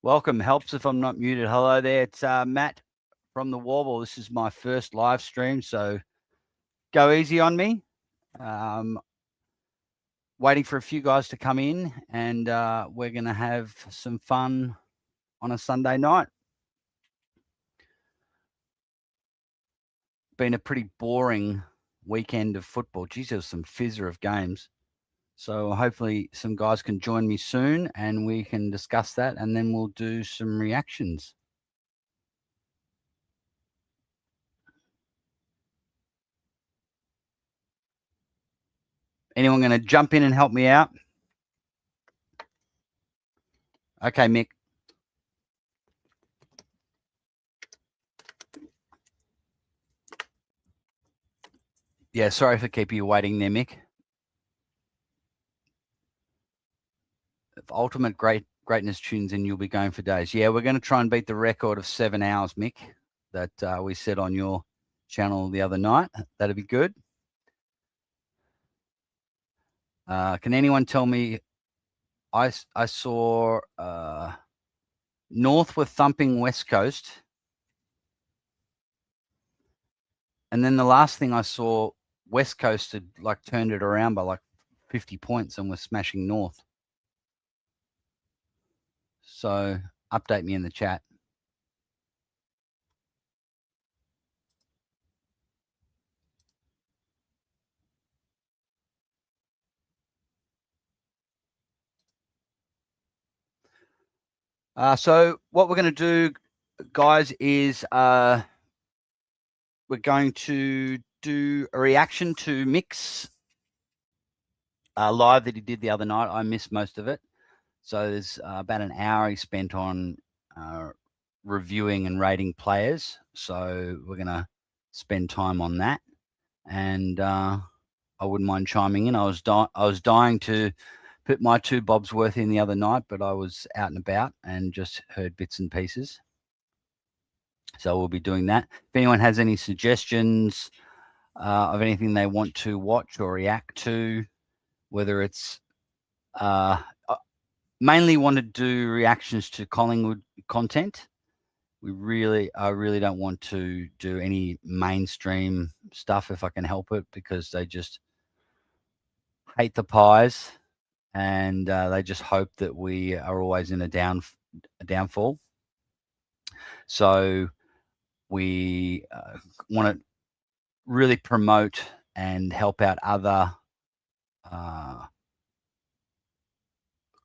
Welcome. Helps if I'm not muted. Hello there. It's Matt from the Warble. This is my first live stream, so go easy on me. Waiting for a few guys to come in, and we're going to have some fun on a Sunday night. Been a pretty boring weekend of football. Geez, there was some fizzer of games. So hopefully some guys can join me soon and we can discuss that, and then we'll do some reactions. Anyone going to jump in and help me out? Okay, Mick. Yeah, sorry for keeping you waiting there, Mick. If Ultimate Greatness tunes in, you'll be going for days. Yeah, we're going to try and beat the record of 7 hours, Mick, that we set on your channel the other night. That'd be good. Can anyone tell me? I saw North were thumping West Coast, and then the last thing I saw, West Coast had like turned it around by like 50 points and was smashing North. So update me in the chat. So what we're going to do, guys, is we're going to do a reaction to Mick's live that he did the other night. I missed most of it. So there's about an hour he spent on reviewing and rating players. So we're going to spend time on that. And I wouldn't mind chiming in. I was dying to put my 2 bobs worth in the other night, but I was out and about and just heard bits and pieces. So we'll be doing that. If anyone has any suggestions of anything they want to watch or react to, whether it's mainly want to do reactions to Collingwood content. I really don't want to do any mainstream stuff if I can help it, because they just hate the Pies and they just hope that we are always in a downfall. So we want to really promote and help out other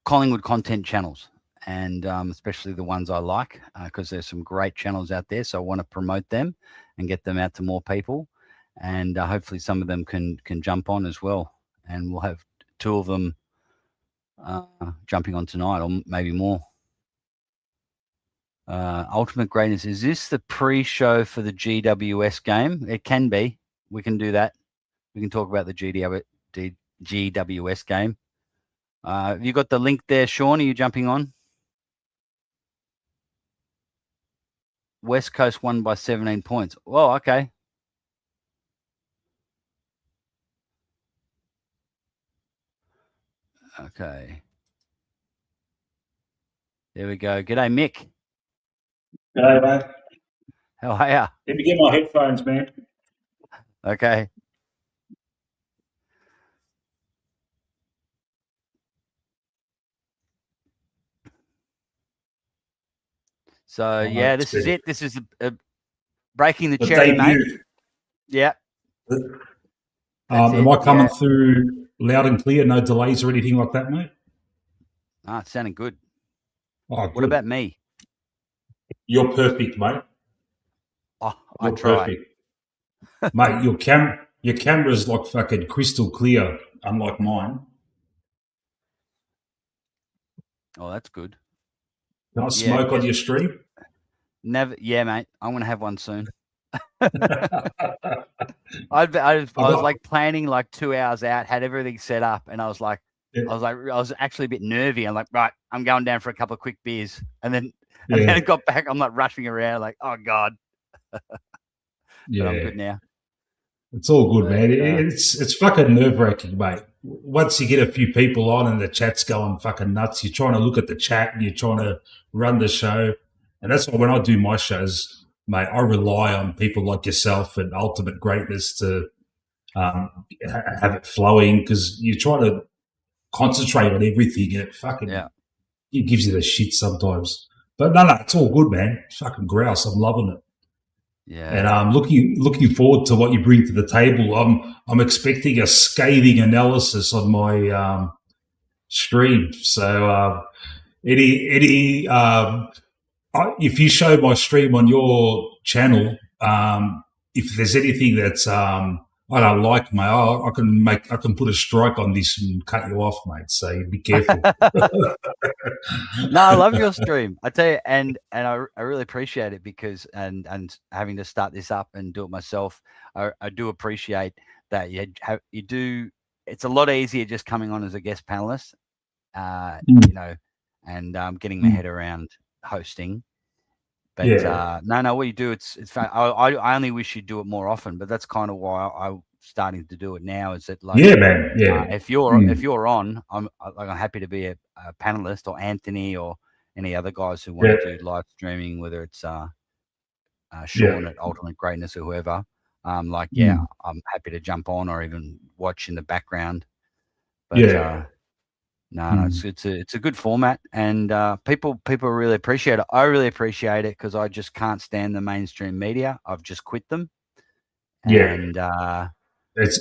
Collingwood content channels, and especially the ones I like, because there's some great channels out there. So I want to promote them and get them out to more people, and hopefully some of them can jump on as well. And we'll have 2 of them jumping on tonight, or maybe more. Ultimate Greatness, is this the pre-show for the GWS game? It can be. We can do that. We can talk about the GWS game. Have you got the link there, Sean? Are you jumping on? West Coast won by 17 points. Well, okay. Okay. There we go. G'day, Mick. G'day, mate. How are you? Let me get my headphones, man. Okay. So, yeah, this is it. This is breaking the cherry, mate. Yeah. Am I coming through loud and clear? No delays or anything like that, mate? It's sounding good. Oh, what about me? You're perfect, mate. Oh, You're perfect. Mate, your camera's like fucking crystal clear, unlike mine. Oh, that's good. Can I smoke on your stream? Never. Yeah, mate. I'm going to have one soon. I was like planning like 2 hours out, had everything set up, and I was actually a bit nervy. I'm like, right, I'm going down for a couple of quick beers, and then I got back. I'm like rushing around, like, oh god. Yeah, but I'm good now. It's all good, But man. It's fucking nerve wracking, mate. Once you get a few people on and the chat's going fucking nuts, you're trying to look at the chat and you're trying to run the show. And that's why when I do my shows, mate, I rely on people like yourself and Ultimate Greatness to have it flowing, because you try to concentrate on everything and it fucking it gives you the shit sometimes. But no, it's all good, man. It's fucking grouse. I'm loving it. yeah. And I'm looking forward to what you bring to the table. I'm expecting a scathing analysis on my stream. So if you show my stream on your channel, if there's anything that's I don't like, mate, I can put a strike on this and cut you off, mate. So you be careful. No, I love your stream. I tell you, and I really appreciate it, because and having to start this up and do it myself, I do appreciate that you do. It's a lot easier just coming on as a guest panelist, you know, and getting my head around hosting. But no, what you do, it's fun. I only wish you'd do it more often, but that's kind of why I'm starting to do it now. Is that like, man, if you're on, I'm happy to be a panelist, or Anthony, or any other guys who want to do live streaming, whether it's Sean at Ultimate Greatness or whoever. I'm happy to jump on or even watch in the background. But no, it's a good format, and people really appreciate it. I really appreciate it, because I just can't stand the mainstream media. I've just quit them. And it's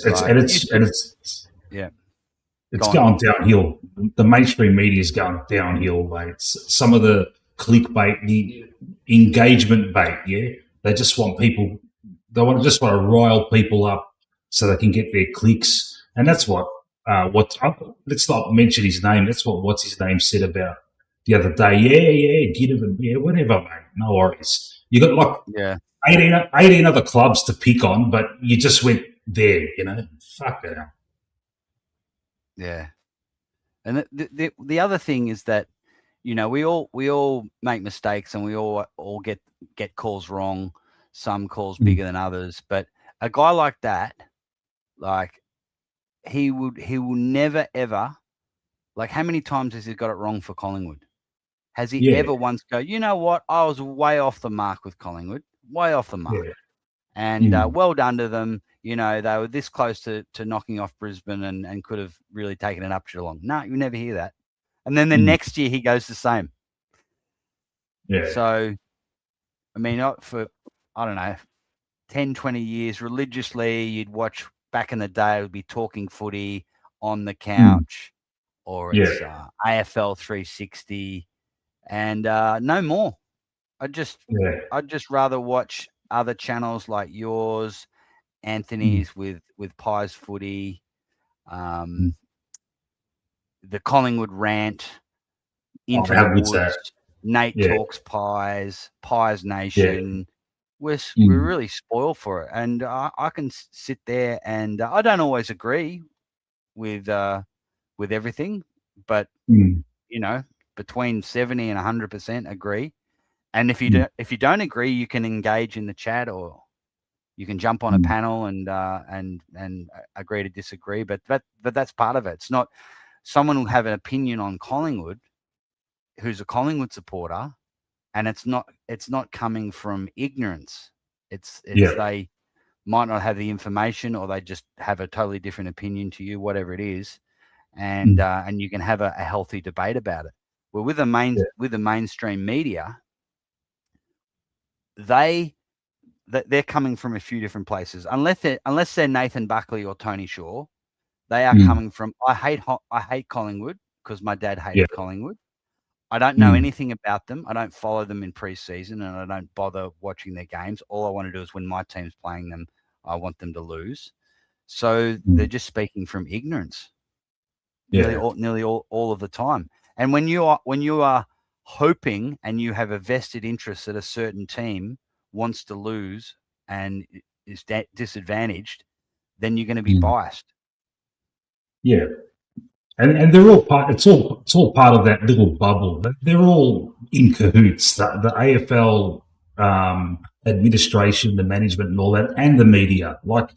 going downhill. The mainstream media is going downhill, mate. Some of the clickbait, the engagement bait, they just want people. They just want to rile people up so they can get their clicks, and that's what. Let's not mention his name. That's what's his name said about the other day. Get him, whatever, mate. No worries. You got like 18 other clubs to pick on, but you just went there. Fuck it. Yeah, and the other thing is that we all make mistakes, and we all get calls wrong. Some calls bigger than others, but a guy like that, like. He will never ever, like, how many times has he got it wrong for Collingwood? Has he ever once go, you know what, I was way off the mark with Collingwood, way off the mark, and well done to them. They were this close to knocking off Brisbane and could have really taken it up Geelong. No, you never hear that. And then the next year he goes the same. So, I mean, for, I don't know, 10, 20 years religiously, you'd watch. Back in the day, it would be Talking Footy on the couch, or it's AFL 360, and no more. I'd just rather watch other channels like yours, Anthony's with Pies Footy, the Collingwood Rant, Into the Woods, Nate Talks Pies Nation. We're really spoiled for it, and I can sit there, and I don't always agree with everything, but between 70 and 100% agree. And if you don't agree, you can engage in the chat, or you can jump on a panel and agree to disagree. But that's part of it. It's not someone will have an opinion on Collingwood, who's a Collingwood supporter. And it's not coming from ignorance. It's they might not have the information, or they just have a totally different opinion to you, whatever it is, and you can have a healthy debate about it. Well, with the mainstream media, they're coming from a few different places. Unless they're Nathan Buckley or Tony Shaw, they are coming from. I hate Collingwood because my dad hated Collingwood. I don't know anything about them. I don't follow them in pre-season, and I don't bother watching their games. All I want to do is when my team's playing them, I want them to lose. So they're just speaking from ignorance, nearly all of the time. And when you are hoping and you have a vested interest that a certain team wants to lose and is disadvantaged, then you're going to be biased. Yeah. And they're all part. It's all part of that little bubble. They're all in cahoots. The AFL administration, the management, and all that, and the media. Like,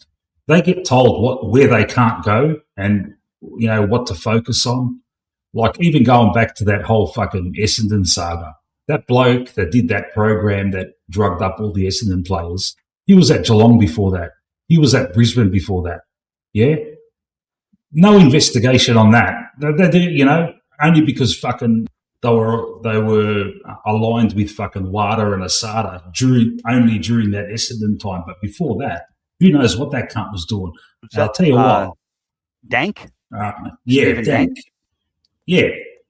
they get told where they can't go and what to focus on. Like even going back to that whole fucking Essendon saga, that bloke that did that program that drugged up all the Essendon players, he was at Geelong before that. He was at Brisbane before that. Yeah, no investigation on that. Only because fucking they were aligned with fucking WADA and ASADA during that Essendon time. But before that, who knows what that cunt was doing? And I'll tell you what, Dank? yeah, Stephen Dank. Yeah,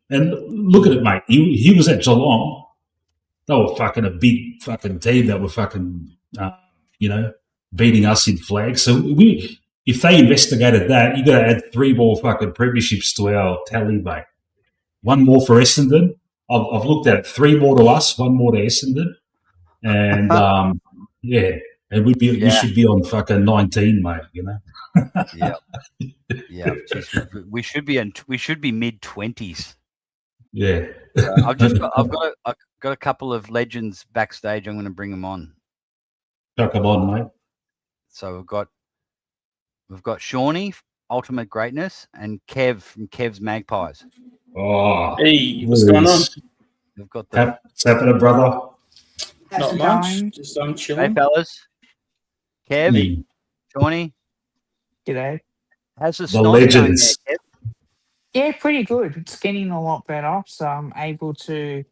and look at it, mate. He was at Geelong. They were fucking a big fucking team that were fucking, beating us in flags. So if they investigated that, you got to add 3 more fucking premierships to our tally, mate. 1 more for Essendon. I've looked at it. 3 more to us, 1 more to Essendon, and and we should be on fucking 19, mate. Yeah. We should be mid-20s. Yeah. I've got a couple of legends backstage. I'm going to bring them on. Chuck them on, mate. So we've got Shawnee, Ultimate Greatness, and Kev from Kev's Magpies. Oh, hey, what's going on? We've got the what's happening, brother? Not much. Just I'm Hey chilling. fellas, Kev, Shawnee, G'day. how's the The snot legends. going there, Kev? Yeah, pretty good. It's getting a lot better, so I'm able to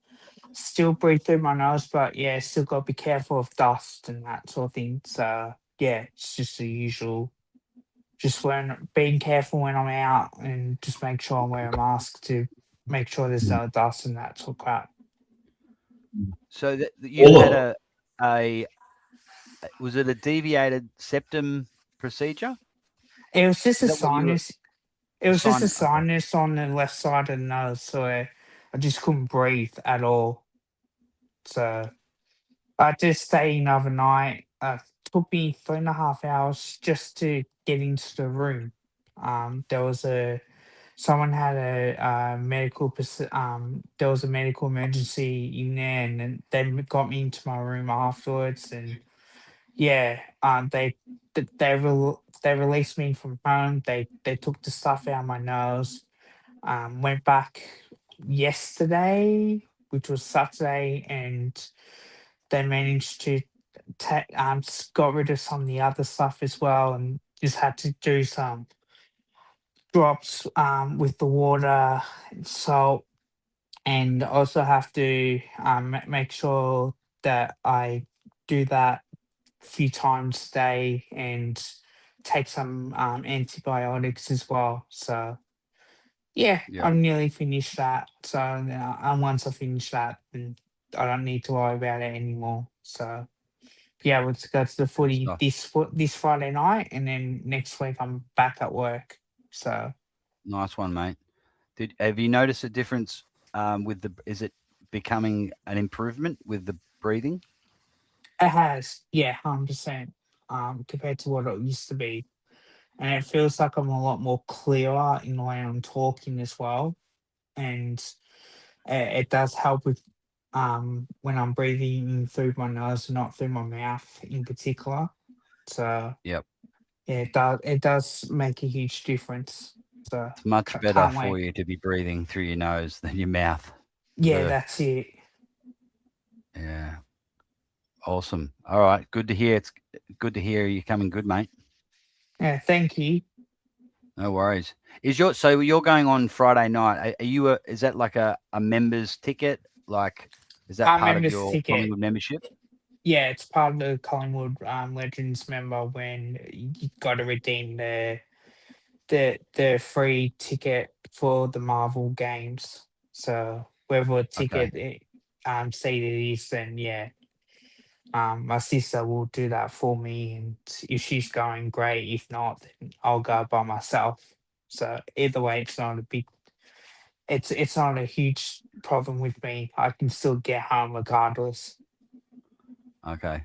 still breathe through my nose, but yeah, still got to be careful of dust and that sort of thing. So yeah, it's just the usual. Just being careful when I'm out and just make sure I wear a mask to make sure there's no dust and that sort of crap. So you had a was it a deviated septum procedure? It was just a Is that what you were- sinus. It was just a Sinus, okay. sinus on the left side of the nose, so I just couldn't breathe at all. So I just stayed another night. Took me 3.5 hours just to get into the room. There was someone had a there was a medical emergency in there, and then they got me into my room afterwards, and yeah, they released me from home. They took the stuff out of my nose. Went back yesterday, which was Saturday, and they managed to got rid of some of the other stuff as well, and just had to do some drops with the water and salt, and also have to make sure that I do that a few times a day and take some antibiotics as well. So yeah, Yeah. I'm nearly finished that. So and once I finish that, then I don't need to worry about it anymore. So yeah, we'll go to the footy this Friday night, and then next week I'm back at work. So Nice one, mate. Have you noticed a difference is it becoming an improvement with the breathing? it has, yeah, 100%, compared to what it used to be, and it feels like I'm a lot more clearer in the way I'm talking as well, and it does help with when I'm breathing in through my nose and not through my mouth in particular. So Yep. yeah, it does make a huge difference. So It's much better can't for wait. you to be breathing through your nose than your mouth. Yeah, that's it. Yeah. Awesome. All right. Good to hear. It's good to hear you're coming good, mate. Yeah, thank you. No worries. So you're going on Friday night? Are you is that like a members ticket? Like, is that part of Members your ticket. Collingwood membership? Yeah, it's part of the Collingwood Legends member when you got to redeem the free ticket for the Marvel games. So whatever ticket seated is, then yeah, my sister will do that for me, and if she's going, great. If not, then I'll go by myself. So either way, it's not a big. It's not a huge problem with me. I can still get home regardless. Okay.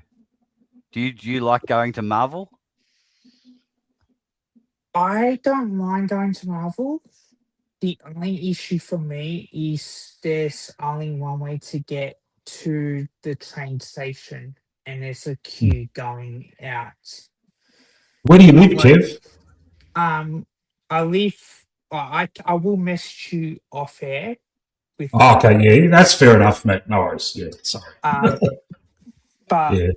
Do you like going to Marvel? I don't mind going to Marvel. The only issue for me is there's only one way to get to the train station, and there's a queue going out. Where do you live, Kev? I live. I will message you off air with Oh, that. okay, yeah, that's fair enough, mate. No worries. Yeah, sorry. But Yeah.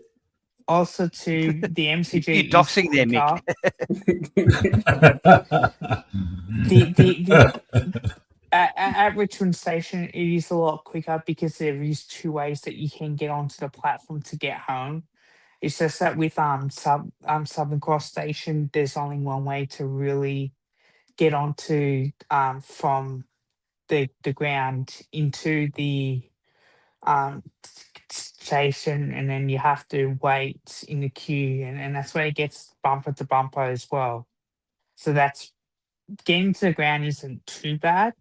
also to the MCG You're is doxing there, Mick. quicker. The at Richmond Station, it is a lot quicker because there is two ways that you can get onto the platform to get home. It's just that with Southern Cross Station, there's only one way to really get onto from the ground into the station, and then you have to wait in the queue, and that's where it gets bumper to bumper as well. So that's getting to the ground isn't too bad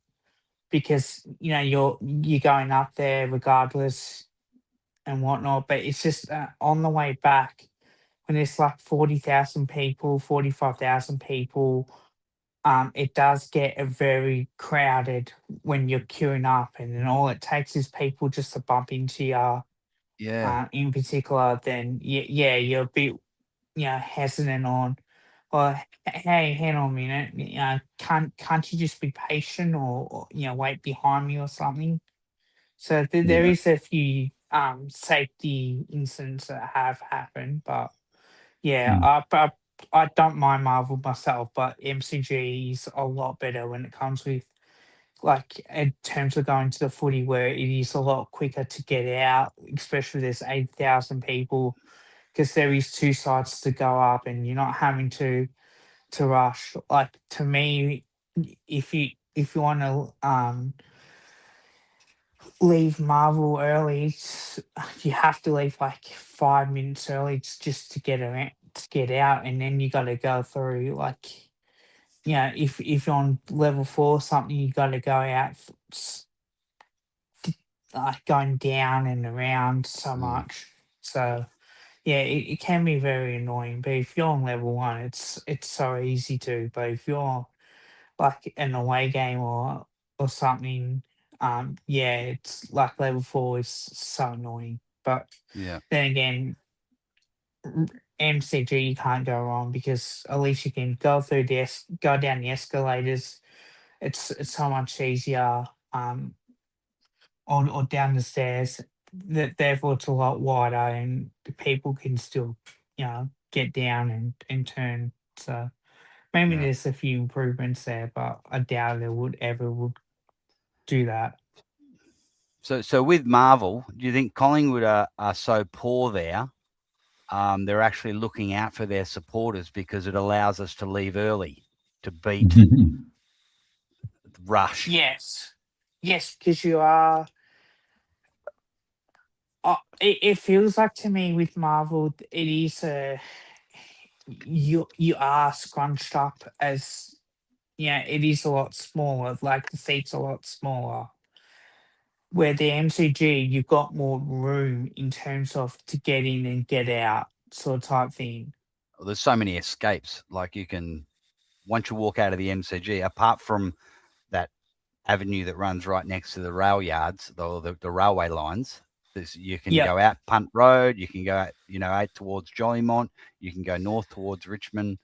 because you're going up there regardless and whatnot. But it's just on the way back when it's like 40,000 people, 45,000 people. It does get a very crowded when you're queuing up, and then all it takes is people just to bump into you. Yeah. In particular, then yeah, you're a bit hesitant on. Well, hey, hang on a minute. Can't you just be patient or wait behind me or something? So there Yeah. is a few safety incidents that have happened, but yeah, Mm. I don't mind Marvel myself, but MCG is a lot better when it comes with like in terms of going to the footy, where it is a lot quicker to get out, especially if there's 8,000 people, because there is two sides to go up, and you're not having to rush. Like to me, if you want to leave Marvel early, you have to leave like 5 minutes early just to get around, to get out, and then you got to go through like if you're on level 4 or something, you got to go out like going down and around so much. So yeah, it can be very annoying. But if you're on level 1, it's so easy to. But if you're like an away game or something, yeah, it's like level 4 is so annoying. But Yeah. then again, MCG you can't go wrong because at least you can go through go down the escalators. It's so much easier. Or down the stairs. Therefore, it's a lot wider, and the people can still get down and turn. So maybe Yeah. there's a few improvements there, but I doubt they would do that. So with Marvel, do you think Collingwood are so poor there? They're actually looking out for their supporters because it allows us to leave early to beat the rush. Yes, because you are. It feels like to me with Marvel, it is you are scrunched up as it is a lot smaller. Like the seats a lot smaller. Where the MCG, you've got more room in terms of to get in and get out, sort of type thing. Well, there's so many escapes. Like you can, once you walk out of the MCG, apart from that avenue that runs right next to the rail yards, the railway lines, you can Yep. go out Punt Road, you can go out, out towards Jollymont, you can go north towards Richmond.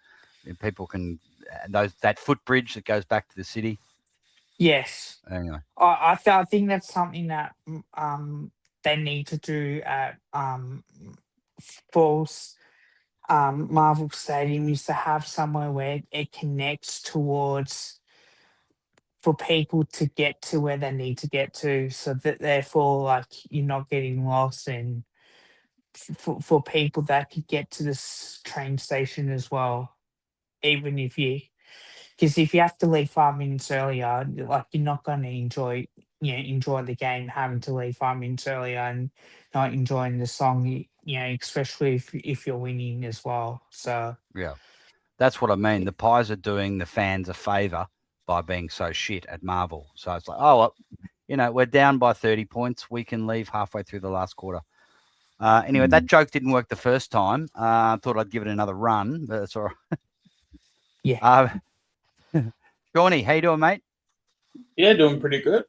And people can that footbridge that goes back to the city. Yes. Anyway, I think that's something that they need to do at Falls Marvel Stadium, is to have somewhere where it connects towards for people to get to where they need to get to, so that therefore like you're not getting lost, and for people that could get to this train station as well, even because if you have to leave 5 minutes earlier, like you're not going to enjoy the game having to leave 5 minutes earlier and not enjoying the song, especially if you're winning as well. So yeah, that's what I mean. The Pies are doing the fans a favour by being so shit at Marvel. So it's like, oh, well, we're down by 30 points. We can leave halfway through the last quarter. Anyway, that joke didn't work the first time. I thought I'd give it another run, but that's all right. yeah, Johnny, how you doing, mate? Yeah, doing pretty good.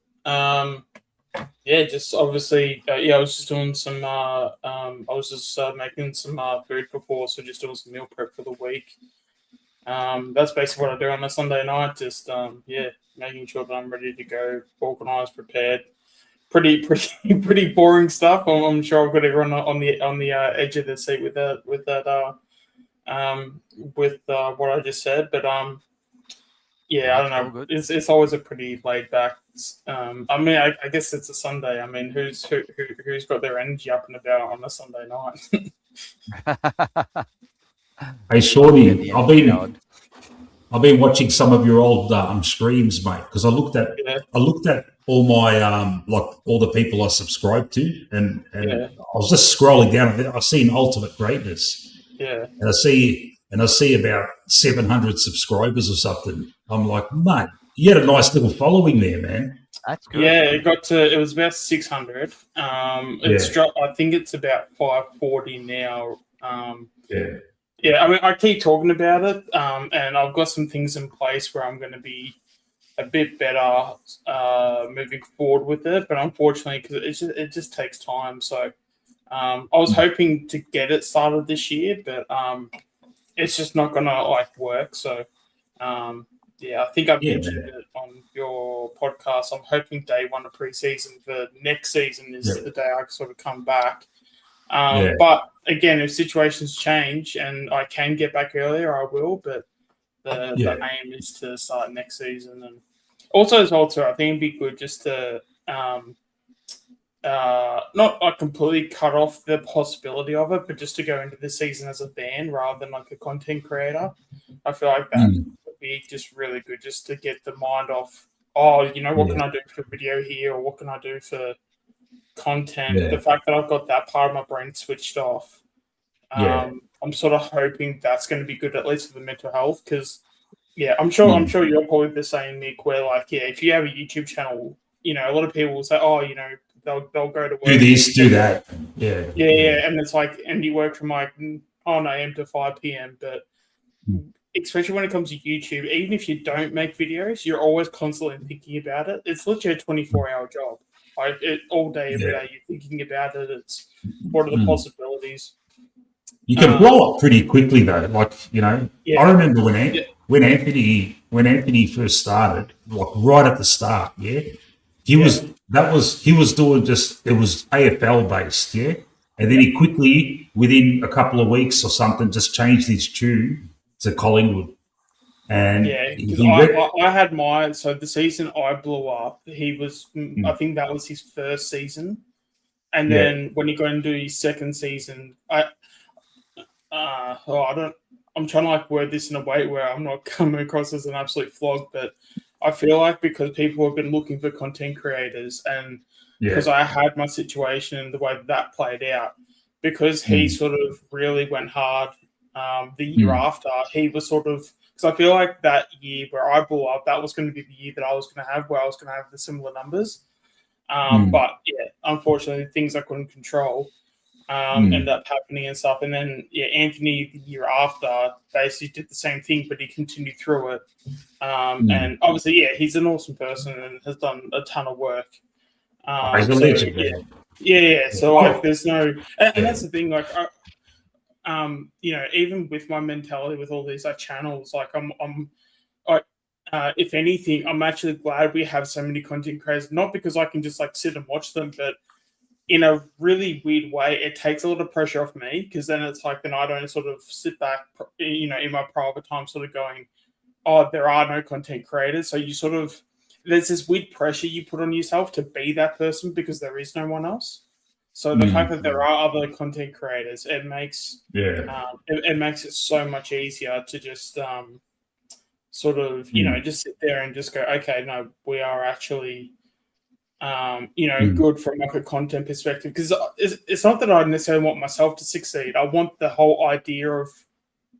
Yeah, just obviously, I was just doing some. I was just making some food before, so just doing some meal prep for the week. That's basically what I do on a Sunday night. Just making sure that I'm ready to go, organised, prepared. Pretty boring stuff. I'm sure I've got everyone on the edge of their seat with what I just said. But yeah, I don't That's all know. good. It's always a pretty laid back. I mean, I guess it's a Sunday. I mean, who's got their energy up and about on a Sunday night? Hey, Shorty, I've been watching some of your old streams, mate, because I looked at Yeah, all my like all the people I subscribe to, and yeah, I was just scrolling down. I see an Ultimate Greatness, yeah. and I see about 700 subscribers or something. I'm like, mate, you had a nice little following there, man. That's good. Yeah, it was about 600. It's dropped. I think it's about 540 now. Yeah, Yeah, I mean, I keep talking about it, and I've got some things in place where I'm going to be a bit better moving forward with it. But unfortunately, because it just takes time. So I was hoping to get it started this year, but it's just not going to work. So yeah, I think I mentioned it on your podcast. I'm hoping day one of preseason for next season is the day I sort of come back. But again, if situations change and I can get back earlier, I will. But the aim is to start next season, and also as well too, I think it'd be good just to not completely cut off the possibility of it, but just to go into the season as a fan rather than like a content creator. I feel like that would be just really good, just to get the mind off. Oh, what can I do for video here, or what can I do for content? The fact that I've got that part of my brain switched off, I'm sort of hoping that's going to be good, at least for the mental health. Because I'm sure you're probably the same, Nick, where if you have a YouTube channel, a lot of people will say, oh, they'll go to work, do this, do that, and it's and you work from 9 a.m. to 5 p.m. But especially when it comes to YouTube, even if you don't make videos, you're always constantly thinking about it. It's literally a 24-hour job. All day, every day, you're thinking about it. It's what are the possibilities? You can blow up pretty quickly though. Like, I remember when Anthony first started, like right at the start, he was doing it was AFL based, and then he quickly, within a couple of weeks or something, just changed his tune to Collingwood. And I had the season I blew up, he was, I think that was his first season. And then when he got into his second season, I'm trying to word this in a way where I'm not coming across as an absolute flog, but I feel like because people have been looking for content creators, and because I had my situation and the way that played out, because he sort of really went hard the year after, he was sort of, because I feel like that year where I blew up, that was going to be the year that I was going to have, where I was going to have the similar numbers. But unfortunately, things I couldn't control ended up happening and stuff. And then Anthony the year after basically did the same thing, but he continued through it. And obviously, he's an awesome person and has done a ton of work. He's a legend, man. So there's no, and that's the thing. Even with my mentality with all these channels, if anything, I'm actually glad we have so many content creators. Not because I can just sit and watch them, but in a really weird way, it takes a lot of pressure off me, because then it's then I don't sort of sit back, in my private time, sort of going, oh, there are no content creators. So you sort of, there's this weird pressure you put on yourself to be that person because there is no one else. So the fact that there are other content creators, it makes it makes it so much easier to just sort of just sit there and just go, okay, no, we are actually good from a content perspective, because it's not that I necessarily want myself to succeed. I want the whole idea of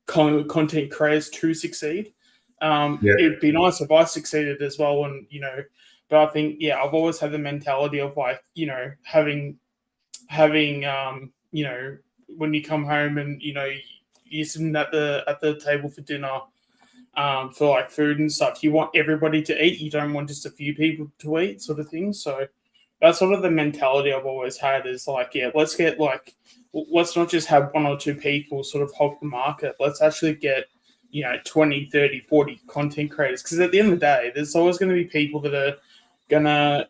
content creators to succeed. It'd be nice if I succeeded as well, and but I think I've always had the mentality of having when you come home and you're sitting at the table for dinner for food and stuff, you want everybody to eat. You don't want just a few people to eat, sort of thing. So that's sort of the mentality I've always had is like, yeah, let's not just have 1 or 2 people sort of hog the market. Let's actually get, 20, 30, 40 content creators. Because at the end of the day, there's always going to be people that are going to,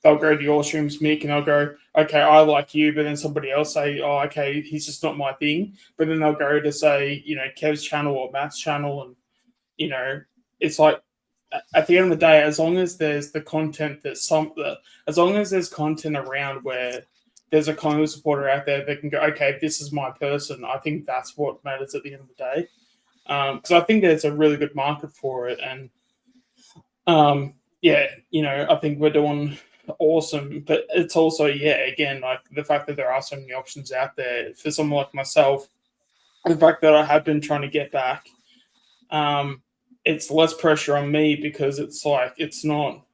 they'll go to your streams, Mick, and they'll go, okay, I like you, but then somebody else say, oh, okay, he's just not my thing. But then they'll go to say, Kev's channel or Matt's channel. And, it's like, at the end of the day, as long as there's the content as long as there's content around where there's a Collingwood supporter out there that can go, okay, this is my person, I think that's what matters at the end of the day. Because I think there's a really good market for it. And, I think we're doing awesome. But it's also, again, like the fact that there are so many options out there for someone like myself, the fact that I have been trying to get back, it's less pressure on me because it's like, it's not,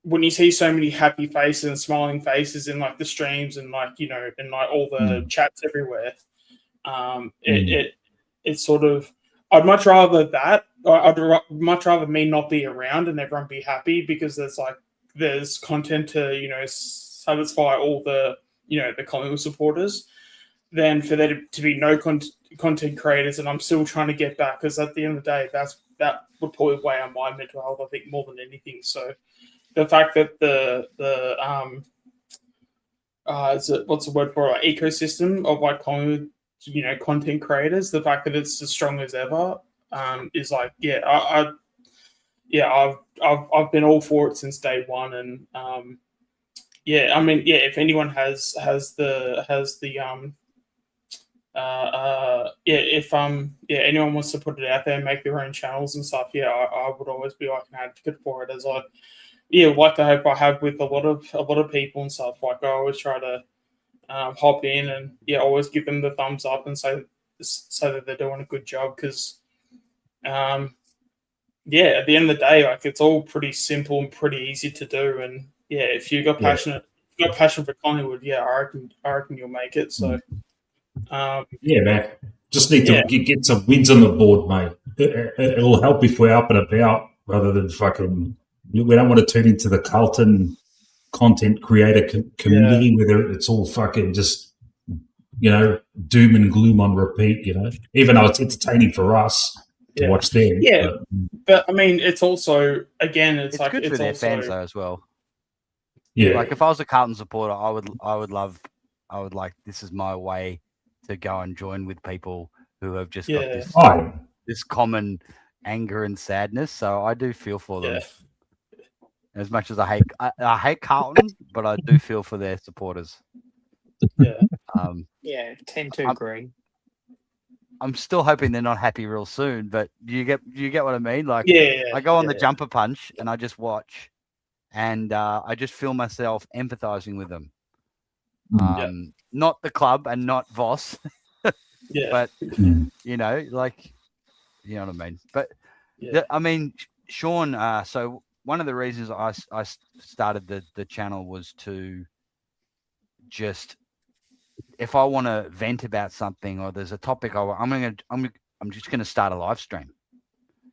when you see so many happy faces and smiling faces in like the streams and like, and like all the chats everywhere, it's sort of, I'd much rather that, I'd much rather me not be around and everyone be happy because there's content to, satisfy all the, the Collingwood supporters than for there to be no content creators and I'm still trying to get back because at the end of the day, that would probably weigh on my mental health, I think, more than anything. So the fact that what's the word for it? Ecosystem of like Collingwood, content creators, the fact that it's as strong as ever, is like, I've been all for it since day one, and if anyone has if anyone wants to put it out there and make their own channels and stuff, I would always be like an advocate for it, as I like to hope I have with a lot of people and stuff. Like I always try to hop in and always give them the thumbs up and say that they're doing a good job because at the end of the day, like it's all pretty simple and pretty easy to do, and if you got passion for Collingwood, I reckon you'll make it. So man, just need to get some wins on the board, mate. It'll help if we're up and about rather than fucking. We don't want to turn into the Carlton content creator community where it's all fucking just, doom and gloom on repeat, even though it's entertaining for us to watch them. Yeah. But I mean, it's also, again, it's like, good for their fans though as well. Yeah. Like if I was a Carlton supporter, I would like, this is my way to go and join with people who have just got this common anger and sadness. So I do feel for them. As much as I hate Carlton, but I do feel for their supporters. Tend to agree. I'm still hoping they're not happy real soon, but you get what I mean? Like I go on the jumper punch and I just watch and I just feel myself empathizing with them. Not the club and not Voss. But you know what I mean? But Sean, so one of the reasons I started the channel was to just, if I want to vent about something or there's a topic I'm just going to start a live stream.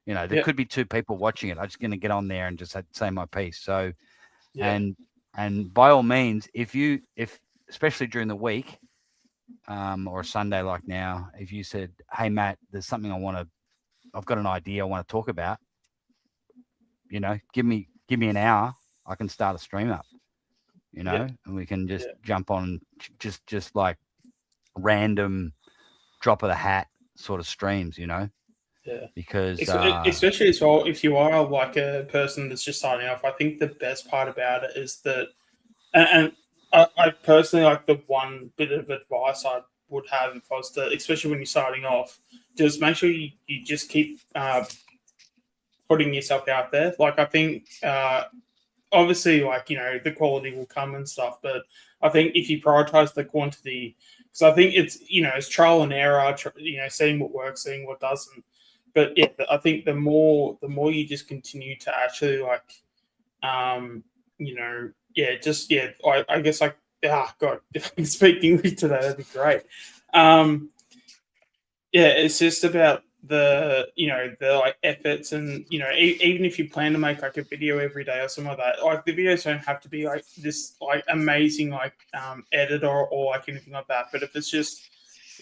There could be 2 people watching it. I'm just going to get on there and just say my piece. So, and by all means, if especially during the week, or a Sunday like now, if you said, "Hey Matt, there's something I've got an idea I want to talk about," give me an hour, I can start a stream up, and we can just jump on just like random drop of the hat sort of streams, because especially as well, if you are like a person that's just starting off, I think the best part about it is that, and I personally, like, the one bit of advice I would have if I was to, especially when you're starting off, just make sure you just keep putting yourself out there. Like, I think obviously, like, the quality will come and stuff, but I think if you prioritize the quantity, because I think it's, it's trial and error, seeing what works, seeing what doesn't. But I think the more you just continue to actually I guess like, God, if I can speak English today, that'd be great. It's just about the like efforts and even if you plan to make like a video every day or something like that, like the videos don't have to be like this like amazing like editor or like anything like that. But if it's just,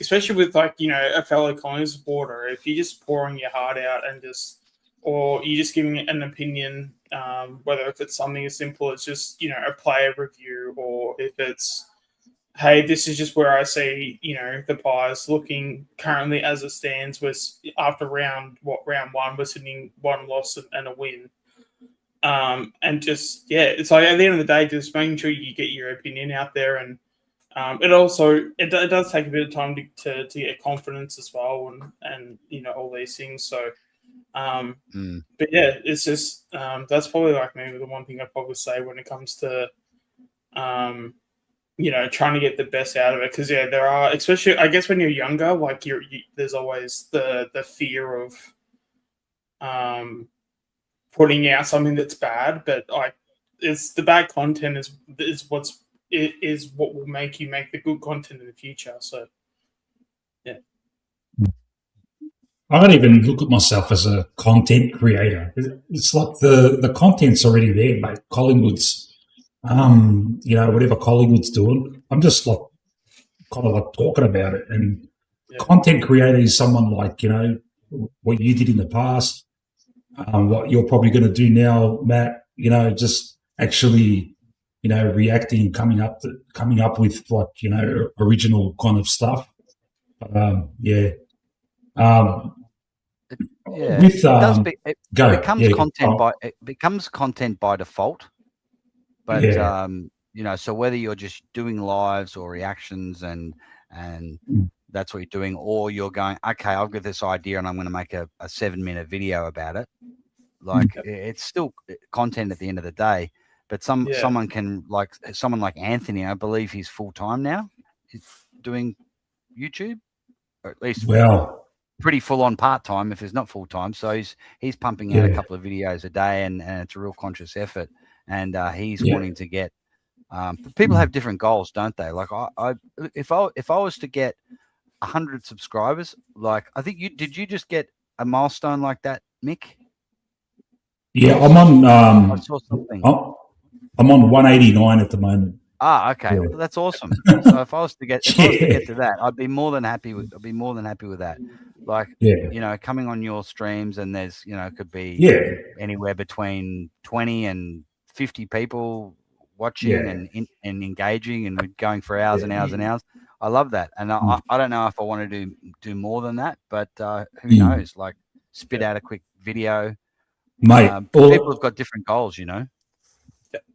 especially with like a fellow Collingwood supporter, if you're just pouring your heart out and just, or you're just giving an opinion, whether if it's something as simple as just a player review, or if it's, hey, this is just where I see, the Pies looking currently as it stands, was after round one, we're sitting one loss and a win. And just, it's like at the end of the day, just making sure you get your opinion out there. And it does take a bit of time to get confidence as well, and all these things. So, but yeah, it's just, that's probably like maybe the one thing I'd probably say when it comes to, trying to get the best out of it. Because there are, especially I guess when you're younger, like there's always the fear of putting out something that's bad, but like it's the bad content is what will make you make the good content in the future. So yeah, I don't even look at myself as a content creator. It's like the content's already there, mate. Collingwood's whatever Collingwood's doing, I'm just like kind of like talking about it. And content creator is someone like, what you did in the past, what you're probably going to do now, Matt, just actually, reacting, coming up with like, original kind of stuff. It becomes content by default. But so whether you're just doing lives or reactions and that's what you're doing, or you're going, okay, I've got this idea and I'm going to make a 7-minute video about it. Like it's still content at the end of the day. But someone can, like someone like Anthony, I believe he's full time now. He's doing YouTube, or at least pretty full on part time if it's not full time. So he's pumping out a couple of videos a day, and it's a real conscious effort. And he's wanting to get. People have different goals, don't they? Like if I was to get 100 subscribers, like I think did you just get a milestone like that, Mick? Yeah, I'm on. I saw something. I'm on 189 at the moment. Ah, okay, well, that's awesome. So if I was to get to that, I'd be more than happy with that. Like, coming on your streams, and there's could be anywhere between 20 and 50 people watching and engaging, and we're going for hours and hours and hours. I love that, and I don't know if I want to do more than that, but who knows? Like, spit out a quick video, mate. People have got different goals,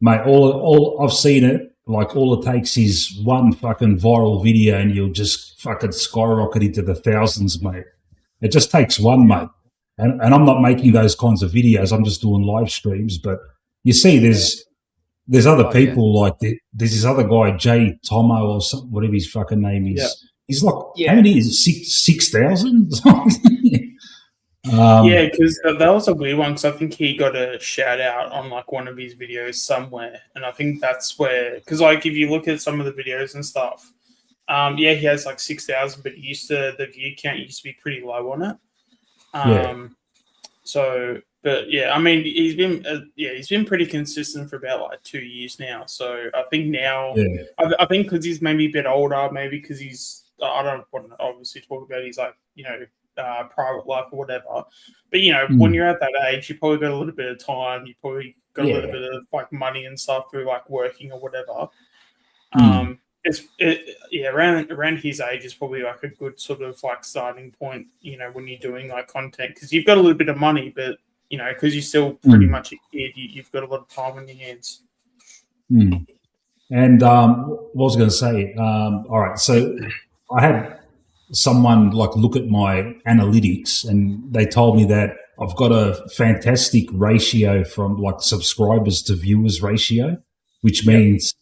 Mate, all I've seen it. Like, all it takes is one fucking viral video, and you'll just fucking skyrocket into the thousands, mate. It just takes one, mate. And I'm not making those kinds of videos. I'm just doing live streams. But you see, there's other people like there's this other guy, Jay Tomo or something, whatever his fucking name is. Yeah. He's like, how many is it? 6,000? Because that was a weird one, because I think he got a shout out on like one of his videos somewhere, and I think that's where, because like if you look at some of the videos and stuff, he has like 6,000, but the view count used to be pretty low on it. So, but yeah, I mean, he's been pretty consistent for about like 2 years now. So I think now, I think because he's maybe a bit older, maybe because he's, I don't want to obviously talk about his like private life or whatever, but when you're at that age, you probably got a little bit of time, you probably got a little bit of like money and stuff through like working or whatever. Around his age is probably like a good sort of like starting point, when you're doing like content, because you've got a little bit of money, but because you're still pretty much a kid, you've got a lot of time on your hands. And what was I going to say? All right, so I had someone like look at my analytics, and they told me that I've got a fantastic ratio from like subscribers to viewers ratio, which means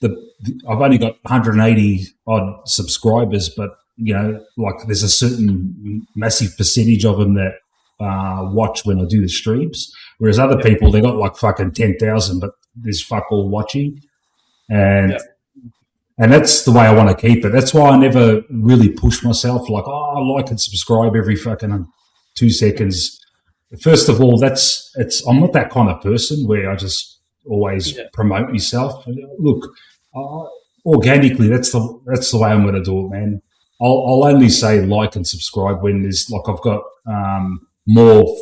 I've only got 180 odd subscribers, but like there's a certain massive percentage of them that watch when I do the streams, whereas other people, they got like fucking 10,000, but there's fuck all watching. And And that's the way I want to keep it. That's why I never really push myself like, I like and subscribe every fucking 2 seconds. First of all, I'm not that kind of person where I just always promote myself. Look, organically, that's the way I'm going to do it, man. I'll only say like and subscribe when there's like I've got more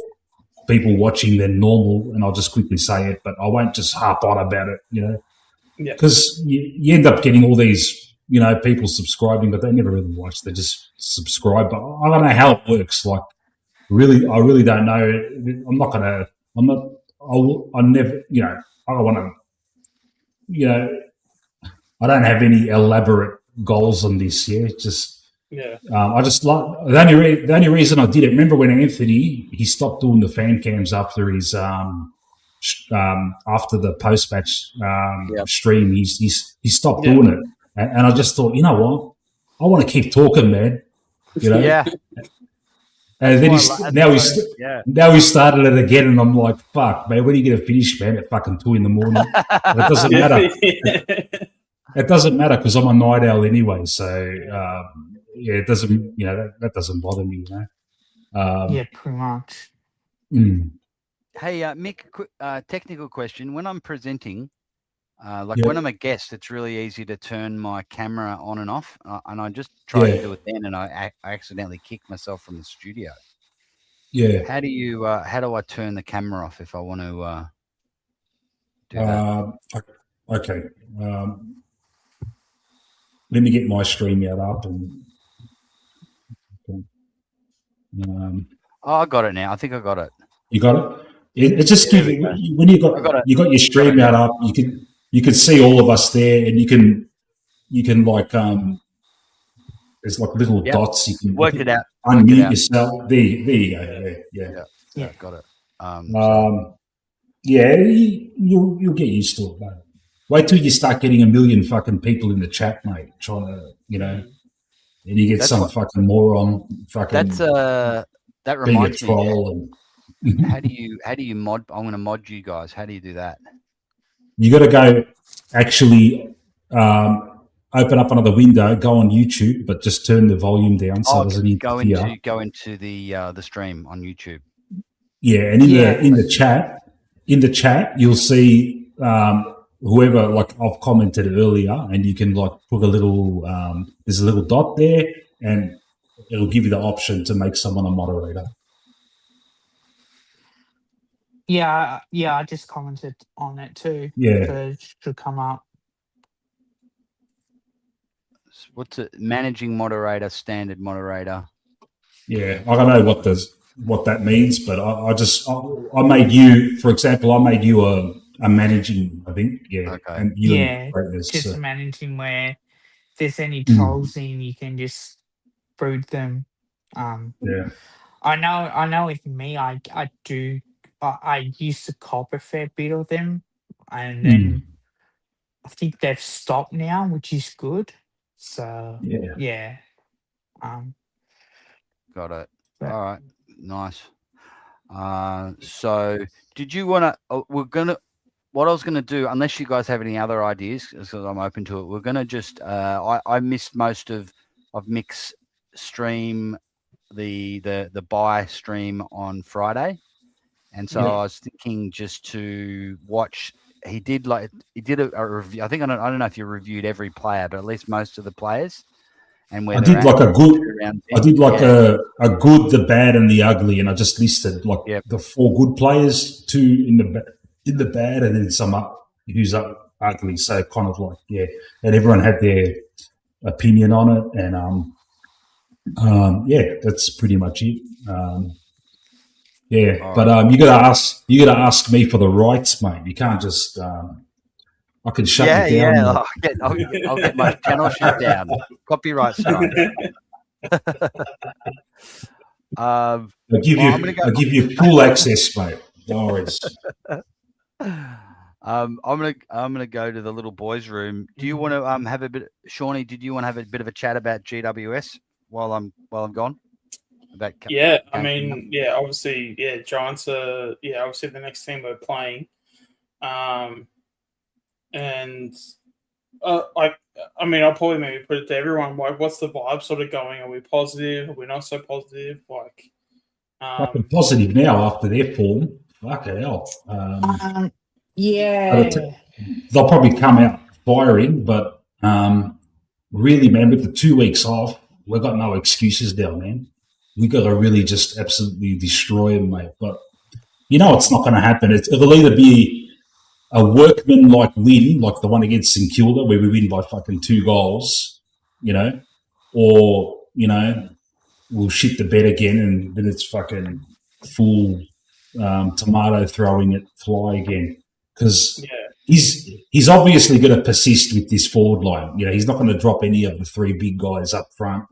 people watching than normal, and I'll just quickly say it, but I won't just harp on about it, because you end up getting all these, people subscribing, but they never really watch. They just subscribe. But I don't know how it works. Like, really, I really don't know. I never, I don't want to, I don't have any elaborate goals on this. I just like the only reason I did it. Remember when Anthony, he stopped doing the fan cams after his after the post match stream. He stopped doing it, and I just thought, you know what, I want to keep talking, man. Yeah. And then now he started it again, and I'm like, fuck, man, when are you going to finish, man? At fucking 2 a.m. But it doesn't matter. It doesn't matter because I'm a night owl anyway. So it doesn't, that doesn't bother me, yeah, pretty much. Hey, Mick, technical question. When I'm presenting, when I'm a guest, it's really easy to turn my camera on and off, and I just try to do it then, and I accidentally kick myself from the studio. Yeah. How do I turn the camera off if I want to do that? Okay. Let me get my StreamYard up and. I got it now. I think I got it. You got it. It just gives when you got your StreamYard up, you can see all of us there, and you can like there's like little dots. You can work it out. Unmute yourself. There you go. Yeah, got it. You'll get used to it, mate. Wait till you start getting a million fucking people in the chat, mate, trying to, and you get fucking moron fucking. That reminds me. How do you mod? I'm going to mod you guys. How do you do that? You got to go actually open up another window, go on YouTube, but just turn the volume down so it doesn't go into the stream on YouTube. Yeah, and in the chat you'll see whoever, like I've commented earlier, and you can like put a little there's a little dot there, and it'll give you the option to make someone a moderator. Yeah, I just commented on it too. Yeah. So it should come up. What's it? Managing moderator, standard moderator. Yeah, I don't know what that means, but I made you, for example, I made you a managing, I think. Yeah. Okay. And just managing where if there's any trolls in, you can just brood them. I know with me, I used to cop a fair bit of them, and then I think they've stopped now, which is good. So yeah. Got it. All right, nice. So did you want to? What I was gonna do, unless you guys have any other ideas, because I'm open to it. We're gonna just. I missed most of Mick's stream, the buy stream on Friday. And so I was thinking just to watch. He did a review. I think I don't know if you reviewed every player, but at least most of the players. And where I did like a good, the bad, and the ugly, and I just listed like the 4 good players, 2 in the bad, and then some who's ugly. So kind of like and everyone had their opinion on it, and that's pretty much it. But you gotta ask me for the rights, mate. You can't just I can shut you down. Yeah, I'll get my channel shut down. Copyright strike. I'll give you full access, mate. No worries. I'm gonna go to the little boys' room. Do you want to have a bit, Shawnee? Did you want to have a bit of a chat about GWS while I'm gone? Obviously, Giants are obviously the next team we're playing, and I mean, I'll probably maybe put it to everyone. Like, what's the vibe sort of going? Are we positive? Are we not so positive? Like, Fucking positive now after their form. Fucking hell. Yeah. They'll probably come out firing, but really, man, with the 2 weeks off, we've got no excuses now, man. We got to really just absolutely destroy them, mate. But you know it's not going to happen. It'll either be a workman-like win, like the one against St Kilda, where we win by fucking 2 goals, you know, or, you know, we'll shit the bed again and then it's fucking full tomato throwing at fly again. Because he's obviously going to persist with this forward line. You know, he's not going to drop any of the 3 big guys up front.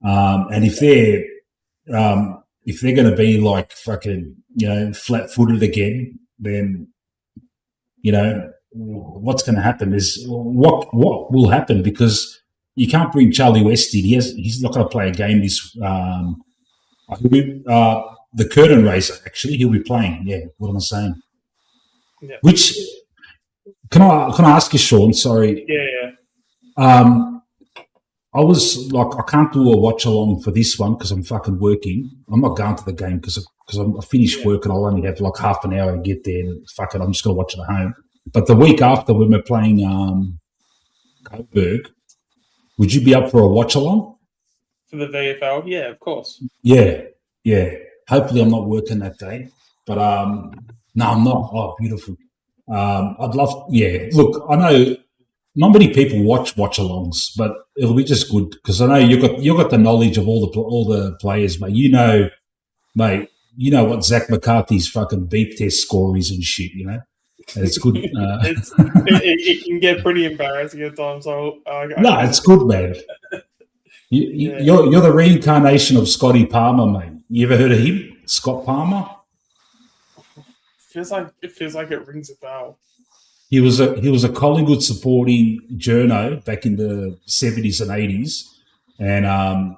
And if they're going to be like fucking, you know, flat-footed again, then, you know, what's going to happen is what will happen, because you can't bring Charlie West in. He's not going to play a game this the curtain raiser, actually. He'll be playing. Yeah, what am I saying? Yeah. Which can I ask you, Sean? Sorry. Yeah. I was like, I can't do a watch along for this one because I'm fucking working. I'm not going to the game because I finished work and I'll only have like half an hour to get there. And fuck it, I'm just going to watch it at home. But the week after, when we're playing Coburg, would you be up for a watch along? For the VFL? Yeah, of course. Yeah. Hopefully I'm not working that day. But no, I'm not. Oh, beautiful. I'd love. Yeah. Look, I know not many people watch alongs, but it'll be just good because I know you got the knowledge of all the players, mate. You know what Zach McCarthy's fucking beep test score is and shit. You know, and it's good. It can get pretty embarrassing at times. No, it's good, man. You're the reincarnation of Scotty Palmer, mate. You ever heard of him, Scott Palmer? It feels like it rings a bell. He was a Collingwood supporting journo back in the 70s and 80s, and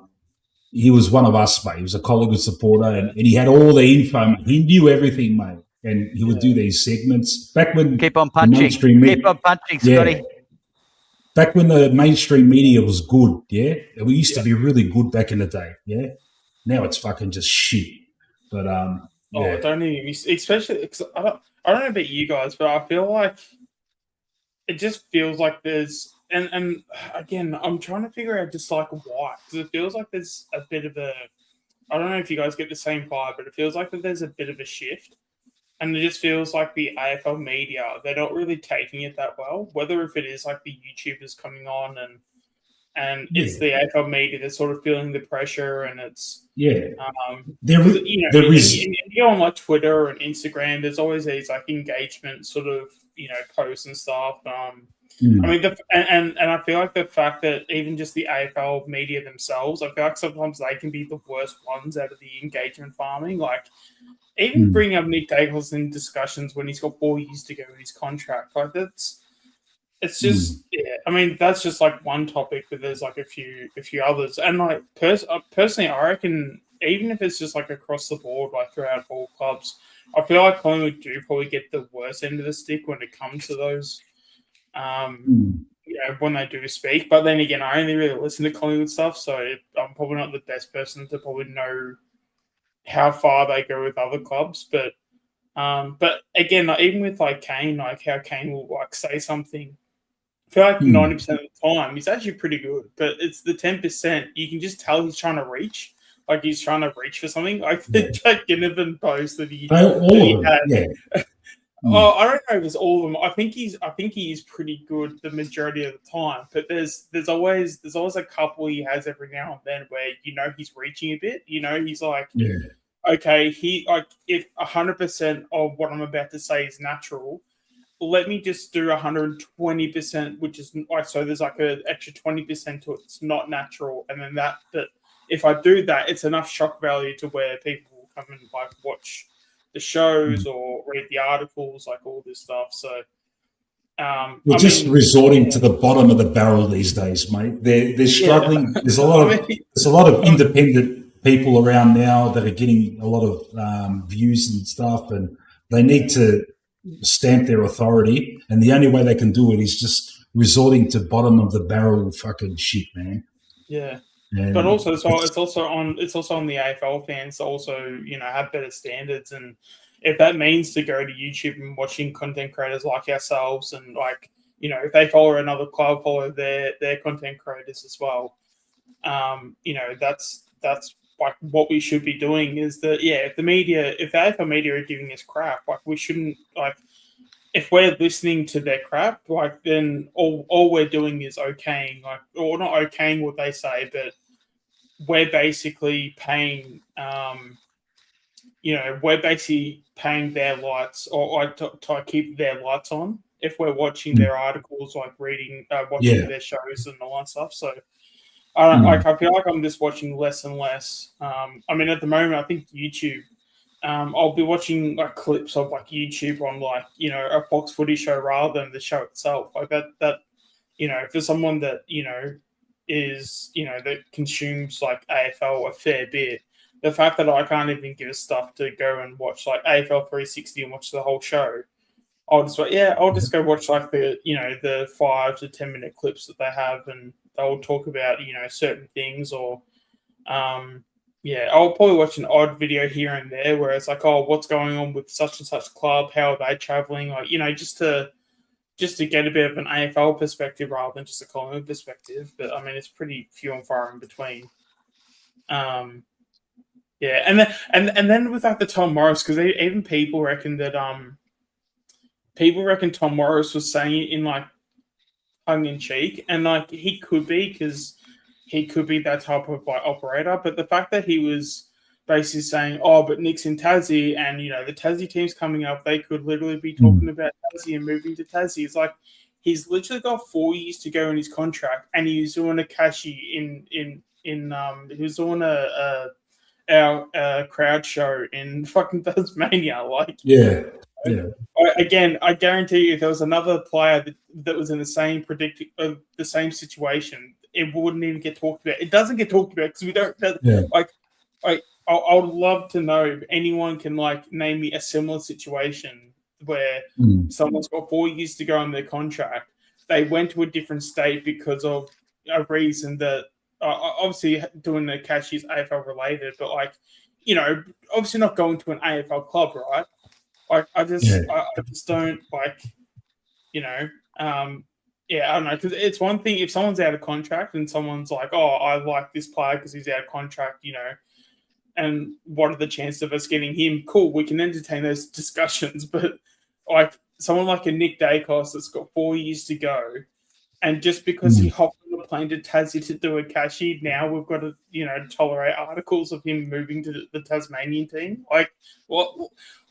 he was one of us, mate. He was a Collingwood supporter, and he had all the info. He knew everything, mate, and he would do these segments back when keep on punching, Scotty. Back when the mainstream media was good, we used to be really good back in the day, Now it's fucking just shit. But don't even, especially because I don't know about you guys, but I feel like it just feels like there's and again, I'm trying to figure out just like why, because it feels like there's a bit of a, I don't know if you guys get the same vibe, but it feels like that there's a bit of a shift, and it just feels like the AFL media, they're not really taking it that well, whether if it is like the YouTubers coming on and it's the AFL media that's sort of feeling the pressure, and it's there is you go on like Twitter and Instagram, there's always these like engagement sort of posts and stuff. I mean, and I feel like the fact that even just the AFL media themselves, I feel like sometimes they can be the worst ones out of the engagement farming. Like even bring up Nick Dacos in discussions when he's got 4 years to go with his contract, like it's just I mean, that's just like one topic, but there's like a few others. And like personally, I reckon even if it's just like across the board, like throughout all clubs, I feel like Collingwood do probably get the worst end of the stick when it comes to those, when they do speak. But then again, I only really listen to Collingwood stuff, so I'm probably not the best person to probably know how far they go with other clubs. But again, like, even with like Kane, like how Kane will like say something, I feel like 90% of the time he's actually pretty good, but it's the 10% you can just tell he's trying to reach. Like he's trying to reach for something. Like the Jack Ginnivan post that he had. Oh, I don't know if it's all of them. I think he is pretty good the majority of the time. But there's always a couple he has every now and then where he's reaching a bit. He's like, okay, if 100% of what I'm about to say is natural, let me just do 120%, which is like, so there's like an extra 20% to it. It's not natural, and then that. But if I do that, it's enough shock value to where people will come and like watch the shows or read the articles, like all this stuff. So we're resorting to the bottom of the barrel these days, mate. They're struggling. There's a lot of independent people around now that are getting a lot of views and stuff, and they need to stamp their authority. And the only way they can do it is just resorting to bottom of the barrel fucking shit, man. Yeah. And but also it's also on the AFL fans to also, have better standards, and if that means to go to YouTube and watching content creators like ourselves, and like, if they follow another club, follow their content creators as well. That's like what we should be doing. Is that, if the AFL media are giving us crap, like, we shouldn't, like, if we're listening to their crap, like, then all we're doing is okaying, like, or not okaying what they say, but we're basically paying, their lights, or to keep their lights on if we're watching their articles, like watching their shows and all that stuff. So I feel like I'm just watching less and less. I mean, at the moment, I think YouTube. I'll be watching like clips of like YouTube on like a Fox Footy show rather than the show itself. Like that for someone that is that consumes like AFL a fair bit, the fact that I can't even give a stuff to go and watch like AFL 360 and watch the whole show, I'll just go watch like the 5 to 10 minute clips that they have, and they'll talk about certain things, or I'll probably watch an odd video here and there where it's like, oh, what's going on with such and such club? How are they traveling? Like, just to get a bit of an AFL perspective rather than just a Collingwood perspective. But I mean, it's pretty few and far in between. And then with like the Tom Morris, because even people reckon Tom Morris was saying it in like tongue in cheek, and like he could be, because he could be that type of like operator. But the fact that he was basically saying, oh, but Nick's in Tassie, and the Tassie team's coming up, they could literally be talking about Tassie and moving to Tassie. It's like he's literally got 4 years to go in his contract, and he's doing a cashy in he was doing our crowd show in fucking Tasmania. Like, again, I guarantee you, if there was another player that was in the same situation, it wouldn't even get talked about. It doesn't get talked about because we don't I would love to know if anyone can like name me a similar situation where someone's got 4 years to go on their contract. They went to a different state because of a reason that obviously doing the cash is AFL related, but like, obviously not going to an AFL club, right? Like, I just don't like, I don't know, because it's one thing if someone's out of contract and someone's like, oh, I like this player because he's out of contract, and what are the chances of us getting him? Cool, we can entertain those discussions. But like someone like a Nick Dacos that's got 4 years to go, and just because he hopped on a plane to Tassie to do a cashy, now we've got to tolerate articles of him moving to the Tasmanian team. Like, what?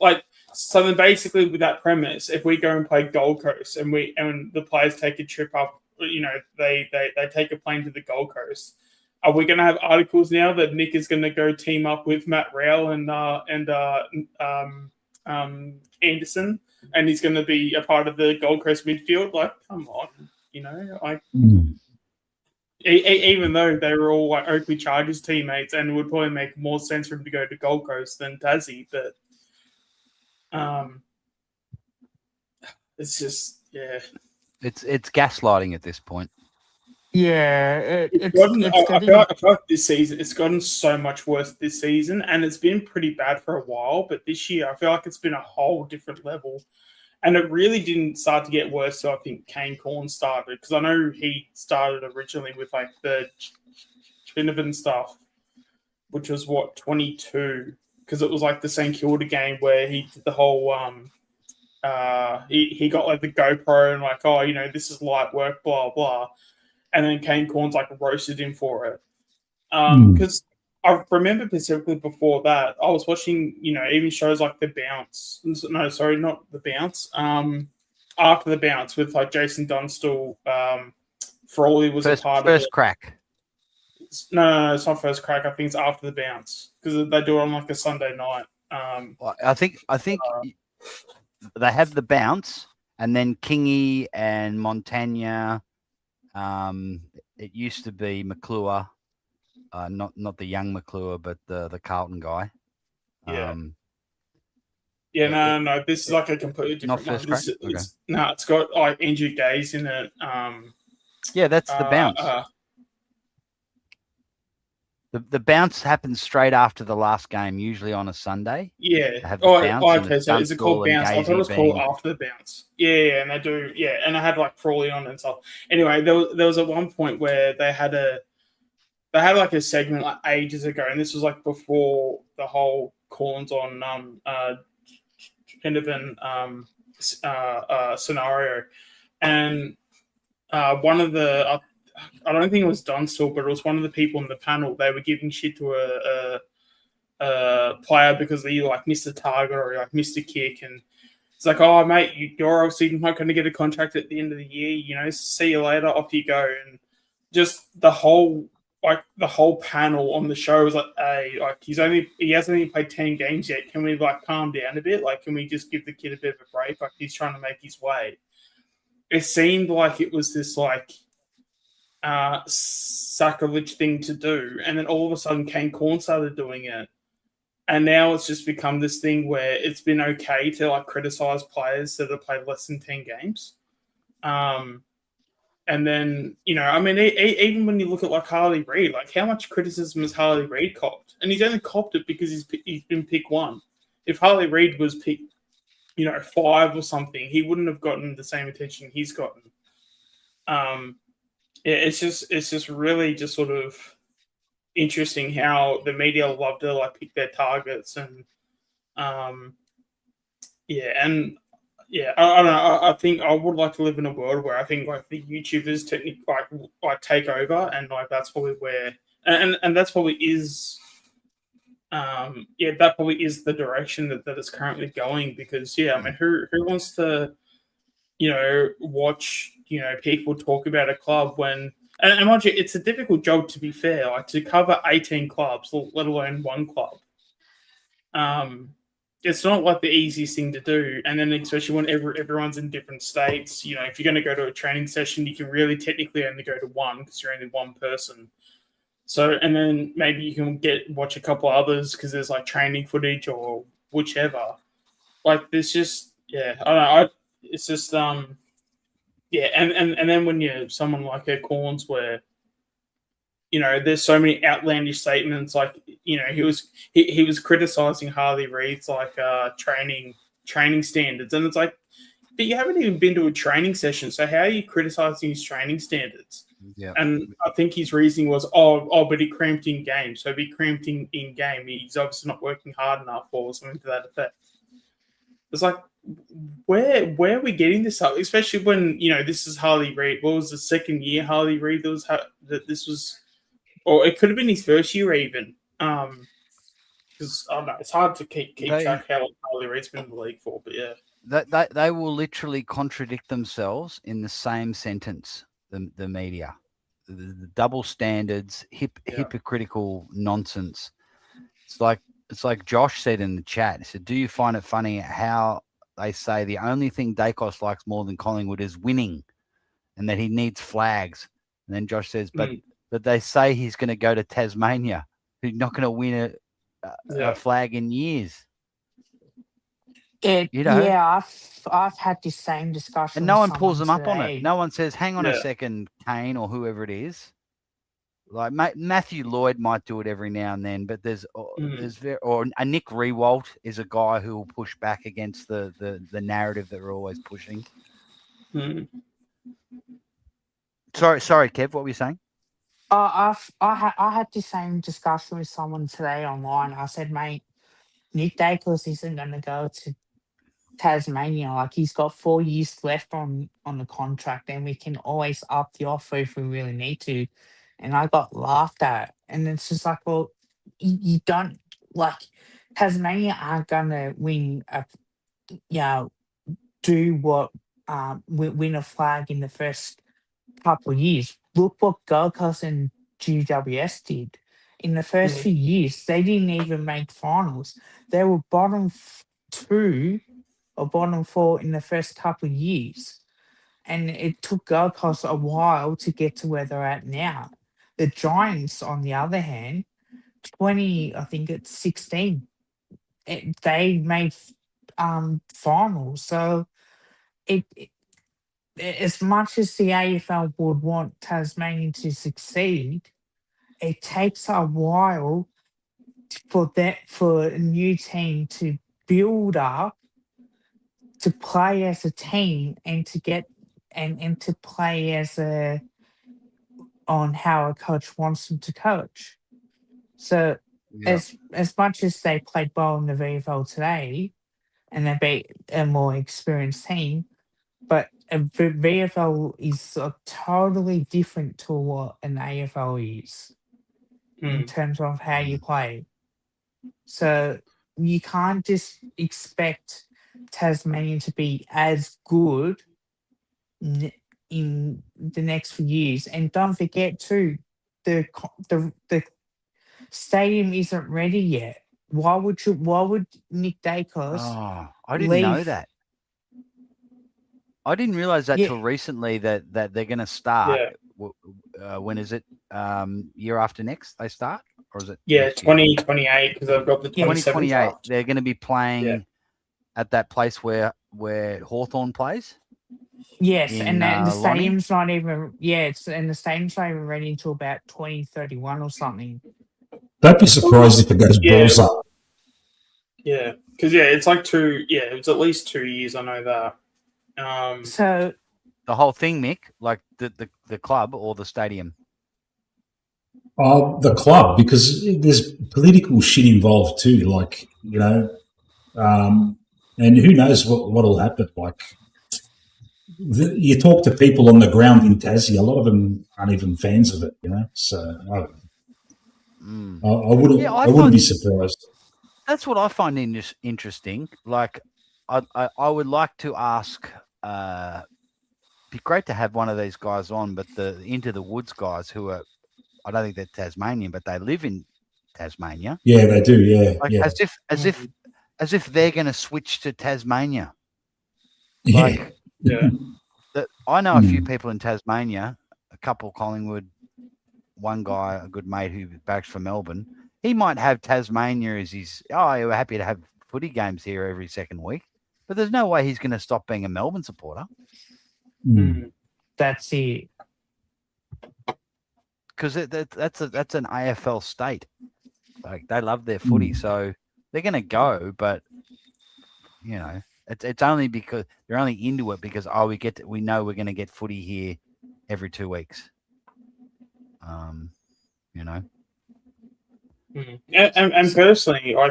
Like, so then basically with that premise, if we go and play Gold Coast and the players take a trip up, they take a plane to the Gold Coast. Are we going to have articles now that Nick is going to go team up with Matt Rowell and Anderson, and he's going to be a part of the Gold Coast midfield? Like, come on, even though they were all like Oakley Chargers teammates, and it would probably make more sense for him to go to Gold Coast than Tassie, but it's just it's gaslighting at this point. Yeah, I feel like this season it's gotten so much worse this season, and it's been pretty bad for a while. But this year, I feel like it's been a whole different level, and it really didn't start to get worse. So I think Kane Corn started, because I know he started originally with like the Trinidad stuff, which was 22, because it was like the St Kilda game where he did the whole he got like the GoPro and like, oh, this is light work, blah blah. And then Kane Corns like roasted him for it. Because I remember specifically before that, I was watching, even shows like The Bounce. No, sorry, not The Bounce. After The Bounce with like Jason Dunstall. Frawley was a part of it. First Crack. No, it's not First Crack. I think it's After The Bounce, because they do it on like a Sunday night. I think they have The Bounce, and then Kingy and Montagna. It used to be McClure, not the young McClure, but the Carlton guy. Yeah, no. This is like a completely different Not first one. crack? Okay. It's got like Andrew Gaze in it. Yeah, that's the bounce. The bounce happens straight after the last game, usually on a Sunday. Yeah. They have the bounce Okay. So is it called bounce? I thought it was called being... after the bounce. Yeah, and they do. Yeah, and I had like Frawley on and stuff. Anyway, there was at one point where they had like a segment like ages ago, and this was like before the whole Corns on Pendervin scenario, and one of the I don't think it was Dunstall, but it was one of the people in the panel. They were giving shit to a player because he like missed a target or he like missed a kick, and it's like, oh mate, you're obviously not going to get a contract at the end of the year. You know, see you later, off you go. And just the whole panel on the show was like, hey, like he hasn't even played 10 games yet. Can we like calm down a bit? Like, can we just give the kid a bit of a break? Like, he's trying to make his way. It seemed like it was this like sacrilege thing to do, and then all of a sudden Kane Corn started doing it, and now it's just become this thing where it's been okay to like criticize players that have played less than 10 games. And then, you know, I mean, even when you look at like Harley Reid, like how much criticism has Harley Reid copped? And he's only copped it because he's been pick 1. If Harley Reid was pick, 5 or something, he wouldn't have gotten the same attention he's gotten. It's just really just sort of interesting how the media love to like pick their targets, and I don't know. I think I would like to live in a world where I think like the YouTubers technically like take over, and like that's probably where, and that's probably is, that probably is the direction that it's currently going. Because I mean, who wants to, watch people talk about a club when, and mind you, it's a difficult job, to be fair, like to cover 18 clubs, let alone one club. It's not like the easiest thing to do. And then especially when everyone's in different states, if you're going to go to a training session, you can really technically only go to one because you're only one person. So, and then maybe you can watch a couple others because there's like training footage or whichever. Like there's just, I don't know. It's just, and then when you're someone like a Corns where, there's so many outlandish statements. Like, he was criticizing Harley Reid's like training standards, and it's like, but you haven't even been to a training session, so how are you criticizing his training standards? Yeah. And I think his reasoning was, but he cramped in game. So if he cramped in game, he's obviously not working hard enough or something to that effect. It's like, where are we getting this up? Especially when this is Harley Reid. What was the second year Harley Reid that this was? Or it could have been his first year even. Because I don't know, it's hard to keep track how long Harley Reid's been in the league for, but yeah. They will literally contradict themselves in the same sentence, the media. The double standards, hypocritical nonsense. It's like Josh said in the chat. He said, do you find it funny how they say the only thing Dacos likes more than Collingwood is winning and that he needs flags? And then Josh says, but they say he's going to go to Tasmania. He's not going to win a flag in years. Yeah, I've had the same discussion. And no one pulls them up on it. No one says, hang on a second, Kane or whoever it is. Like Matthew Lloyd might do it every now and then, but there's a Nick Rewalt is a guy who will push back against the narrative that we're always pushing. Sorry, Kev, what were you saying? I had the same discussion with someone today online. I said, mate, Nick Dacos isn't going to go to Tasmania. Like, he's got 4 years left on the contract, and we can always up the offer if we really need to. And I got laughed at. And it's just like, well, you don't, like, Tasmania aren't going to win win a flag in the first couple of years. Look what Gold Coast and GWS did. In the first few years, they didn't even make finals. They were bottom 2 or bottom 4 in the first couple of years. And it took Gold Coast a while to get to where they're at now. The Giants, on the other hand, 16, they made finals. So it as much as the AFL would want Tasmania to succeed, it takes a while for a new team to build up, to play as a team, and to get and to play as a on how a coach wants them to coach. So Yeah. as much as they played well in the VFL today, and they beat a more experienced team, but a VFL is totally different to what an AFL is in terms of how you play. So you can't just expect Tasmania to be as good in the next few years. And don't forget too, the stadium isn't ready yet. Why would Nick Dacos Oh, I didn't know leave? that. I didn't realize that Yeah. till recently that they're going to start. Yeah. When is it? Year after next they start, or is it? Yeah, next year? 2028 because I've got the 27 2028. draft. They're going to be playing at that place where Hawthorn plays. Yes, in, and the Lonnie? stadium's not even and the stadium's not even ready until about 2031 or something. Don't be surprised if it goes balls up. Yeah, because it's like it's at least 2 years. I know that. So the whole thing, Mick, like the club or the stadium. The club, because there's political shit involved too. Like, you know, and who knows what'll happen. Like, you talk to people on the ground in Tassie, a lot of them aren't even fans of it. You know, so I don't know. I wouldn't be surprised. That's what I find interesting. Like, I would like to ask. Be great to have one of these guys on, but the Into the Woods guys who are, I don't think they're Tasmanian, but they live in Tasmania. Yeah, they do. Yeah, like yeah. As if they're going to switch to Tasmania. Yeah. Like, I know a few people in Tasmania, a couple Collingwood, one guy, a good mate who backs for Melbourne. He might have Tasmania as his, we're happy to have footy games here every second week. But there's no way he's going to stop being a Melbourne supporter. That's it. Because that's an AFL state. Like, they love their footy, so they're going to go. But you know, it's only because they're only into it because we know we're going to get footy here every 2 weeks. You know. And personally, I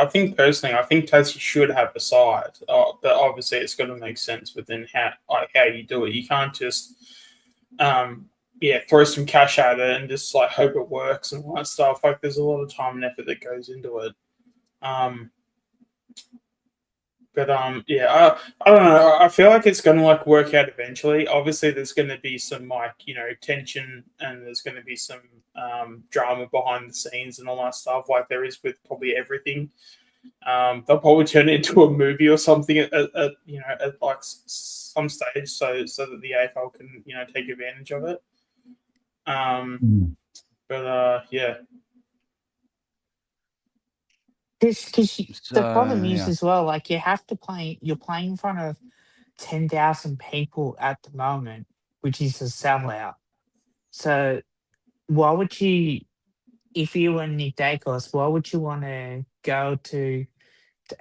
think Tassie should have a side, but obviously it's got to make sense within how you do it. You can't just throw some cash at it and just like hope it works and all that stuff. Like, there's a lot of time and effort that goes into it. But I don't know. I feel like it's going to like work out eventually. Obviously, there's going to be some tension, and there's going to be some drama behind the scenes and all that stuff, like there is with probably everything. They'll probably turn it into a movie or something at like some stage, so that the AFL can take advantage of it. But because the problem is as well, like you're playing in front of 10,000 people at the moment, which is a sellout. So why would you, if you were Nick Dacos, why would you want to go to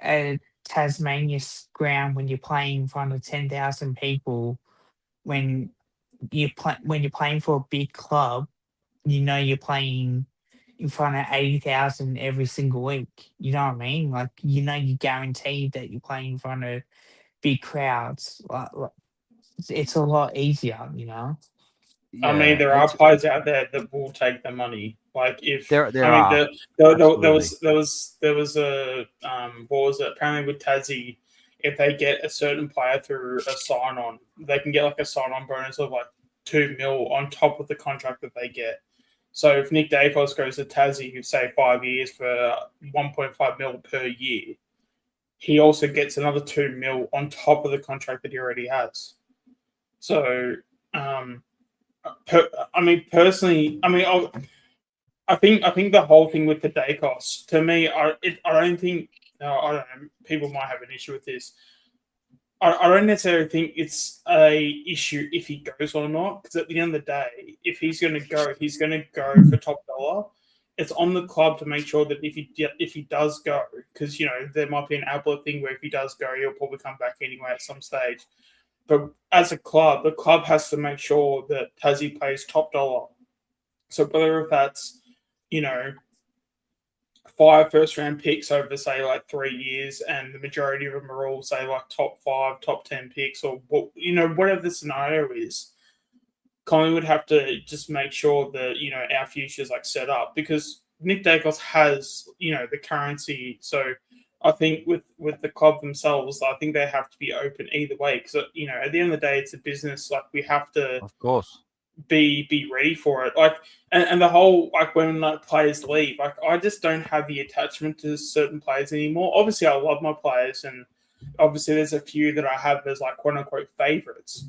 a Tasmania ground when you're playing in front of 10,000 people when you're playing for a big club? You're playing in front of 80,000 every single week. You know what I mean? Like, you're guaranteed that you're playing in front of big crowds. Like, it's a lot easier, Yeah, I mean, there are players out there that will take the money. Like, if there was a what was it? Apparently with Tassie, if they get a certain player through a sign on, they can get like a sign on bonus of like $2 million on top of the contract that they get. So if Nick Dacos goes to Tassie, say 5 years for $1.5 million per year, he also gets another $2 million on top of the contract that he already has. So, personally, I think the whole thing with the Dacos, to me, I don't think Now, I don't know, people might have an issue with this. I don't necessarily think it's a issue if he goes or not, because at the end of the day, if he's going to go, he's going to go for top dollar. It's on the club to make sure that if he does go, because there might be an Ablett thing where if he does go, he'll probably come back anyway at some stage. But as a club, the club has to make sure that Tassie pays top dollar. So whether that's 5 first-round picks over, say, like 3 years, and the majority of them are all, say, like top 5, top 10 picks, or whatever the scenario is, Collingwood have to just make sure that our future is like set up, because Nick Dacos has the currency. So I think with the club themselves, I think they have to be open either way, because at the end of the day, it's a business. Like, we have to, of course, be ready for it. Like, and the whole, like, when players leave, like, I just don't have the attachment to certain players anymore. Obviously, I love my players, and obviously there's a few that I have as, like, quote unquote favorites.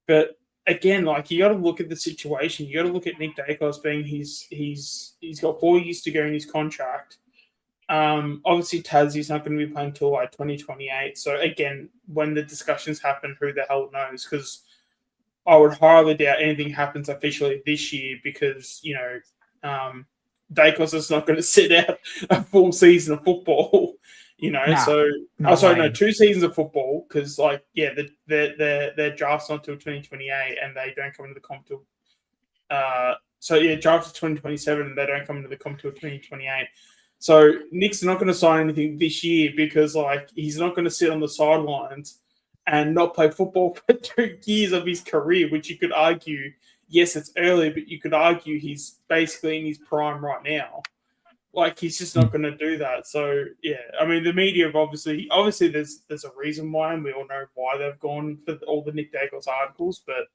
But again, like, you got to look at the situation. You got to look at Nick Dacos being he's got 4 years to go in his contract. Obviously Tassie's not going to be playing until like 2028. So again, when the discussions happen, who the hell knows? Because I would highly doubt anything happens officially this year, because Dacos is not going to sit out a full season of football. So 2 seasons of football, because their draft's not till 2028, and they don't come into the comp till draft is 2027, and they don't come into the comp till 2028. So Nick's not going to sign anything this year, because he's not going to sit on the sidelines and not play football for 2 years of his career, which you could argue, yes, it's early, but you could argue he's basically in his prime right now. Like, he's just not going to do that. So, yeah, I mean, the media have obviously there's a reason why, and we all know why they've gone for all the Nick Dacos articles. But,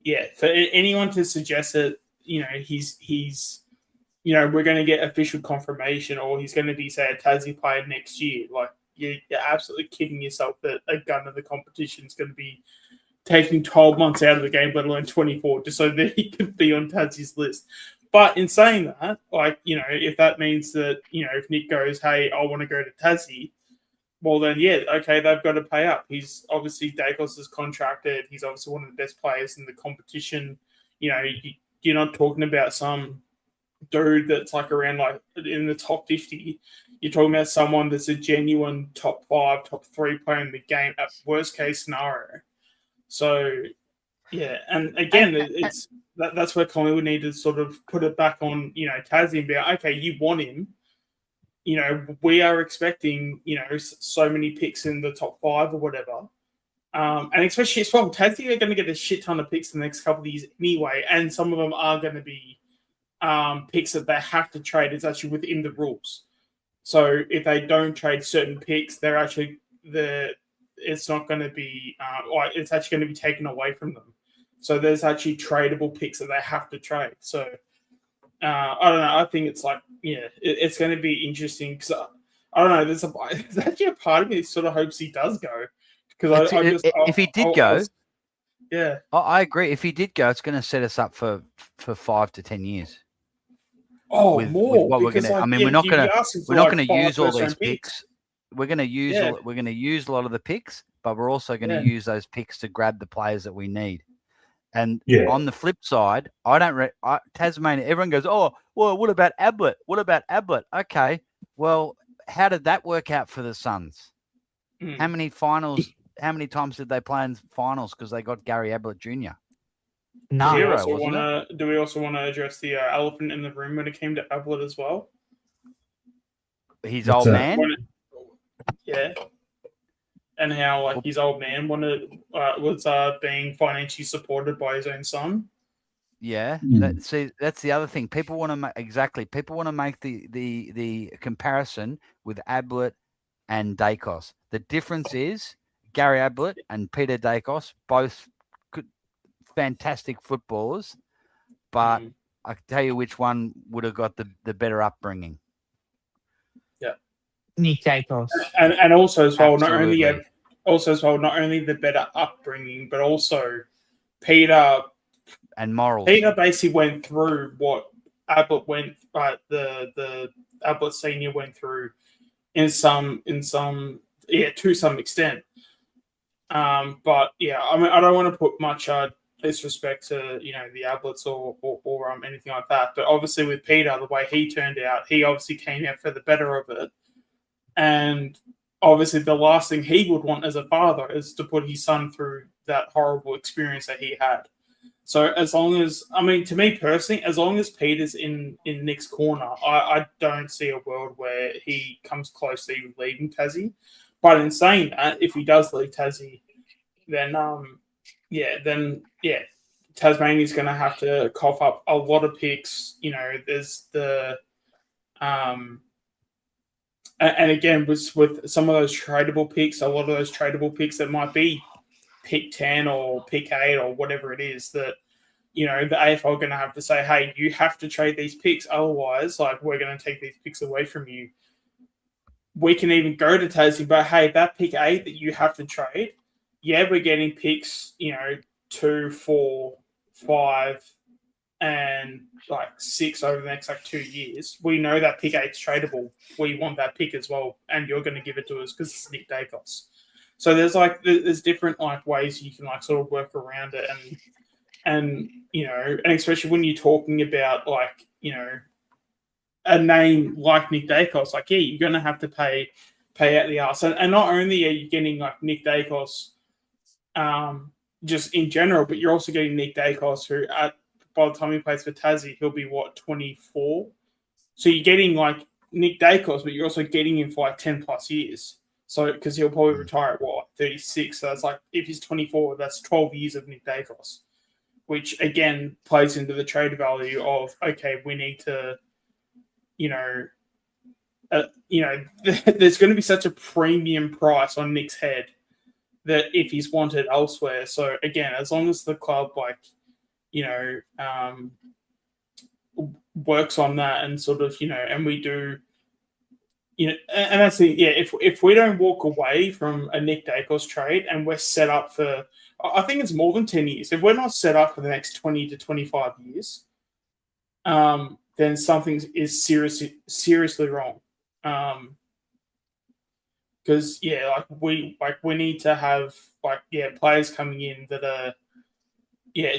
yeah, for anyone to suggest that, he's we're going to get official confirmation, or he's going to be, say, a Tassie player next year, like, you're absolutely kidding yourself that a gun of the competition is going to be taking 12 months out of the game, let alone 24, just so that he could be on Tassie's list. But in saying that, if that means that, if Nick goes, hey, I want to go to Tassie, well, then, yeah, okay, they've got to pay up. He's obviously, Dacos is contracted. He's obviously one of the best players in the competition. You're not talking about some dude that's around in the top 50. You're talking about someone that's a genuine top 5, top 3 player in the game at worst case scenario. So, yeah, and again, that's where Collingwood need to sort of put it back on, Tassie, and be like, okay, you want him. We are expecting, so many picks in the top 5 or whatever. And especially as well, Tassie are going to get a shit ton of picks the next couple of years anyway, and some of them are going to be picks that they have to trade. It's actually within the rules. So if they don't trade certain picks, they're actually it's not going to be it's actually going to be taken away from them. So there's actually tradable picks that they have to trade. So I don't know. I think it's it's going to be interesting, because I don't know. There's actually a part of me that sort of hopes he does go, because if he did go, yeah, I agree. If he did go, it's going to set us up for 5 to 10 years. Oh, with more. what because, we're going to. I mean, we're not going to use all these picks. We're going to use we're going to use a lot of the picks, but we're also going to use those picks to grab the players that we need. And on the flip side, Tasmania, everyone goes, oh, well, what about Ablett? What about Ablett? Okay, well, how did that work out for the Suns? How many times did they play in finals because they got Gary Ablett Jr.? No. Do we also want to address the elephant in the room when it came to Ablett as well? His old man? Yeah. And how his old man was being financially supported by his own son. Yeah. That's the other thing. People want to People want to make the comparison with Ablett and Dacos. The difference is Gary Ablett and Peter Dacos, both fantastic footballers, but I can tell you which one would have got the better upbringing. Yeah, Nick Dacos, and also as well, Absolutely. not only the better upbringing, but also Peter and morals. Peter basically went through what Ablett went. The Ablett Senior went through. to some extent. But yeah, I mean, I don't want to put much disrespect to the Ablets or anything like that. But obviously with Peter, the way he turned out, he obviously came out for the better of it. And obviously the last thing he would want as a father is to put his son through that horrible experience that he had. So as long as, I mean, to me personally, as long as Peter's in Nick's corner, I don't see a world where he comes close to even leaving Tassie. But in saying that, if he does leave Tassie, then Tasmania's going to have to cough up a lot of picks. There's the and again with some of those tradable picks, a lot of those tradable picks that might be pick 10 or pick 8 or whatever it is, that the AFL are going to have to say, hey, you have to trade these picks, otherwise we're going to take these picks away from you. We can even go to Tassie, but hey, that pick 8 that you have to trade, we're getting picks 2, 4, 5 and 6 over the next 2 years. We know that pick 8's tradable. We want that pick as well, and you're going to give it to us because it's Nick Dacos. So there's different ways you can sort of work around it, and especially when you're talking about a name like Nick Dacos, you're going to have to pay out the arse, and not only are you getting Nick Dacos, just in general, but you're also getting Nick Dacos, who by the time he plays for Tassie, he'll be 24. So you're getting Nick Dacos, but you're also getting him for 10 plus years. So, because he'll probably retire at 36. So that's if he's 24, that's 12 years of Nick Dacos, which again plays into the trade value of, okay, we need to, there's going to be such a premium price on Nick's head that if he's wanted elsewhere. So again, as long as the club works on that and sort of, and we do. And that's the if we don't walk away from a Nick Dacos trade and we're set up for, I think it's more than 10 years. If we're not set up for the next 20 to 25 years, then something is seriously wrong. Because we need to have players coming in that are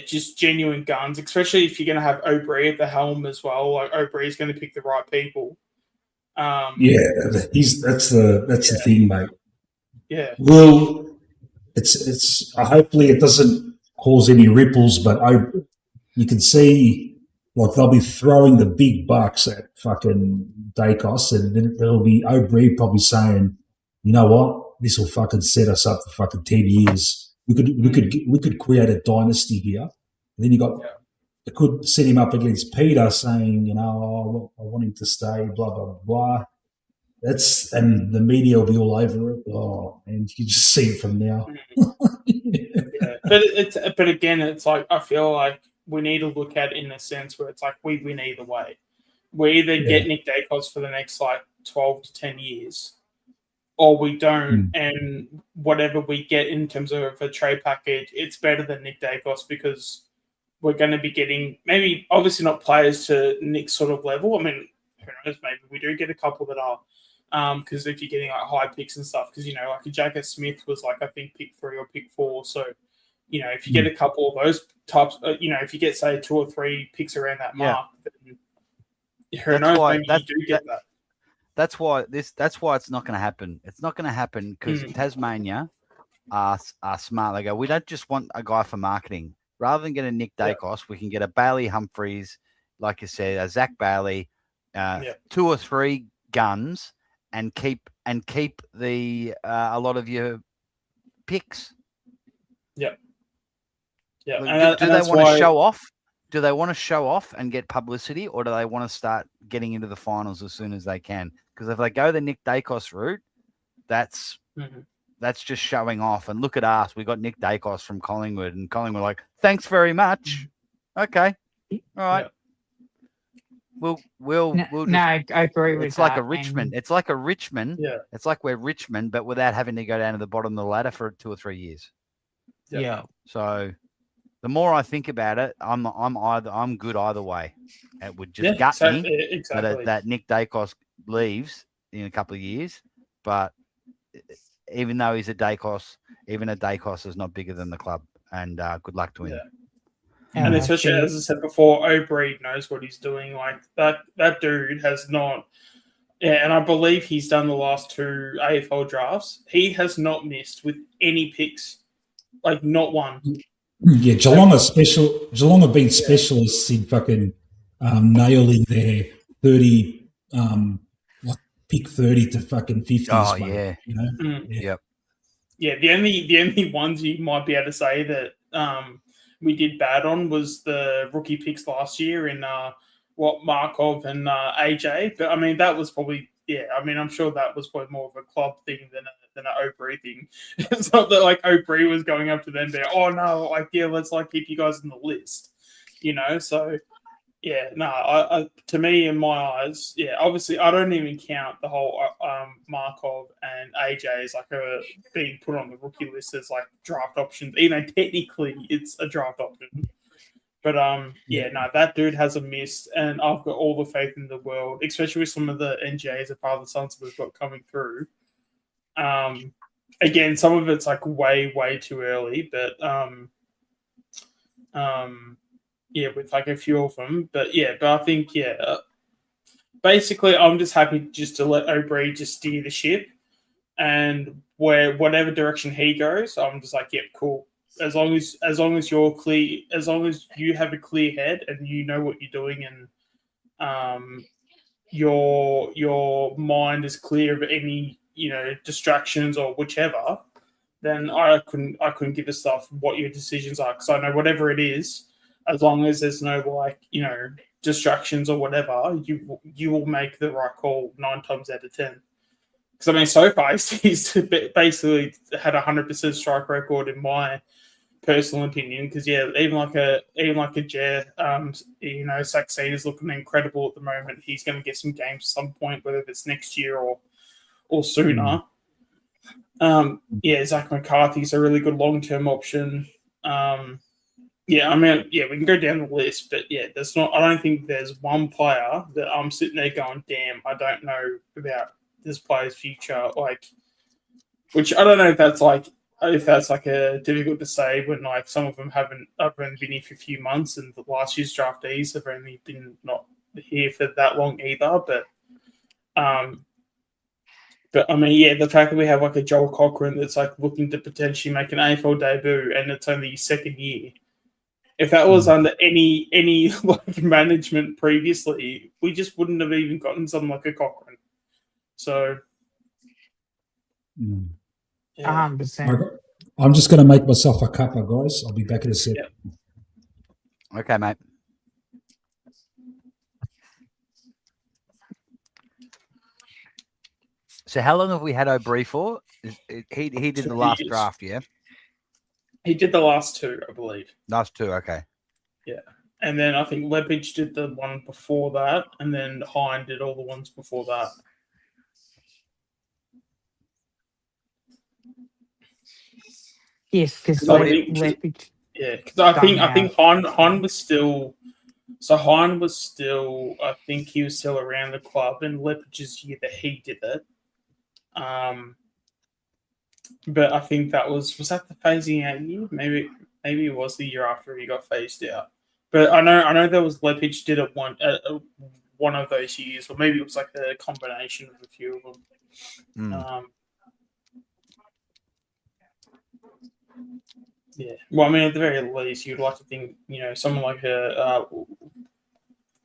just genuine guns, especially if you're going to have O'Brien at the helm as well. O'Brien's going to pick the right people. That's the thing, mate. Yeah. Well, it's hopefully it doesn't cause any ripples, but you can see they'll be throwing the big bucks at fucking Dacos, and then there'll be O'Brien probably saying, you know what, this will fucking set us up for fucking 10 years. We could create a dynasty here. And then you got. It could set him up against Peter saying, I want him to stay, blah, blah, blah. And the media will be all over it. Oh, and you just see it from now. But again, it's I feel like we need to look at it in a sense where it's we win either way. We either get Nick Dacos for the next 12 to 10 years, or we don't, and whatever we get in terms of a trade package, it's better than Nick Dacos because we're going to be getting maybe obviously not players to Nick's sort of level. I mean, who knows? Maybe we do get a couple that are, because if you're getting high picks and stuff, because a Jagger Smith was I think pick 3 or pick 4. So if you get a couple of those types, if you get say 2 or 3 picks around that mark, then who knows? Maybe you do get that. That's why it's not going to happen. It's not going to happen because Tasmania are smart. They go, we don't just want a guy for marketing. Rather than get a Nick Dacos, we can get a Bailey Humphries, like you said, a Zach Bailey, 2 or 3 guns, and keep the a lot of your picks. Yeah. Do they want to show off? Do they want to show off and get publicity, or do they want to start getting into the finals as soon as they can? Because if they go the Nick Dacos route, that's just showing off. And look at us. We got Nick Dacos from Collingwood, and Collingwood thanks very much. Okay. All right. We'll just, I agree with it's that. like a Richmond. It's like a Richmond. Yeah. It's like we're Richmond, but without having to go down to the bottom of the ladder for 2 or 3 years. Yeah. So the more I think about it, I'm good either way. It would just gut me exactly. that Nick Dacos leaves in a couple of years. but even though he's a Dacos, even a Dacos is not bigger than the club. And good luck to him. And especially, as I said before, O'Brien knows what he's doing. Like that dude has not. Yeah, and I believe he's done the last 2 AFL drafts. He has not missed with any picks, like not one. Yeah, Geelong have been specialists in fucking nailing their 30, pick 30 to fucking 50s. Oh, mate, yeah. you know? Yep. Yeah, the only ones you might be able to say that we did bad on was the rookie picks last year in Markov and AJ. But I mean, that was probably I'm sure that was probably more of a club thing than an O'Brien thing. It's not that like O'Brien was going up to them there. Oh no, like let's like keep you guys in the list, you know. So yeah, no, I to me in my eyes, obviously I don't even count the whole Markov and AJ as like being put on the rookie list as like draft options. Even though technically it's a draft option. But no, that dude hasn't missed, and I've got all the faith in the world, especially with some of the NGAs of Father Sons we've got coming through. Again, some of it's like way too early, but with like a few of them. But I think basically I'm just happy just to let O'Brien just steer the ship, and whatever direction he goes, I'm just like, cool. As long as you're clear, as long as you have a clear head and you know what you're doing, and your mind is clear of any distractions or whichever, then I couldn't give a stuff what your decisions are, because I know whatever it is, as long as there's no distractions or whatever, you will make the right call 9 times out of 10. Because I mean, so far he's basically had 100% strike record in my personal opinion. Because even like a Jer, Saxene is looking incredible at the moment. He's going to get some games at some point, whether it's next year or sooner. Zach McCarthy's a really good long-term option. We can go down the list, but I don't think there's one player that I'm sitting there going, damn, I don't know about this player's future. Like, which I don't know if that's a difficult to say when like some of them haven't been here for a few months, and the last year's draftees have only been not here for that long either. But I mean, the fact that we have like a Joel Cochran that's like looking to potentially make an AFL debut, and it's only his second year. If that was under any like management previously, we just wouldn't have even gotten someone like a Cochran. So, 100%. I'm just going to make myself a cuppa, guys. I'll be back in a sec. Okay, mate. So how long have we had O'Brien for? He did the last draft, yeah? He did the last 2, I believe. Last 2, okay. Yeah. And then I think Lepage did the one before that, and then Hine did all the ones before that. Yes, because Lepage. Yeah, because I think Hine was still. So Hine was still. I think he was still around the club, and Lepage's year that he did it. But I think that was that the phasing out year? Maybe it was the year after he got phased out. But I know there was Lepage did it one of those years, or maybe it was like a combination of a few of them. Well, I mean, at the very least, you'd like to think someone like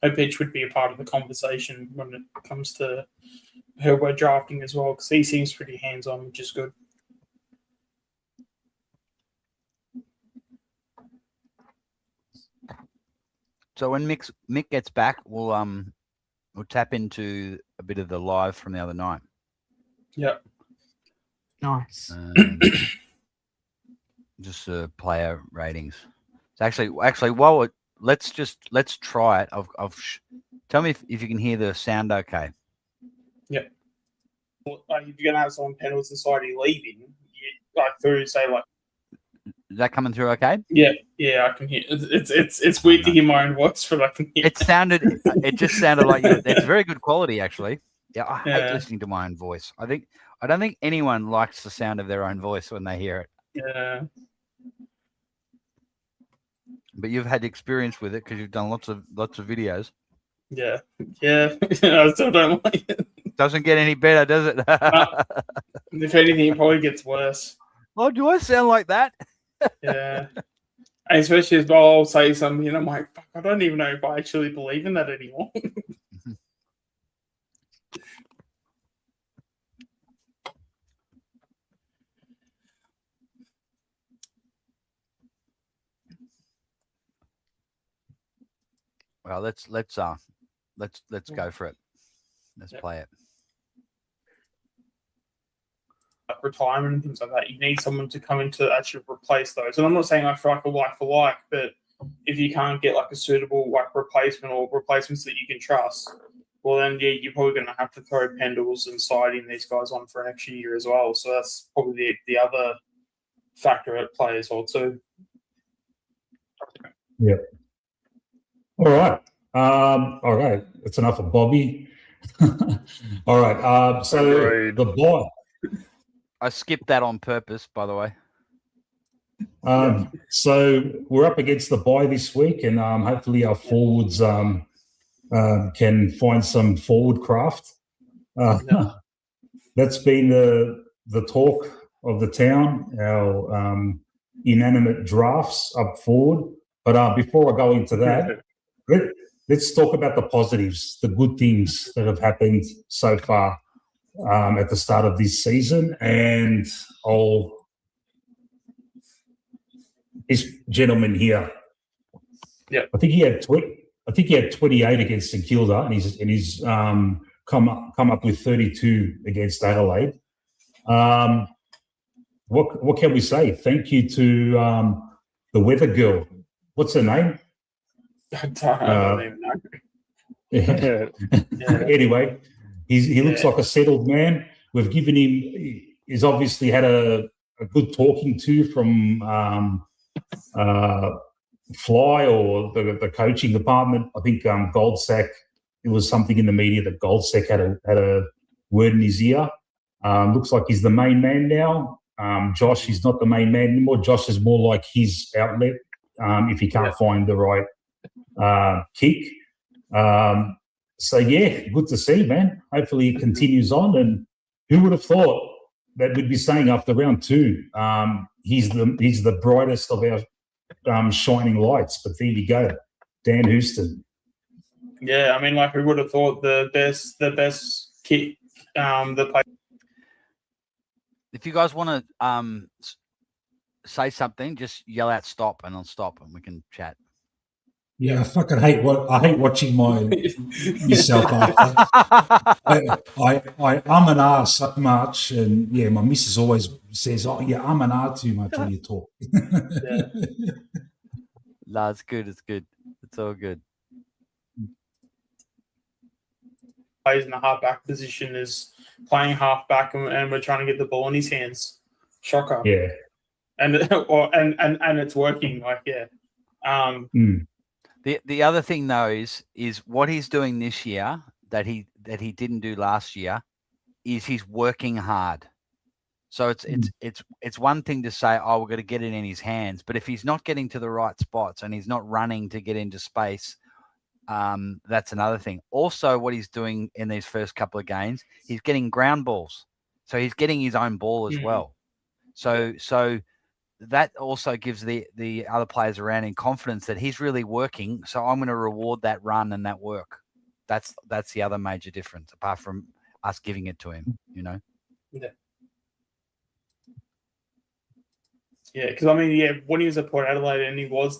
Lepage would be a part of the conversation when it comes to her we're drafting as well, because he seems pretty hands-on, which is good. So when Mick gets back, we'll tap into a bit of the live from the other night. Yep. Nice. Just player ratings. So actually, let's try it. Tell me if you can hear the sound okay. Yeah. Well, if you're gonna have someone penal society leaving, like through say like. Is that coming through okay? Yeah, I can hear. It's weird to hear my own voice, but I can hear. It just sounded like it's very good quality actually. Yeah, I hate listening to my own voice. I don't think anyone likes the sound of their own voice when they hear it. Yeah. But you've had experience with it because you've done lots of videos. Yeah. I still don't like it. Doesn't get any better, does it? If anything, it probably gets worse. Oh, do I sound like that? Yeah. And especially as well, I'll say something, and I'm like, fuck, I don't even know if I actually believe in that anymore. Well, let's go for it. Let's play it. Like retirement and things like that, you need someone to come in to actually replace those. And I'm not saying like for like, but if you can't get like a suitable like replacement or replacements that you can trust, well then yeah, you're probably going to have to throw Pendles and Siding these guys on for an extra year as well. So that's probably the other factor at play as well too. Yeah. All right. All right. That's enough of Bobby. All right. So the boy. I skipped that on purpose, by the way. So we're up against the bye this week, and hopefully our forwards can find some forward craft. That's been the talk of the town, our inanimate drafts up forward. But before I go into that, let's talk about the positives, the good things that have happened so far at the start of this season. And this gentleman here, I think he had 28 against St Kilda, and he's come up with 32 against Adelaide. What can we say? Thank you to the weather girl. What's her name? I don't even know. Anyway, he looks like a settled man. We've given him. He's obviously had a good talking to from Fly or the coaching department. I think Goldsack. It was something in the media that Goldsack had a word in his ear. Looks like he's the main man now. Josh is not the main man anymore. Josh is more like his outlet if he can't find the right kick. So yeah, good to see, man. Hopefully it continues on. And who would have thought that we'd be saying after round 2, he's the brightest of our shining lights. But there you go, Dan Houston. Yeah, I mean, like who would have thought the best kick the play. If you guys want to say something, just yell out "stop" and I'll stop, and we can chat. Yeah, I fucking hate watching myself after. I'm an R so much, and yeah, my missus always says, "Oh, yeah, I'm an R too much when you talk." No, it's good. It's good. It's all good. Plays in the half-back position is playing half-back, and we're trying to get the ball in his hands. Shocker. Yeah. And it's working. Like, yeah. The other thing though is what he's doing this year that he didn't do last year is he's working hard. So it's one thing to say, oh, we're going to get it in his hands, but if he's not getting to the right spots and he's not running to get into space, that's another thing. Also, what he's doing in these first couple of games, he's getting ground balls, so he's getting his own ball as well. So that also gives the other players around him confidence that he's really working. So I'm going to reward that run and that work. That's the other major difference, apart from us giving it to him. You know. Yeah, because I mean, when he was at Port Adelaide and he was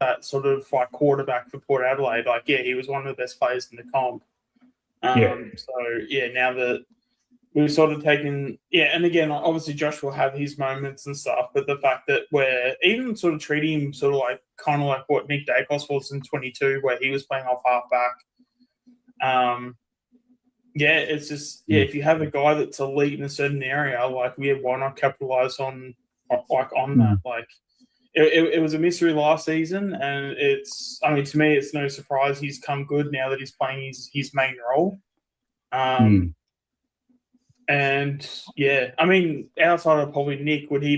that sort of like quarterback for Port Adelaide, like he was one of the best players in the comp. So now that we've sort of taken, and again, obviously Josh will have his moments and stuff, but the fact that we're even sort of treating him sort of like kind of like what Nick Dacos was in 22, where he was playing off halfback. It's just if you have a guy that's elite in a certain area, like why not capitalize on that? Like it was a mystery last season, and to me, it's no surprise he's come good now that he's playing his main role. And yeah, I mean, outside of probably Nick, would he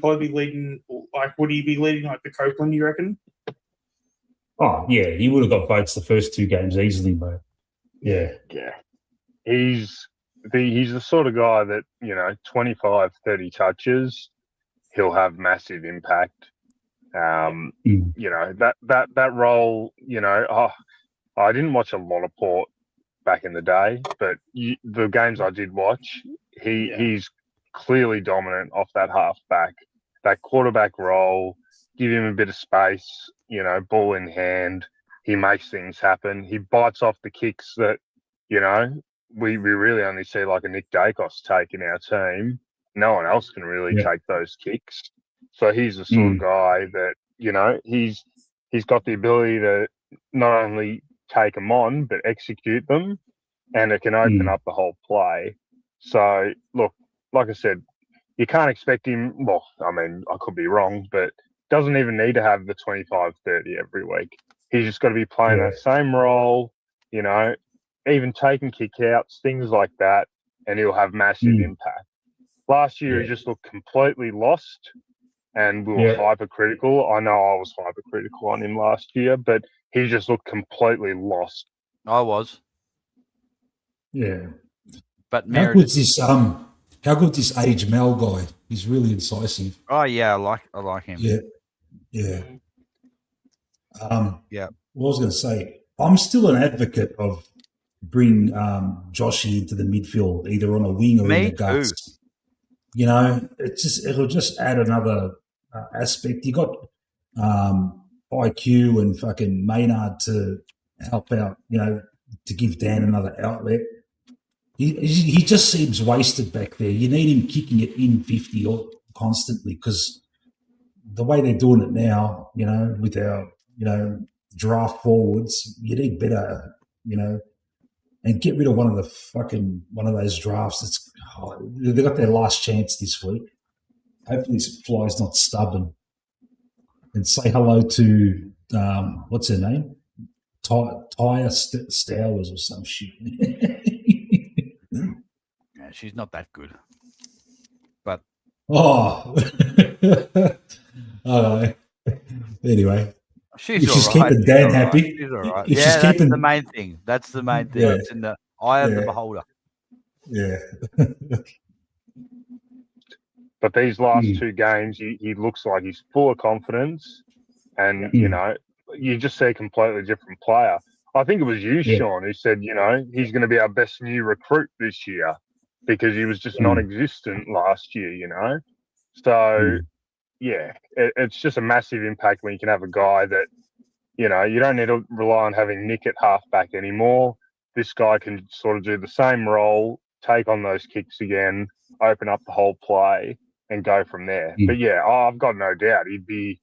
probably be leading? Like, would he be leading like the Copeland? You reckon? Oh yeah, he would have got votes the first 2 games easily, mate. Yeah. He's the sort of guy that, 25, 30 touches, he'll have massive impact. That role, I didn't watch a lot of Port back in the day, but the games I did watch, he's clearly dominant off that halfback. That quarterback role, give him a bit of space, ball in hand, he makes things happen. He bites off the kicks that, we really only see like a Nick Dacos take in our team. No one else can really take those kicks. So he's the sort of guy that, he's got the ability to not only take them on, but execute them, and it can open up the whole play. So, look, like I said, you can't expect him, well, I mean, I could be wrong, but doesn't even need to have the 25, 30 every week. He's just got to be playing that same role, even taking kick-outs, things like that, and he'll have massive impact. Last year, he just looked completely lost, and we were hypercritical. I know I was hypercritical on him last year, but he just looked completely lost. I was. Yeah. But how good's this Age Mel guy? He's really incisive. Oh yeah, I like him. Yeah. What I was going to say, I'm still an advocate of bring Joshy into the midfield, either on a wing or in the guts. It'll just add another aspect. You got IQ and fucking Maynard to help out, to give Dan another outlet. He just seems wasted back there. You need him kicking it in 50 constantly, because the way they're doing it now, with our, draft forwards, you need better, and get rid of one of those drafts. They got their last chance this week. Hopefully this fly's not stubborn. And say hello to, what's her name? Tyre Stowers or some shit. Yeah, she's not that good. But anyway, she's keeping Dan happy. She's all right. That's the main thing. That's the main thing. It's in the eye of the beholder. Yeah. But these last 2 games, he looks like he's full of confidence, and you just see a completely different player. I think it was you, Sean, who said, he's going to be our best new recruit this year, because he was just non-existent last year, So, it's just a massive impact when you can have a guy that, you don't need to rely on having Nick at halfback anymore. This guy can sort of do the same role, take on those kicks again, open up the whole play, and go from there. But I've got no doubt he'd be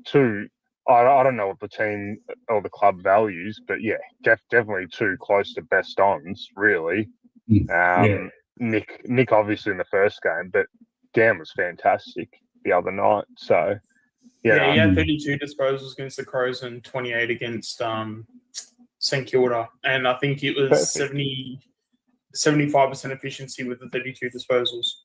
two. I don't know what the team or the club values, but definitely 2 close to best ons, really. Nick obviously in the first game, but Dan was fantastic the other night. So he had 32 disposals against the Crows and 28 against St Kilda, and I think it was 75% efficiency with the 32 disposals.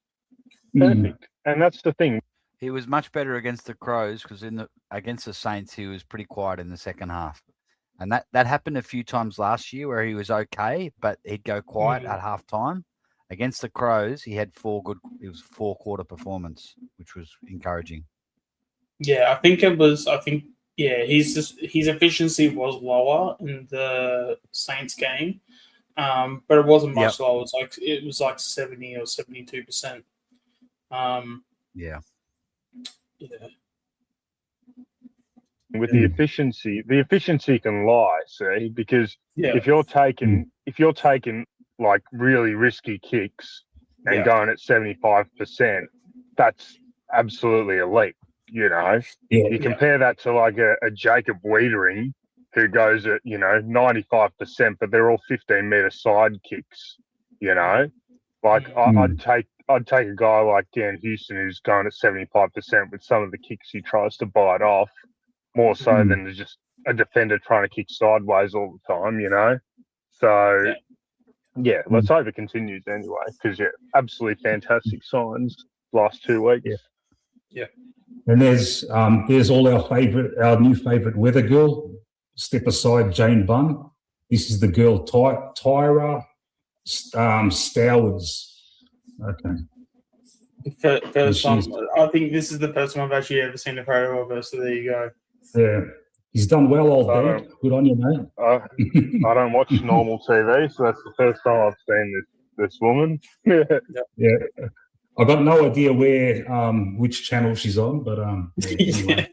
Perfect. And that's the thing. He was much better against the Crows, because against the Saints he was pretty quiet in the second half, and that happened a few times last year where he was okay, but he'd go quiet at half time. Against the Crows, he had 4-quarter performance, which was encouraging. Yeah, I think his efficiency was lower in the Saints game, but it wasn't much lower. It was like 70 or 72%. With the efficiency can lie, see, because if you're taking like really risky kicks and going at 75%, that's absolutely elite. You compare that to like a Jacob Wiedering who goes at 95%, but they're all 15-meter side kicks. I'd take a guy like Dan Houston who's going at 75% with some of the kicks he tries to bite off, more so than just a defender trying to kick sideways all the time. So, yeah, let's hope it continues anyway, because, absolutely fantastic signs last 2 weeks. And there's all our new favourite weather girl. Step aside, Jane Bunn. This is the girl Tyra Stowers. Okay. First time, I think this is the first time I've actually ever seen a photo of her. So there you go. Yeah, he's done well, old dad. Good on you, mate. I don't watch normal TV, so that's the first time I've seen this woman. Yeah. I got no idea which channel she's on, but anyway.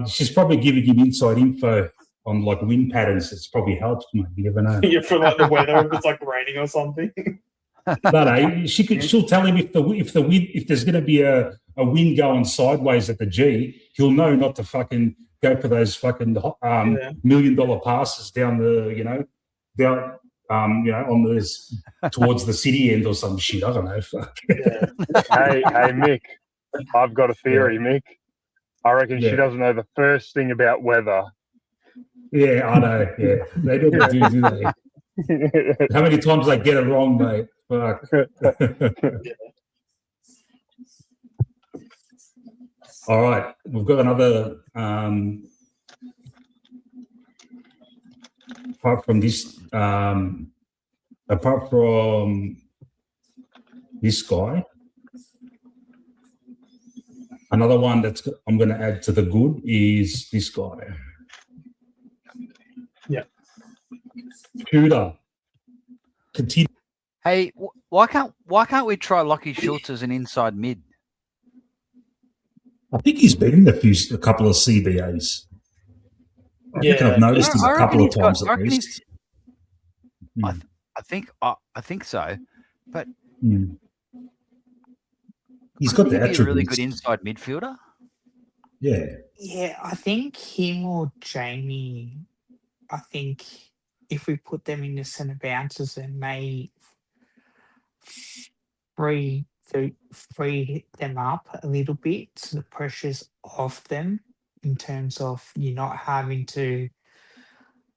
She's probably giving him inside info on like wind patterns. It's probably helped, mate. You never know. Yeah, for like the weather, if it's like raining or something. No, she'll tell him if there's going to be a wind going sideways at the G, he'll know not to fucking go for those fucking $1 million passes down the on this towards the city end or some shit. I don't know. Fuck. Hey, Mick, I've got a theory, Mick. I reckon she doesn't know the first thing about weather. Yeah, I know. Yeah, they never do they? How many times they get it wrong, mate? Fuck. All right, we've got another. Apart from this guy, another one I'm going to add to the good is this guy. Yeah. Shooter. Continue. Hey, why can't we try Lockie Schultz as an inside mid? I think he's been in a couple of CBAs. I think I've noticed him a couple of times at least. I think so, but he's got the attributes. A really good inside midfielder. Yeah. Yeah, I think him or Jamie. I think if we put them in the centre bounces, it may free them up a little bit, so the pressure's off them in terms of you not having to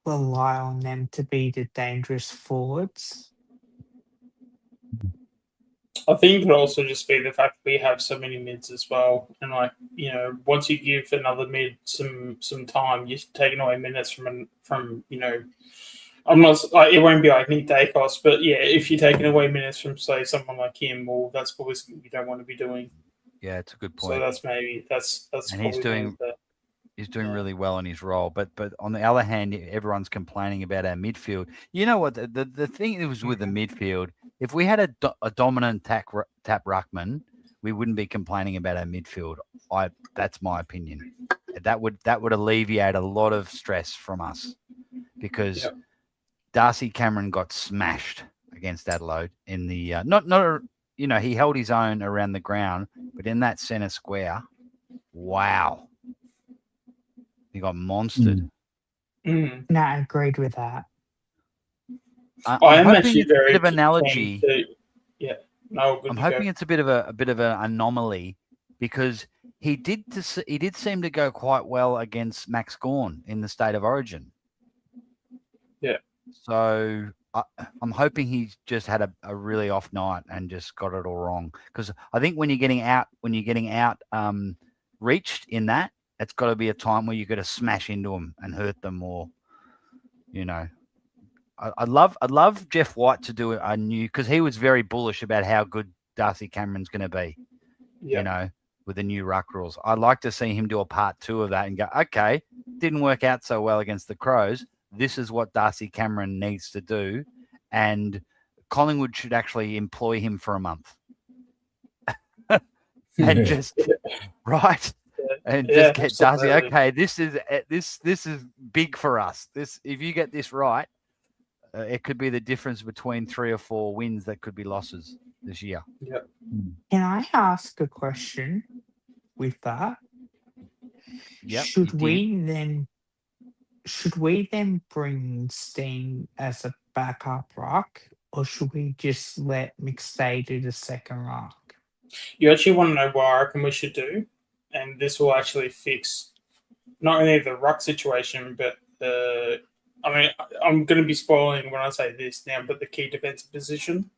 rely on them to be the dangerous forwards. I think it could also just be the fact that we have so many mids as well, and once you give another mid some time, you're taking away minutes from. I'm not like it won't be like Nick Dacos, but yeah, if you're taking away minutes from say someone like him, well, that's probably something you don't want to be doing. Yeah, it's a good point. So that's and he's doing really well in his role. But on the other hand, everyone's complaining about our midfield. You know what? The thing is with the midfield, if we had a dominant tap ruckman, we wouldn't be complaining about our midfield. That's my opinion. That would alleviate a lot of stress from us because Darcy Cameron got smashed against Adelaide in the he held his own around the ground, but in that centre square, wow. He got monstered. No, I agreed with that. I'm actually very bit of analogy. I'm hoping it's a bit of an anomaly because he did seem to go quite well against Max Gawn in the State of Origin. Yeah. So I'm hoping he just had a really off night and just got it all wrong. Because I think when you're getting out reached in that, it's got to be a time where you got to smash into them and hurt them, or I'd love Jeff White to do a new, because he was very bullish about how good Darcy Cameron's going to be. With the new ruck rules, I'd like to see him do a part 2 of that and go, okay, didn't work out so well against the Crows. This is what Darcy Cameron needs to do, and Collingwood should actually employ him for a month, and just right. And just get Darcy. Okay, this is big for us. If you get this right, it could be the difference between 3 or 4 wins that could be losses this year. Yeah. Can I ask a question with that? Yep. Should we then bring Steen as a backup rock, or should we just let McStay do the second rock? You actually want to know what I reckon we should do? And this will actually fix not only the ruck situation, but I mean, I'm going to be spoiling when I say this now, but the key defensive position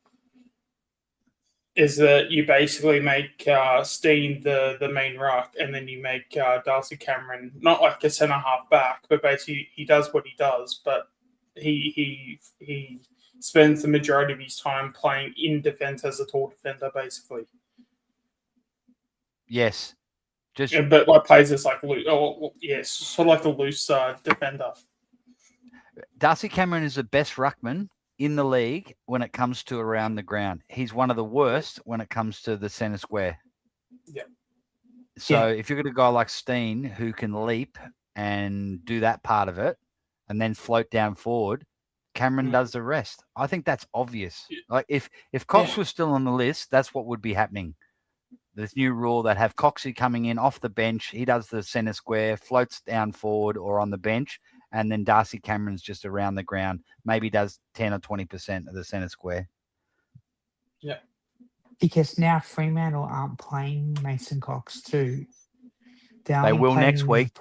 is that you basically make Steen the main ruck, and then you make Darcy Cameron not like a centre half back, but basically he does what he does, but he spends the majority of his time playing in defence as a tall defender, basically. Yes. But like plays as like yes, sort of like the loose defender. Darcy Cameron is the best ruckman in the league when it comes to around the ground. He's one of the worst when it comes to the centre square. Yeah. So if you've got a guy like Steen who can leap and do that part of it and then float down forward, Cameron does the rest. I think that's obvious. Like if Cox was still on the list, that's what would be happening. This new rule that have Coxie coming in off the bench, he does the centre square, floats down forward or on the bench, and then Darcy Cameron's just around the ground, maybe does 10 or 20% of the centre square. Yeah. Because now Fremantle aren't playing Mason Cox too. They will next week.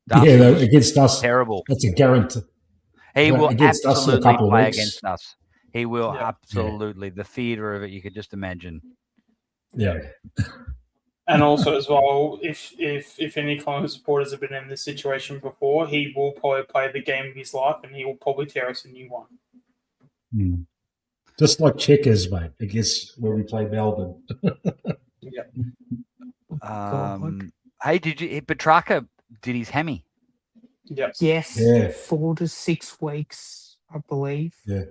Against us. Terrible. That's a guarantee. He will against us for a absolutely couple of play weeks. against us. He will absolutely. The theatre of it, you could just imagine. Yeah. And also as well, if any Collingwood supporters have been in this situation before, he will probably play the game of his life and he will probably tear us a new one. Just like checkers, mate, I guess, where we play Melbourne. Yeah. Hey, Petrarca did his hammy? Yep. Yes. Yeah. 4 to 6 weeks, I believe. Yeah.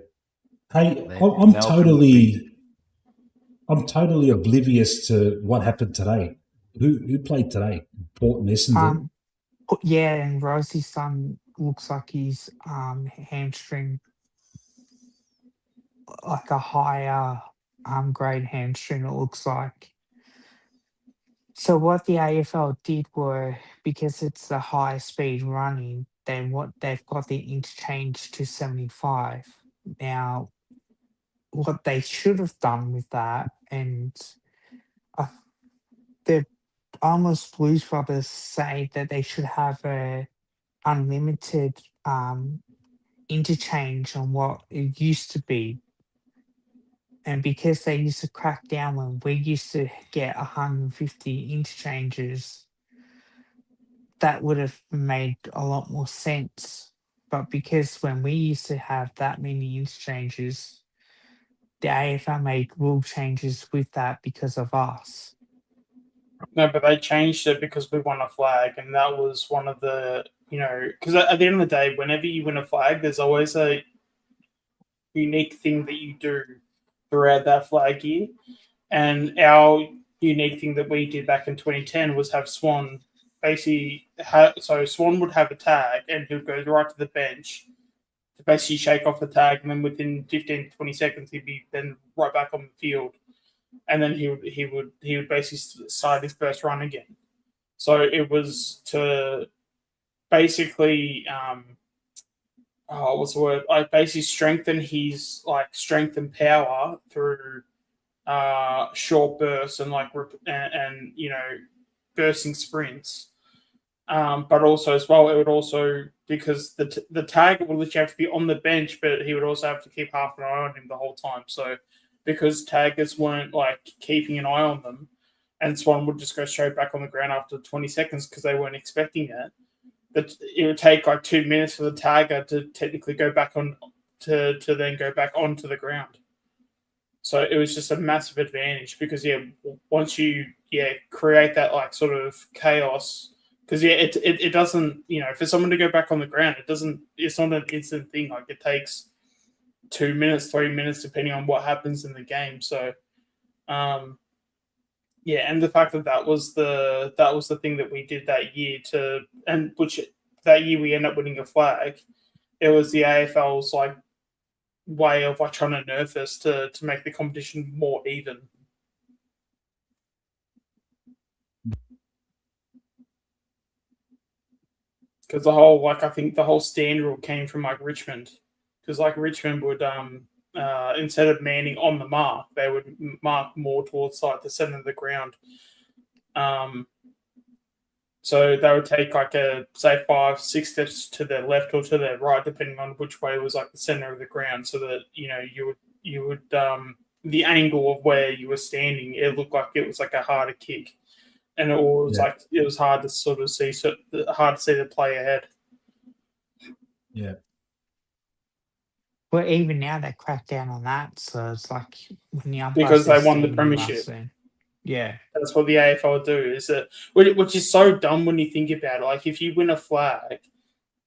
Hey, I'm totally oblivious to what happened today. Who played today? Port Essendon. And Rosie's son looks like he's hamstring, like a higher grade hamstring, it looks like. So what the AFL did were, because it's the high speed running, then what they've got the interchange to 75. Now, what they should have done with that, and the almost Blues Brothers say that they should have a unlimited interchange on what it used to be. And because they used to crack down when we used to get 150 interchanges, that would have made a lot more sense. But because when we used to have that many interchanges, the AFL made rule changes with that because of us. No, but they changed it because we won a flag, and that was one of the, because at the end of the day, whenever you win a flag, there's always a unique thing that you do throughout that flag year. And our unique thing that we did back in 2010 was have Swan basically so Swan would have a tag and he would go right to the bench to basically shake off the tag, and then within 15 to 20 seconds he'd be then right back on the field, and then he would basically start his first run again. So it was to basically what's the word? Basically strengthen his strength and power through short bursts and bursting sprints. But also as well, it would also, because the tag would literally have to be on the bench, but he would also have to keep half an eye on him the whole time. So because taggers weren't keeping an eye on them, and Swan would just go straight back on the ground after 20 seconds because they weren't expecting it, that it would take 2 minutes for the tagger to technically go back on to then go back onto the ground. So it was just a massive advantage because once you create that sort of chaos, because it doesn't, for someone to go back on the ground, it's not an instant thing. It takes 2 minutes, 3 minutes, depending on what happens in the game. So and the fact that was the thing that we did that year which that year we ended up winning a flag. It was the AFL's way of trying to nerf us to make the competition more even. Because the whole I think the whole stand rule came from Richmond, because Richmond would instead of manning on the mark, they would mark more towards the center of the ground. So they would take like say 5-6 steps to their left or to their right, depending on which way was like the center of the ground, so that you would the angle of where you were standing, it looked like it was like a harder kick, and it was like it was hard to sort of see, hard to see the play ahead. Yeah. Well, even now they crack down on that, so it's like when the Because they won the standing premiership. Yeah, that's what the AFL do. Is that which is so dumb when you think about it. Like if you win a flag,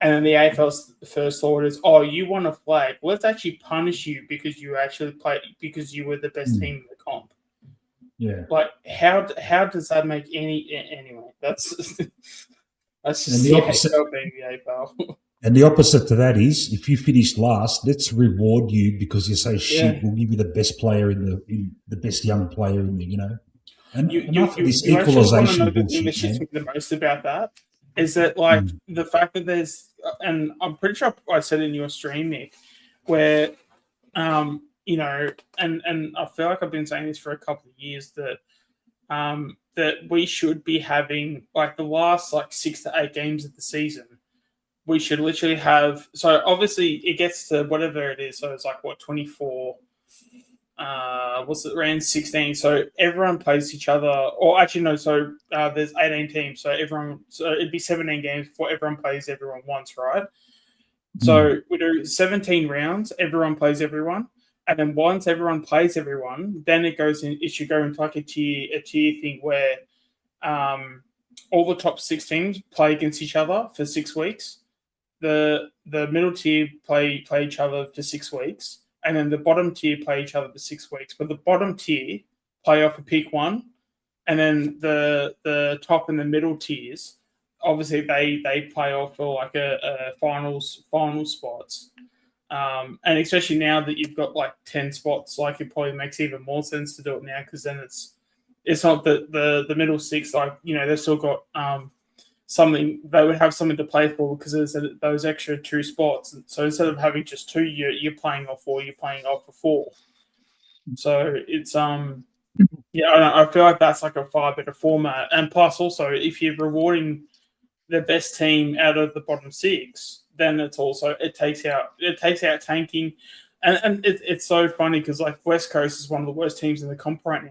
and then the AFL's first thought is, "Oh, you won a flag. Let's actually punish you because you actually played because you were the best team in the comp." Yeah. Like how does that make any anyway? That's just the opposite being the AFL. And the opposite to that is, if you finish last, let's reward you because you say shit. We'll give you the best player in the best young player in the And enough of this equalisation bullshit. The thing that shits me the most about that is that like the fact that there's, and I'm pretty sure I said in your stream, Nick, where and I feel like I've been saying this for a couple of years that that we should be having like the last like 6 to 8 games of the season. We should literally have, so obviously it gets to whatever it is. So it's like 24, what's it, round 16. So everyone plays each other, or actually no, so there's 18 teams. So it'd be 17 games before everyone plays everyone once, right? So we do 17 rounds, everyone plays everyone. And then once everyone plays everyone, then it should go into like a tier thing where all the top 6 teams play against each other for 6 weeks. The middle tier play each other for 6 weeks, and then the bottom tier play each other for 6 weeks. But the bottom tier play off a pick one, and then the top and the middle tiers, obviously they play off for like a final spots. And especially now that you've got like 10 spots, like it probably makes even more sense to do it now, because then it's not the middle 6, like they've still got something, they would have something to play for because there's those extra 2 spots. So instead of having just 2, you're playing off 4, you're playing off for 4. So it's I feel like that's like a far better format. And plus also, if you're rewarding the best team out of the bottom 6, then it takes out tanking. And it's so funny because like West Coast is one of the worst teams in the comp right now.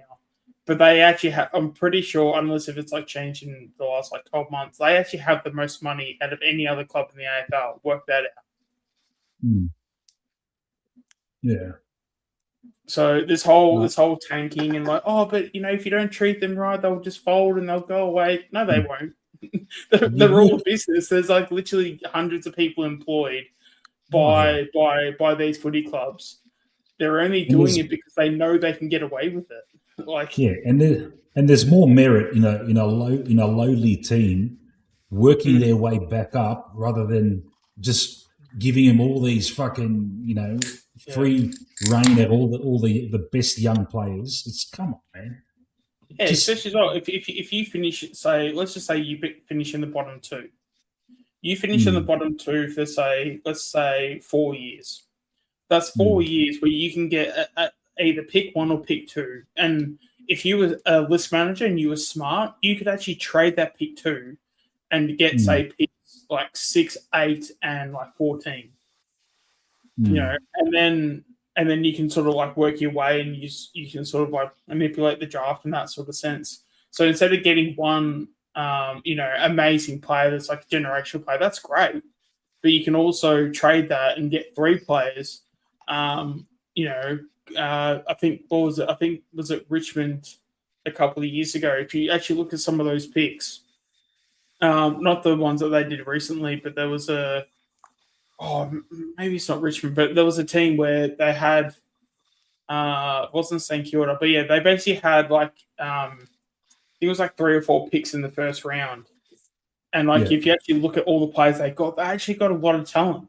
But they actually have, I'm pretty sure, unless if it's like changed in the last like 12 months, they actually have the most money out of any other club in the AFL. Work that out. Yeah. So this whole tanking and like, oh, but if you don't treat them right, they'll just fold and they'll go away. No, they won't. They're all a business. There's like literally hundreds of people employed by these footy clubs. They're only doing it because they know they can get away with it. And there's more merit in a lowly team working their way back up rather than just giving them all these fucking free reign at all the best young players. It's come on, man. Yeah, especially as well, if you finish, let's just say you finish in the bottom 2. You finish in the bottom 2 for let's say 4 years. That's 4 years where you can get either pick 1 or pick 2. And if you were a list manager and you were smart, you could actually trade that pick 2 and get say picks like 6, 8, and like 14. And then you can sort of like work your way, and you can sort of like manipulate the draft in that sort of sense. So instead of getting one amazing player that's like a generational player, that's great. But you can also trade that and get 3 players. I think was it Richmond a couple of years ago. If you actually look at some of those picks, not the ones that they did recently, but there was maybe it's not Richmond, but there was a team where they had wasn't St Kilda, but yeah, they basically had like I think it was like 3 or 4 picks in the first round. And like if you actually look at all the players they actually got a lot of talent.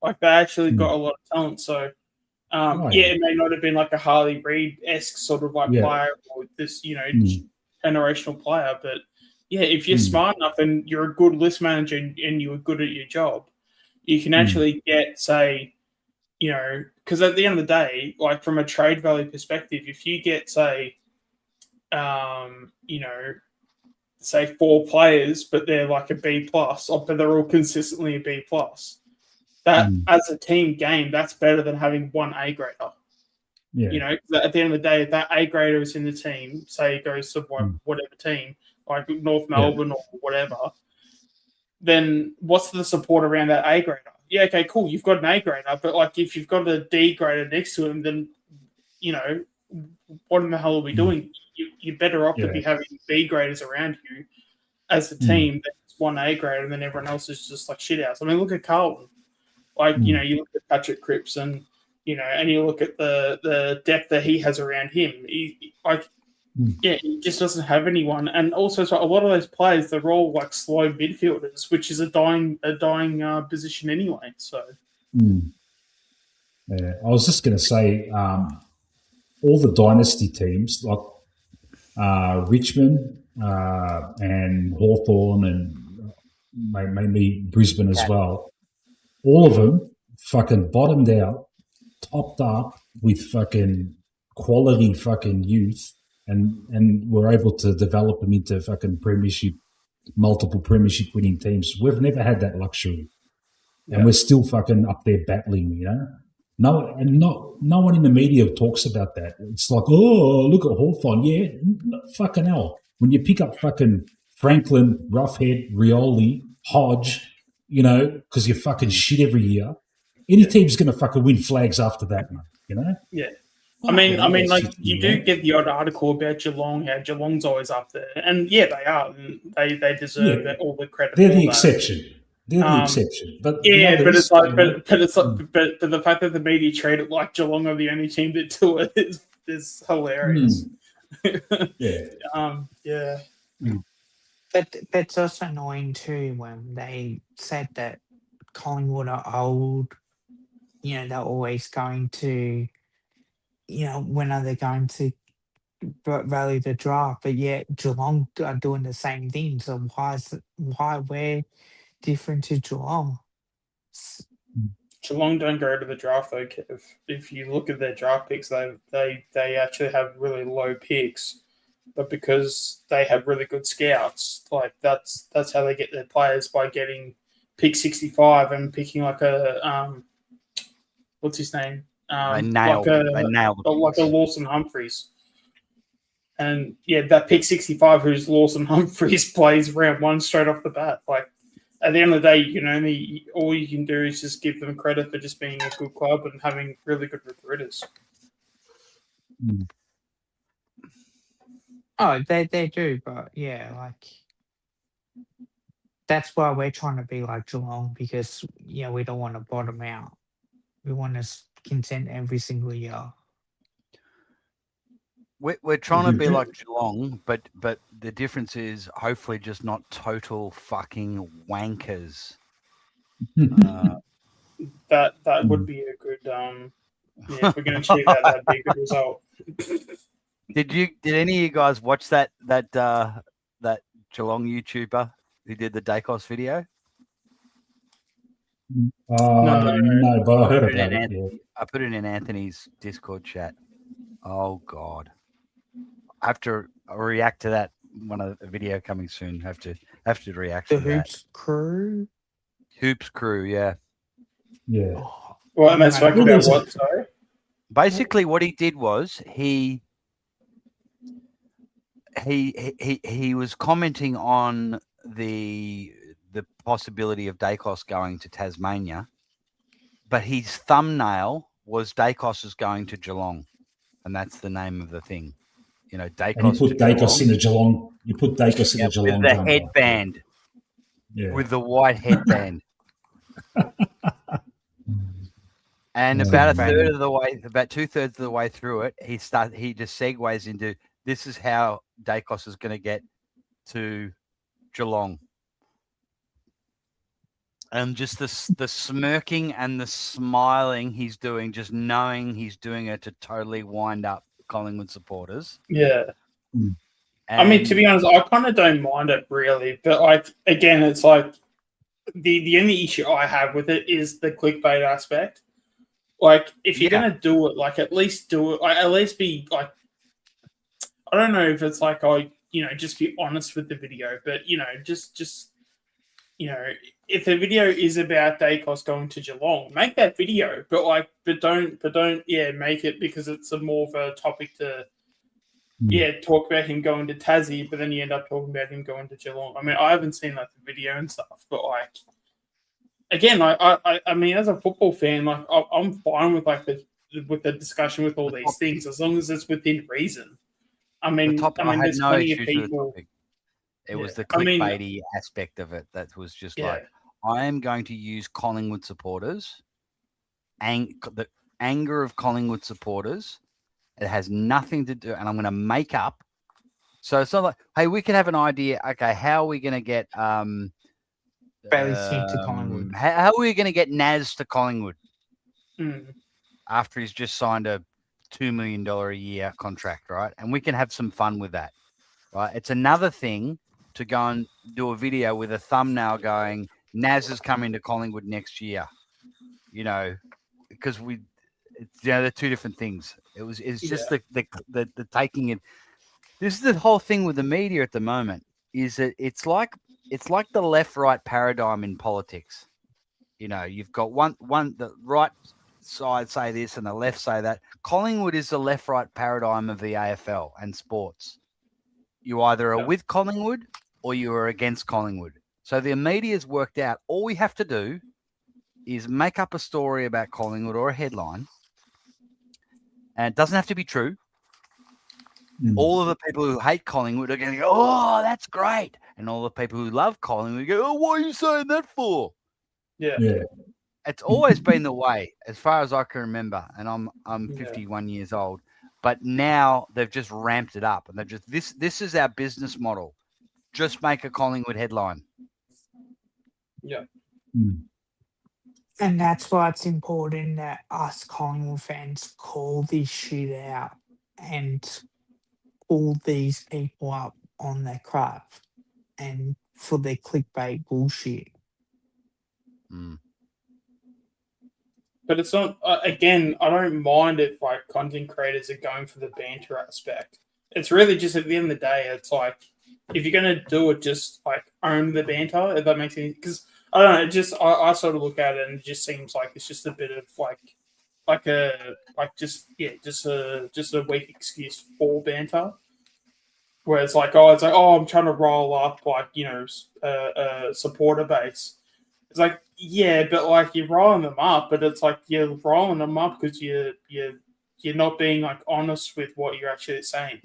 Like they actually got a lot of talent. So it may not have been like a Harley Reid-esque sort of like player or this, generational player. But yeah, if you're smart enough and you're a good list manager and you're good at your job, you can actually get, say, because at the end of the day, like from a trade value perspective, if you get, say, say 4 players, but they're like a B plus, or but they're all consistently a B plus. That as a team game, that's better than having one A grader. Yeah. You know, at the end of the day, if that A grader is in the team, say it goes to whatever team, like North Melbourne or whatever, then what's the support around that A grader? Yeah, okay, cool. You've got an A grader, but like if you've got a D grader next to him, then you know what in the hell are we doing? You're better off to be having B graders around you as a team than one A grader, and then everyone else is just like shit house. I mean, look at Carlton. Like you know, you look at Patrick Cripps, and you know, and you look at the depth that he has around him. He just doesn't have anyone. And also, so a lot of those players, they're all like slow midfielders, which is a dying position anyway. So, yeah, I was just going to say, all the dynasty teams like Richmond and Hawthorn and maybe Brisbane as well, all of them fucking bottomed out, topped up with fucking quality fucking youth, and were able to develop them into fucking multiple premiership winning teams. We've never had that luxury, and we're still fucking up there battling. You know, no one in the media talks about that. It's like, oh, look at Hawthorn. Yeah, fucking hell. When you pick up fucking Franklin, Roughhead, Rioli, Hodge, you know, because you fucking shit every year. Any team's going to fucking win flags after that, mate, you know? Yeah. I mean, like you do get the odd article about Geelong, how Geelong's always up there, and yeah, they are. And they deserve all the credit. They're the exception. They're the exception. But yeah, but it's like, but the fact that the media treat it like Geelong are the only team that do it is hilarious. Yeah. But that's also annoying too when they said that Collingwood are old. You know, they're always going to, you know, when are they going to rally the draft? But yet Geelong are doing the same thing. So why we're different to Geelong? Geelong don't go to the draft though, Kev. If you look at their draft picks, they actually have really low picks, but because they have really good scouts, like that's how they get their players, by getting pick 65 and picking like a what's his name? They nailed like a Lawson Humphreys. And yeah, that pick 65, who's Lawson Humphreys, plays round 1 straight off the bat. Like at the end of the day, you can all you can do is just give them credit for just being a good club and having really good recruiters. Oh, they do, but yeah, like that's why we're trying to be like Geelong, because we don't want to bottom out. We want to contend every single year. We're trying to be like Geelong, but the difference is hopefully just not total fucking wankers. That would be a good if we're going to achieve that, that'd be a good result. Did any of you guys watch that Geelong YouTuber who did the Dacos video? No, but I heard about it. I put it in Anthony's Discord chat. Oh God, I have to react to that. A video coming soon. Have to react to that. Hoops crew, yeah. Well, and that's about what? Sorry. Basically, what he did was he was commenting on the possibility of Dacos going to Tasmania, but his thumbnail was Dacos is going to Geelong, and that's the name of the thing. Dacos. And you put Dacos in a Geelong. You put Dacos in a Geelong. With the headband. Yeah. With the white headband. And about about 2/3 of the way through it, he just segues into, this is how Dacos is going to get to Geelong. And just the smirking and the smiling he's doing, just knowing he's doing it to totally wind up Collingwood supporters. Yeah. I mean, to be honest, I kind of don't mind it really, but like again, it's like the only issue I have with it is the clickbait aspect. Like, if you're gonna do it, like at least do it. Like, at least be like, I don't know if it's like, just be honest with the video. But just if the video is about Dacos going to Geelong, make that video. But don't make it because it's a more of a topic to talk about him going to Tassie, but then you end up talking about him going to Geelong. I mean, I haven't seen the video and stuff, but again, I mean, as a football fan, I'm fine with with the discussion with all these things as long as it's within reason. I mean, there's plenty of people. It was the clickbaity aspect of it that was just I am going to use Collingwood supporters, the anger of Collingwood supporters. It has nothing to do, and I'm going to make up. So it's not like, hey, we could have an idea. Okay, how are we going to get Bailey Smith to Collingwood? How are we going to get Naz to Collingwood after he's just signed a $2 million a year contract, right? And we can have some fun with that, right? It's another thing to go and do a video with a thumbnail going, Naz is coming to Collingwood next year, because they're two different things. It's just the taking it. This is the whole thing with the media at the moment, is that it's like the left-right paradigm in politics. You've got the right side say this and the left say that. Collingwood is the left-right paradigm of the AFL and sports. You either are with Collingwood or you are against Collingwood. So the media's worked out all we have to do is make up a story about Collingwood or a headline, and it doesn't have to be true. All of the people who hate Collingwood are going to go, oh, that's great. And all the people who love Collingwood go, oh, what are you saying that for? Yeah. It's always been the way, as far as I can remember. And I'm 51 years old. But now they've just ramped it up. And they've just, this is our business model. Just make a Collingwood headline. Yeah. And that's why it's important that us Collingwood fans call this shit out and pull these people up on their craft and for their clickbait bullshit. But it's not, again, I don't mind if content creators are going for the banter aspect. It's really just at the end of the day, it's if you're going to do it, just own the banter, if that makes sense. Because I don't know, it just, I sort of look at it and it just seems like it's just a bit of just a weak excuse for banter. Where it's I'm trying to roll up a supporter base. It's but you're rolling them up, but it's you're rolling them up because you're not being honest with what you're actually saying.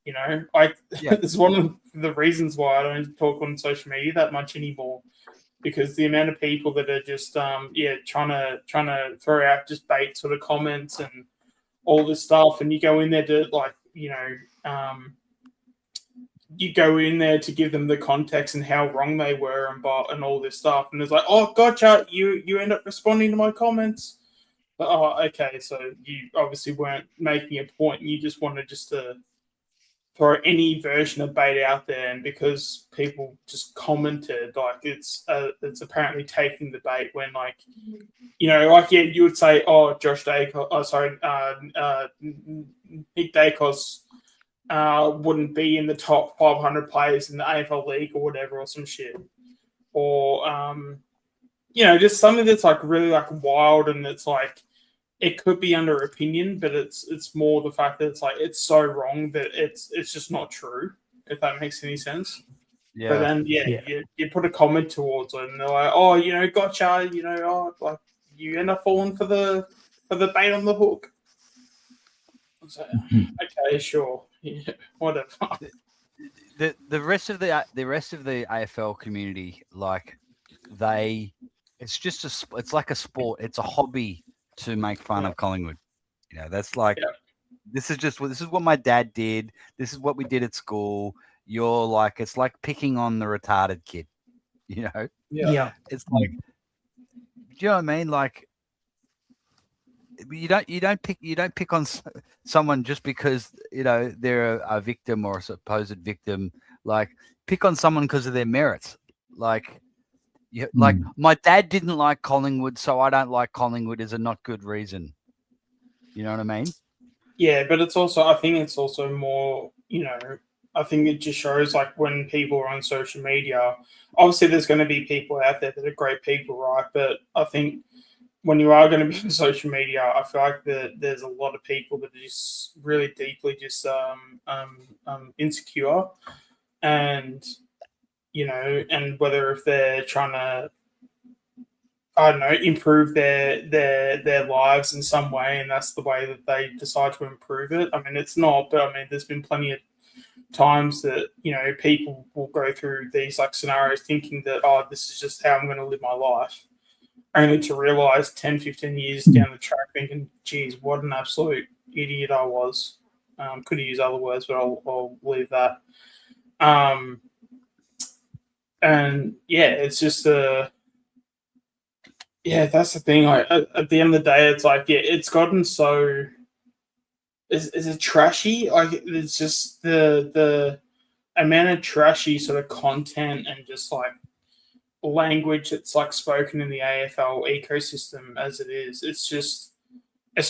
It's one of the reasons why I don't talk on social media that much anymore, because the amount of people that are just trying to throw out just bait sort of comments and all this stuff, and you go in there to you go in there to give them the context and how wrong they were and all this stuff, and it's oh, gotcha, you end up responding to my comments. But, oh, okay, so you obviously weren't making a point, and you just wanted to throw any version of bait out there, and because people just commented, it's apparently taking the bait when you would say, oh, Josh Dacos, Nick Dacos wouldn't be in the top 500 players in the AFL league or whatever, or some shit, or just something that's really wild, and it's it could be under opinion, but it's more the fact that it's so wrong that it's just not true, if that makes any sense. Yeah. But then you put a comment towards it, and they're oh, gotcha, you end up falling for the bait on the hook. So, okay, sure. Yeah, whatever. The rest of the AFL community, it's like a sport. It's a hobby to make fun of Collingwood. That's this is what my dad did. This is what we did at school. You're it's like picking on the retarded kid. Yeah. It's do you know what I mean? You don't pick on someone just because they're a victim or a supposed victim. Pick on someone because of their merits. My dad didn't like Collingwood, so I don't like Collingwood is a not good reason. You know what I mean? Yeah, but it's also, I think it's also more, I think it just shows like when people are on social media, obviously there's going to be people out there that are great people, right? But I think when you are going to be on social media, I feel like there's a lot of people that are just really deeply just insecure, and and whether if they're trying to, I don't know, improve their lives in some way, and that's the way that they decide to improve it. I mean, it's not, but I mean, there's been plenty of times that people will go through these like scenarios thinking that, oh, this is just how I'm going to live my life, only to realize 10, 15 years down the track thinking, geez, what an absolute idiot I was. Could have used other words, but I'll leave that. And yeah, it's just that's the thing. Like at the end of the day, it's like, it's gotten so. Is it trashy? Like it's just the amount of trashy sort of content and just like language that's like spoken in the AFL ecosystem as it is. It's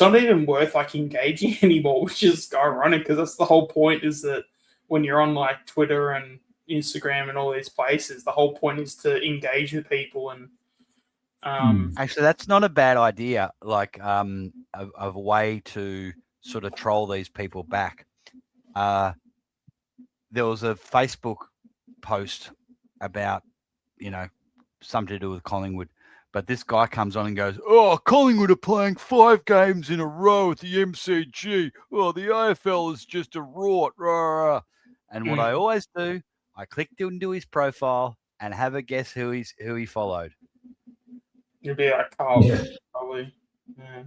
not even worth like engaging anymore, which is ironic because that's the whole point. Is that when you're on like Twitter and Instagram and all these places, the whole point is to engage with people and. Actually, that's not a bad idea. Like of a way to sort of troll these people back. There was a Facebook post about, something to do with Collingwood, but this guy comes on and goes, "Oh, Collingwood are playing 5 games in a row at the MCG. Oh, the AFL is just a rort." Rah. And what I always do, I clicked into his profile and have a guess who he followed. You'd be like, oh, probably. Yeah.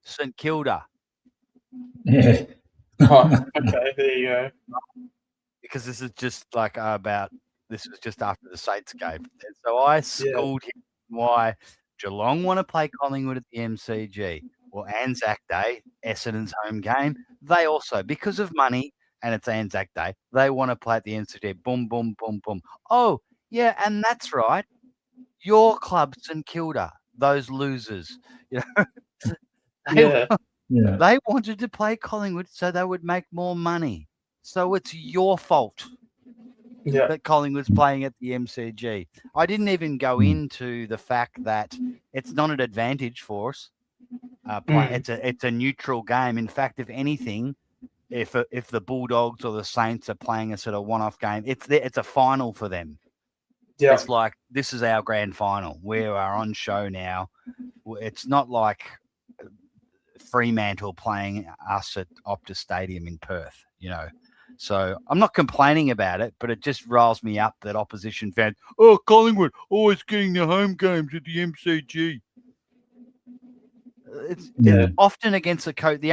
St Kilda. Yeah. Oh, okay, there you go. Because this is just like this was just after the Saints game. And so I schooled him why Geelong want to play Collingwood at the MCG. Well, Anzac Day, Essendon's home game, they also, because of money, and it's Anzac Day, they want to play at the MCG. Boom, boom, boom, boom. Oh, yeah, and that's right. Your club, St Kilda, those losers, they wanted to play Collingwood so they would make more money. So it's your fault that Collingwood's playing at the MCG. I didn't even go into the fact that it's not an advantage for us. It's a neutral game. In fact, if anything, if the Bulldogs or the Saints are playing a sort of one-off game, it's a final for them. Yeah. It's like, this is our grand final. We are on show now. It's not like Fremantle playing us at Optus Stadium in Perth, So I'm not complaining about it, but it just riles me up that opposition fans, oh, Collingwood always getting the home games at the MCG. It's often against the coach. The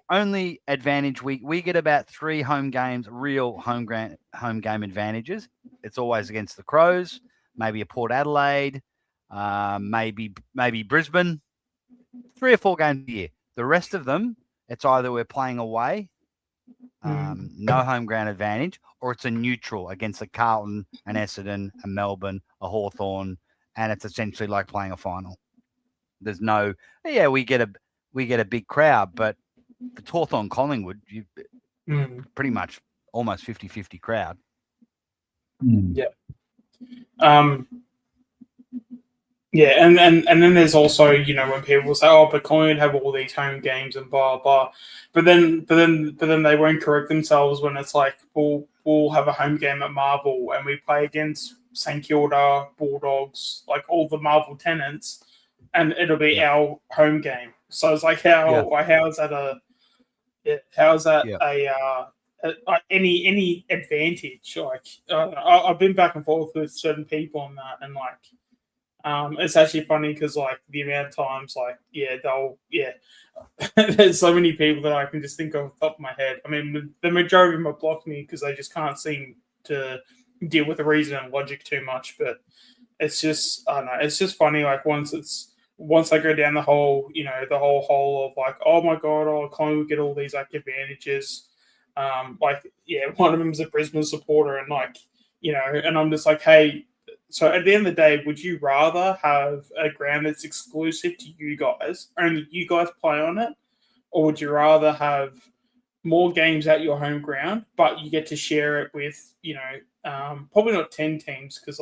only advantage we get about 3 home games, real home game advantages. It's always against the Crows, maybe a Port Adelaide, maybe Brisbane. 3 or 4 games a year. The rest of them, it's either we're playing away, no home ground advantage, or it's a neutral against a Carlton, an Essendon, a Melbourne, a Hawthorn, and it's essentially like playing a final. There's no, we get a big crowd, but the Hawthorn Collingwood, you pretty much almost 50-50 crowd. Yeah. Yeah, and then there's also, when people say, oh, but Collingwood have all these home games and blah blah, but then they won't correct themselves when it's like, we'll have a home game at Marvel and we play against St Kilda, Bulldogs, like all the Marvel tenants, and it'll be our home game. So it's like, how is that any advantage? Like, I've been back and forth with certain people on that, and like. It's actually funny because like the amount of times there's so many people that I can just think of off the top of my head. I mean, the majority of them block me because they just can't seem to deal with the reason and logic too much. But it's just, I don't know, it's just funny. Like once I go down the whole, the whole hole of like, oh my God, Collingwood get all these like advantages. One of them is a Brisbane supporter and like, and I'm just like, hey. So at the end of the day, would you rather have a ground that's exclusive to you guys, only you guys play on it, or would you rather have more games at your home ground, but you get to share it with, probably not 10 teams because,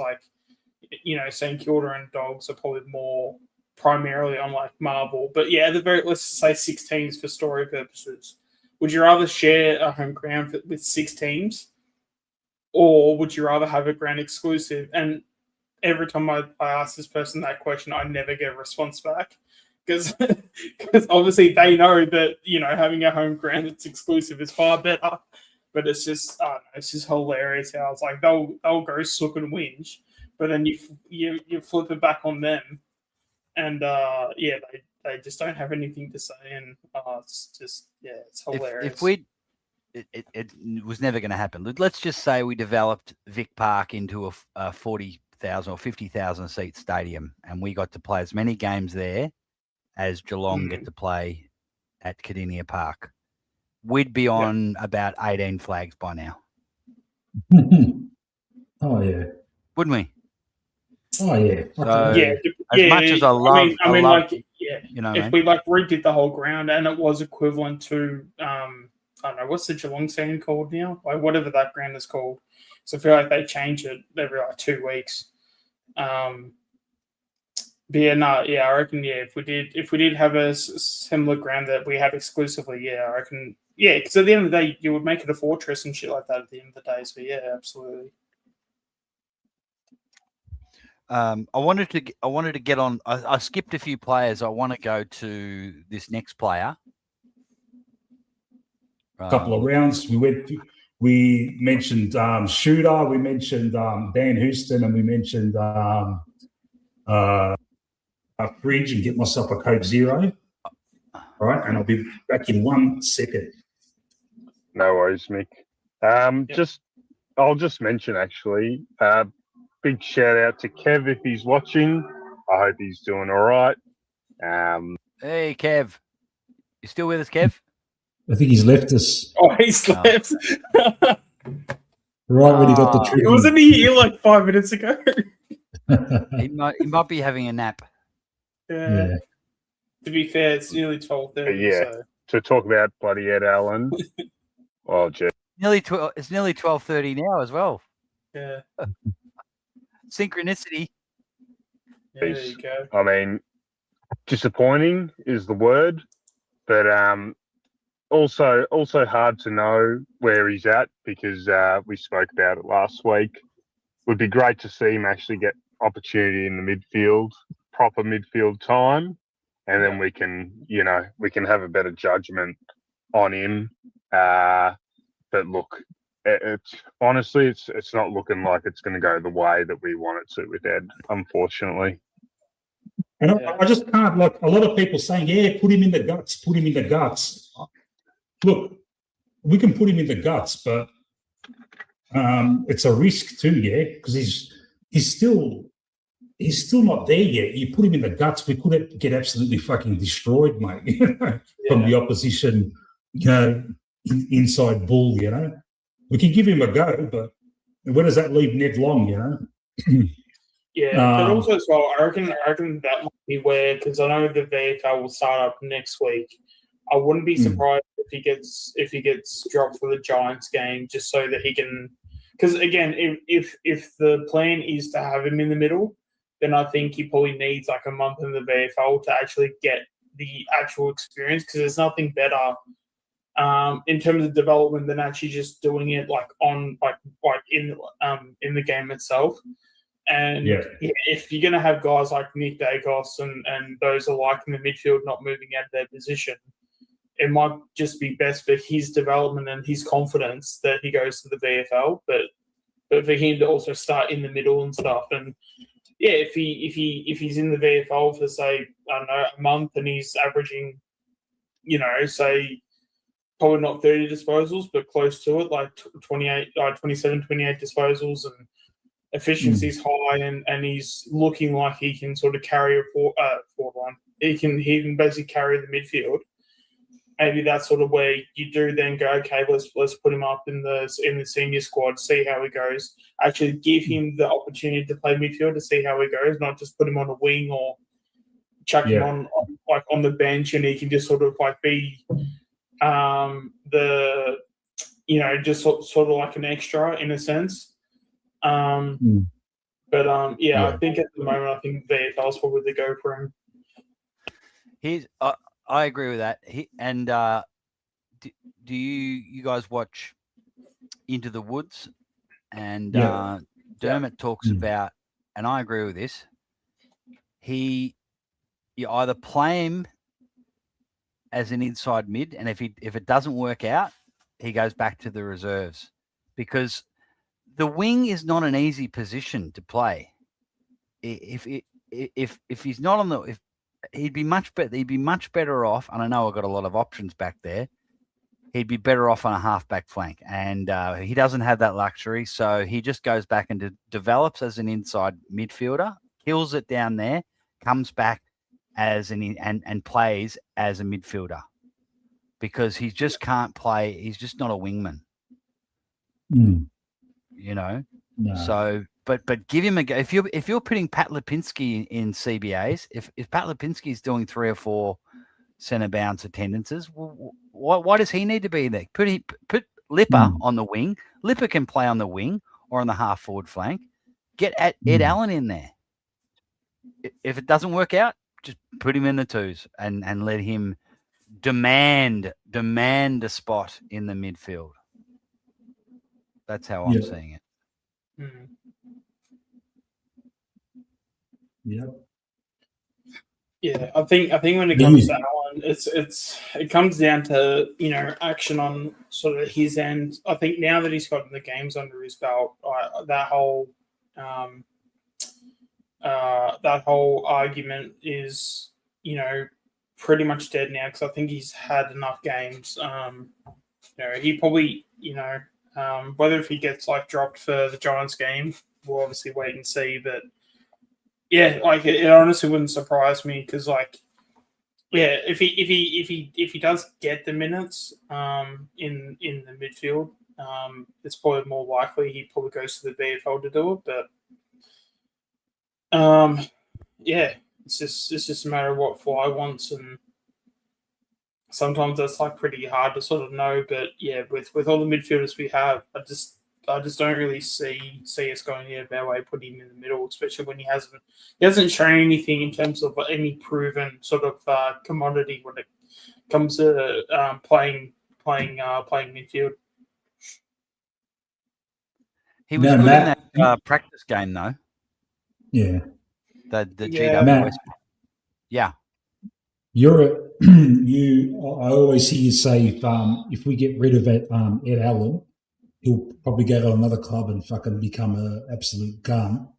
St Kilda and Dogs are probably more primarily on, Marble. But, yeah, let's say 6 teams for story purposes. Would you rather share a home ground with 6 teams, or would you rather have a ground exclusive? And every time I ask this person that question, I never get a response back. Because obviously they know that, having a home ground that's exclusive is far better. But it's just hilarious how it's like they'll go sook and whinge, but then you flip it back on them, and they just don't have anything to say, and it's hilarious. It was never going to happen. Let's just say we developed Vic Park into a 40,000 or 50,000 seat stadium, and we got to play as many games there as Geelong get to play at Cardinia Park. We'd be on about 18 flags by now. Oh, yeah. Wouldn't we? Oh, yeah. As much as I love, if we redid the whole ground and it was equivalent to, I don't know, what's the Geelong stand called now? Whatever that ground is called. So I feel like they change it every 2 weeks. I reckon, if we did have a similar ground that we have exclusively, I reckon, because at the end of the day, you would make it a fortress and shit like that at the end of the day. So absolutely. I wanted to get on. I skipped a few players. I want to go to this next player. A couple of rounds. We mentioned Shooter. We mentioned Dan Houston, and we mentioned fridge and get myself a Coke Zero. All right, and I'll be back in 1 second. No worries, Mick. I'll just mention actually. Big shout out to Kev if he's watching. I hope he's doing all right. Hey, Kev, you still with us, Kev? I think he's left us. Oh, he's left. Right when he got the trip. Wasn't he here 5 minutes ago? He might be having a nap. Yeah. To be fair, it's nearly 12:30. So. To talk about bloody Ed Allen. Oh, gee. It's nearly 12:30 now as well. Yeah. Synchronicity. Yeah, there you go. I mean, disappointing is the word, but also hard to know where he's at because we spoke about it last week. Would be great to see him actually get opportunity in the midfield, proper midfield time, and then we can have a better judgment on him. But look, it's honestly, it's not looking like it's going to go the way that we want it to with Ed, unfortunately. And I just can't, a lot of people saying, put him in the guts. Look, we can put him in the guts, but it's a risk too, because he's still not there yet. You put him in the guts, we could get absolutely fucking destroyed, mate, from the opposition, inside bull, We can give him a go, but where does that leave Ned Long, but also as well, I reckon that might be where, because I know the VFL will start up next week. I wouldn't be surprised if he gets dropped for the Giants game, just so that he can. Because again, if the plan is to have him in the middle, then I think he probably needs a month in the VFL to actually get the actual experience. Because there's nothing better in terms of development than actually just doing it in the game itself. And if you're going to have guys like Nick Dacos and those alike in the midfield not moving out of their position, it might just be best for his development and his confidence that he goes to the VFL. But for him to also start in the middle and stuff, and if he's in the VFL for say a month and he's averaging, say probably not 30 disposals, but close to it, 27, 28 disposals, and efficiency's high, and he's looking like he can sort of carry a forward line. He can basically carry the midfield. Maybe that's sort of where you do then go, okay, let's put him up in the senior squad, see how he goes. Actually give him the opportunity to play midfield to see how he goes, not just put him on a wing or chuck him on the bench and he can just sort of be just sort of like an extra in a sense. I think at the moment, I think VFL's probably the go for him. I agree with that. Do you guys watch Into the Woods? And Dermot talks about, and I agree with this. You either play him as an inside mid, and if it doesn't work out, he goes back to the reserves, because the wing is not an easy position to play. If he's not on the, he'd be much better off. And I know I've got a lot of options back there. He'd be better off on a half-back flank, and he doesn't have that luxury, so he just goes back and develops as an inside midfielder, kills it down there, comes back as and plays as a midfielder, because he just can't play. He's just not a wingman, you know. No. So, but give him a go. If you're putting Pat Lipinski in CBAs, if Pat Lipinski is doing 3 or 4 centre bounce attendances, why does he need to be there? Put Lipper on the wing. Lipper can play on the wing or on the half forward flank. Get Ed Allen in there. If it doesn't work out, just put him in the twos and let him demand a spot in the midfield. That's how I'm seeing it. Yeah. Yeah, I think when it comes to Allen, it comes down to action on sort of his end. I think now that he's gotten the games under his belt, that whole argument is pretty much dead now, because I think he's had enough games. He probably whether if he gets dropped for the Giants game, we'll obviously wait and see, but. Yeah, it honestly wouldn't surprise me, because if he does get the minutes in the midfield, it's probably more likely he probably goes to the VFL to do it. But it's just a matter of what Fly wants, and sometimes that's pretty hard to sort of know. But yeah, with all the midfielders we have, I just don't really see us going out of our way, putting him in the middle, especially when he hasn't shown anything in terms of any proven sort of commodity when it comes to playing midfield. He was good in that practice game, though. Yeah. The GWS. Matt, yeah. I always hear you say if we get rid of Ed Allen, he'll probably go to another club and fucking become an absolute gun.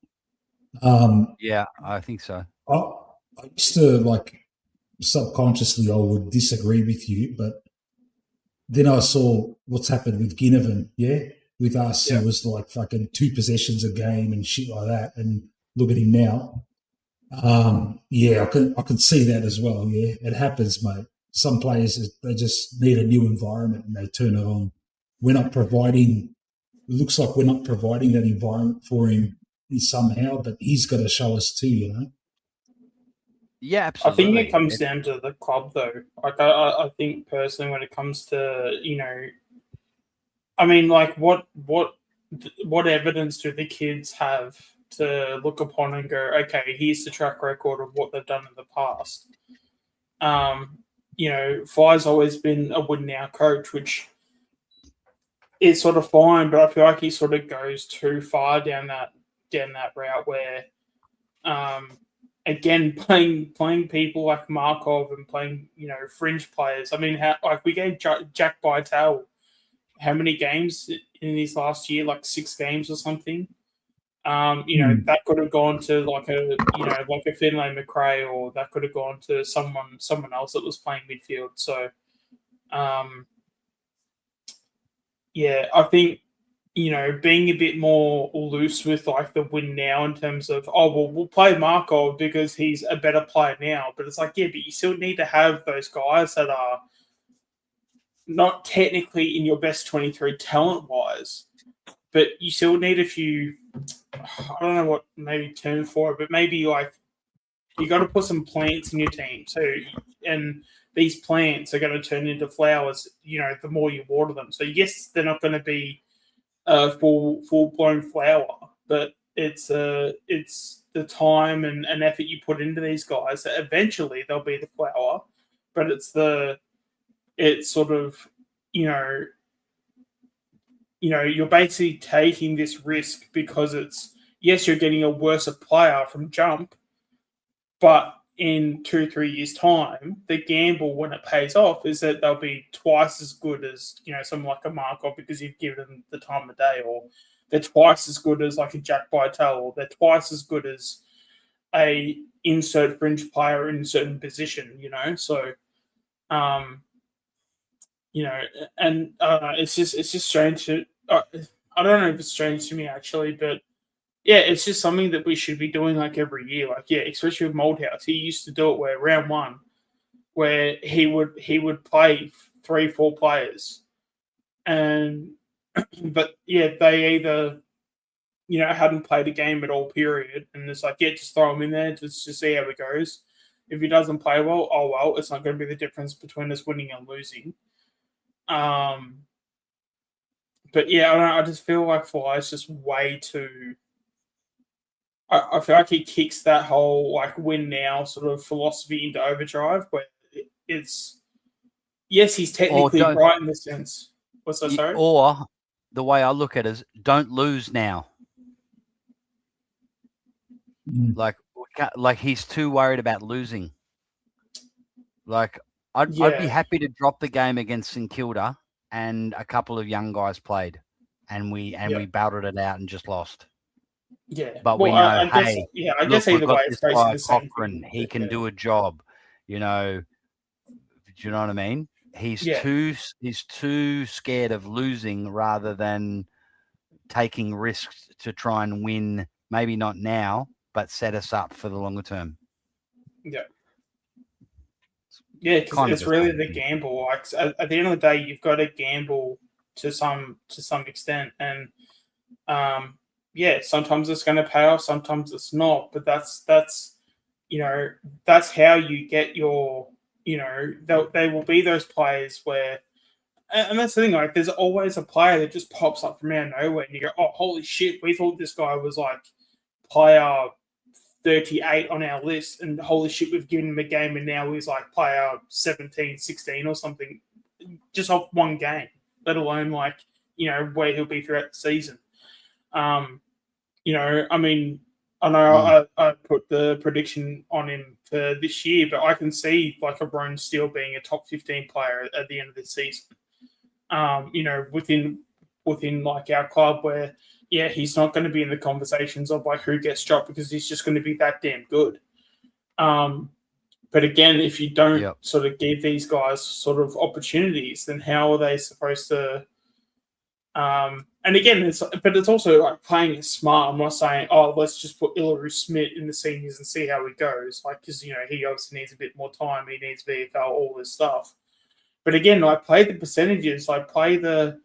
Yeah, I think so. I used to subconsciously I would disagree with you, but then I saw what's happened with Ginnivan, with us. It was fucking 2 possessions a game and shit like that, and look at him now. I can see that as well. Yeah, it happens, mate. Some players, they just need a new environment and they turn it on. We're not providing. It looks like we're not providing that environment for him somehow, but he's got to show us too. Yeah, absolutely. I think it comes down to the club, though. I think personally, when it comes to what evidence do the kids have to look upon and go, okay, here's the track record of what they've done in the past. Fly's always been a win now coach, which is sort of fine, but I feel like he sort of goes too far down that route where, again, playing people like Markov and playing fringe players. I mean, we gave Jack Bytel how many games in his last year? 6 games or something. That could have gone to a Finlay McRae, or that could have gone to someone else that was playing midfield. So, I think being a bit more loose with the win now in terms of we'll play Markov because he's a better player now, but it's but you still need to have those guys that are not technically in your best 23 talent wise, but you still need a few. I don't know what maybe term for it, but maybe You got to put some plants in your team. So, and these plants are going to turn into flowers. The more you water them. So yes, they're not going to be a full blown flower, but it's the time and effort you put into these guys that eventually they'll be the flower. But it's sort of you're basically taking this risk because yes, you're getting a worse player from jump, but in 2-3 years' time, the gamble when it pays off is that they'll be twice as good as someone like a Markov because you've given them the time of day, or they're twice as good as like a Jack Bytel, or they're twice as good as a insert fringe player in a certain position. So and it's just strange to. I don't know if it's strange to me actually, but yeah, it's just something that we should be doing like every year. Like, yeah, especially with Moldhouse, he used to do it where round one, where he would play 3-4 players, but yeah, they either hadn't played a game at all, period, and it's like, yeah, just throw him in there just to see how it goes. If he doesn't play well, oh well, it's not going to be the difference between us winning and losing. But yeah, I don't know, I just feel like Fly's just way too. I feel like he kicks that whole like win now sort of philosophy into overdrive, where it's yes, he's technically right in the sense. What's that? Sorry. Or the way I look at it is, don't lose now. Like he's too worried about losing. Like I'd be happy to drop the game against St Kilda, and a couple of young guys played, and we battled it out and just lost. Yeah, but we know, I look, guess either we've got way, this it's basically guy the same Cochrane. thing. He can do a job. Do you know what I mean? He's too scared of losing rather than taking risks to try and win. Maybe not now, but set us up for the longer term. Yeah. Yeah, because it's really the gamble. Like at the end of the day, you've got to gamble to some extent, and sometimes it's going to pay off, sometimes it's not. But that's how you get your. They will be those players where, and that's the thing. Like, there's always a player that just pops up from out of nowhere, and you go, "Oh, holy shit! We thought this guy was like player 38 on our list, and holy shit, we've given him a game, and now he's like player 17, 16 or something, just off one game, let alone like, where he'll be throughout the season. I mean, I know I put the prediction on him for this year, but I can see like a Roan Steele being a top 15 player at the end of this season. Within like our club where, yeah, he's not going to be in the conversations of like who gets dropped because he's just going to be that damn good. But again, if you don't sort of give these guys sort of opportunities, then how are they supposed to? And again, it's also like playing it smart. I'm not saying, oh, let's just put Iluru Smith in the seniors and see how he goes. Like, because he obviously needs a bit more time. He needs VFL, all this stuff. But again, I play the percentages. I play the.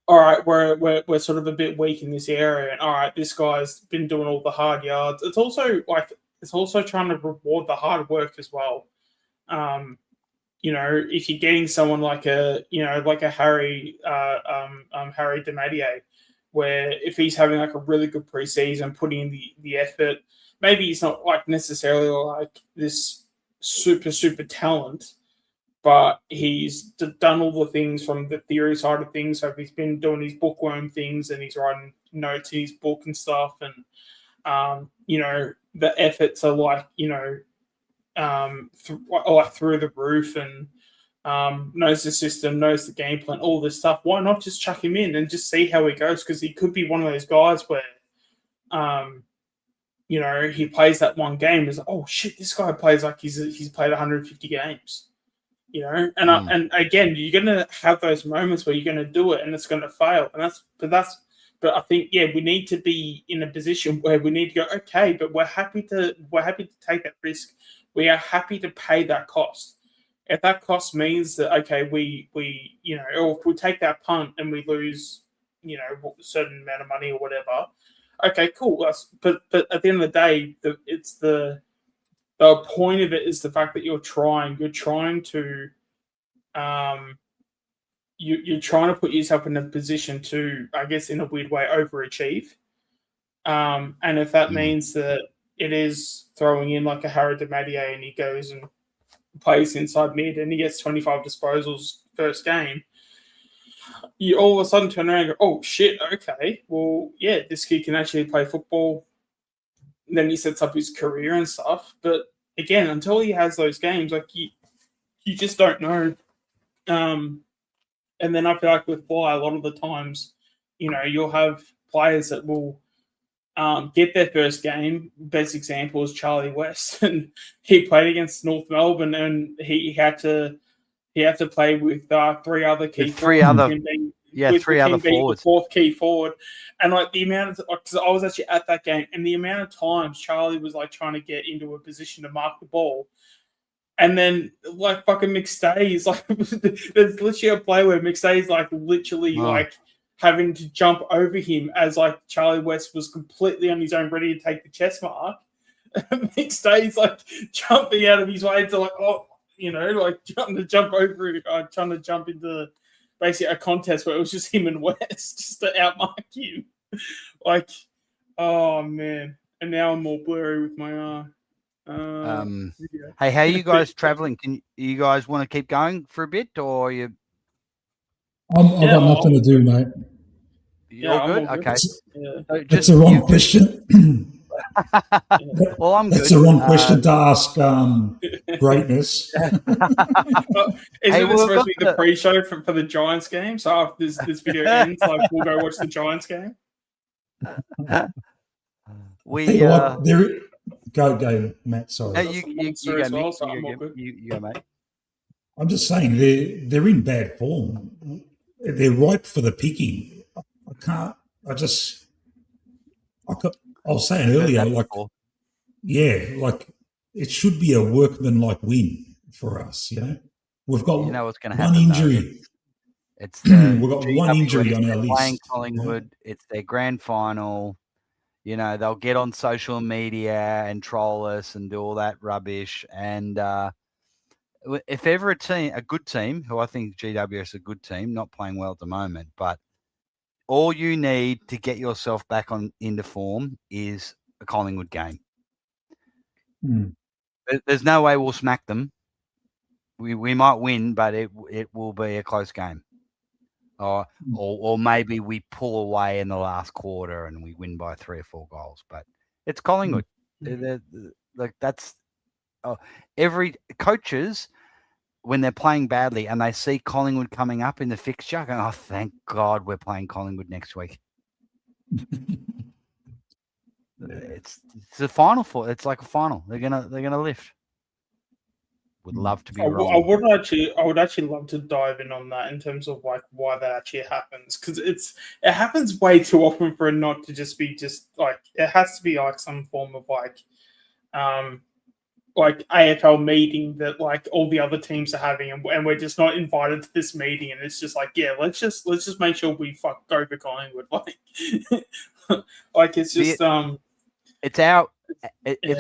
All right, we're sort of a bit weak in this area, and all right, this guy's been doing all the hard yards. It's also trying to reward the hard work as well. If you're getting someone like a Harry Demadier, where if he's having like a really good preseason, putting in the effort, maybe he's not like necessarily like this super talent, but he's done all the things from the theory side of things. So if he's been doing his bookworm things and he's writing notes in his book and stuff, and the efforts are like through the roof, and knows the system, knows the game plan, all this stuff. Why not just chuck him in and just see how he goes? Because he could be one of those guys where, he plays that one game. Is oh shit, this guy plays like he's played 150 games. And again, you're going to have those moments where you're going to do it and it's going to fail. But I think, we need to be in a position where we need to go, okay, but we're happy to take that risk. We are happy to pay that cost. If that cost means that, okay, we or if we take that punt and we lose, a certain amount of money or whatever, okay, cool. But at the end of the day, it's the the point of it is the fact that you're trying to you're trying to put yourself in a position to, I guess, in a weird way, overachieve. And if that means that it is throwing in like a Harry Demadier and he goes and plays inside mid and he gets 25 disposals first game, you all of a sudden turn around and go, oh shit, okay, well, yeah, this kid can actually play football. And then he sets up his career and stuff. But again, until he has those games, like you just don't know. And then I feel like with Fly, a lot of the times, you'll have players that will get their first game. Best example is Charlie West, and he played against North Melbourne, and he had to play with three other key forwards. Three other forwards. The fourth key forward, and like the amount of, because I was actually at that game, and the amount of times Charlie was like trying to get into a position to mark the ball. And then, like, fucking McStay's, like, there's literally a play where McStay's, like, literally, like, having to jump over him as, like, Charlie West was completely on his own, ready to take the chest mark. McStay's, like, jumping out of his way to, like, trying to jump over, trying to jump into basically a contest where it was just him and West just to outmark him. Like, oh, man. And now I'm all blurry with my Hey, how are you guys traveling? You guys want to keep going for a bit, or you? I've got nothing to do, mate. You're all good? Okay. That's the wrong question. Well, I'm good. That's the wrong question to ask greatness. Isn't this supposed to be the pre-show for the Giants game? So after this video ends, like, we'll go watch the Giants game? Go, Matt. Sorry. You go, mate. I'm just saying they're in bad form. They're ripe for the picking. I was saying earlier, like it should be a workman-like win for us. We've got what's going to one happen, injury. We've got one injury on our list. Playing Collingwood, it's their grand final. They'll get on social media and troll us and do all that rubbish. And if ever a good team, who I think GWS is a good team, not playing well at the moment, but all you need to get yourself back into form is a Collingwood game. There's no way we'll smack them. We might win, but it will be a close game. Or maybe we pull away in the last quarter and we win by 3 or 4 goals. But it's Collingwood. Like that's every coaches when they're playing badly and they see Collingwood coming up in the fixture, going, "Oh, thank God we're playing Collingwood next week." It's a final for. It's like a final. They're gonna lift. Would love to be wrong. I would actually love to dive in on that in terms of like why that actually happens, because it happens way too often for it not to just be like it has to be like some form of like AFL meeting that like all the other teams are having, and we're just not invited to this meeting, and it's just like, yeah, let's just make sure we go for Collingwood, like like it's just it's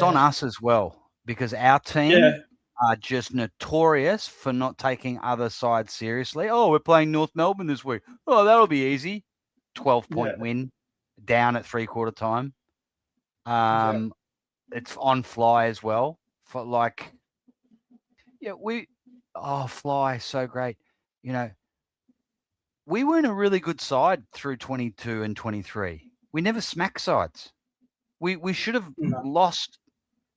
on us as well, because our team are just notorious for not taking other sides seriously. Oh, we're playing North Melbourne this week. Oh, that'll be easy. 12-point win, down at 3/4 time. It's on Fly as well. For like, Fly, so great. We weren't a really good side through 22 and 23. We never smacked sides. We should have lost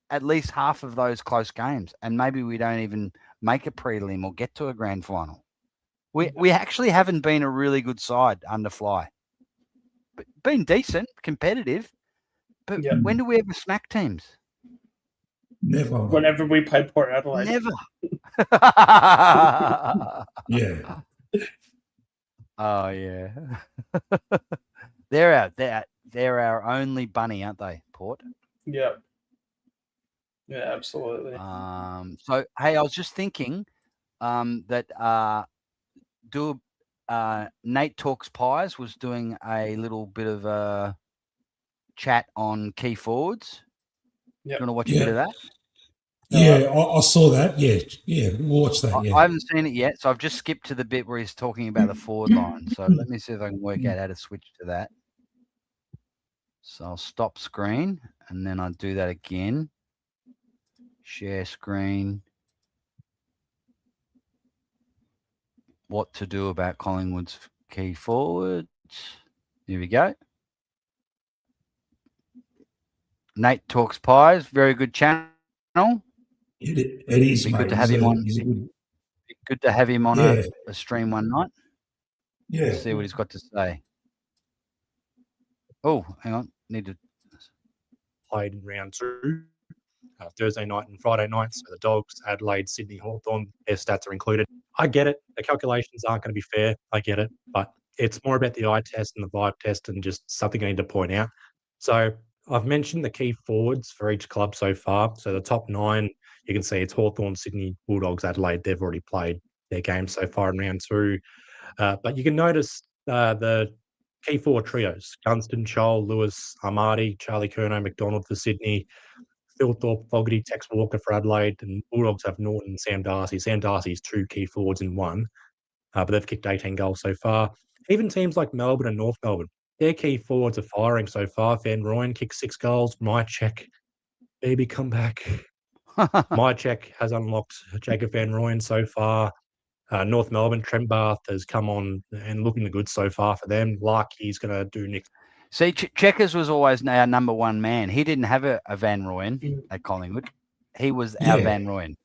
at least half of those close games, and maybe we don't even make a prelim or get to a grand final. We actually haven't been a really good side under Fly. But been decent, competitive, but when do we ever smack teams? Never. Whenever we play Port Adelaide. Never. Yeah. Oh yeah. They're our only bunny, aren't they, Port? Yeah. Yeah, absolutely. So hey, I was just thinking that Nate Talks Pies was doing a little bit of a chat on key forwards. Do you want to watch a bit of that? Yeah, I saw that. Yeah, we'll watch that. I Yeah. haven't seen it yet, so I've just skipped to the bit where he's talking about the forward line. So let me see if I can work out how to switch to that. So I'll stop screen, and then I'll do that again. Share screen. What to do about Collingwood's key forwards. Here we go. Nate Talks Pies, very good channel. It is, Be mate. good to have him on. Good to have him on a stream one night. Yeah. Let's see what he's got to say. Oh, hang on. Need to played in round 2, Thursday night and Friday night. So the Dogs, Adelaide, Sydney, Hawthorn, their stats are included. I get it. The calculations aren't going to be fair. I get it. But it's more about the eye test and the vibe test and just something I need to point out. So I've mentioned the key forwards for each club so far. So the top 9, you can see it's Hawthorn, Sydney, Bulldogs, Adelaide. They've already played their games so far in round 2. But you can notice the key 4 trios: Gunston, Scholl, Lewis, Armadi, Charlie Curnow, McDonald for Sydney, Phil Thorpe, Fogarty, Tex Walker for Adelaide, and Bulldogs have Norton and Sam Darcy. Sam Darcy's 2 key forwards in 1, but they've kicked 18 goals so far. Even teams like Melbourne and North Melbourne, their key forwards are firing so far. Van Rooyen kicked 6 goals. Mychek, baby, come back. Mychek has unlocked Jacob Van Rooyen so far. North Melbourne, Trent Barth has come on and looking good so far for them. Larky's going to do Nick. see. Checkers was always our number 1 man. He didn't have a Van Rooyen at Collingwood. He was our Van Rooyen.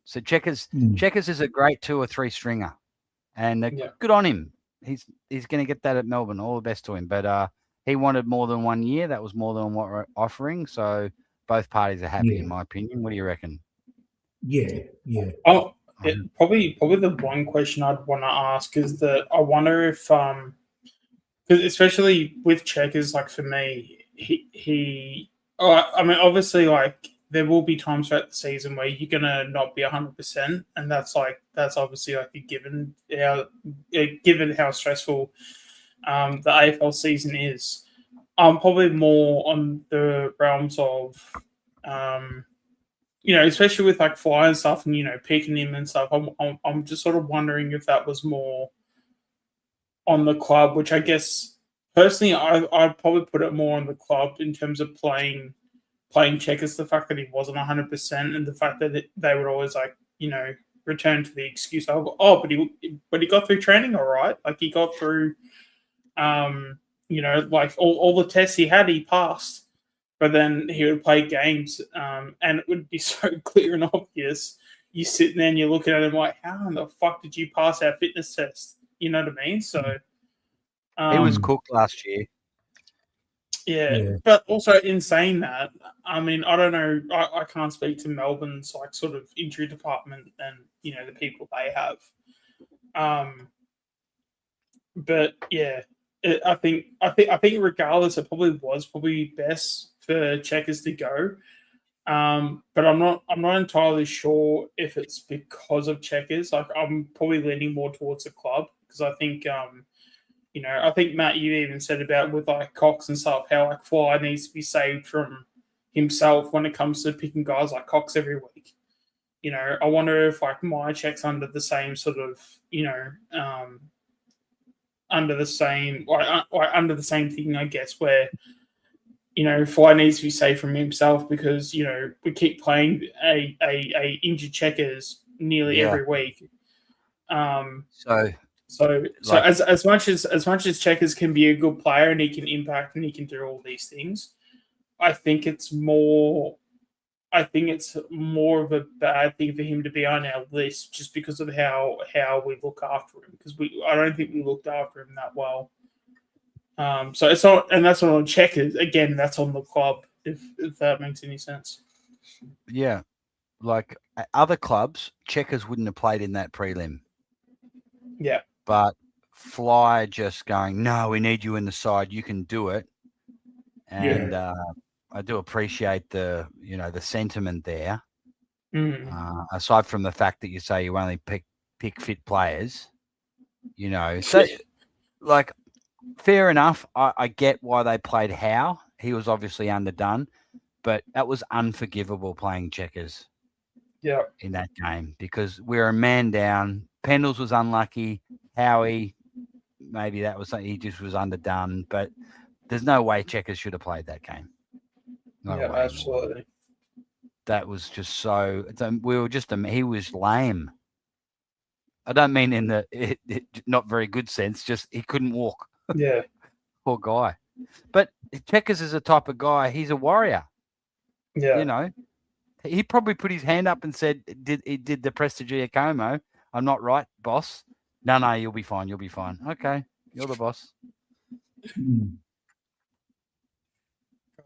So Checkers is a great 2 or 3 stringer, and good on him. He's going to get that at Melbourne. All the best to him. But he wanted more than 1 year. That was more than what we're offering. So both parties are happy, in my opinion. What do you reckon? Yeah. Oh, probably the one question I'd want to ask is that I wonder if because especially with Checkers, like for me, I mean, obviously, like there will be times throughout the season where you're gonna not be 100%, and that's obviously like a given. Given how stressful the AFL season is, probably more on the realms of especially with like Fly and stuff, and picking him and stuff. I'm just sort of wondering if that was more on the club, which I guess personally I'd probably put it more on the club in terms of playing Checkers. The fact that he wasn't 100%, and the fact that they would always return to the excuse of but he got through training all right. Like he got through, like all the tests he had, he passed. But then he would play games, and it would be so clear and obvious. You're sitting there and you're looking at him like, how in the fuck did you pass our fitness test? You know what I mean? So he was cooked last year. Yeah, but also in saying that, I mean, I don't know. I can't speak to Melbourne's like sort of injury department and the people they have. But yeah, I think regardless, it probably was best for Checkers to go. But I'm not entirely sure if it's because of Checkers. Like I'm probably leaning more towards the club because I think I think Matt, you even said about with like Cox and stuff how like Fly needs to be saved from himself when it comes to picking guys like Cox every week. I wonder if like Mychek's under the same sort of under the same thing, I guess, where Fly needs to be safe from himself because we keep playing a injured Checkers nearly every week. So as much as Checkers can be a good player and he can impact and he can do all these things, I think it's more of a bad thing for him to be on our list just because of how we look after him, because I don't think we looked after him that well. So it's not, and that's not on Checkers. Again, that's on the club, if that makes any sense. Yeah, like other clubs, Checkers wouldn't have played in that prelim. Yeah, but Fly just going, no, we need you in the side. You can do it, and I do appreciate the sentiment there. Aside from the fact that you say you only pick fit players, so like. Fair enough. I get why they played Howe. He was obviously underdone, but that was unforgivable playing Checkers. in that game because we were a man down. Pendles was unlucky. Howie, maybe that was something he just was underdone, but there's no way Checkers should have played that game. Not a way absolutely. That was just so. We were just. He was lame. I don't mean in the not very good sense. Just he couldn't walk. Yeah. Poor guy. But Checkers is a type of guy. He's a warrior. Yeah. You know, he probably put his hand up and said, "Did the Prestigia Como? I'm not right, boss. No, you'll be fine. You'll be fine. Okay, you're the boss."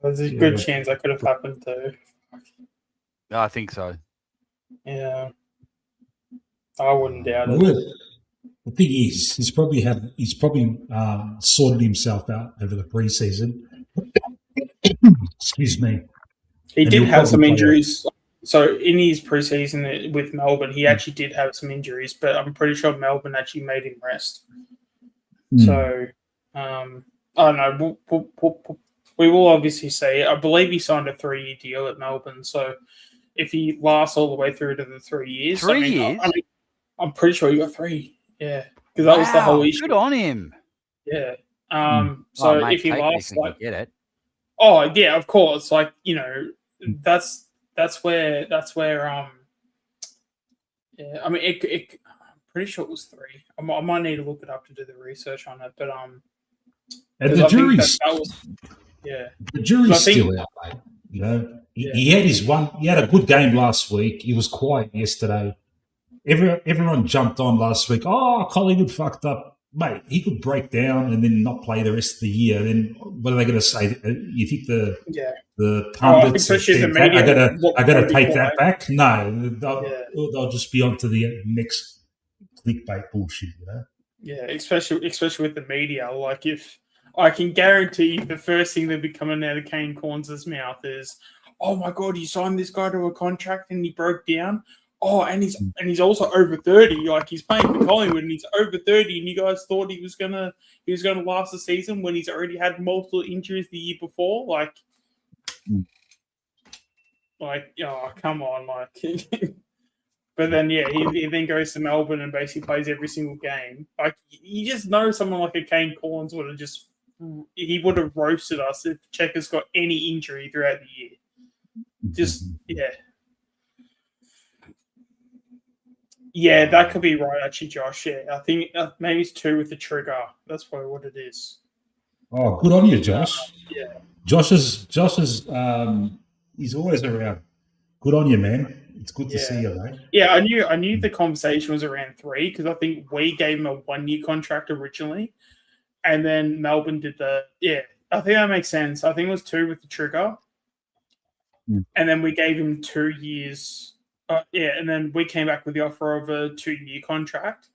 There's a good chance that could have happened too. I think so. Yeah. I wouldn't doubt it. The thing is, he's probably sorted himself out over the preseason. Excuse me. He did have some injuries. So in his preseason with Melbourne, he actually did have some injuries, but I'm pretty sure Melbourne actually made him rest. So, I don't know. We will obviously see. I believe he signed a 3-year deal at Melbourne. So if he lasts all the way through to the 3 years, 3 years, I'm pretty sure he got 3. Yeah, because that was the whole issue. Good on him. Yeah. So if he lasts, get it. Oh yeah, of course. Like that's where. Yeah, I mean, I'm pretty sure it was 3. I might need to look it up to do the research on it, but and the jury's the jury's still out, mate. You know, he had he had a good game last week. He was quiet yesterday. Everyone jumped on last week. Oh, Collingwood fucked up. Mate, he could break down and then not play the rest of the year. Then what are they going to say? You think the pundits are going to take that back? No, they'll just be on to the next clickbait bullshit, you know? Yeah, especially with the media. Like, if I can guarantee the first thing that'll be coming out of Kane Corns' mouth is, "Oh my God, you signed this guy to a contract and he broke down. Oh, and he's also over 30. Like, he's playing for Collingwood and he's over 30. And you guys thought he was gonna last the season when he's already had multiple injuries the year before. Like, oh, come on, like." But then, he then goes to Melbourne and basically plays every single game. Like, you just know someone like a Kane Corns would have roasted us if Checkers got any injury throughout the year. Just, Yeah, that could be right, actually, Josh. Yeah, I think maybe it's 2 with the trigger. That's probably what it is. Oh, good on you, Josh. Yeah. Josh is he's always around. Good on you, man. It's good to see you, mate. Yeah, I knew the conversation was around 3 because I think we gave him a 1-year contract originally, and then Melbourne did I think that makes sense. I think it was 2 with the trigger, and then we gave him 2 years. And then we came back with the offer of a 2-year contract,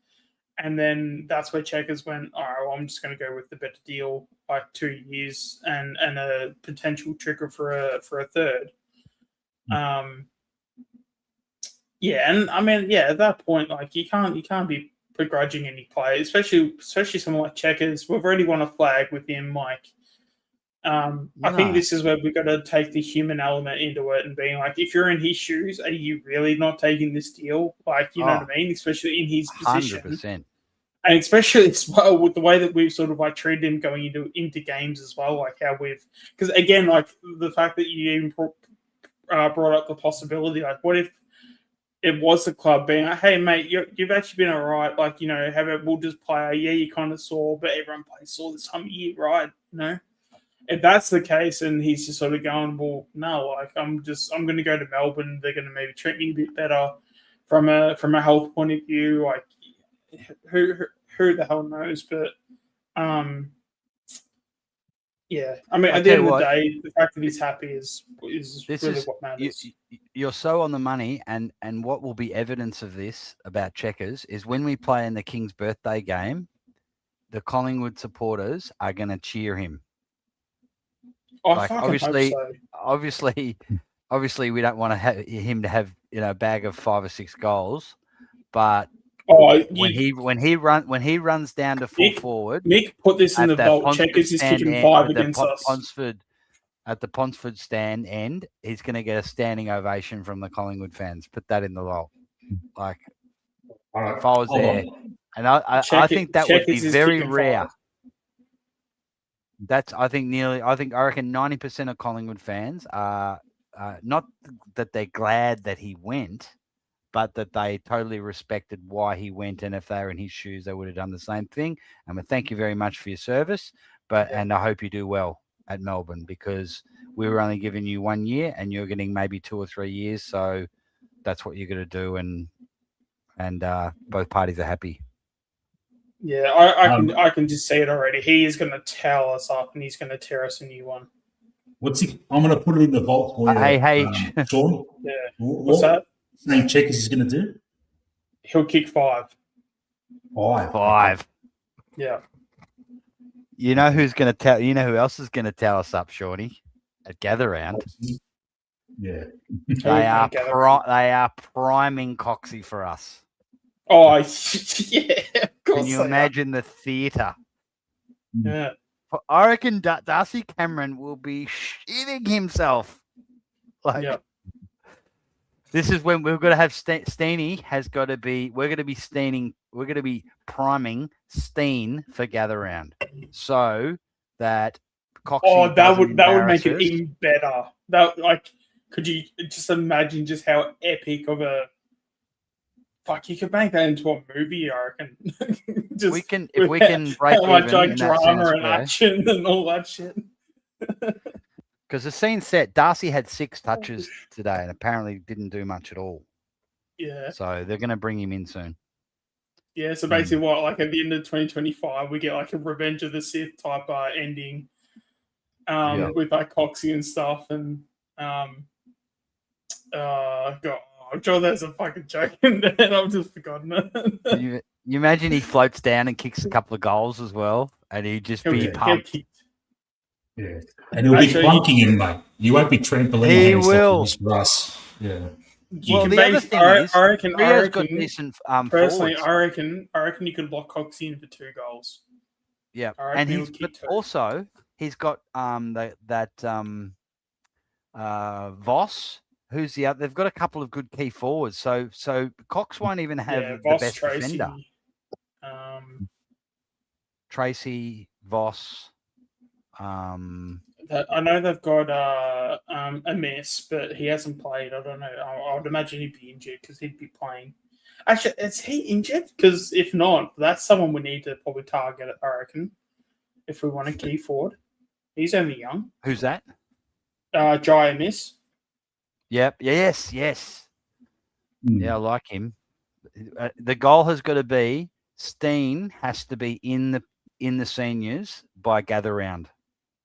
and then that's where Checkers went, all right, well, I'm just going to go with the better deal, like 2 years and a potential trigger for a third. And I mean, at that point, like, you can't be begrudging any player, especially someone like Checkers. We've already won a flag with him, like. I think this is where we've got to take the human element into it and being like, if you're in his shoes, are you really not taking this deal? Like, you know what I mean? Especially in his position. 100%. And especially as well with the way that we've sort of like treated him going into games as well, like how because again, like the fact that you even brought up the possibility, like what if it was the club being like, hey mate, you've actually been all right, like, you know, how about we'll just play, you kind of saw, but everyone plays sore this time of year, right? You know? If that's the case, and he's just sort of going, well, no, like I'm going to go to Melbourne. They're going to maybe treat me a bit better from a health point of view. Like, who the hell knows? But I mean, at the end of the day, the fact that he's happy is really what matters. You're so on the money, and what will be evidence of this about Checkers is when we play in the King's birthday game, the Collingwood supporters are going to cheer him. Like, obviously, we don't want him to have a bag of 5 or 6 goals, but when he runs down to full forward, Nick put this in the vault. Checkers is kicking 5 against us. at the Ponsford stand end, he's going to get a standing ovation from the Collingwood fans. Put that in the log. Like, All right, if I was hold there, on. and I think that would be very rare. 5. That's I reckon 90% of Collingwood fans are not that they're glad that he went, but that they totally respected why he went, and if they were in his shoes, they would have done the same thing. And we thank you very much for your service, and I hope you do well at Melbourne, because we were only giving you 1 year, and you're getting maybe 2 or 3 years. So that's what you're going to do, and both parties are happy. Yeah, I can just see it already. He is going to towel us up, and he's going to tear us a new one. What's he? I'm going to put it in the vault for you. Hey, Sean. Yeah. What's that? Same checkers he's going to do? He'll kick 5. 5. Okay. Yeah. You know who's going to tell? You know who else is going to tell us up, Shorty? At Gather Round. Yeah. They are priming Coxie for us. Oh, yeah. Of course. Can you imagine the theatre? Yeah. I reckon Darcy Cameron will be shitting himself. Like, this is when we're going to have Steeny has got to be. We're going to be steening. We're going to be priming Steen for Gather Round, so that Coxie. Oh, that would make it even better. Could you just imagine just how epic of a fuck you could make that into a movie? I reckon. If we can break how much even in drama and square. action and all that shit. Because the scene set, Darcy had 6 touches today and apparently didn't do much at all. Yeah. So they're going to bring him in soon. Yeah. So basically, at the end of 2025, we get like a Revenge of the Sith type ending, with like Coxie and stuff, and God, I'm sure there's a fucking joke in there, and I've just forgotten it. You imagine he floats down and kicks a couple of goals as well, and he'd just be pumped. Yeah, and he'll be plunking him, mate. You won't be trampoline. He will. Russ. Yeah. The other thing is, I reckon, got decent personally, forwards. I reckon you could lock Coxie in for 2 goals. Yeah, and also he's got Voss, who's the other. They've got a couple of good key forwards. So Cox won't even have the best Tracy, defender. Tracy, Voss. I know they've got a mess, but he hasn't played. I don't know. I would imagine he'd be injured because he'd be playing. Actually, is he injured? Because if not, that's someone we need to probably target, I reckon, if we want a key forward. He's only young. Who's that? Jai Miss. Yep. Yes. Yeah, I like him. The goal has got to be Steen has to be in the seniors by Gather Round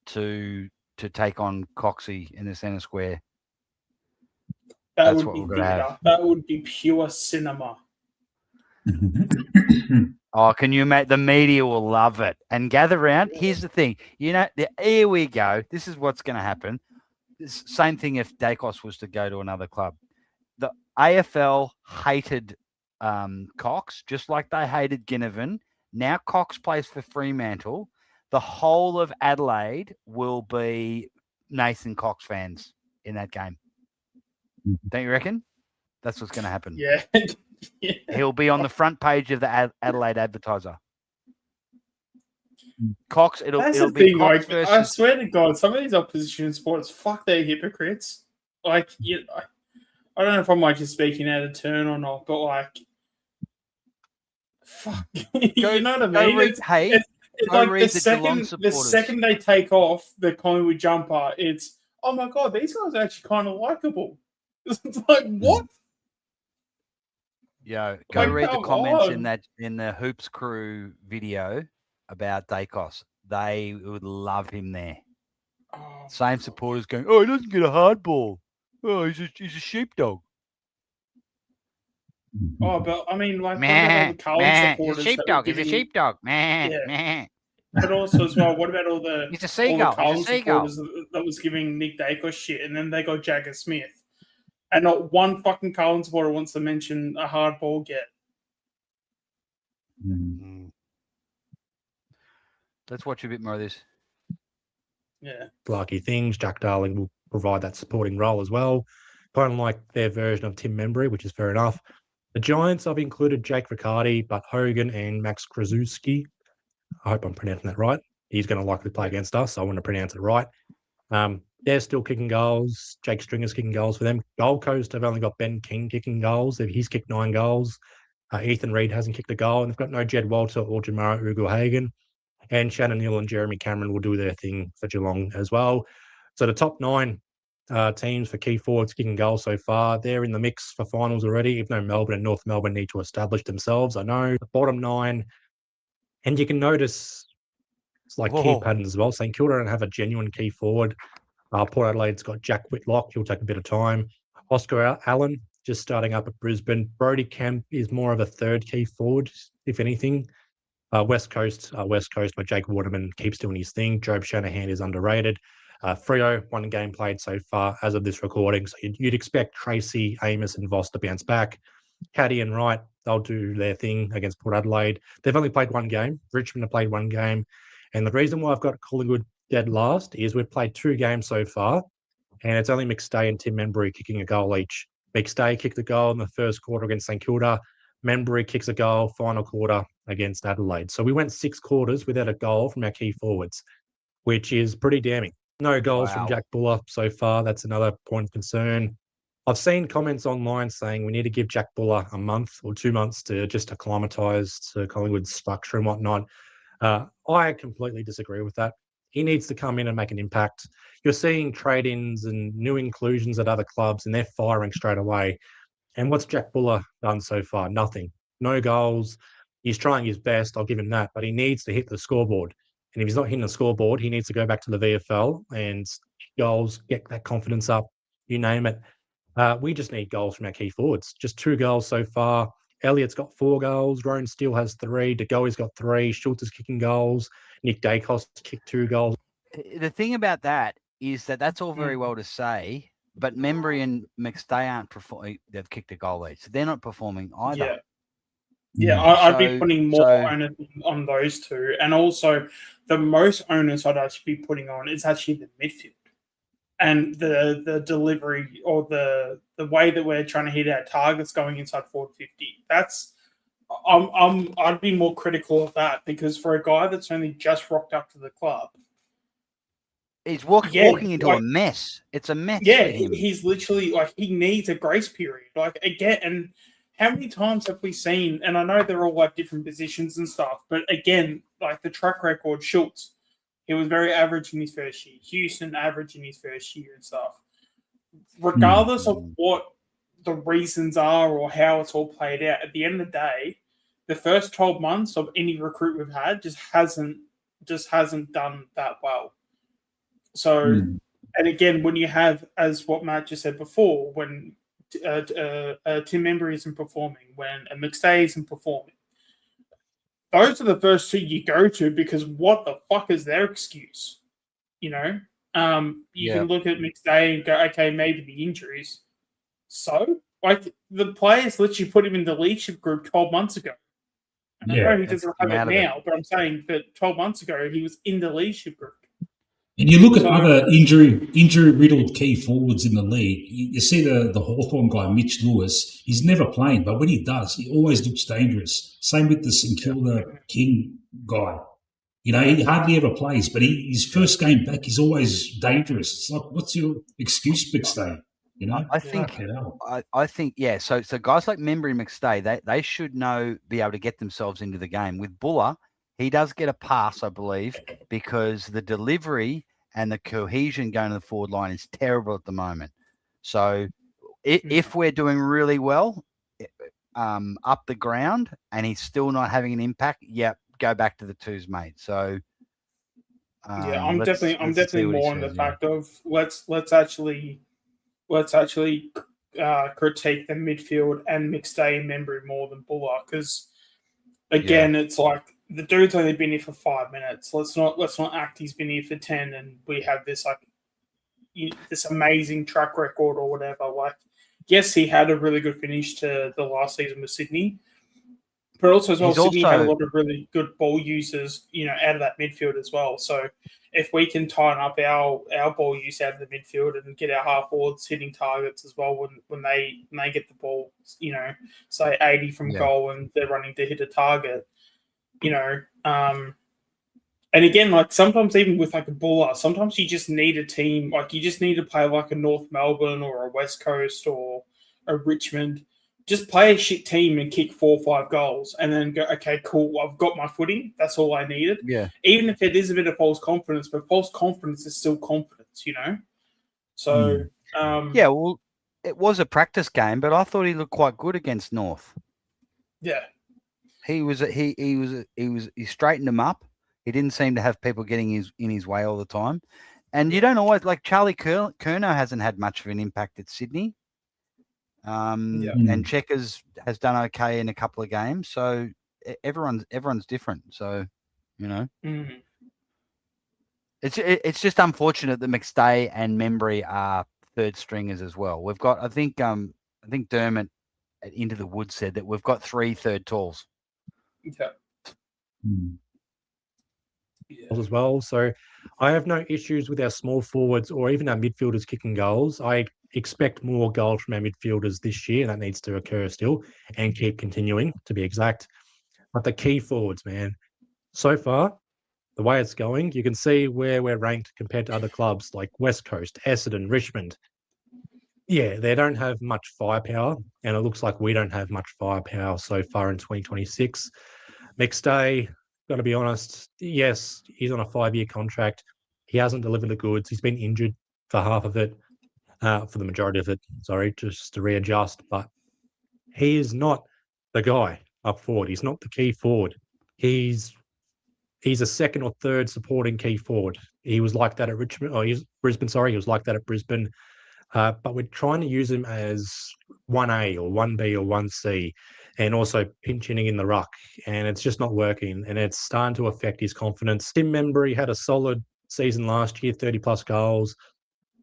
to take on Coxie in the centre square. That's what we're going to have. That would be pure cinema. Oh, can you imagine? The media will love it. And Gather Round, here's the thing. Here we go. This is what's going to happen. Same thing if Dacos was to go to another club. The AFL hated Cox, just like they hated Ginnivan. Now Cox plays for Fremantle. The whole of Adelaide will be Nathan Cox fans in that game. Don't you reckon? That's what's going to happen. Yeah. He'll be on the front page of the Adelaide Advertiser. Cox, it'll be Cox versus... I swear to God, some of these opposition sports, fuck, they're hypocrites. I don't know if I'm just speaking out of turn or not, but fuck, you know what I mean? The second they take off the Collingwood jumper, it's, oh my God, these guys are actually kind of likable. It's like, what? Yo, go read the comments in the Hoops Crew video about Dacos. They would love him there. Same supporters going, oh, he doesn't get a hard ball. Oh, he's a sheepdog. Oh, but I mean, like, he's a sheepdog. He's a sheepdog. Man. But also as well, what about all the he's a seagull. Supporters that was giving Nick Dacos shit, and then they got Jagger Smith, and not one fucking Carlton supporter wants to mention a hard ball get. Let's watch a bit more of this. Larky things. Jack Darling will provide that supporting role as well. Kind of like their version of Tim Membry, which is fair enough. The Giants, I've included Jake Riccardi, but Hogan and Max Krasuski. I hope I'm pronouncing that right. He's going to likely play against us, so I want to pronounce it right. They're still kicking goals. Jake Stringer's kicking goals for them. Gold Coast have only got Ben King kicking goals. He's kicked 9 goals. Ethan Reid hasn't kicked a goal, and they've got no Jed Walter or Jamara Ugle-Hagen. And Shannon Neal and Jeremy Cameron will do their thing for Geelong as well. So the top 9 teams for key forwards kicking goals so far, they're in the mix for finals already, even though Melbourne and North Melbourne need to establish themselves. I know the bottom 9, and you can notice it's like key patterns as well. St Kilda don't have a genuine key forward. Port Adelaide's got Jack Whitlock. He'll take a bit of time. Oscar Allen just starting up at Brisbane. Brody Kemp is more of a third key forward, if anything. West Coast, but Jake Waterman keeps doing his thing. Job Shanahan is underrated. Freo, 1 game played so far as of this recording. So you'd expect Tracy, Amos, and Voss to bounce back. Caddy and Wright, they'll do their thing against Port Adelaide. They've only played 1 game. Richmond have played 1 game. And the reason why I've got Collingwood dead last is we've played 2 games so far, and it's only McStay and Tim Membry kicking a goal each. McStay kicked a goal in the first quarter against St Kilda. Membry kicks a goal final quarter against Adelaide. So we went 6 quarters without a goal from our key forwards, which is pretty damning. No goals from Jack Buller so far. That's another point of concern. I've seen comments online saying we need to give Jack Buller a month or 2 months to just acclimatise to Collingwood's structure and whatnot. I completely disagree with that. He needs to come in and make an impact. You're seeing trade-ins and new inclusions at other clubs, and they're firing straight away. And what's Jack Buller done so far? Nothing. No goals. He's trying his best. I'll give him that. But he needs to hit the scoreboard. And if he's not hitting the scoreboard, he needs to go back to the VFL and goals, get that confidence up, you name it. We just need goals from our key forwards. Just 2 goals so far. Elliott's got 4 goals. Rowan Steele has 3. DeGoey's got 3. Schultz is kicking goals. Nick Dacos kicked 2 goals. The thing about that is that that's all very well to say, but Membry and McStay aren't performing. They've kicked a goal each. So they're not performing either. Yeah, I'd be putting more onus on those 2. And also, the most onus I'd actually be putting on is actually the midfield. And the delivery or the way that we're trying to hit our targets going inside 450. That's I'd be more critical of that, because for a guy that's only just rocked up to the club, he's walking into a mess. It's a mess. Yeah, for him. He's literally he needs a grace period. And how many times have we seen? And I know they're all different positions and stuff, but again, the track record, Schultz. He was very average in his first year. Houston, average in his first year and stuff. Regardless of what the reasons are or how it's all played out, at the end of the day, the first 12 months of any recruit we've had just hasn't done that well. So, and again, when you have, as what Matt just said before, when Tim Membry isn't performing, when a McStay isn't performing, those are the first 2 you go to, because what the fuck is their excuse? You can look at McStay and go, okay, maybe the injuries. So, the players literally put him in the leadership group 12 months ago. And I know he doesn't have it now, but I'm saying that 12 months ago, he was in the leadership group. And you look at other injury-riddled key forwards in the league. You see the Hawthorn guy, Mitch Lewis. He's never playing, but when he does, he always looks dangerous. Same with the St Kilda King guy. He hardly ever plays, but his first game back, he's always dangerous. It's like, what's your excuse, McStay? I think, yeah. So guys like Membry and McStay, they should be able to get themselves into the game. With Buller, he does get a pass, I believe, because the delivery and the cohesion going to the forward line is terrible at the moment. So if we're doing really well up the ground and he's still not having an impact, go back to the 2s, mate. So I'm definitely more on the fact of let's actually critique the midfield and McStay and Membry more than Buller, because again, it's the dude's only been here for 5 minutes. Let's not act he's been here for 10 and we have this this amazing track record or whatever. Yes, he had a really good finish to the last season with Sydney, But also as well, He's Sydney had a also- lot of really good ball users, out of that midfield as well. So if we can tighten up our ball use out of the midfield and get our half forwards hitting targets as well when they get the ball, say 80 from goal and they're running to hit a target, and again, like sometimes even with like a Buller, sometimes you just need a team, like you just need to play like a North Melbourne or a West Coast or a Richmond. Just play a shit team and kick 4 or 5 goals and then go, okay, cool, I've got my footing. That's all I needed. Yeah. Even if it is a bit of false confidence, but false confidence is still confidence, So, yeah, well, it was a practice game, but I thought he looked quite good against North. Yeah. He straightened him up. He didn't seem to have people getting in his way all the time. And you don't always, like Charlie Curnow hasn't had much of an impact at Sydney. And Checkers has done okay in a couple of games. So everyone's different. So, it's just unfortunate that McStay and Membry are third stringers as well. We've got, I think Dermot at Into the Woods said that we've got 3 third talls. Yeah. As well. So I have no issues with our small forwards or even our midfielders kicking goals. I expect more goals from our midfielders this year, and that needs to occur still and keep continuing, to be exact. But the key forwards, man, so far, the way it's going, you can see where we're ranked compared to other clubs like West Coast, Essendon, Richmond. Yeah, they don't have much firepower, and it looks like we don't have much firepower so far in 2026. McStay, got to be honest, yes, he's on a 5-year contract. He hasn't delivered the goods. He's been injured for half of it, for the majority of it, sorry, just to readjust. But he is not the guy up forward. He's not the key forward. He's a second or third supporting key forward. He was like that at Richmond, Brisbane, sorry. He was like that at Brisbane. But we're trying to use him as 1A or 1B or 1C and also pinch hitting in the ruck. And it's just not working. And it's starting to affect his confidence. Tim Membry had a solid season last year, 30-plus goals.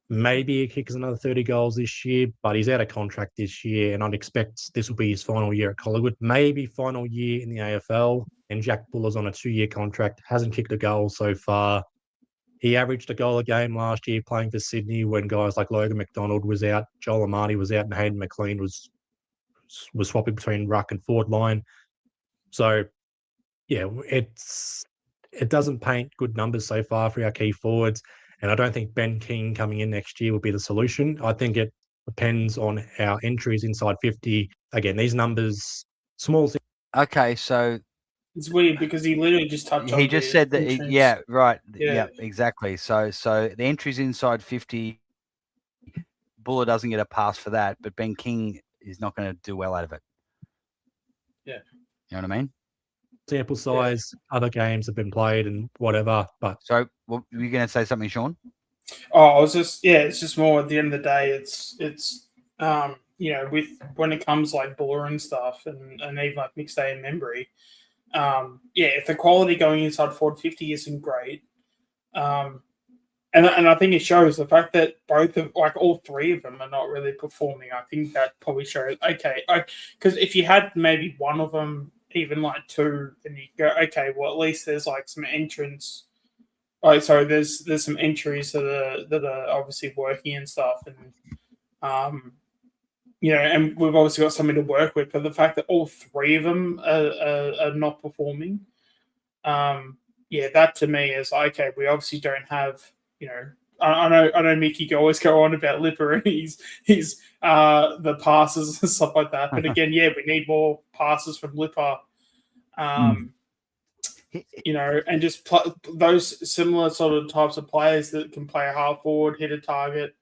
Maybe he kicks another 30 goals this year, but he's out of contract this year. And I'd expect this will be his final year at Collingwood. Maybe final year in the AFL. And Jack Buller's on a 2-year contract. Hasn't kicked a goal so far. He averaged a goal a game last year playing for Sydney when guys like Logan McDonald was out, Joel Amati was out, and Hayden McLean was swapping between ruck and forward line. So, yeah, it doesn't paint good numbers so far for our key forwards, and I don't think Ben King coming in next year will be the solution. I think it depends on our entries inside 50. Again, these numbers, small. Okay, so it's weird because he literally just touched on he just said that. Right. Yeah, exactly. So the entries inside 50, Buller doesn't get a pass for that, but Ben King is not going to do well out of it. Yeah. You know what I mean? Sample size, other games have been played and whatever. But so, were you going to say something, Sean? Oh, I was just it's just more at the end of the day, it's with when it comes like Buller and stuff, and even like McStay and Membry. If the quality going inside forward 50 isn't great, and I think it shows the fact that all 3 of them are not really performing. I think that probably shows because if you had maybe one of them, even like 2, then you go well at least there's like some entrance. There's some entries that are obviously working and stuff, and and we've obviously got something to work with. But the fact that all 3 of them are not performing, that to me is okay. We obviously don't have, I know Mickey always go on about Lipper and he's the passes and stuff like that. But again, we need more passes from Lipper, and just those similar sort of types of players that can play a half forward, hit a target,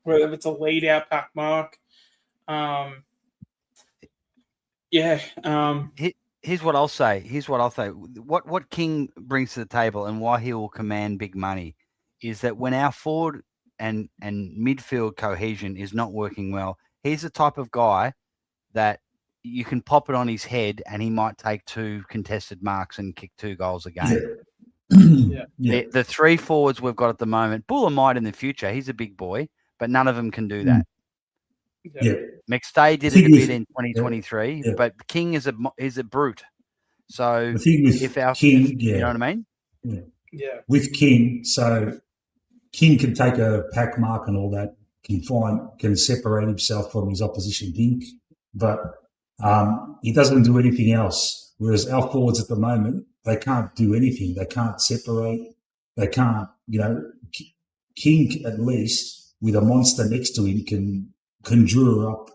whether it's a lead out pack mark. Here's what I'll say. What King brings to the table and why he will command big money is that when our forward and midfield cohesion is not working well, he's the type of guy that you can pop it on his head and he might take 2 contested marks and kick 2 goals a game. The 3 forwards we've got at the moment, Buller might in the future. He's a big boy, but none of them can do that. Yeah. McStay did The it a thing bit is- in 2023, Yeah. but King is a brute. So The thing with if our King, you know what I mean? Yeah. With King, so King can take a pack mark and all that, can separate himself from his opposition dink, but he doesn't do anything else. Whereas our forwards at the moment, they can't do anything. They can't separate. They can't, King at least with a monster next to him can conjure up,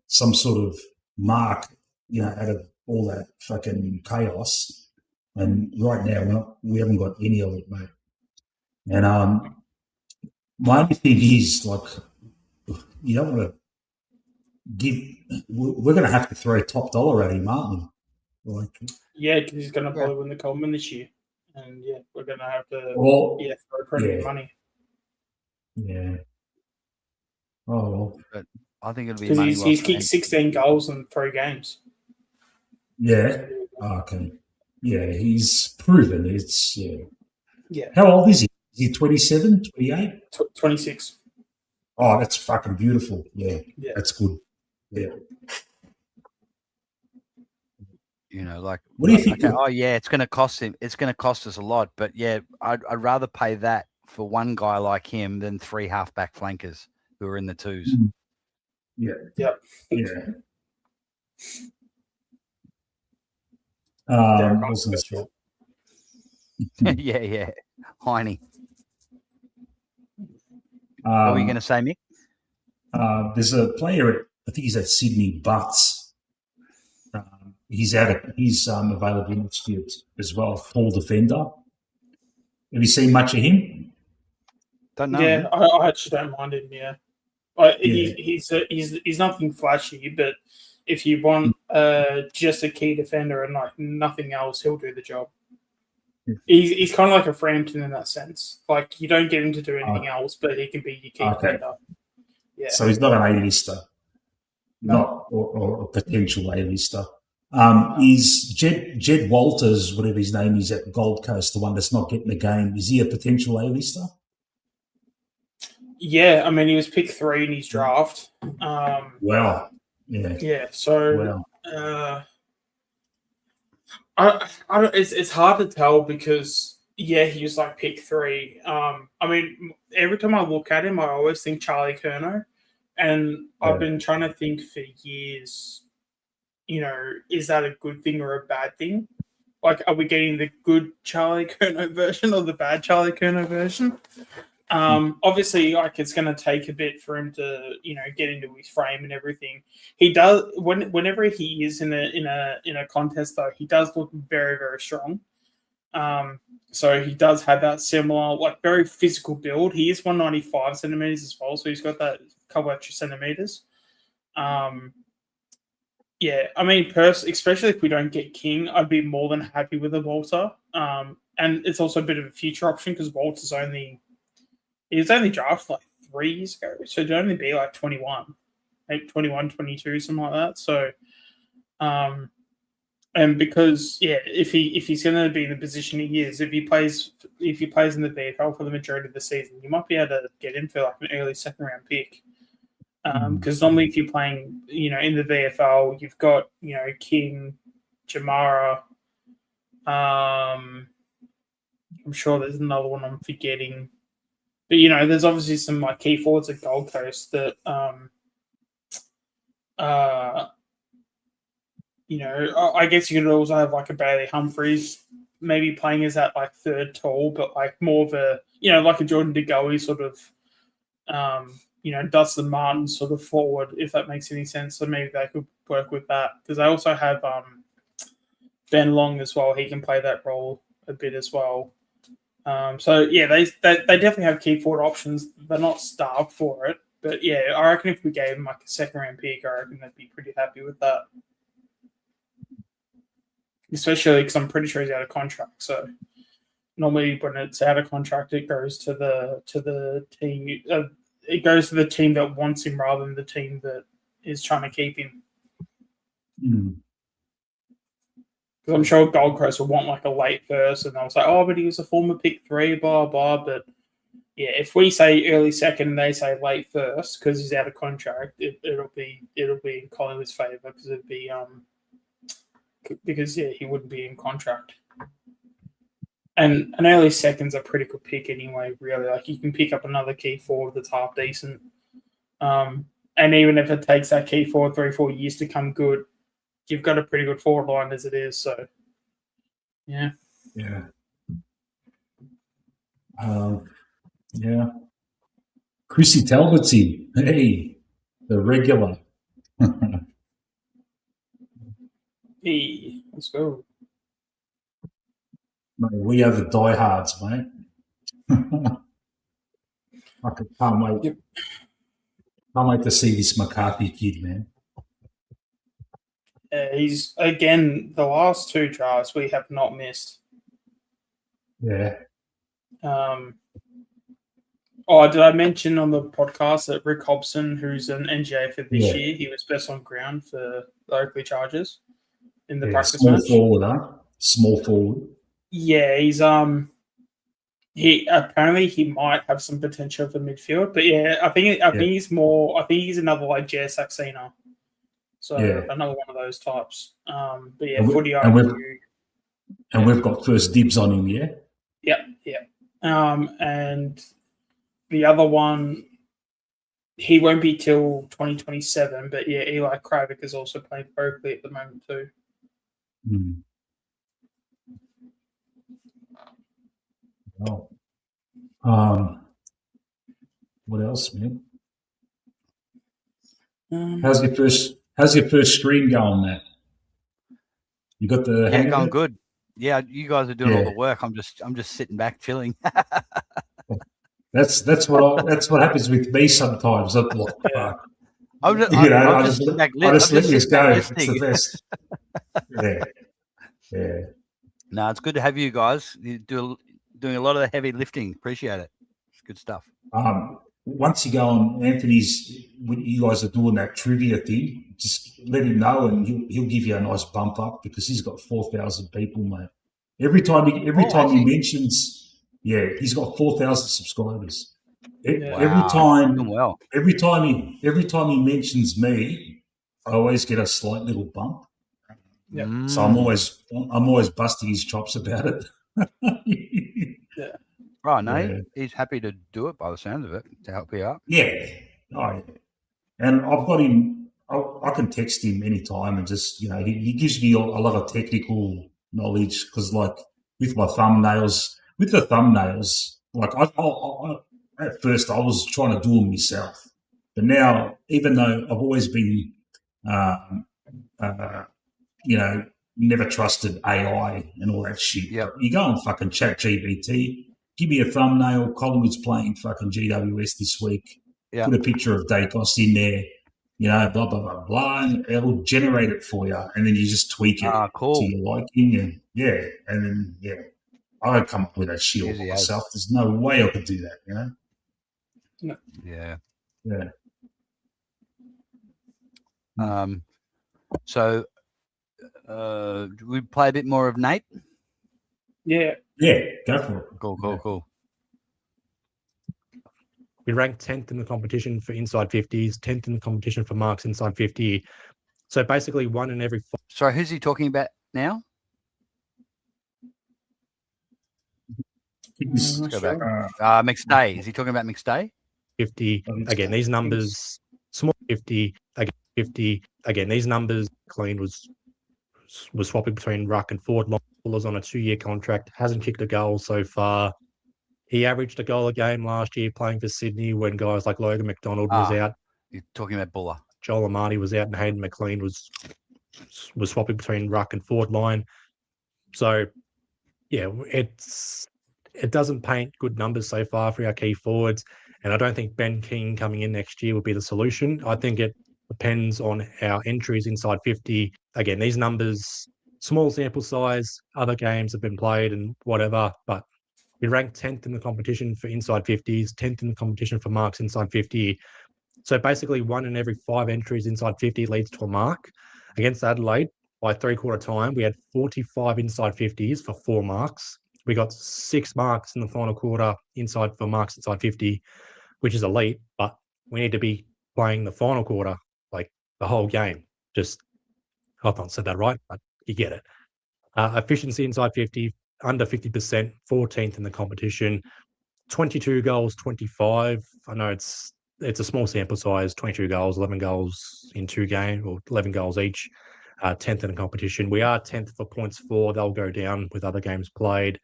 some sort of mark, out of all that fucking chaos. And right now we haven't got any of it, mate. And my only thing is, like, you don't want to give. We're going to have to throw top dollar at him, aren't we? Like, Yeah, because he's going to probably win the Coleman this year, and we're going to have to throw pretty money. Yeah. Oh, but I think it'll be because money he's well kicked spent. 16 goals in 3 games. Yeah. Okay. Yeah, he's proven. It's Yeah. How old is he? Is he 27, 28? 26. Oh, that's fucking beautiful. Yeah. That's good. Yeah. Like, what do you think? Okay, it's going to cost him. It's going to cost us a lot, but I'd rather pay that for one guy like him than 3 halfback flankers who are in the twos. Yeah. Yep. Yeah. I was going to say. yeah. Heine. What were you going to say, Mick? There's a player, I think he's at Sydney Butts. He's available next year as well, full defender. Have you seen much of him? Don't know. Yeah, I actually don't mind him. Yeah, he's nothing flashy, but if you want just a key defender and like nothing else, he'll do the job. Yeah. He's kind of like a Frampton in that sense. Like, you don't get him to do anything else, but he can be your key defender. Yeah. So he's not an A-lister, or a potential A-lister. Is Jed Walters, whatever his name is, at Gold Coast, the one that's not getting the game, is he a potential A-lister? Yeah, I mean, he was picked 3 in his draft. Wow. Yeah. Yeah, so it's hard to tell because he was like pick 3. I mean, every time I look at him, I always think Charlie Curnow, and I've been trying to think for years. Is that a good thing or a bad thing? Like, are we getting the good Charlie Curnow version or the bad Charlie Curnow version? Obviously, like, it's going to take a bit for him to, get into his frame and everything. He does whenever he is in a contest, though, he does look very, very strong. So he does have that similar, like, very physical build. He is 195 centimeters as well, so he's got that couple extra centimeters. Yeah, I mean, especially if we don't get King, I'd be more than happy with a Walter. And it's also a bit of a future option because Walter's only drafted like 3 years ago, so it'd only be like 21, maybe 21, 22, something like that. So, and because if he's going to be in the position he is, if he plays in the VFL for the majority of the season, you might be able to get him for like an early 2nd round pick. Because normally if you're playing, in the VFL, you've got, King, Jamara. I'm sure there's another one I'm forgetting. But, there's obviously some like key forwards at Gold Coast that, I guess you could also have like a Bailey Humphries maybe playing as that like 3rd tall, but like more of a, like a Jordan De Goey sort of, Dustin Martin sort of forward, if that makes any sense. So maybe they could work with that because they also have Ben Long as well. He can play that role a bit as well. So they definitely have key forward options. They're not starved for it, but I reckon if we gave them like a 2nd round pick, I reckon they'd be pretty happy with that. Especially because I'm pretty sure he's out of contract. So normally when it's out of contract, it goes to the team. It goes to the team that wants him rather than the team that is trying to keep him. Because I'm sure Gold Coast will want like a late first, and they'll say, "Oh, but he was a former pick 3, blah blah." But yeah, if we say early second and they say late first because he's out of contract, it'll be in Collingwood's favour because it'd be because he wouldn't be in contract. And an early second's a pretty good pick anyway. Really, like you can pick up another key forward that's half decent. And even if it takes that key forward 3-4 years to come good, you've got a pretty good forward line as it is. So, yeah. Yeah. Yeah. Chrissy Talbot's in. Hey, the regular. Hey, let's go. Mate, we are the diehards, mate. I can't wait. Yep. Can't wait to see this McCarthy kid, man. He's, again, the last 2 drafts we have not missed. Yeah. Did I mention on the podcast that Rick Hobson, who's an NGA for this year, he was best on ground for the Oakley Chargers in the practice small match? Forward, huh? Small forward. Yeah, he's he apparently he might have some potential for midfield, but I think he's more. I think he's another like Jay Saxena, so another one of those types. But yeah, footy IQ. And we've got first dibs on him, yeah. Yeah. And the other one, he won't be till 2027. But yeah, Eli Kravik is also playing for Oakley at the moment too. Oh. What else, man? How's your first stream going, Matt? You got the hang going of it? good. Yeah, you guys are doing all the work. I'm just sitting back chilling. That's what happens with me sometimes. I'm like, fuck. I just let this go. It's the best. Yeah. No, it's good to have you guys. You doing a lot of the heavy lifting. Appreciate it. It's good stuff. Once you go on Anthony's, when you guys are doing that trivia thing, just let him know and he'll give you a nice bump up because he's got 4,000 people, mate. Every time he mentions, he's got 4,000 subscribers. Every time he mentions me, I always get a slight little bump. Yeah. So I'm always busting his chops about it. Yeah. Right, no, he's happy to do it by the sound of it to help you out. Yeah. And I've got him. I can text him anytime and just he gives me a lot of technical knowledge because like with the thumbnails, like I at first I was trying to do them myself, but now even though I've always been never trusted AI and all that shit. Yep. You go on fucking ChatGPT, give me a thumbnail, Collingwood's playing fucking GWS this week, put a picture of Dacos in there, blah, blah, blah, blah, and it'll generate it for you. And then you just tweak it to your liking. And then I come up with that shit all myself. There's no way I could do that, No. Yeah. So we play a bit more of Nate? Yeah. Yeah, go for it. Cool. We ranked 10th in the competition for inside 50s, 10th in the competition for marks inside 50. So basically 1 in every 5. Sorry, who's he talking about now? Let's go back. McStay. Is he talking about McStay? 50. Again, these numbers, small 50. Again, 50. Again, these numbers, Clean was swapping between ruck and forward. Long's on a 2-year contract. Hasn't kicked a goal so far. He averaged a goal a game last year playing for Sydney when guys like Logan McDonald was out. You're talking about Buller. Joel Amati was out and Hayden McLean was swapping between ruck and forward line. So, it doesn't paint good numbers so far for our key forwards. And I don't think Ben King coming in next year would be the solution. I think it depends on our entries inside 50. Again, these numbers, small sample size, other games have been played and whatever, but we ranked 10th in the competition for inside 50s, 10th in the competition for marks inside 50. So basically 1 in every 5 entries inside 50 leads to a mark. Against Adelaide, by 3/4 time, we had 45 inside 50s for 4 marks. We got 6 marks in the final quarter for marks inside 50, which is elite, but we need to be playing the final quarter, like the whole game. Just, I've not said that right, but you get it. Efficiency inside 50, under 50%, 14th in the competition. 22 goals, 25. I know it's a small sample size, 22 goals, 11 goals in 2 games, or 11 goals each, 10th in the competition. We are 10th for points for. They'll go down with other games played.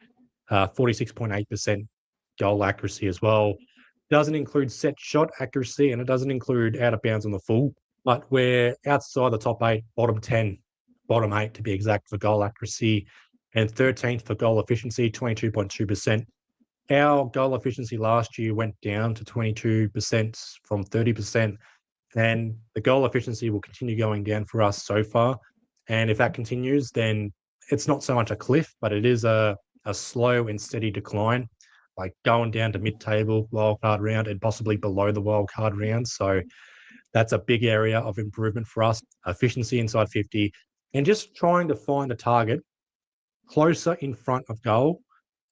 46.8% goal accuracy as well. Doesn't include set shot accuracy, and it doesn't include out of bounds on the full, but we're outside the top 8, bottom 10, bottom 8 to be exact for goal accuracy, and 13th for goal efficiency, 22.2%. Our goal efficiency last year went down to 22% from 30%, and the goal efficiency will continue going down for us so far. And if that continues, then it's not so much a cliff, but it is a slow and steady decline, like going down to mid-table wildcard round and possibly below the wildcard round. So that's a big area of improvement for us. Efficiency inside 50, and just trying to find a target closer in front of goal.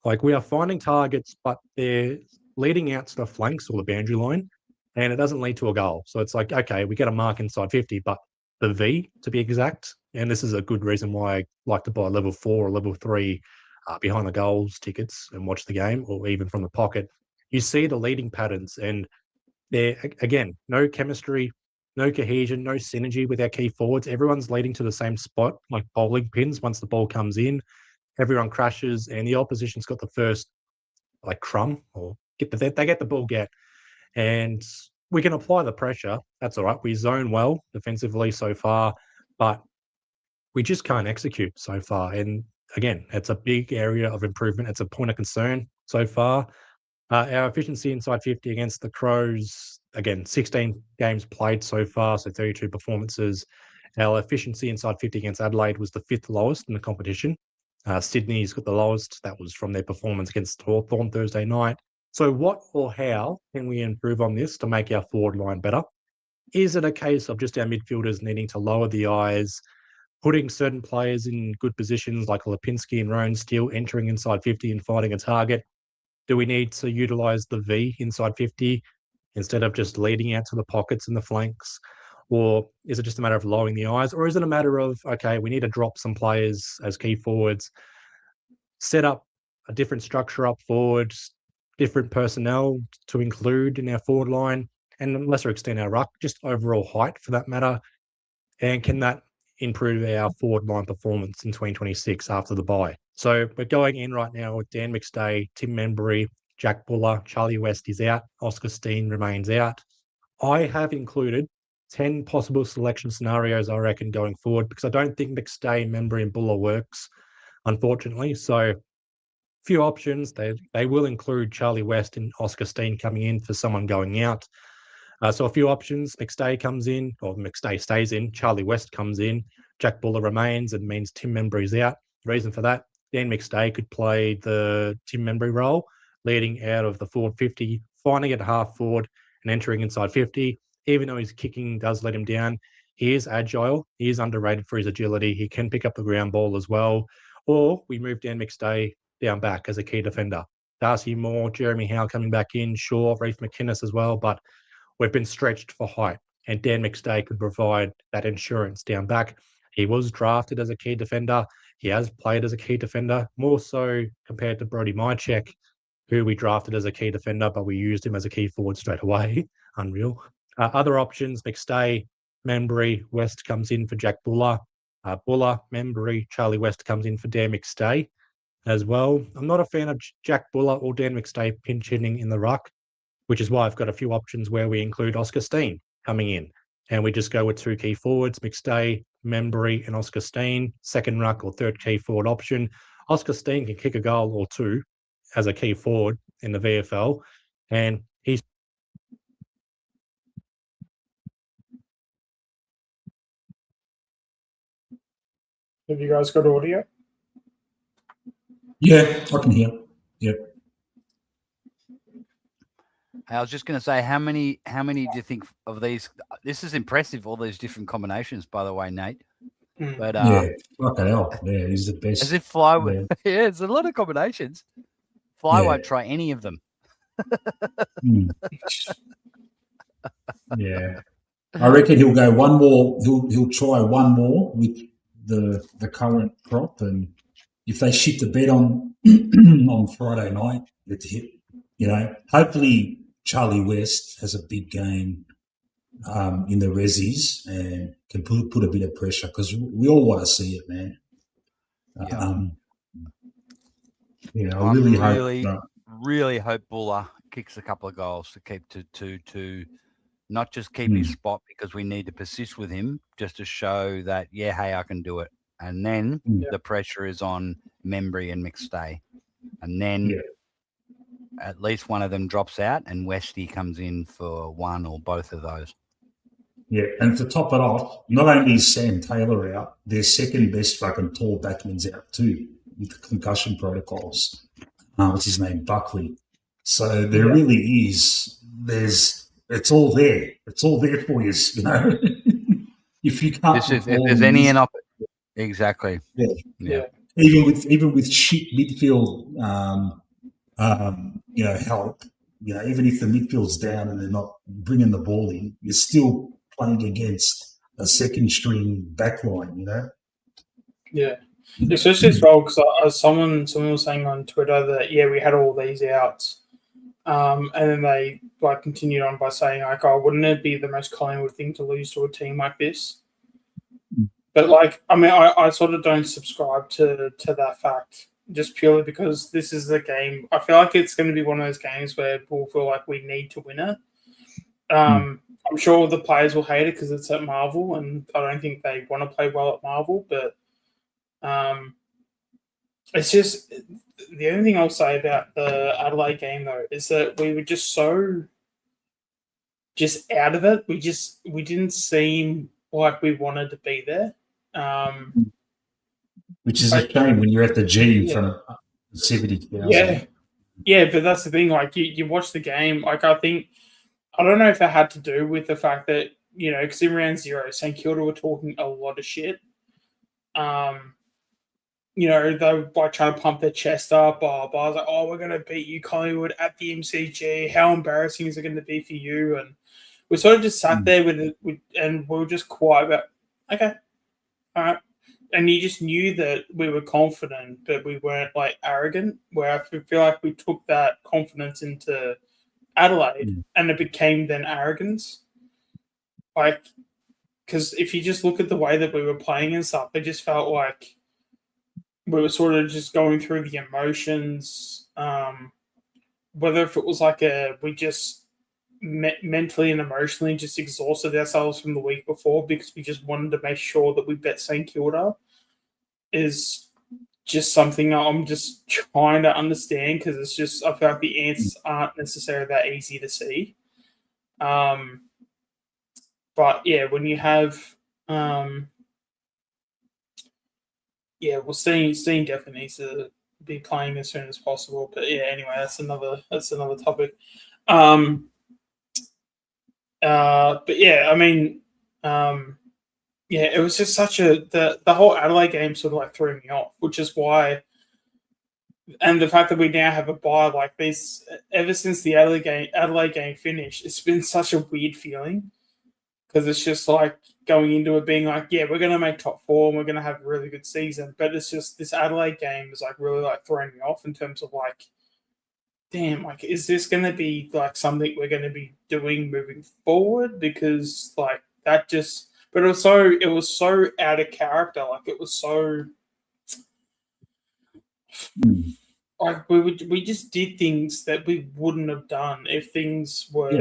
Like, we are finding targets, but they're leading out to the flanks or the boundary line, and it doesn't lead to a goal. So it's like, okay, we get a mark inside 50, but the V, to be exact, and this is a good reason why I like to buy level 4 or level 3 behind the goals tickets and watch the game, or even from the pocket. You see the leading patterns, and there, again, no chemistry, no cohesion, no synergy with our key forwards. Everyone's leading to the same spot, like bowling pins. Once the ball comes in, everyone crashes, and the opposition's got the first, like, crumb, or they get the ball get, and we can apply the pressure. That's all right. We zone well defensively so far, but we just can't execute so far. And again, it's a big area of improvement. It's a point of concern so far. Our efficiency inside 50 against the Crows, again, 16 games played so far, so 32 performances. Our efficiency inside 50 against Adelaide was the 5th lowest in the competition. Sydney's got the lowest. That was from their performance against Hawthorn Thursday night. So what or how can we improve on this to make our forward line better? Is it a case of just our midfielders needing to lower the eyes, putting certain players in good positions like Lipinski and Rowan Steele entering inside 50 and fighting a target? Do we need to utilise the V inside 50 instead of just leading out to the pockets and the flanks? Or is it just a matter of lowering the eyes? Or is it a matter of, okay, we need to drop some players as key forwards, set up a different structure up forward, different personnel to include in our forward line, and lesser extent our ruck, just overall height for that matter? And can that improve our forward line performance in 2026 after the bye? So we're going in right now with Dan McStay, Tim Membry, Jack Buller, Charlie West is out, Oscar Steen remains out. I have included 10 possible selection scenarios, I reckon, going forward, because I don't think McStay, Membry and Buller works, unfortunately. So few options. They will include Charlie West and Oscar Steen coming in for someone going out. So a few options. McStay comes in, or McStay stays in. Charlie West comes in. Jack Buller remains, and means Tim Membry's out. The reason for that, Dan McStay could play the Tim Membry role, leading out of the forward 50, finding it half forward and entering inside 50. Even though his kicking does let him down, he is agile. He is underrated for his agility. He can pick up the ground ball as well. Or we move Dan McStay down back as a key defender. Darcy Moore, Jeremy Howe coming back in, sure, Reef McInnes as well, but we've been stretched for height, and Dan McStay could provide that insurance down back. He was drafted as a key defender. He has played as a key defender, more so compared to Brody Mychek, who we drafted as a key defender, but we used him as a key forward straight away. Unreal. Other options, McStay, Membry, West comes in for Jack Buller. Buller, Membry, Charlie West comes in for Dan McStay as well. I'm not a fan of Jack Buller or Dan McStay pinch hitting in the ruck, which is why I've got a few options where we include Oscar Steen coming in. And we just go with 2 key forwards, McStay, Membry and Oscar Steen, second ruck or third key forward option. Oscar Steen can kick a goal or 2 as a key forward in the VFL. And he's... Have you guys got audio? Yeah, I can hear. Yeah. I was just going to say, how many do you think of these? This is impressive, all these different combinations, by the way, Nate. But yeah, fucking hell. Yeah, he's the best. as if Fly, Yeah. yeah, it's a lot of combinations. Fly Yeah. won't try any of them. Mm. Yeah. I reckon he'll go one more. He'll try one more with the current crop, and if they shit the bed on on Friday night, it's hit. You know, hopefully Charlie West has a big game in the resis and can put a bit of pressure because we all want to see it, man. Yeah. Yeah, I I'm really really hope Buller kicks a couple of goals to keep to not just keep his spot because we need to persist with him, just to show that, yeah, hey, I can do it. And then the pressure is on Membry and McStay. And then at least one of them drops out and Westy comes in for one or both of those. Yeah, and to top it off, not only is Sam Taylor out, their second best fucking tall backman's out too with the concussion protocols. What's his name? Buckley. So there really is. It's all there. It's all there for you. You know, if you can't. If there's any exactly. Yeah. Even with shit midfield, you know, help. You know, even if the midfield's down and they're not bringing the ball in, you're still playing against a second string backline. You know. Yeah. Especially as well, because someone was saying on Twitter that we had all these outs, and then they continued on by saying oh, wouldn't it be the most Collingwood thing to lose to a team like this? But I sort of don't subscribe to that fact just purely because this is the game. I feel like it's going to be one of those games where we'll feel like we need to win it. I'm sure the players will hate it because it's at Marvel, and I don't think they want to play well at Marvel, but. It's just the only thing I'll say about the Adelaide game though is that we were just so out of it. We didn't seem like we wanted to be there. Which is a shame when you're at the G in front of 70,000. Yeah, but that's the thing. You watch the game. I don't know if it had to do with the fact that because in round 0, St Kilda were talking a lot of shit. They were trying to pump their chest up. I was like, oh, we're going to beat you, Collingwood, at the MCG. How embarrassing is it going to be for you? And we sort of just sat there and we were just quiet about, okay, all right. And you just knew that we were confident, but we weren't arrogant, where I feel like we took that confidence into Adelaide and it became then arrogance. Because if you just look at the way that we were playing and stuff, it just felt like we were sort of just going through the emotions, whether if it was we just mentally and emotionally just exhausted ourselves from the week before because we just wanted to make sure that we bet St Kilda is just something I'm just trying to understand because it's just, I feel like the answers aren't necessarily that easy to see. But yeah, when you have... Steen definitely needs to be playing as soon as possible. But yeah, anyway, that's another topic. But yeah, it was just such the whole Adelaide game sort of threw me off, which is why, and the fact that we now have a bye like this, ever since the Adelaide game finished, it's been such a weird feeling because it's just going into it being we're going to make top 4 and we're going to have a really good season. But it's just this Adelaide game is really throwing me off in terms of damn, is this going to be something we're going to be doing moving forward? Because that just, but it was so out of character. It was so we just did things that we wouldn't have done if things were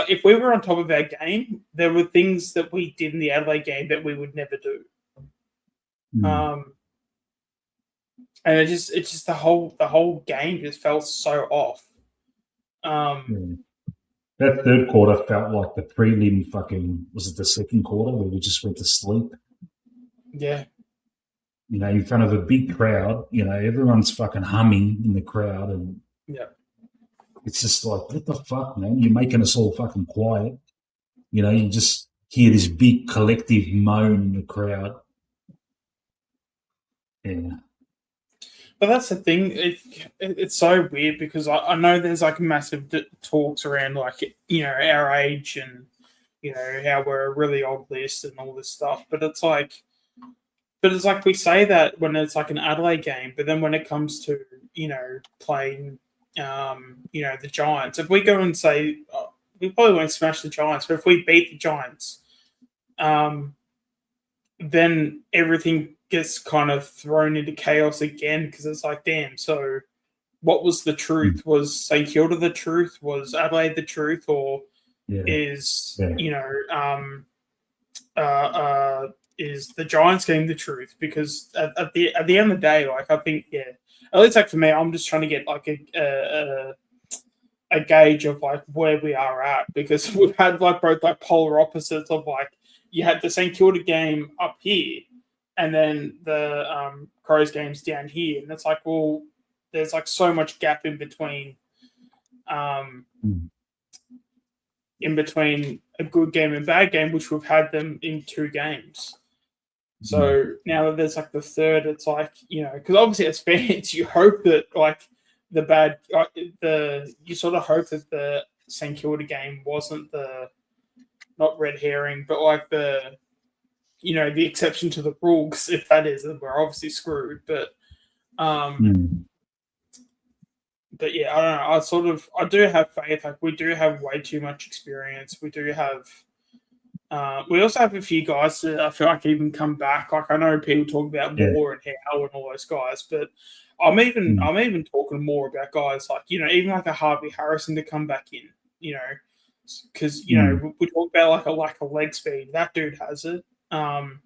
if we were on top of our game, there were things that we did in the Adelaide game that we would never do. And it's just the whole game just felt so off. That third quarter felt like the prelim was it the second quarter where we just went to sleep? Yeah. In front of a big crowd, everyone's fucking humming in the crowd and it's just what the fuck, man? You're making us all fucking quiet. You just hear this big collective moan in the crowd. Yeah. But that's the thing. It's so weird because I know there's like massive talks around like, you know, our age and, you know, how we're a really old list and all this stuff. But it's like we say that when it's like an Adelaide game, but then when it comes to, you know, playing, you know, the Giants, if we go and say, we probably won't smash the Giants, but if we beat the Giants, then everything gets kind of thrown into chaos again because it's like, damn, so what was the truth? Was St Kilda the truth? Was Adelaide the truth? Or is, you know, is the Giants game the truth? Because at the end of the day, like, I think, yeah, at least like for me, I'm just trying to get like a gauge of like where we are at, because we've had like both like polar opposites of like, you had the St Kilda game up here and then the Crows games down here, and it's like, well, there's like so much gap in between a good game and bad game, which we've had them in 2 games. So now that there's like the third, it's like, you know, because obviously as fans, you hope that like you sort of hope that the St Kilda game wasn't not red herring, but like the, you know, the exception to the rule, because if that is, then we're obviously screwed. But but yeah, I don't know. I do have faith. Like, we do have way too much experience. We do have. We also have a few guys that I feel like even come back. Like, I know people talk about Moore and Howe and all those guys, but I'm even talking more about guys like, you know, even like a Harvey Harrison to come back in. You know, because, you know, we talk about like a lack of leg speed. That dude has it. And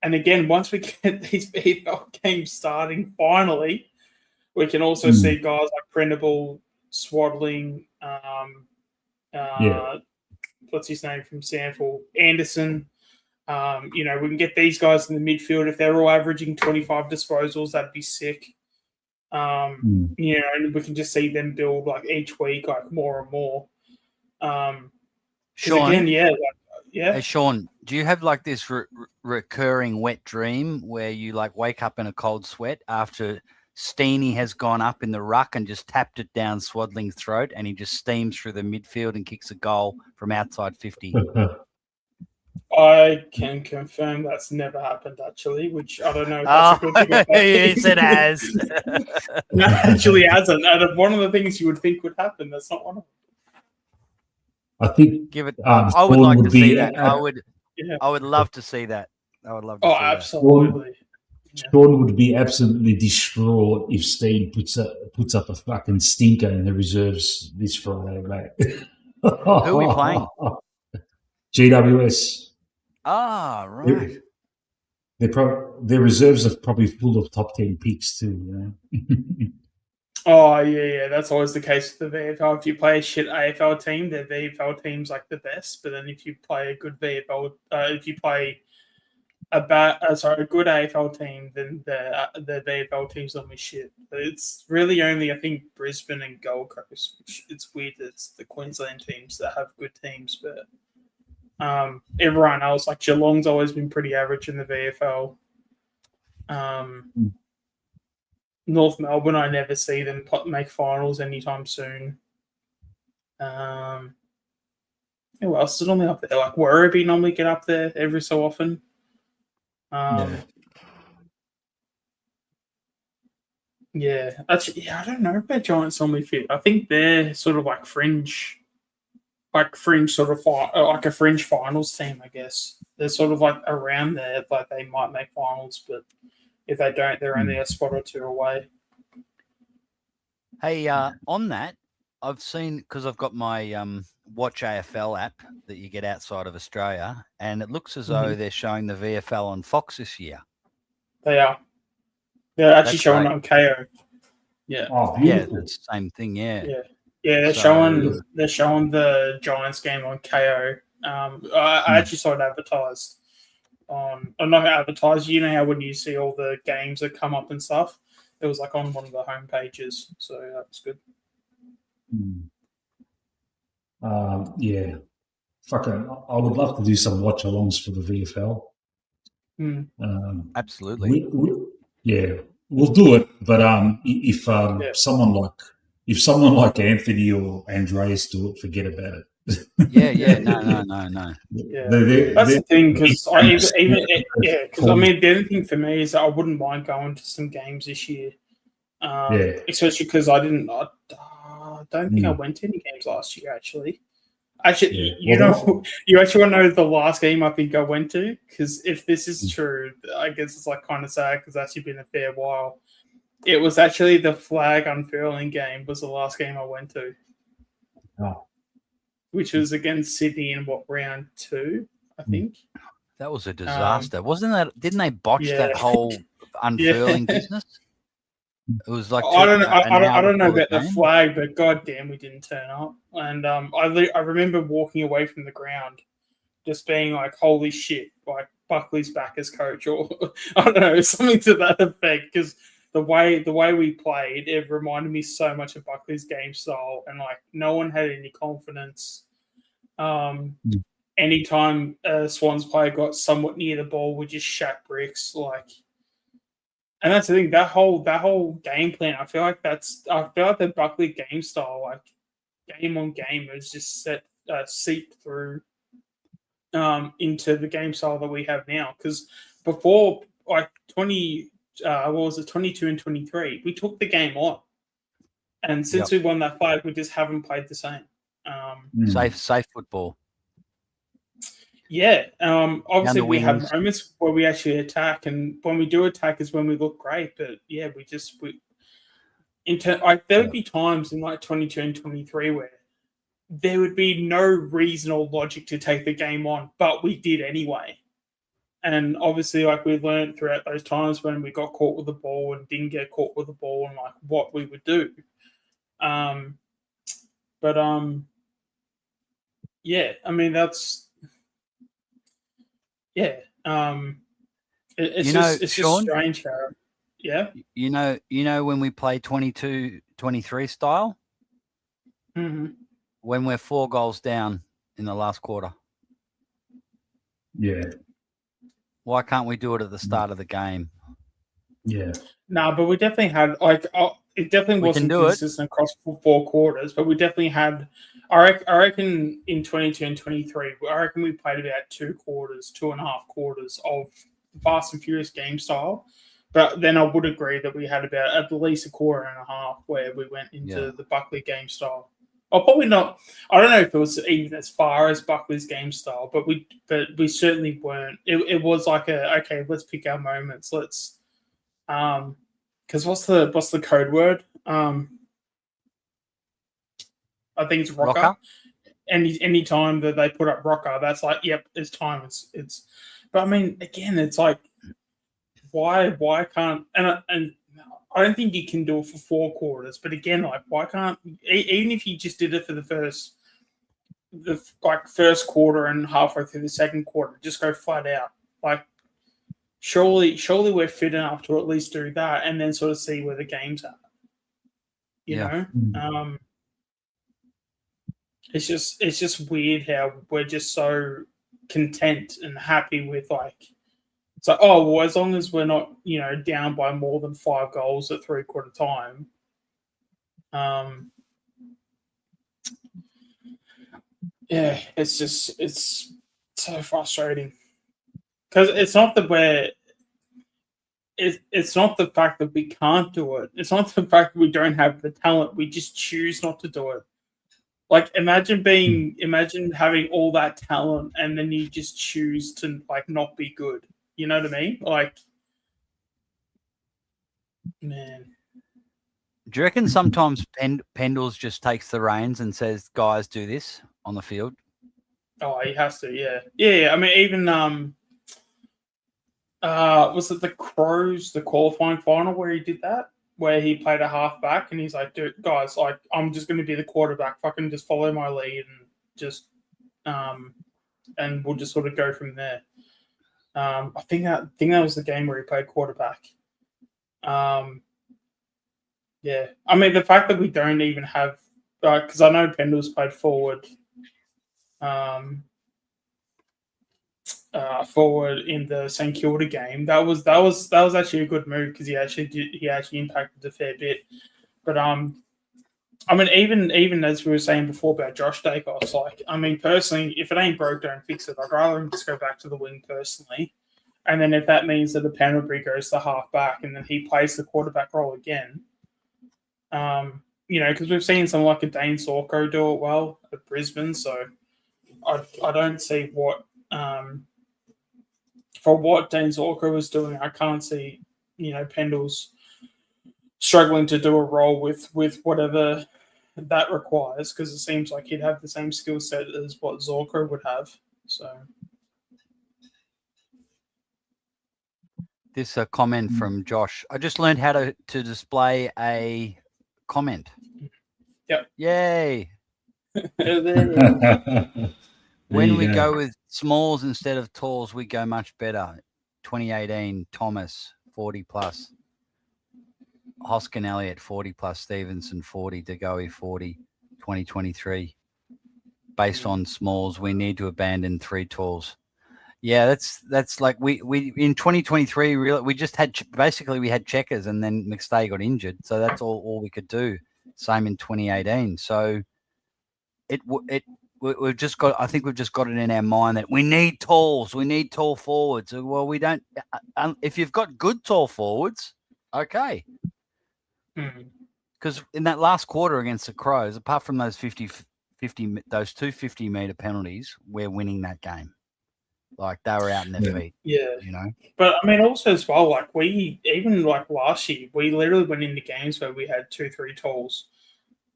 again, once we get these VFL games starting, finally, we can also see guys like Printable, Swaddling, what's his name from Sandford, Anderson. You know, we can get these guys in the midfield. If they're all averaging 25 disposals, that'd be sick. You know, and we can just see them build like each week, like more and more. Sean, again, Hey, Sean, do you have like this recurring wet dream where you like wake up in a cold sweat after Steenie has gone up in the ruck and just tapped it down Swaddling's throat, and he just steams through the midfield and kicks a goal from outside 50? I can confirm that's never happened, actually, which I don't know if that's a good thing or bad thing. Yes, it has. No, actually hasn't. Out of one of the things you would think would happen, that's not one of them. I think give it. I would like to see that. I would love to see that. I would love to see absolutely. That. Sean would be absolutely distraught if Steen puts up a fucking stinker in the reserves this Friday, mate. Who are we playing? GWS. Ah, right. Their reserves are probably full of top 10 picks too. You know? Oh, yeah. That's always the case with the VFL. If you play a shit AFL team, their VFL team's like the best. But then if you play a good VFL, if you play a good AFL team, then the VFL team's normally shit. But it's really only, I think, Brisbane and Gold Coast. Which it's weird that it's the Queensland teams that have good teams. But everyone else, like Geelong's always been pretty average in the VFL. North Melbourne, I never see them make finals anytime soon. Who else is normally up there? Like Werribee normally get up there every so often. Yeah, actually, I don't know about Giants normally fit. I think they're sort of like fringe sort of like a fringe finals team, I guess. They're sort of like around there, like they might make finals, but if they don't, they're only a spot or two away. Hey, on that, I've seen, because I've got my Watch AFL app that you get outside of Australia, and it looks as though they're showing the VFL on Fox this year. They are. They're actually showing it on KO. Yeah. Oh, yeah, it's the same thing. Yeah. They're showing the Giants game on KO. I actually saw it advertised on, or not advertised. You know how when you see all the games that come up and stuff, it was like on one of the home pages, so that was good. fucking, I would love to do some watch-alongs for the VFL. Absolutely. We'll do it. But if someone like Anthony or Andreas do it, forget about it. No. That's the thing, because because I mean, the other thing for me is that I wouldn't mind going to some games this year, especially because I don't think I went to any games last year. Actually, you actually want to know the last game I think I went to? Because if this is true, I guess it's like kind of sad because it's actually been a fair while. It was actually the flag unfurling game was the last game I went to. Oh. Which was against Sydney in round 2, I think. That was a disaster, wasn't that? Didn't they botch that whole unfurling business? It was like I don't know about the flag, but goddamn, we didn't turn up. And I remember walking away from the ground, just being like, "Holy shit!" Like Buckley's back as coach, or I don't know, something to that effect. Because the way we played, it reminded me so much of Buckley's game style, and like no one had any confidence. Anytime a Swans player got somewhat near the ball, we just shat bricks. Like, and that's the thing. That whole game plan, I feel like the Buckley game style, like game on game, is just seeped through into the game style that we have now. Because before, like 22 and 23, we took the game on, and since we won that flag, we just haven't played the same. Safe football. Yeah. Obviously, we have moments where we actually attack, and when we do attack is when we look great. But yeah, there would be times in like 22 and 23 where there would be no reason or logic to take the game on, but we did anyway. And obviously, like we learned throughout those times when we got caught with the ball and didn't get caught with the ball, and like what we would do. Yeah, I mean that's it's just strange how you know when we play 22-23 style, when we're 4 goals down in the last quarter. Why can't we do it at the start of the game? No, but we definitely had it definitely wasn't consistent across 4 quarters, but we definitely had. I reckon in 22 and 23, I reckon we played about 2.5 quarters of Fast and Furious game style. But then I would agree that we had about at least a quarter and a half where we went into the Buckley game style. Or probably not. I don't know if it was even as far as Buckley's game style, but we certainly weren't. It was like okay, let's pick our moments. Let's because what's the code word? I think it's rocker. Any time that they put up rocker, that's like, yep, it's time. It's. But I mean, again, it's like, why can't and I don't think you can do it for 4 quarters. But again, like, why can't even if you just did it for the first quarter and halfway through the second quarter, just go flat out. Like, surely we're fit enough to at least do that, and then sort of see where the game's at. You know. It's just weird how we're just so content and happy with like, it's like, oh well, as long as we're not down by more than 5 goals at 3/4 time. Yeah, it's so frustrating because it's not that it's not the fact that we can't do it. It's not the fact that we don't have the talent. We just choose not to do it. Like, imagine having all that talent and then you just choose to like not be good. You know what I mean? Like, man. Do you reckon sometimes Pendles just takes the reins and says, "Guys, do this on the field"? Oh, he has to. Yeah. I mean, even was it the Crows, the qualifying final where he did that? Where he played a halfback and he's like, dude, guys, like, I'm just going to be the quarterback. Fucking just follow my lead and just, and we'll just sort of go from there. I think that was the game where he played quarterback. Yeah. I mean, the fact that we don't even have, because I know Pendle's played forward. forward in the St Kilda game. That was actually a good move because he actually impacted a fair bit. But I mean, even as we were saying before about Josh Dacos, like, I mean, personally, if it ain't broke, don't fix it. I'd rather him just go back to the wing personally. And then if that means that the penalty goes to half back and then he plays the quarterback role again, because we've seen someone like a Dane Sorko do it well at Brisbane. So I don't see what for what Dane Sorko was doing, I can't see, Pendle's struggling to do a role with whatever that requires, because it seems like he'd have the same skill set as what Zorko would have. So this a comment from Josh. I just learned how to display a comment. Yep. Yay. When we go with smalls instead of talls, we go much better. 2018, Thomas, 40 plus. Hoskin Elliott, 40 plus. Stevenson, 40. DeGoey, 40. 2023. Based on smalls, we need to abandon 3 talls. Yeah, that's like we in 2023 we just had we had Checkers and then McStay got injured, so that's all we could do. Same in 2018. So we've just got. I think we've just got it in our mind that we need talls. We need tall forwards. Well, we don't. If you've got good tall forwards, okay. Because in that last quarter against the Crows, apart from those 50 those 2 50-meter penalties, we're winning that game. Like, they were out in their feet. Yeah. But I mean, also as well, like, we, even like last year, we literally went into games where we had 2-3 talls.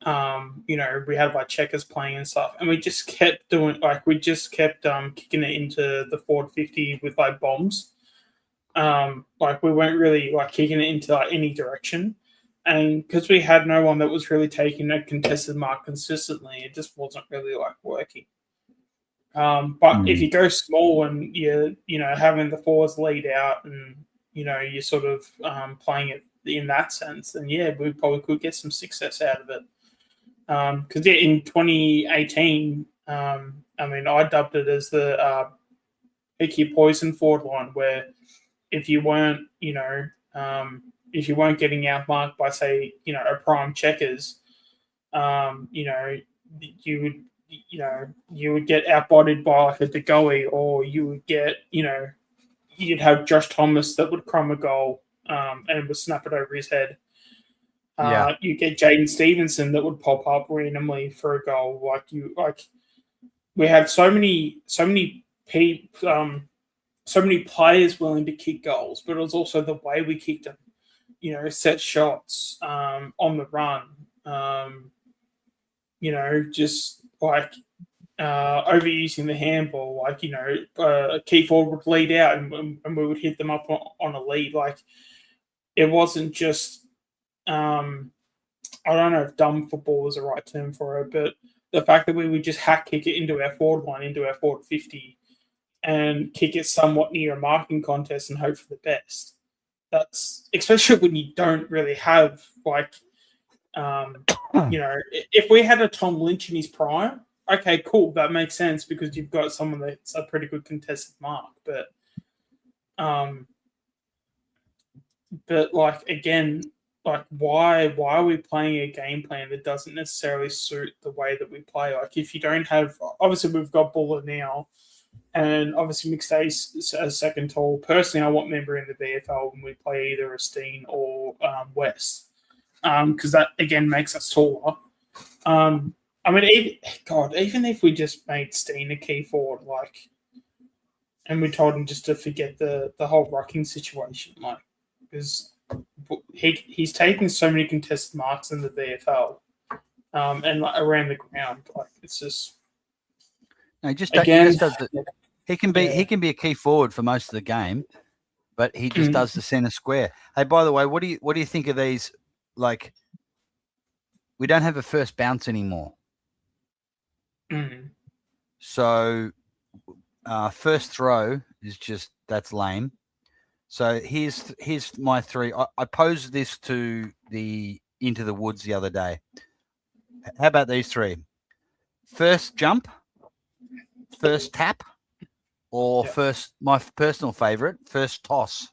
We had like Checkers playing and stuff, and we just kept doing, like, kicking it into the forward 50 with like bombs. Like, we weren't really like kicking it into like any direction. And because we had no one that was really taking a contested mark consistently, it just wasn't really like working. But if you go small and you're, having the forwards lead out and, you're sort of playing it in that sense, then yeah, we probably could get some success out of it. Because in 2018, I mean, I dubbed it as the pick your poison forward line, where if you weren't, getting outmarked by, say, a prime Checkers, you would get outbodied by like a DeGoey, or you would get, you'd have Josh Thomas that would crumb a goal and would snap it over his head. You get Jaden Stevenson that would pop up randomly for a goal. We had so many players willing to kick goals, but it was also the way we kicked them. Set shots on the run. Just like overusing the handball. Like, a key forward would lead out and we would hit them up on a lead. Like, it wasn't just. I don't know if dumb football is the right term for it, but the fact that we would just hack kick it into our forward line, into our forward 50, and kick it somewhat near a marking contest and hope for the best. That's, especially when you don't really have, like, if we had a Tom Lynch in his prime, okay, cool, that makes sense because you've got someone that's a pretty good contested mark. But like, again, like, why are we playing a game plan that doesn't necessarily suit the way that we play? Like, if you don't have, obviously we've got Buller now, and obviously McStay's a second tall. Personally, I want Member in the VFL when we play either Esteen or West, because that again makes us taller. I mean, even if we just made Steen a key forward, like, and we told him just to forget the whole rucking situation, like, because he's taking so many contested marks in the VFL, and like, around the ground, like, it's just. No, he just again, does he can be a key forward for most of the game, but he just does the center square. Hey, by the way, what do you think of these? Like, we don't have a first bounce anymore. So first throw is just, that's lame. So here's my 3. I posed this to the Into the Woods the other day. How about these 3? First jump, first tap, or first, my personal favourite, first toss.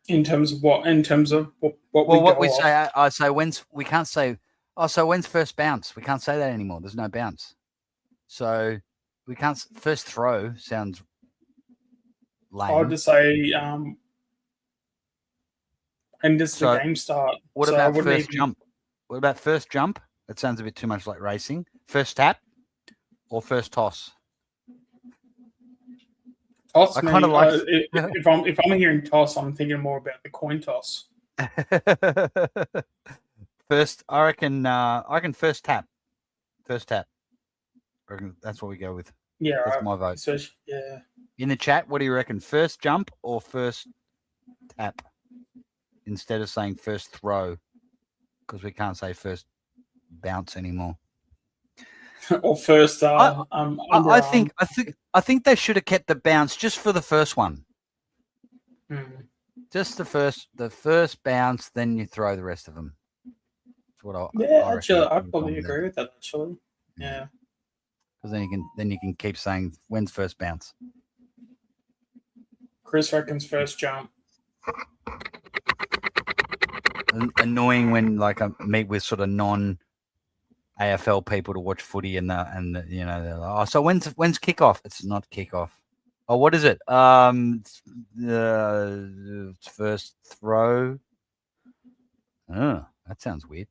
In terms of what? In terms of what What we we go say, off. I say we can't say, so when's first bounce? We can't say that anymore. There's no bounce. So we can't, first throw sounds lame. I'll just say, and does the game start? What about first jump? What about first jump? That sounds a bit too much like racing. First tap or first toss? Toss. I kind of like. If I'm hearing toss, I'm thinking more about the coin toss. First, I reckon first tap. First tap. I reckon that's what we go with. Yeah, that's my vote. So, yeah. In the chat, what do you reckon? First jump or first tap? Instead of saying first throw, because we can't say first bounce anymore. Or first. I think they should have kept the bounce just for the first one. Just the first bounce, then you throw the rest of them. That's what I actually, I probably agree with that. Actually, yeah. Because then you can keep saying when's first bounce. Chris reckons first jump. Annoying when like I meet with sort of non AFL people to watch footy and the you know they're like, oh, so when's kickoff? It's not kickoff. Oh, what is it? It's first throw. Oh, that sounds weird.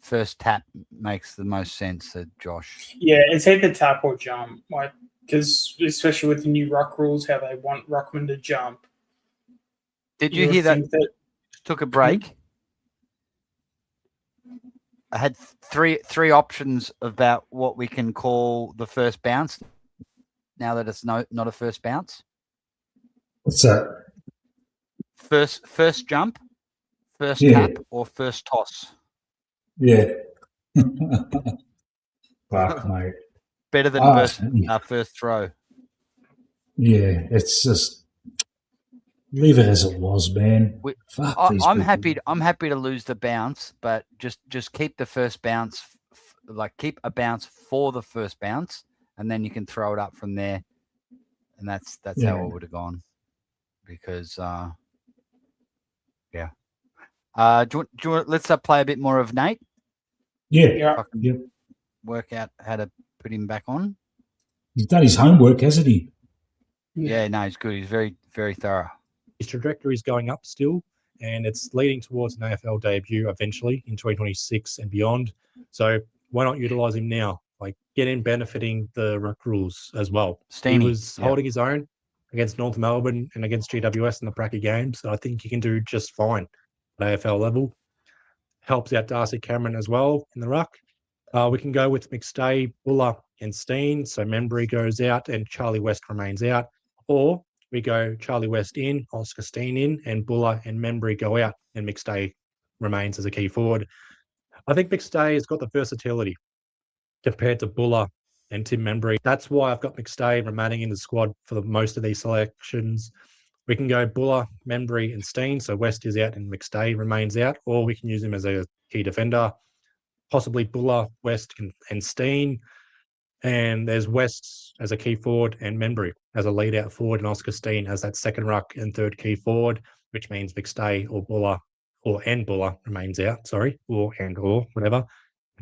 First tap makes the most sense, said Josh. Yeah, it's either tap or jump, like because especially with the new ruck rules, how they want ruckman to jump. Did you hear that? Took a break. I had three options about what we can call the first bounce. Now that it's not a first bounce. What's that? First jump, first tap, or first toss. Yeah. Fuck, mate. Better than first throw. Yeah, it's just leave it as it was, man. I'm happy to lose the bounce, but just keep the first bounce, like keep a bounce for the first bounce, and then you can throw it up from there, and that's how it would have gone, because do you want, let's play a bit more of Nate. Yeah. Work out how to put him back on. He's done his homework, hasn't he? Yeah, no, he's good. He's very, very thorough. His trajectory is going up still, and it's leading towards an AFL debut eventually in 2026 and beyond. So why not utilize him now? Like, get him benefiting the ruck rules as well. He was holding his own against North Melbourne and against GWS in the bracket games. So I think he can do just fine at AFL level. Helps out Darcy Cameron as well in the ruck. We can go with McStay, Buller, and Steen. So Membry goes out and Charlie West remains out. Or we go Charlie West in, Oscar Steen in, and Buller and Membry go out, and McStay remains as a key forward. I think McStay has got the versatility compared to Buller and Tim Membry. That's why I've got McStay remaining in the squad for the most of these selections. We can go Buller, Membry, and Steen. So West is out and McStay remains out, or we can use him as a key defender. Possibly Buller, West, and Steen. And there's West as a key forward and Membry as a lead-out forward, and Oscar Steen as that second ruck and third key forward, which means McStay or Buller remains out. Sorry, or whatever.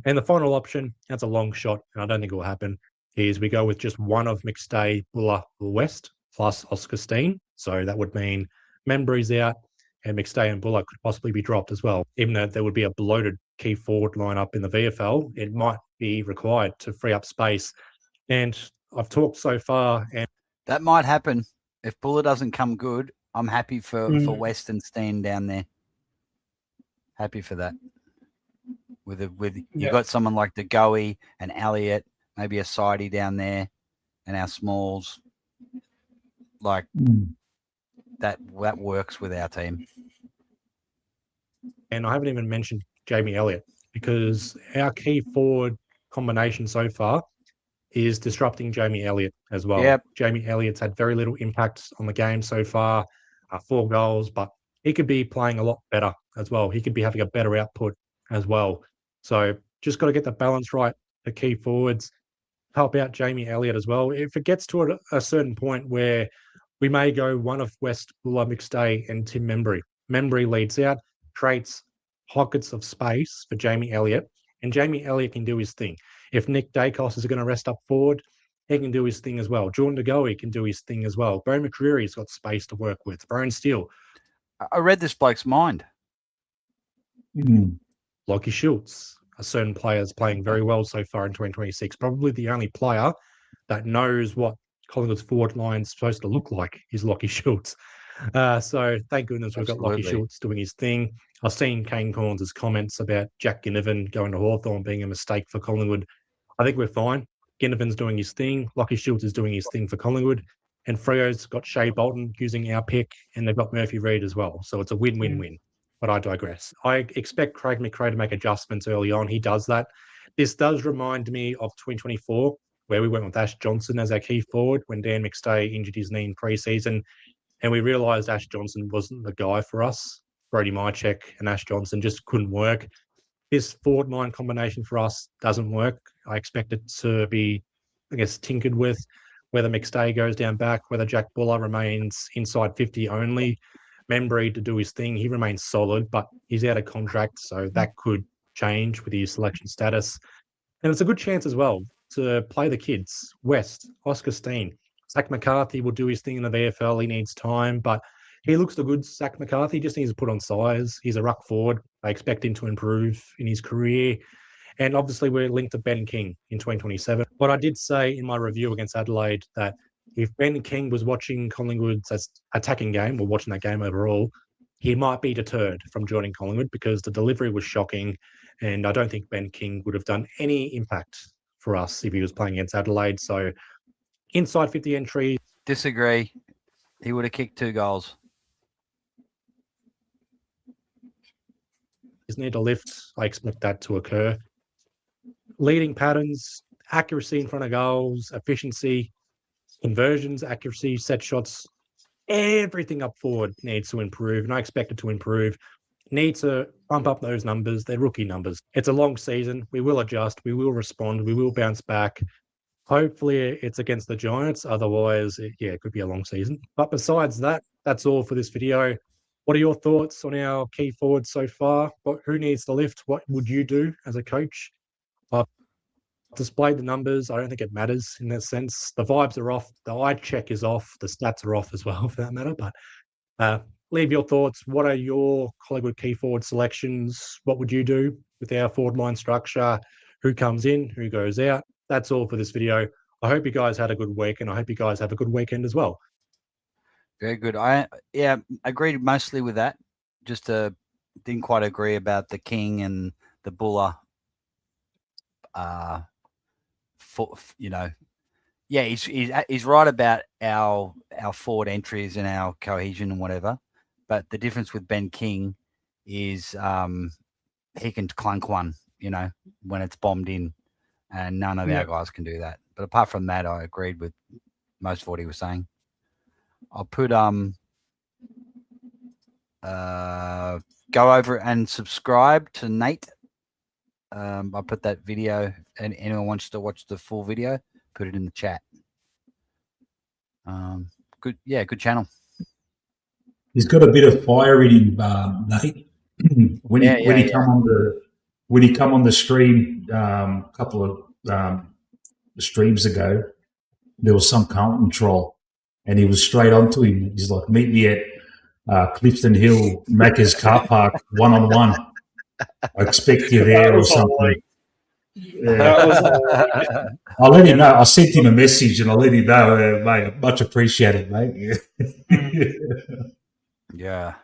And the final option, that's a long shot, and I don't think it will happen, is we go with just one of McStay, Buller, or West plus Oscar Steen. So that would mean Membry's out, and McStay and Buller could possibly be dropped as well. Even though there would be a bloated key forward lineup in the VFL, it might be required to free up space. And I've talked so far, and that might happen if Buller doesn't come good. I'm happy for West and Steen down there. Happy for that. You got someone like DeGoey and Elliott, maybe a Sidey down there, and our Smalls. Like that works with our team. And I haven't even mentioned Jamie Elliott, because our key forward combination so far is disrupting Jamie Elliott as well. Yep. Jamie Elliott's had very little impact on the game so far, 4 goals, but he could be playing a lot better as well. He could be having a better output as well. So Just got to get the balance right. The key forwards help out Jamie Elliott as well. If it gets to a certain point where we may go one of West, Buller, McStay, and Tim Membry. Membry leads out, creates pockets of space for Jamie Elliott, and Jamie Elliott can do his thing. If Nick Dacos is going to rest up forward, he can do his thing as well. Jordan DeGoey can do his thing as well. Bo McCreary's got space to work with. Brian Steele. I read this bloke's mind. Lockie Schultz. A certain players playing very well so far in 2026. Probably the only player that knows what Collingwood's forward line is supposed to look like is Lockie Schultz. So thank goodness we've got Lockie Schultz doing his thing. I've seen Kane Corns' comments about Jack Ginnivan going to Hawthorn being a mistake for Collingwood. I think we're fine. Ginnivan's doing his thing. Lockie Schultz is doing his thing for Collingwood. And Freo's got Shea Bolton using our pick, and they've got Murphy Reid as well. So it's a win-win-win. But I digress. I expect Craig McRae to make adjustments early on. He does that. This does remind me of 2024, where we went with Ash Johnson as our key forward when Dan McStay injured his knee in pre-season. And we realised Ash Johnson wasn't the guy for us. Brody Mychek and Ash Johnson just couldn't work. This forward line combination for us doesn't work. I expect it to be, I guess, tinkered with, whether McStay goes down back, whether Jack Buller remains inside 50 only. Membry to do his thing. He remains solid, but he's out of contract, so that could change with his selection status. And it's a good chance as well to play the kids. West, Oscar Steen. Zach McCarthy will do his thing in the VFL. He needs time, but he looks the good Zach McCarthy. Just needs to put on size. He's a ruck forward. I expect him to improve in his career. And obviously we're linked to Ben King in 2027. But I did say in my review against Adelaide that if Ben King was watching Collingwood's attacking game or watching that game overall, he might be deterred from joining Collingwood because the delivery was shocking. And I don't think Ben King would have done any impact for us if he was playing against Adelaide. So inside 50 entry. Disagree. He would have kicked 2 goals. Just need a lift. I expect that to occur. Leading patterns, accuracy in front of goals, efficiency, conversions, accuracy, set shots, everything up forward needs to improve, and I expect it to improve. Need to bump up those numbers. They're rookie numbers. It's a long season. We will adjust. We will respond. We will bounce back. Hopefully it's against the Giants. Otherwise, it could be a long season. But besides that, that's all for this video. What are your thoughts on our key forwards so far? Who needs the lift? What would you do as a coach? I've displayed the numbers. I don't think it matters in that sense. The vibes are off. The eye check is off. The stats are off as well, for that matter. But leave your thoughts. What are your Collingwood key forward selections? What would you do with our forward line structure? Who comes in? Who goes out? That's all for this video. I hope you guys had a good week, and I hope you guys have a good weekend as well. Very good. I agreed mostly with that. Just didn't quite agree about the King and the Buller. He's right about our forward entries and our cohesion and whatever. But the difference with Ben King is he can clunk one, when it's bombed in, and none of our guys can do that. But apart from that, I agreed with most of what he was saying. I'll put go over and subscribe to Nate. I'll put that video, and anyone wants to watch the full video, put it in the chat. Good channel. He's got a bit of fire in him, Nate. When he come on the stream a couple of streams ago, there was some Carlton troll, and he was straight onto him. He's like, "Meet me at Clifton Hill Macca's car park, 1-on-1. I expect you there," or something. Yeah. I'll let him know. I sent him a message and I'll let him know, mate. Much appreciated, mate. Yeah.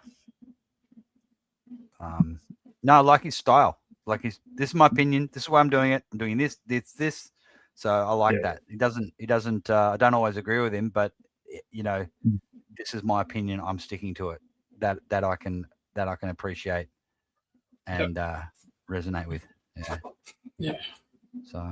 No, I like his style. This is my opinion. This is why I'm doing it. I'm doing this. So I like that. He doesn't. I don't always agree with him, but this is my opinion. I'm sticking to it. That I can appreciate and resonate with. Yeah. So,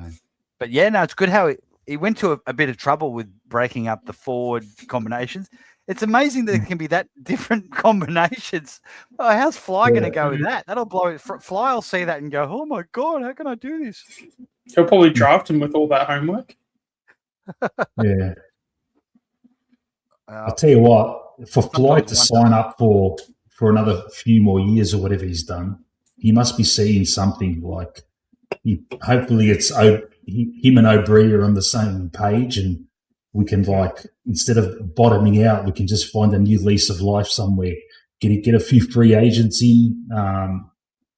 but it's good how he went to a bit of trouble with breaking up the forward combinations. It's amazing that it can be that different combinations. Oh, how's Fly going to go with that? That'll blow it. Fly will see that and go, "Oh my god, how can I do this?" He'll probably draft him with all that homework. Yeah. I'll tell you what, for Fly to sign up for another few more years or whatever he's done, he must be seeing something like. Hopefully, it's him and O'Brien are on the same page, and we can instead of bottoming out, we can just find a new lease of life somewhere. Get a few free agents in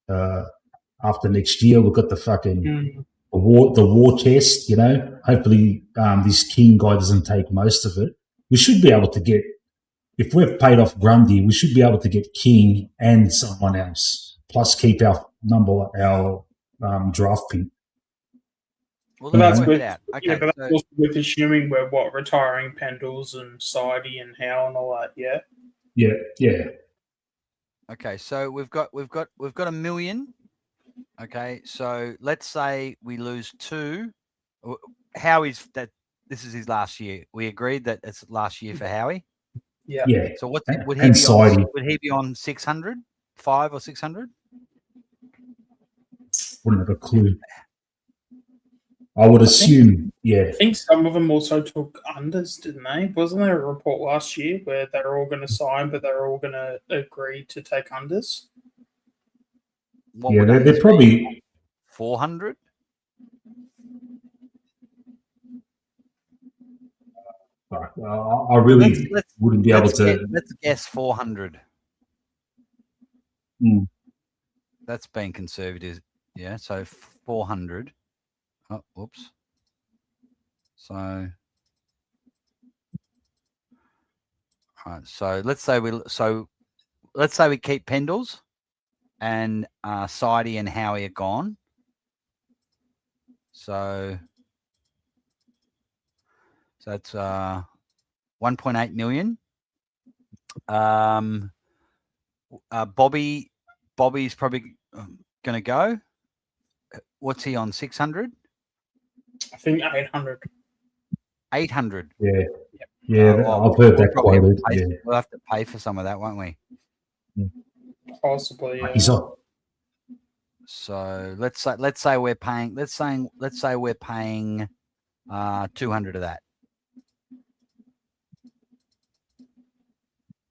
after next year. We've got the fucking the war chest, you know. Hopefully, this King guy doesn't take most of it. We should be able to get, if we've paid off Grundy, we should be able to get King and someone else, plus keep our draft pick. Well, that's work with, it out. Okay, yeah, but that's also with assuming we're retiring Pendles and Sidey and Howe and all that. Yeah. Yeah. Okay, so we've got $1 million. Okay, so let's say we lose 2. Howie's that. This is his last year. We agreed that it's last year for Howie. Yeah. So would he be on 600, 500 or 600? Wouldn't have a clue. I would assume, I think some of them also took unders, didn't they? Wasn't there a report last year where they were all going to sign, but they were all going to agree to take unders? They're probably 400. I really wouldn't be able to. Let's guess 400. That's being conservative. Yeah, so 400. Oh, whoops. So, all right. So let's say we keep Pendles, and Sidey and Howie are gone. So that's 1.8 million. Bobby's probably going to go. What's he on? 600? I think 800. 800. Yeah. Yeah, I've heard that quoted. We'll have to pay for some of that, won't we? Possibly. Yeah. He's on. So let's say we're paying 200 of that.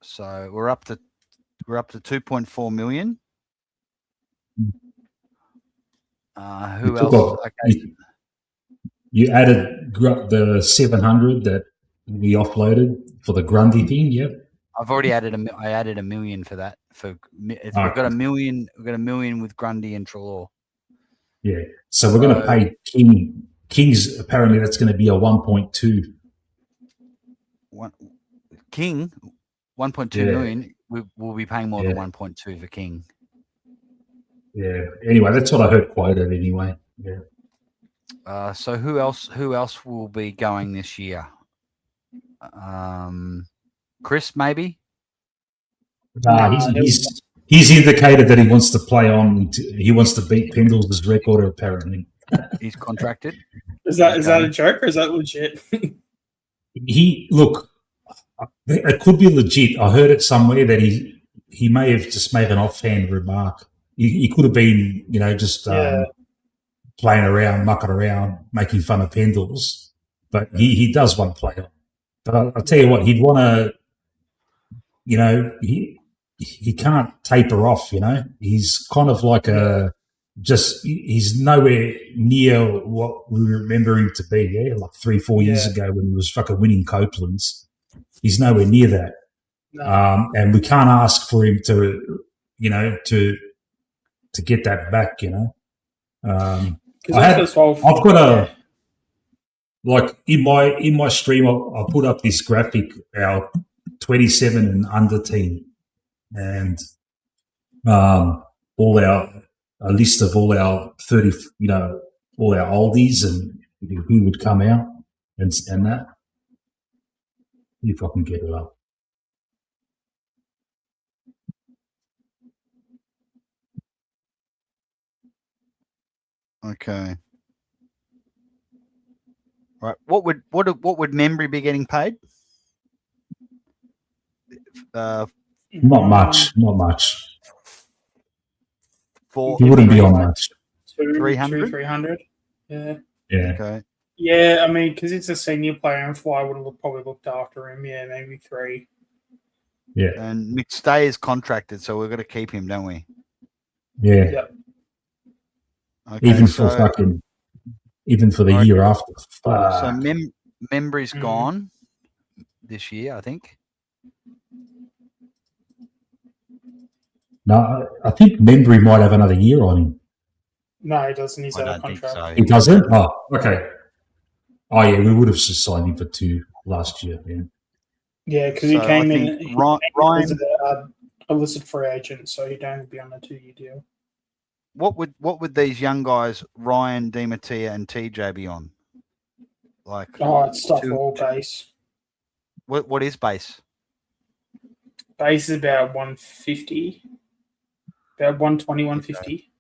So we're up to 2.4 million. Who else? Okay. You added the 700 that we offloaded for the Grundy thing, yep. I've already added I added $1 million for that. We've got $1 million. We've got $1 million with Grundy and Trelaw. Yeah. So we're going to pay King. King's apparently that's going to be a 1.2. King, 1.2 million. We'll be paying more than 1.2 for King. Yeah. Anyway, that's what I heard quoted. Anyway. Yeah. So who else will be going this year? Chris, maybe. He's indicated that he wants to play on. He wants to beat Pendles' record. Apparently, he's contracted. Is that a joke or is that legit? It could be legit. I heard it somewhere that he may have just made an offhand remark. He could have been, just playing around, mucking around, making fun of Pendles. But he does want to play on. But I'll tell you what, he'd want to. He can't taper off. He's kind of like he's nowhere near what we remember him to be. Yeah, like 3-4 years ago when he was fucking winning Copeland's. He's nowhere near that. No. And we can't ask for him to get that back. I've got in my stream, I put up this graphic, our 27 and under team, and a list of all our 30, all our oldies and who would come out and that. If I can get it up. Okay. Right. What would Membry be getting paid? Not much. Not much. He He wouldn't be on much. 300? 300. Yeah. Yeah. Okay. Yeah, I mean, because it's a senior player, and Fly would have probably looked after him. Yeah, maybe 3. Yeah. And McStay is contracted, so we've got to keep him, don't we? Yeah. Yep. Okay, Even for the Okay. year after. So Membry's Mhm. gone this year, I think. No, I think Membry might have another year on him. No, he doesn't. He's I out don't of think contract. so. He doesn't? Oh, okay. Oh, yeah, we would have just signed him for 2 last year. Yeah. Yeah, because he So came I in think Ryan. as a listed free agent, so he'd only be on a 2-year deal. What would these young guys, Ryan, DiMattia, and TJ, be on? Like, Oh, it's stuff two- all base. what is base? Base is about 150, about 120, 150.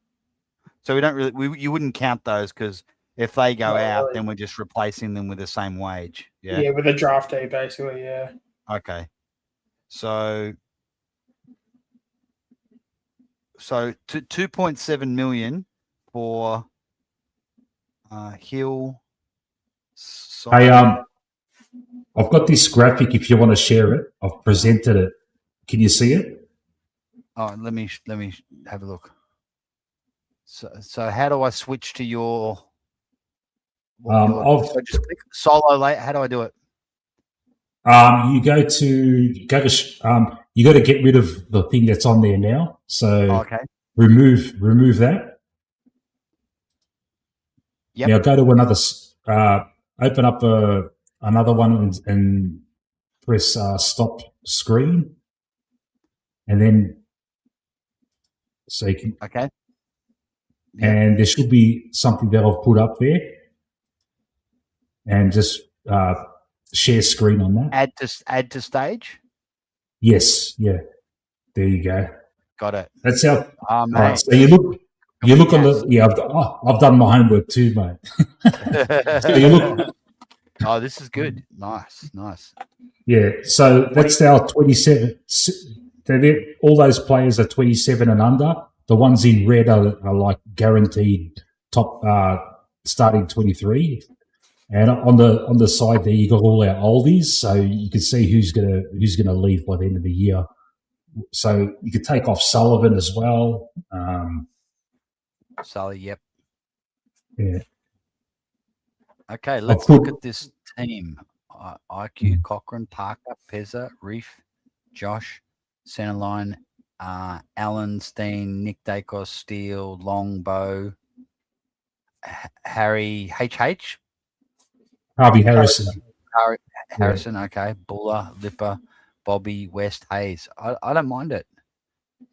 So we don't really, you wouldn't count those because if they go Not out, really. then we're just replacing them with the same wage. Yeah. Yeah, with a draftee, basically. Yeah. Okay. So 2.7 million for Hill. Hey, I've got this graphic if you want to share it. I've presented it. Can you see it? Oh, let me have a look. So how do I switch to your? I've- so just click solo late. How do I do it? You go to you got to get rid of the thing that's on there now. So Okay. remove that. Yep. Now go to another. Open up another one and press stop screen, and then so you can. Okay. Yep. And there should be something that I've put up there, and just share screen on that. Add to stage. Yes, yeah. There you go. Got it. That's how. Oh, mate. All right, so you look on the. Yeah, I've done my homework too, mate. So you look. Oh, this is good. Nice. Yeah, so that's our 27. All those players are 27 and under. The ones in red are like guaranteed top starting 23. And on the side there, you got all our oldies, so you can see who's gonna leave by the end of the year. So you could take off Sullivan as well. Sully, yep. Yeah. Okay, let's put- look at this team. IQ, Cochran, Parker, Pezza, Reef, Josh, centerline, Allen, Steen, Nick Dacos, Steele, Longbow, Harry, HH, Harvey Harrison. Harrison, okay, Buller, Lipper, Bobby, West, Hayes. I don't mind it.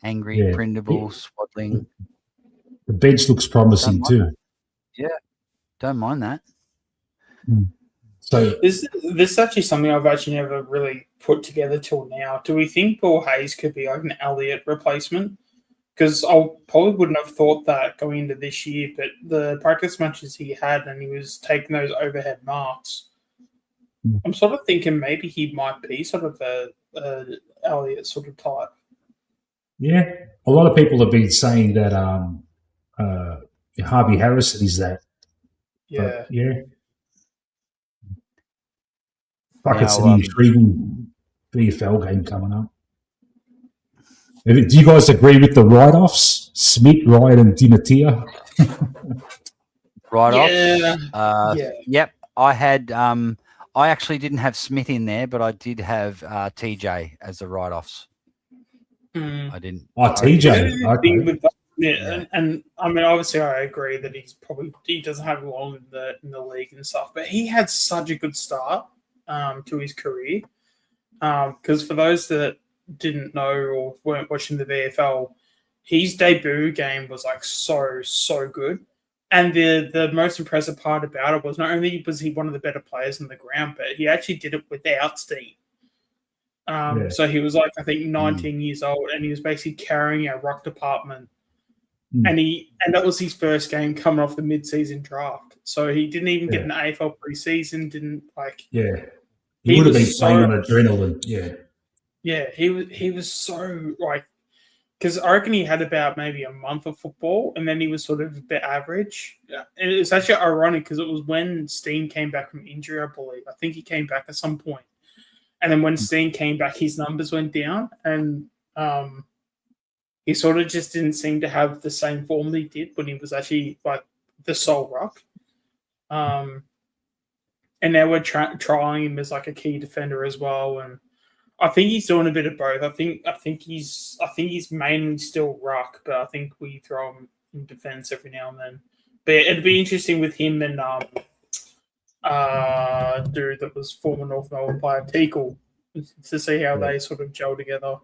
Angry, Yeah. Printable, Swaddling. The bench looks promising too. Don't mind that. So This is actually something I've actually never really put together till now. Do we think Paul Hayes could be like an Elliott replacement? Because I probably wouldn't have thought that going into this year, but the practice matches he had and he was taking those overhead marks, I'm sort of thinking maybe he might be sort of a Elliott sort of type. yeah, a lot of people have been saying that Harvey Harrison is that. Yeah. But, yeah. Fuck, it's Now, an intriguing VFL game coming up. Do you guys agree with the write-offs? Smith, Ryan, and DiMattia? Off. Yeah. Yep. I had. I actually didn't have Smith in there, but I did have TJ as the write-offs. I didn't. Oh, TJ. Okay. Yeah, and I mean, obviously, I agree that he doesn't have long in the league and stuff, but he had such a good start to his career. Because for those that didn't know or weren't watching the VFL, his debut game was like so good. And the most impressive part about it was not only was he one of the better players on the ground, but he actually did it without Steve. So he was like, I think 19 years old, and he was basically carrying our rock department. And that was his first game coming off the mid-season draft. So he didn't even get an AFL preseason, didn't like. Yeah. He would have been playing on adrenaline. Yeah. Yeah, he was so like, because I reckon he had about maybe a month of football, and then he was sort of a bit average. And it's actually ironic because it was when Steen came back from injury, I believe. I think he came back at some point, and then when Steen came back, his numbers went down, and he sort of just didn't seem to have the same form that he did when he was actually like the sole ruck. And now we're trying him as like a key defender as well, and I think he's doing a bit of both. I think he's mainly still ruck, but I think we throw him in defense every now and then. But it'd be interesting with him and dude that was former North Melbourne player Teakle to see how they sort of gel together.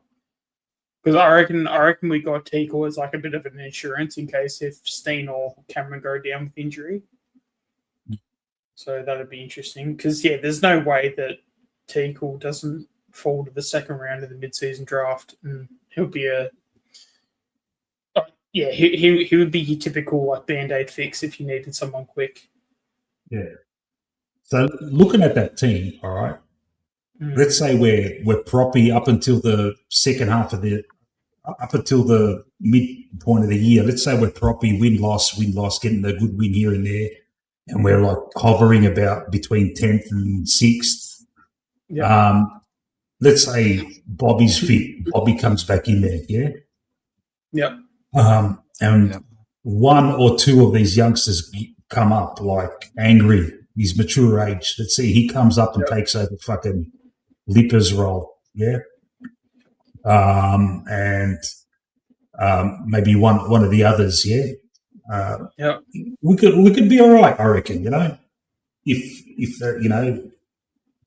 Because I reckon we got Teakle as like a bit of an insurance in case if Steen or Cameron go down with injury. So that'd be interesting. Because there's no way that Teakle doesn't fall to the second round of the mid-season draft, and he'll be he would be your typical like Band-Aid fix if you needed someone quick. Yeah. So looking at that team, all right. Let's say we're proppy up until the second half of up until the midpoint of the year. Let's say we're proppy, win loss, getting a good win here and there, and we're like hovering about between 10th and 6th. Yeah. Let's say Bobby's fit. Bobby comes back in there, yeah? Yeah. And one or two of these youngsters come up like Angry, his mature age. Let's see, he comes up and takes over fucking Lipper's role, yeah? And maybe one of the others, yeah? We could be all right, I reckon, you know? If you know,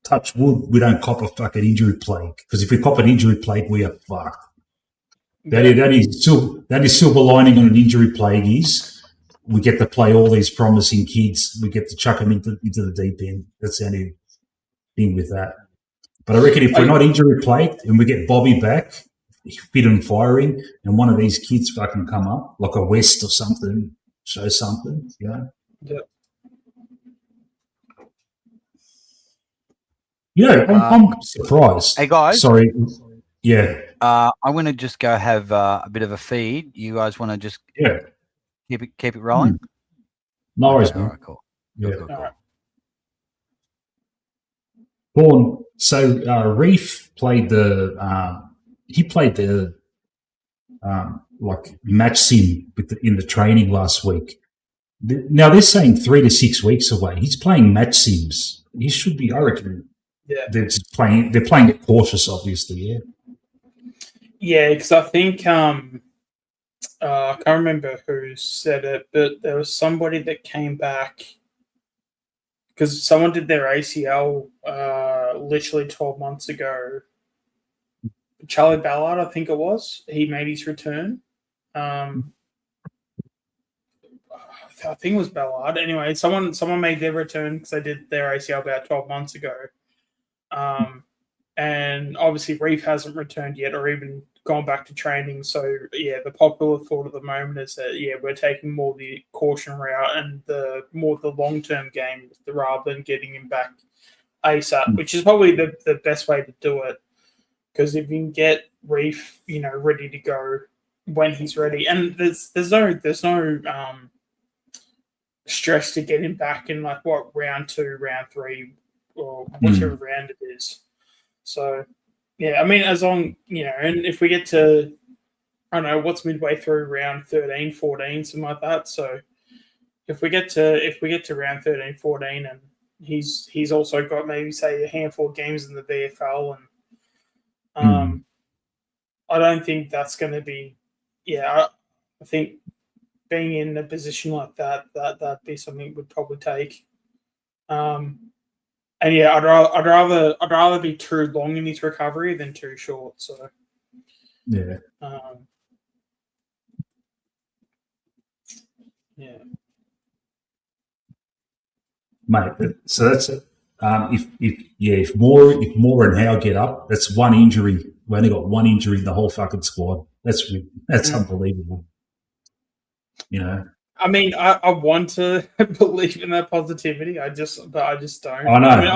touch wood, we don't cop a fucking injury plague. Because if we cop an injury plague, we are fucked. That is silver lining on an injury plague is we get to play all these promising kids. We get to chuck them into the deep end. That's the only thing with that. But I reckon if we're not injury plagued and we get Bobby back, fit and firing, and one of these kids fucking come up, like a West or something, show something, you know? Yeah. Yeah, I'm surprised. Hey, guys. Sorry. Yeah. I want to just go have a bit of a feed. You guys want to just keep it rolling? No worries, man. All right, cool. Cool. Vaughan, so Reef played the like match sim in the training last week. Now they're saying 3 to 6 weeks away. He's playing match sims. He should be, I reckon. Yeah, they're playing it cautious, obviously. Yeah. Yeah, because I think I can't remember who said it, but there was somebody that came back because someone did their ACL literally 12 months ago. Charlie Ballard, I think it was. He made his return. I think it was Ballard. Anyway, someone made their return because they did their ACL about 12 months ago. And obviously Reef hasn't returned yet or even gone back to training. So, the popular thought at the moment is that, we're taking more the caution route and the long-term game rather than getting him back ASAP, which is probably the best way to do it. Because if you can get Reef, ready to go when he's ready, and there's no stress to get him back in like round 2, round 3, or whichever round it is. So, I mean, as long, and if we get to, I don't know, what's midway through round 13, 14, something like that. So if we get to round 13, 14, and he's also got maybe say a handful of games in the VFL, and I don't think that's going to be, I think being in a position like that'd be something we'd probably take. And I'd rather be too long in his recovery than too short. So mate. So that's it. If Moore and Howe get up, that's one injury. We only got one injury in the whole fucking squad. That's unbelievable. I mean, I want to believe in that positivity. I just don't. I know. I mean,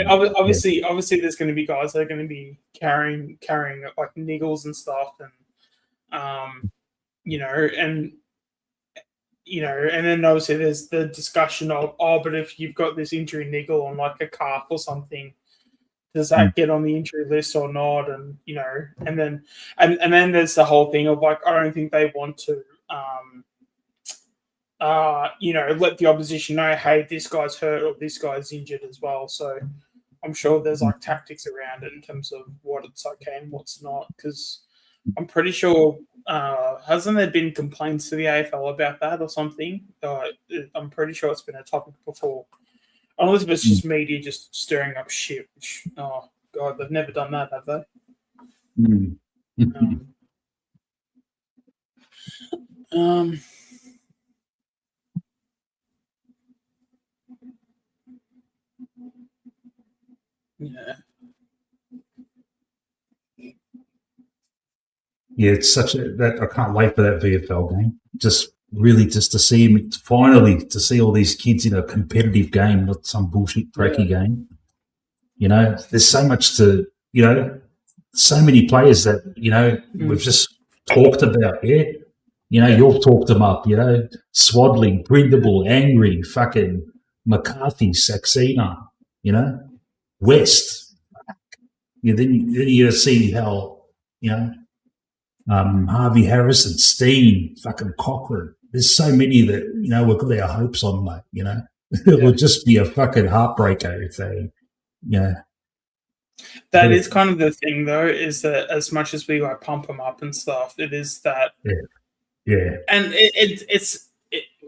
obviously, It's, there's going to be guys that are going to be carrying like niggles and stuff, and you know, and then obviously there's the discussion of, but if you've got this injury niggle on like a calf or something, does that get on the injury list or not? And and then there's the whole thing of like, I don't think they want to. Let the opposition know, hey, this guy's hurt or this guy's injured as well. So I'm sure there's like tactics around it in terms of what it's okay and what's not. Because I'm pretty sure, hasn't there been complaints to the AFL about that or something? I'm pretty sure it's been a topic before. Unless if it's just media just stirring up shit. Which, oh, God, they've never done that, have they? Yeah, it's such that I can't wait for that VFL game. Just to see him finally, to see all these kids in a competitive game, not some bullshit pracky game. There's so much to so many players that we've just talked about. You've talked them up. Swaddling, Brindable, Angry, fucking McCarthy, Saxena. West. Then you see how Harvey Harrison, Steen, fucking Cochrane. There's so many that we've got our hopes on, mate. It would just be a fucking heartbreaker if they, That is kind of the thing, though, is that as much as we like pump them up and stuff, it is that. Yeah. And it's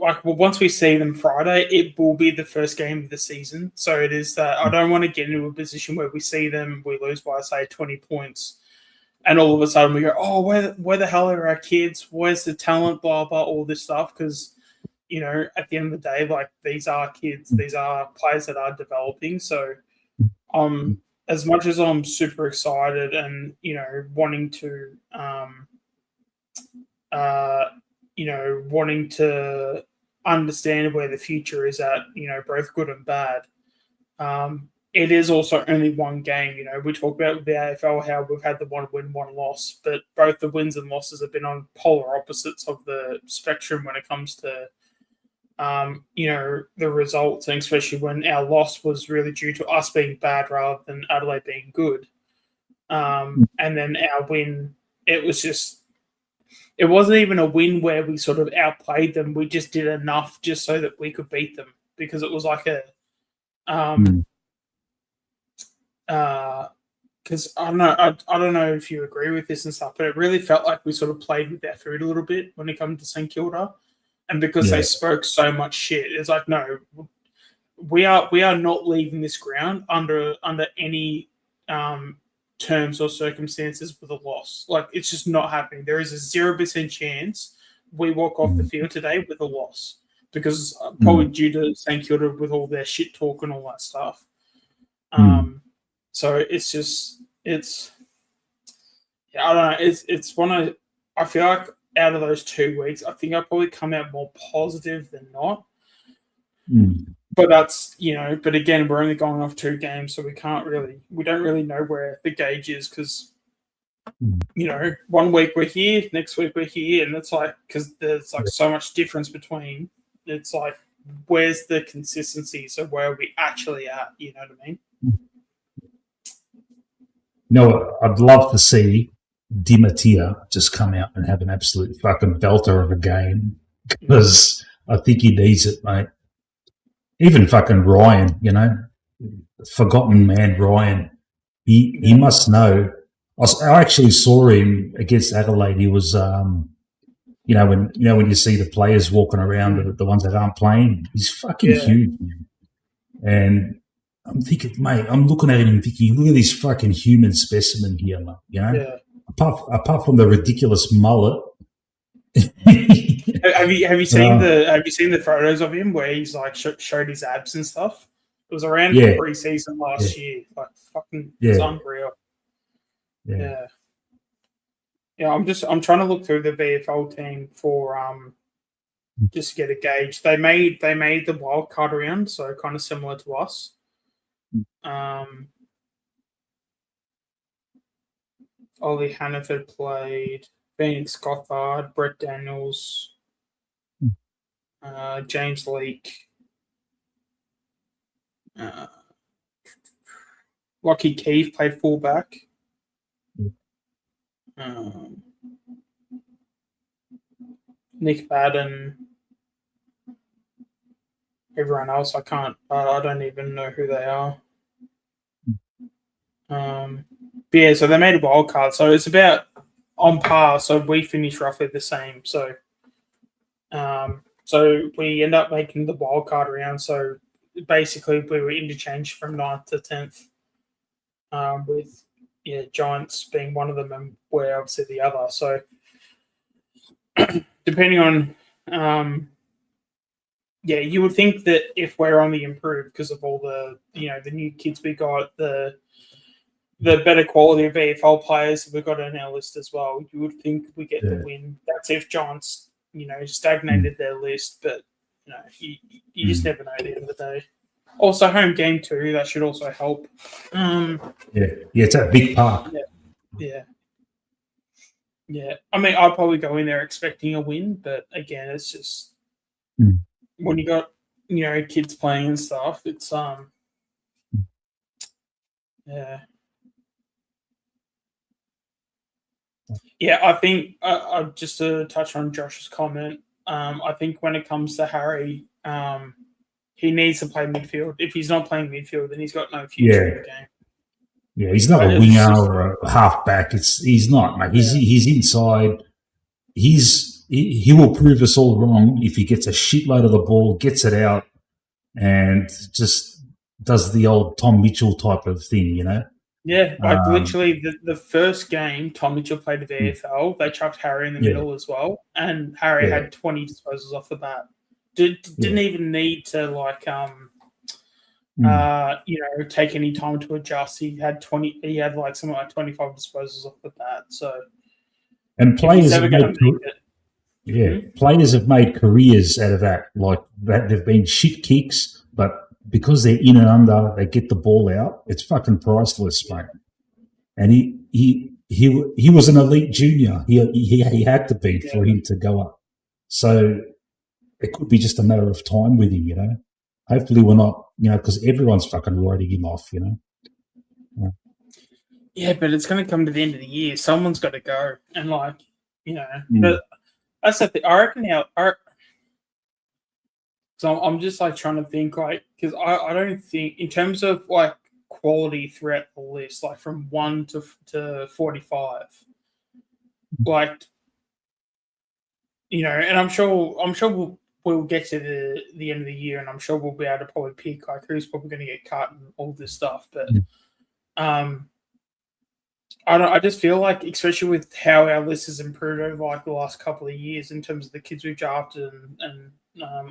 like, well, once we see them Friday, it will be the first game of the season. So it is that I don't want to get into a position where we see them, we lose by say 20 points. And all of a sudden we go, oh, where the hell are our kids? Where's the talent? Blah, blah, all this stuff. Because, at the end of the day, like, these are kids. These are players that are developing. So as much as I'm super excited and, wanting to, wanting to understand where the future is at, both good and bad, it is also only one game. We talk about with the AFL how we've had the one win, one loss, but both the wins and losses have been on polar opposites of the spectrum when it comes to, the results, and especially when our loss was really due to us being bad rather than Adelaide being good. And then our win, it wasn't even a win where we sort of outplayed them. We just did enough just so that we could beat them, because it was like a, because I don't know if you agree with this and stuff, but it really felt like we sort of played with our food a little bit when it comes to St Kilda, and because they spoke so much shit, it's like, no, we are not leaving this ground under any terms or circumstances with a loss. Like, it's just not happening. There is a 0% chance we walk off the field today with a loss, because probably due to St Kilda with all their shit talk and all that stuff. So it's just, I don't know. It's I feel like out of those 2 weeks, I think I'll probably come out more positive than not. But that's, but again, we're only going off 2 games, so we don't really know where the gauge is, because, 1 week we're here, next week we're here, and it's like, because there's like so much difference between, it's like, where's the consistency? So where are we actually at? You know what I mean? I'd love to see Di Mattia just come out and have an absolute fucking belter of a game, because I think he needs it, mate. Even fucking Ryan, forgotten man Ryan, he must know. I actually saw him against Adelaide. He was, when you see the players walking around, the ones that aren't playing, he's fucking huge, man. And I'm thinking, mate, I'm looking at him and thinking, look at this fucking human specimen here, mate, Apart from the ridiculous mullet. Have you seen the photos of him where he's like showed his abs and stuff? It was around pre-season last year. Like, fucking, it's unreal. Yeah. I'm trying to look through the VFL team for just to get a gauge. They made the wild card round, so kind of similar to us. Ollie Hannaford played, Phoenix Gothard, Brett Daniels, James Leake, Lockie Keefe played fullback. Nick Baden, everyone else I don't even know who they are. But yeah, so they made a wild card, so it's about on par. So we finished roughly the same. So, so we end up making the wild card round. So basically, we were interchanged from 9th to 10th, with Giants being one of them, and we're obviously the other. So depending on, you would think that if we're on the improve because of all the the new kids we got, the better quality of VFL players we've got on our list as well, you would think we get the win. That's if Giants, stagnated their list, but you just never know at the end of the day. Also, home game too, that should also help. It's a big park. Yeah. I mean, I'll probably go in there expecting a win, but again, it's just when you got kids playing and stuff, it's I think just to touch on Josh's comment, I think when it comes to Harry, he needs to play midfield. If he's not playing midfield, then he's got no future in the game. Yeah, he's not a winger or a halfback. He's not, mate. He's inside. He will prove us all wrong if he gets a shitload of the ball, gets it out, and just does the old Tom Mitchell type of thing, Yeah, like literally the first game Tom Mitchell played the VFL, they chucked Harry in the middle as well, and Harry had 20 disposals off the bat. Didn't even need to take any time to adjust. He had something like 25 disposals off the bat. So, and players players have made careers out of that. Like that, they've been shit kicks, but because they're in and under, they get the ball out. It's fucking priceless, mate. And he was an elite junior. He had to be for him to go up. So it could be just a matter of time with him, Hopefully we're not, because everyone's fucking writing him off, Yeah, but it's going to come to the end of the year. Someone's got to go. And, but that's the thing. I reckon so I'm just, trying to think, because I don't think, in terms of, quality throughout the list, from 1 to 45, and I'm sure we'll get to the end of the year, and I'm sure we'll be able to probably pick who's probably going to get cut and all this stuff. But I just feel like, especially with how our list has improved over the last couple of years in terms of the kids we've drafted and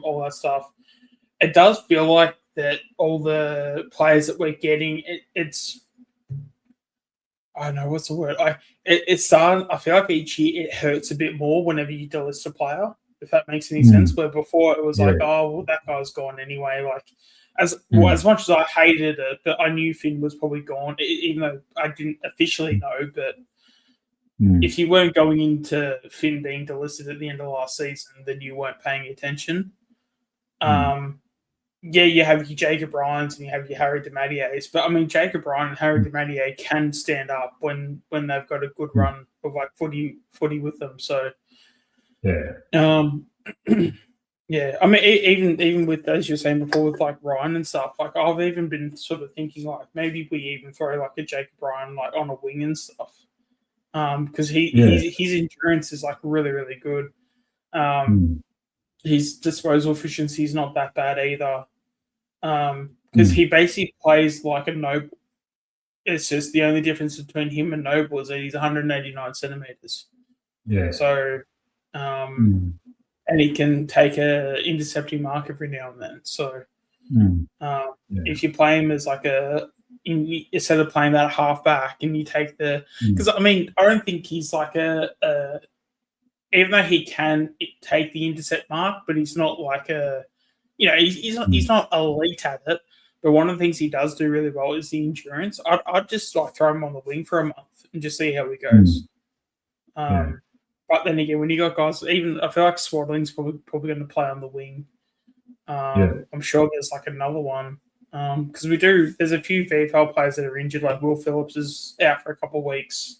all that stuff, it does feel like that all the players that we're getting, it's I don't know what's the word. It's starting. I feel like each year it hurts a bit more whenever you delist a player, if that makes any sense. Where before it was that guy's gone anyway. As much as I hated it, but I knew Finn was probably gone, even though I didn't officially know. But if you weren't going into Finn being delisted at the end of last season, then you weren't paying attention. You have your Jacob Ryans and you have your Harry DeMattias, but I mean Jacob Ryan and Harry DeMattias can stand up when they've got a good run of footy with them. So I mean even with, as you were saying before, with Ryan and stuff, I've even been sort of thinking maybe we even throw a Jacob Ryan on a wing and stuff, because his endurance is really, really good. His disposal efficiency is not that bad either, because he basically plays like a Noble. It's just the only difference between him and Noble is that he's 189 centimeters. Yeah. So, and he can take a intercepting mark every now and then. So, if you play him as instead of playing that half back, and you take because I mean I don't think he's even though he can take the intercept mark, but he's not like a, he's not elite at it. But one of the things he does do really well is the endurance. I'd just like throw him on the wing for a month and just see how he goes. But then again, when you got guys, even I feel like Swaddling's probably going to play on the wing. I'm sure there's like another one because there's a few VFL players that are injured, like Will Phillips is out for a couple of weeks.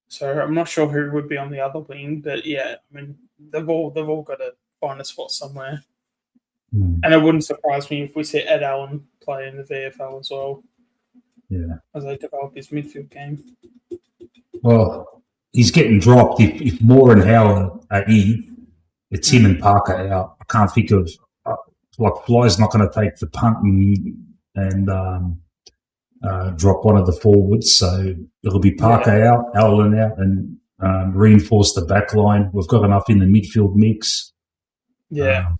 So I'm not sure who would be on the other wing, but yeah, I mean they've all got to find a spot somewhere. And it wouldn't surprise me if we see Ed Allen play in the VFL as well. Yeah, as they develop his midfield game. Well, he's getting dropped. If Moore and Howard are in, it's him and Parker out. I can't think of Fly's not going to take the punt and drop one of the forwards, so it'll be Parker out, Allen out, and reinforce the back line. We've got enough in the midfield mix. Yeah.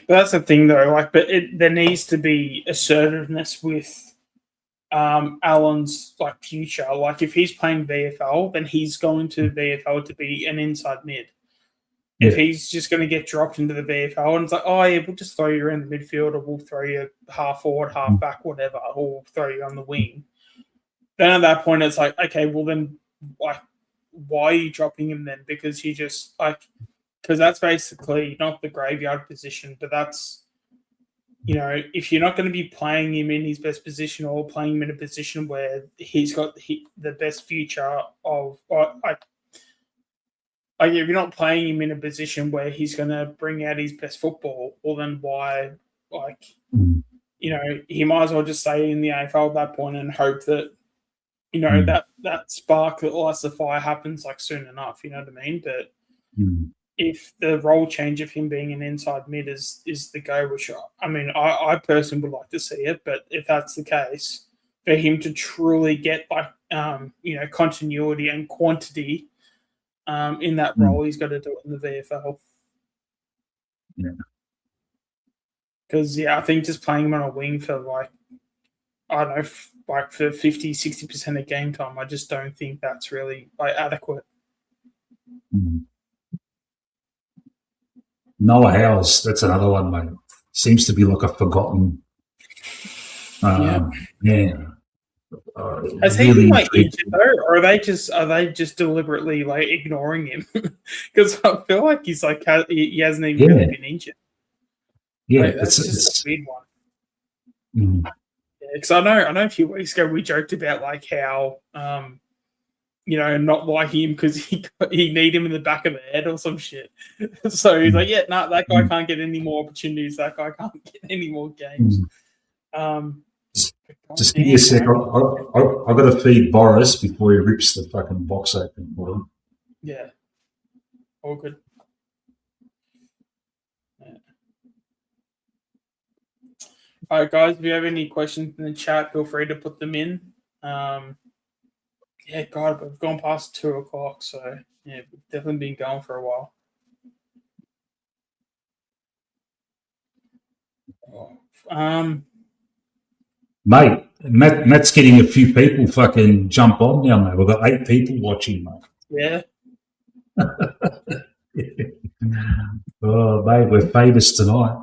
But that's the thing, though. There needs to be assertiveness with Allen's future. Like, if he's playing VFL, then he's going to VFL to be an inside mid. If he's just going to get dropped into the VFL and it's like, oh yeah, we'll just throw you around the midfield, or we'll throw you half forward, half back, whatever, or we'll throw you on the wing. Then at that point, it's like, okay, well then, why are you dropping him then? Because he just because that's basically not the graveyard position, but that's, if you're not going to be playing him in his best position or playing him in a position where he's got the best future of, if you're not playing him in a position where he's going to bring out his best football, well then why, he might as well just stay in the AFL at that point and hope that, that spark that lights the fire happens soon enough, you know what I mean? But if the role change of him being an inside mid is the go, which I personally would like to see it, but if that's the case, for him to truly get continuity and quantity in that role, he's got to do it in the VFL. Yeah. Because, I think just playing him on a wing for, for 50, 60% of game time, I just don't think that's really, adequate. Noah Howes, that's another one, mate. Seems to be a forgotten. Has he been injured though, or are they just deliberately ignoring him? Because I feel like he's he hasn't even really been injured. Yeah, that's just a weird one. Because I know a few weeks ago we joked about how not like him because he need him in the back of the head or some shit. So he's that guy can't get any more opportunities. That guy can't get any more games. Just give me a sec. I've got to feed Boris before he rips the fucking box open for him. Yeah. All good. Yeah. All right, guys, if you have any questions in the chat, feel free to put them in. God, we've gone past 2 o'clock, so we've definitely been going for a while. Mate, Matt's getting a few people fucking jump on now, mate. We've got 8 people watching, mate. Yeah. Oh, mate, we're famous tonight.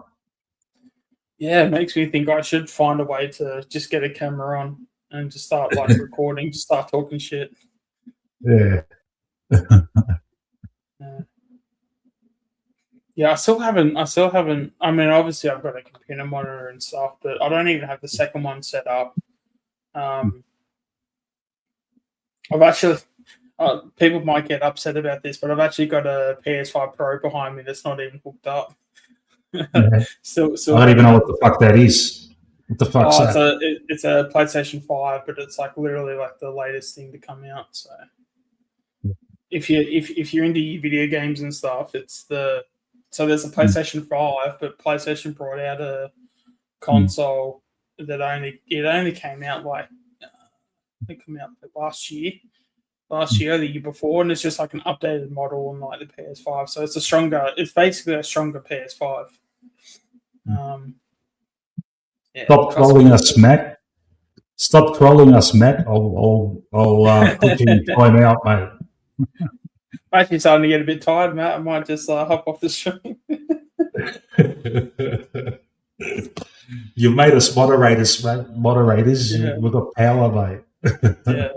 Yeah, it makes me think I should find a way to just get a camera on and just start recording, just start talking shit. Yeah. Yeah, I still haven't. I mean, obviously, I've got a computer monitor and stuff, but I don't even have the second one set up. I've actually, people might get upset about this, but I've actually got a PS5 Pro behind me that's not even hooked up. So I don't even know what the fuck that is. What the fuck's that? It's a PlayStation 5, but it's literally the latest thing to come out. So if you're into video games and stuff, so there's a PlayStation 5, but PlayStation brought out a console that only came out last year or the year before, and it's just an updated model on the PS5. So it's basically a stronger PS5. Stop trolling us, Matt. Stop trolling us, Matt. I'll put you in time out, mate. I'm actually starting to get a bit tired, Matt. I might just hop off the stream. You've made us moderators, mate. Moderators. Yeah. We've got power, mate. Yeah,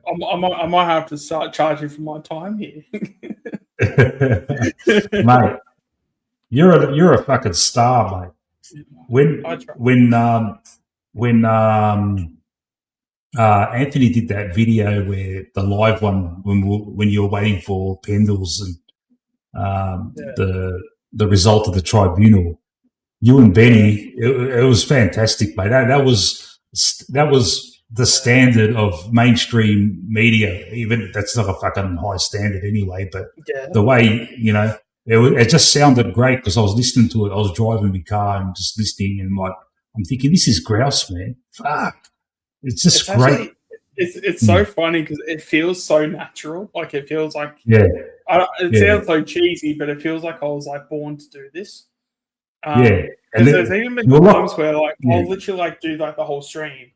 I might have to start charging for my time here. Mate, you're a fucking star, mate. When Anthony did that video where the live one when you were waiting for Pendles and the result of the tribunal, you and Benny, it was fantastic, mate. That was the standard of mainstream media. Even that's not a fucking high standard anyway, but the way, it just sounded great because I was listening to it. I was driving my car and just listening, and I'm thinking, this is grouse, man. Fuck, it's great. Actually, it's so funny because it feels so natural. Like it feels like it sounds so cheesy, but it feels like I was like born to do this. And there's even been times where I'll literally do the whole stream,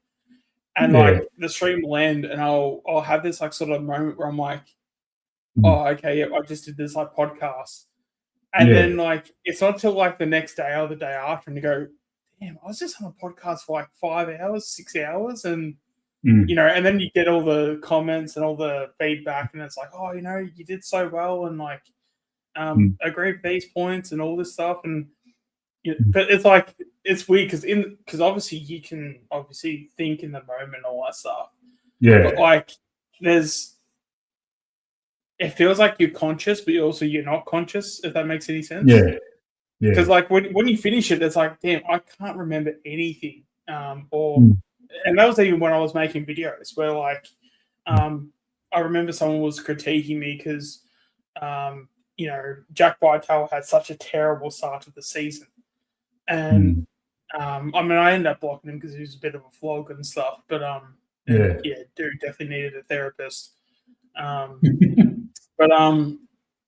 and the stream will end, and I'll have this sort of moment where I'm like, oh, okay, I just did this podcast. And then it's not till the next day or the day after, and you go, damn, I was just on a podcast for 5 hours, 6 hours, and and then you get all the comments and all the feedback, and it's like, oh, you did so well, and agree with these points and all this stuff, and but it's it's weird because obviously you can think in the moment and all that stuff. Yeah, but it feels like you're conscious, but you're not conscious, if that makes any sense. Yeah. Because when you finish it, it's like, damn, I can't remember anything. And that was even when I was making videos where I remember someone was critiquing me because Jack Vitale had such a terrible start to the season. And I ended up blocking him because he was a bit of a flog and stuff. But dude definitely needed a therapist.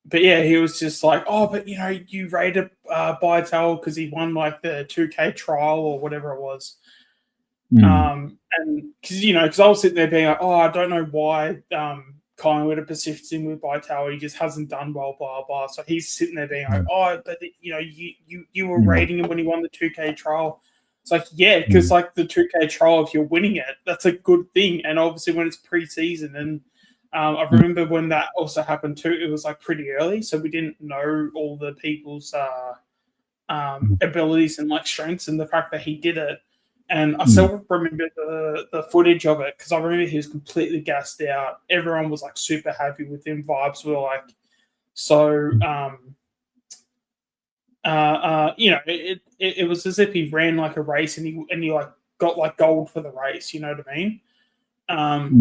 But yeah, he was just like, oh, but you rated Vitale because he won the 2K trial or whatever it was. And because I was sitting there being like, oh, I don't know why Collingwood are persisting with Vitale. He just hasn't done well, blah blah. So he's sitting there being like, oh, but you were rating him when he won the 2K trial. It's like, yeah, because the 2K trial, if you're winning it, that's a good thing. And obviously when it's pre-season, and I remember when that also happened too, it was pretty early, so we didn't know all the people's abilities and strengths, and the fact that he did it. And I still remember the footage of it because I remember he was completely gassed out. Everyone was super happy with him. Vibes were it was as if he ran a race and he got gold for the race. You know what I mean?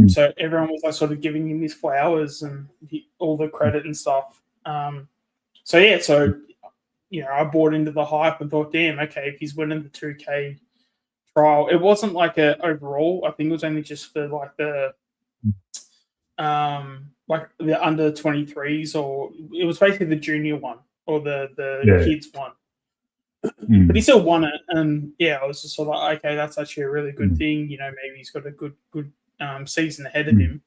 So everyone was sort of giving him his flowers and all the credit and stuff. I bought into the hype and thought, damn, okay, if he's winning the 2K trial, it wasn't a overall. I think it was only just for the under 23s, or it was basically the junior one or the kids one. But he still won it, and I was just sort of like, okay, that's actually a really good thing. Maybe he's got a good season ahead of him.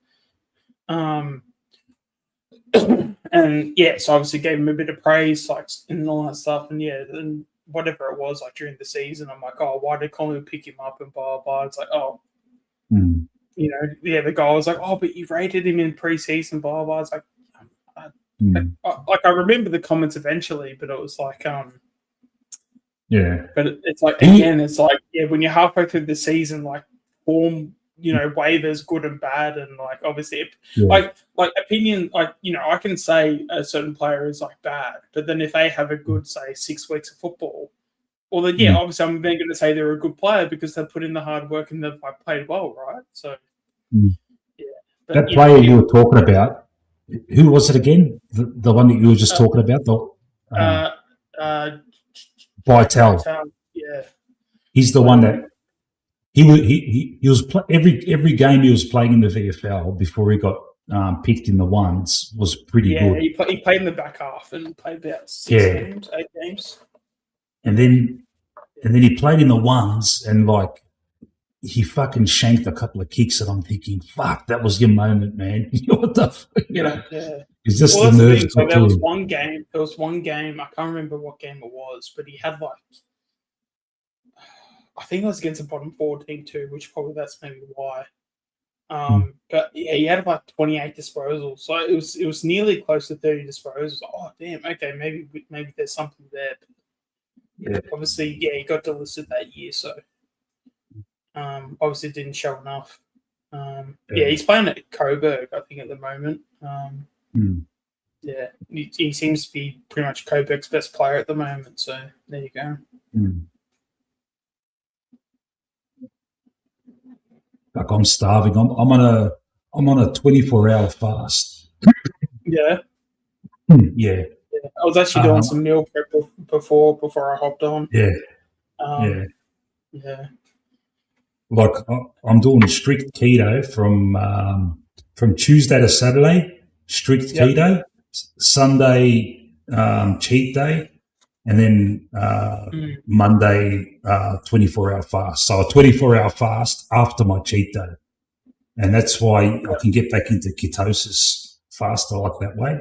And so obviously gave him a bit of praise, and all that stuff, and and whatever it was during the season, I'm like, oh, why did Collingwood pick him up and blah blah. It's like, oh, the guy was like, oh, but you rated him in pre-season, blah blah. It's like, I remember the comments eventually, but it was but it's again, it's when you're halfway through the season, form, waivers, good and bad, and obviously, opinion, I can say a certain player is bad, but then if they have a good, say, 6 weeks of football, well, then obviously I'm then going to say they're a good player because they've put in the hard work and they've played well, right? So, But, that player you were talking about, who was it again? The one that you were just talking about, Vitale. Yeah, he's the one that. He was every game he was playing in the VFL before he got picked in the ones was pretty good. Yeah, he played in the back half and played about 8 games. And then he played in the ones, and he fucking shanked a couple of kicks, and I'm thinking, fuck, that was your moment, man. What the fuck? You know, it's just the nerves. So there was one game. I can't remember what game it was, but he had like, I think it was against a bottom 4 team too, which probably that's maybe why. But yeah, he had like 28 disposals, so it was nearly close to 30 disposals. Oh damn, okay, maybe there's something there. But obviously, yeah, he got delisted that year, so obviously didn't show enough. Yeah, he's playing at Coburg, I think, at the moment. Yeah, he seems to be pretty much Coburg's best player at the moment. So there you go. Like I'm starving. I'm on a 24-hour fast. Yeah. Yeah. I was actually doing some meal prep before I hopped on. Yeah. Yeah. Like I'm doing strict keto from Tuesday to Saturday, strict keto, Sunday cheat day, and then Monday 24-hour fast. So a 24-hour fast after my cheat day, and that's why I can get back into ketosis faster like that way.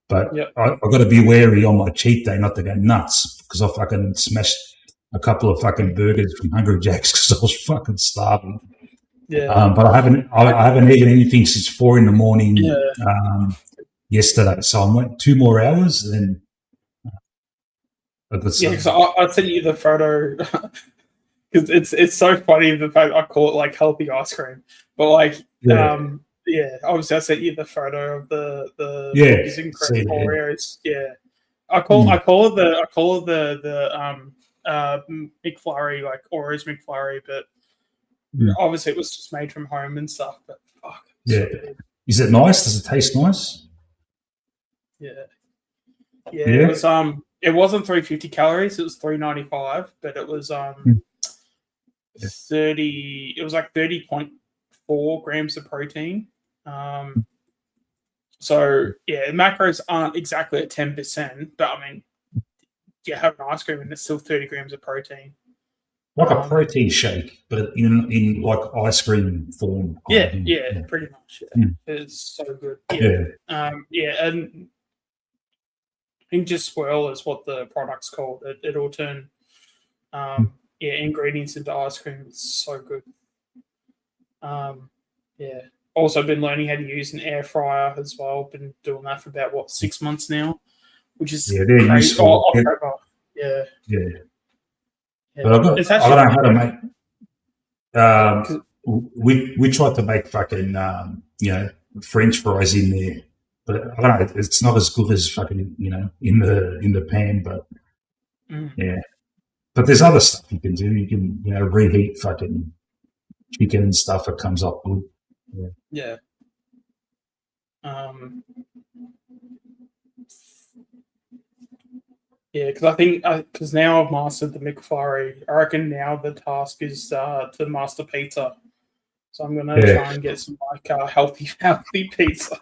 But I've got to be wary on my cheat day not to go nuts, because I fucking smashed a couple of fucking burgers from Hungry Jack's because I was fucking starving. Yeah. But I haven't eaten anything since 4 a.m. Yesterday. So I'm like 2 more hours, and then because I sent you the photo because it's so funny the fact I call it like healthy ice cream, but like obviously I sent you the photo of the cookies and cream Oreos. Yeah, I call it the McFlurry, like Oreos McFlurry, but obviously it was just made from home and stuff. But fuck, so good. Is it nice? Does it taste nice? Yeah. It wasn't 350 calories. It was 395, but it was 30. It was like 30.4 grams of protein. So yeah, macros aren't exactly at 10%, but I mean, you have an ice cream and it's still 30 grams of protein. Like a protein shake, but in like ice cream form. Pretty much. Yeah. It's so good. And just swirl is what the product's called. It'll turn ingredients into ice cream. It's so good. Also been learning how to use an air fryer as well. Been doing that for about 6 months now, which is they're useful. But I don't know how to make. We tried to make fucking French fries in there, but I don't know. It's not as good as fucking in the pan. But but there's other stuff you can do. You can reheat fucking chicken and stuff. It comes up good. Yeah. Because I think because now I've mastered the McFlurry, I reckon now the task is to master pizza. So I'm gonna try and get some like healthy pizza.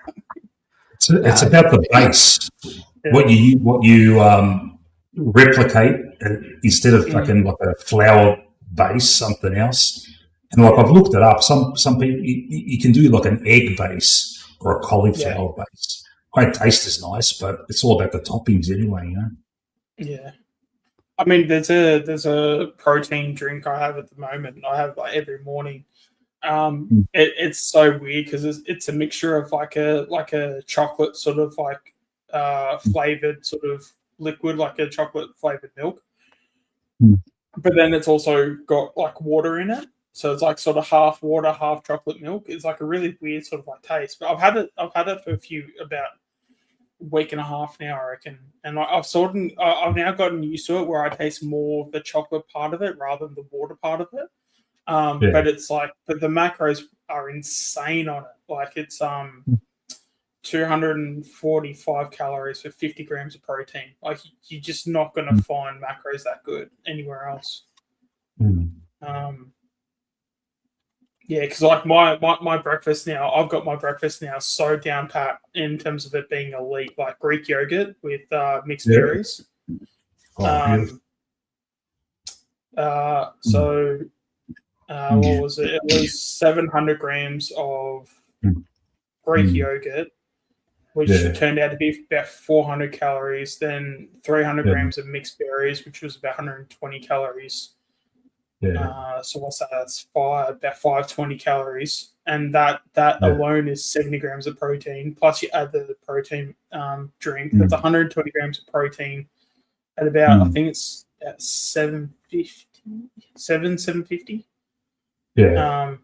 It's about the base. What you replicate instead of fucking like a flour base, something else. And like I've looked it up. Some people you can do like an egg base or a cauliflower base. Won't taste as nice, but it's all about the toppings anyway, Yeah, I mean, there's a protein drink I have at the moment. I have like every morning. It's so weird because it's a mixture of like a chocolate sort of like flavored sort of liquid, like a chocolate flavored milk. But then it's also got like water in it, so it's like sort of half water, half chocolate milk. It's like a really weird sort of like taste. But I've had it for about week and a half now, I reckon, and I've now gotten used to it where I taste more of the chocolate part of it rather than the water part of it. But it's like, but the macros are insane on it. Like it's 245 calories for 50 grams of protein. Like you're just not going to find macros that good anywhere else. Because like my breakfast now, I've got my breakfast now so down pat in terms of it being elite, like Greek yogurt with mixed berries. What was it? It was 700 grams of Greek yogurt, which turned out to be about 400 calories. Then 300 grams of mixed berries, which was about 120 calories. So what's that? That's about 520 calories, and that alone is 70 grams of protein. Plus, you add the protein drink. That's 120 grams of protein at about I think it's at 750. Yeah.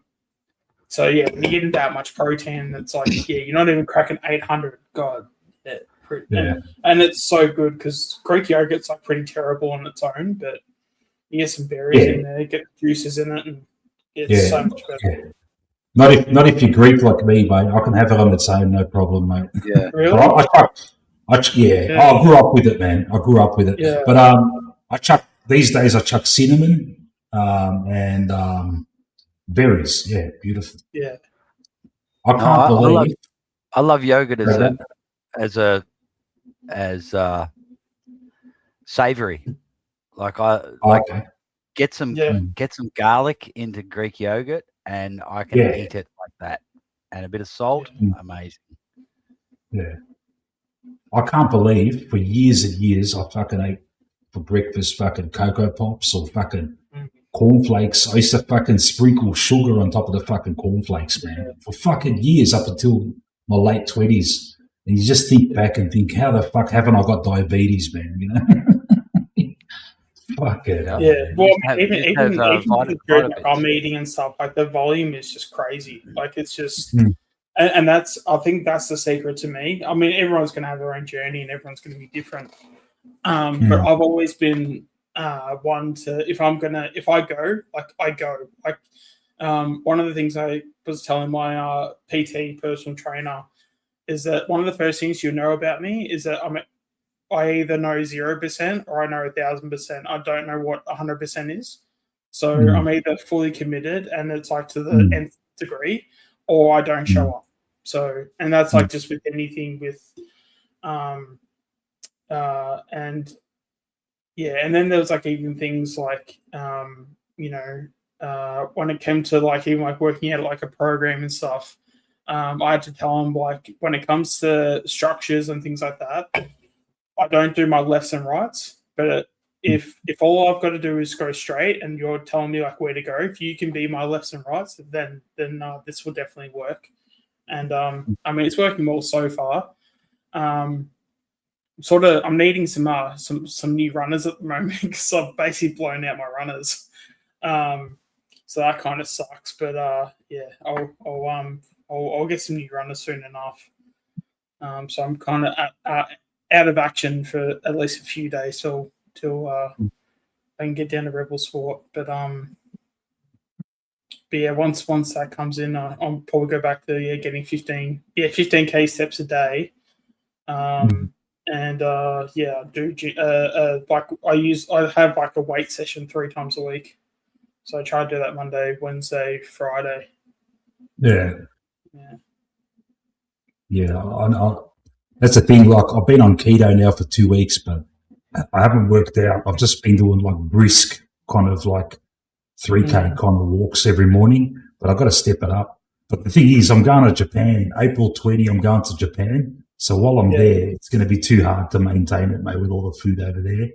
So yeah, when you're getting that much protein, it's like you're not even cracking 800. God, and it's so good because Greek yogurt's like pretty terrible on its own, but you get some berries in there, get juices in it, and it's so much better. Not if you're Greek like me, mate. I can have it on its own, no problem, mate. Yeah, really. I grew up with it, man. I grew up with it. Yeah. But I chuck these days. I chuck cinnamon and berries. Yeah, beautiful. Yeah. I can't believe. I love yogurt as savory. Get some garlic into Greek yogurt, and I can eat it like that, and a bit of salt. Amazing. Yeah, I can't believe for years and years I fucking ate for breakfast fucking Cocoa Pops or fucking cornflakes. I used to fucking sprinkle sugar on top of the fucking cornflakes, man, for fucking years up until my late 20s. And you just think back and think, how the fuck haven't I got diabetes, man? You know. Fuck it. Yeah, well, even I'm eating and stuff, like the volume is just crazy. Like it's just, and that's, I think that's the secret to me. I mean, everyone's going to have their own journey and everyone's going to be different. But I've always been one to, if I go, I go. Like one of the things I was telling my PT personal trainer is that one of the first things you know about me is that I either know 0% or I know 1,000%. I don't know what 100% is. So I'm either fully committed and it's like to the nth degree, or I don't show up. So, and that's like just with anything with, and then there was like even things like, when it came to like even like working out like a program and stuff, I had to tell them like when it comes to structures and things like that, I don't do my lefts and rights, but if all I've got to do is go straight and you're telling me like where to go, if you can be my lefts and rights, then this will definitely work. And I mean, it's working well so far. I'm needing some new runners at the moment because I've basically blown out my runners. So that kind of sucks, but I'll get some new runners soon enough. So I'm kind of out of action for at least a few days till I can get down to Rebel Sport. But yeah, once that comes in, I'll probably go back to getting 15K steps a day. And do I have like a weight session 3 times a week. So I try to do that Monday, Wednesday, Friday. Yeah. That's the thing. Like I've been on keto now for 2 weeks, but I haven't worked out. I've just been doing like brisk kind of like 3K kind of walks every morning, but I've got to step it up. But the thing is, I'm going to Japan, April 20. I'm going to Japan. So while I'm there, it's going to be too hard to maintain it, mate, with all the food over there.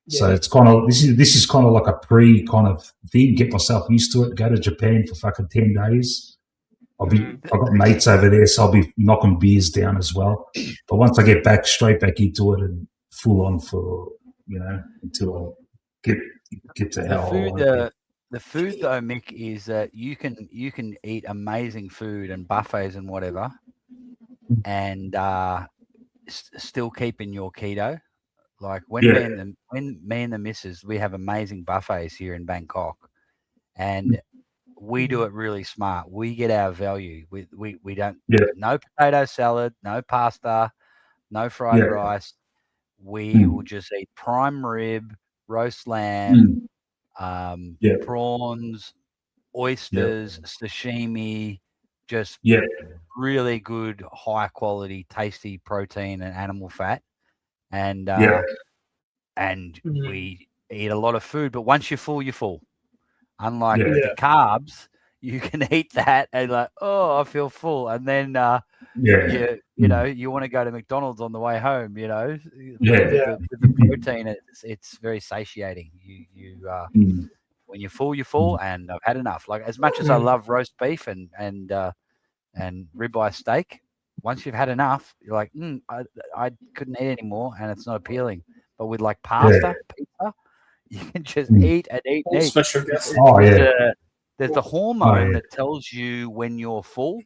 Yeah. So it's kind of this is kind of like a pre kind of thing. Get myself used to it. Go to Japan for fucking 10 days. I've got mates over there, so I'll be knocking beers down as well. But once I get back, straight back into it and full on for until I get to hell. The food though, Mick, is that you can eat amazing food and buffets and whatever, and still keep in your keto. Like when me and the missus, we have amazing buffets here in Bangkok, and we do it really smart. We get our value. We don't no potato salad, no pasta, no fried rice. We will just eat prime rib, roast lamb, prawns, oysters, sashimi, just really good, high quality, tasty protein and animal fat. And we eat a lot of food, but once you're full, you're full. Unlike Yeah. the carbs, you can eat that and like, oh, I feel full, and then you know you want to go to McDonald's on the way home. You know, with the protein, it's very satiating. When you're full, you're full, and I've had enough. Like as much as I love roast beef and ribeye steak, once you've had enough, you're like, I couldn't eat anymore, and it's not appealing. But with like pasta, pizza, you can just eat and eat and eat. Special guest. There's a hormone that tells you when you're full,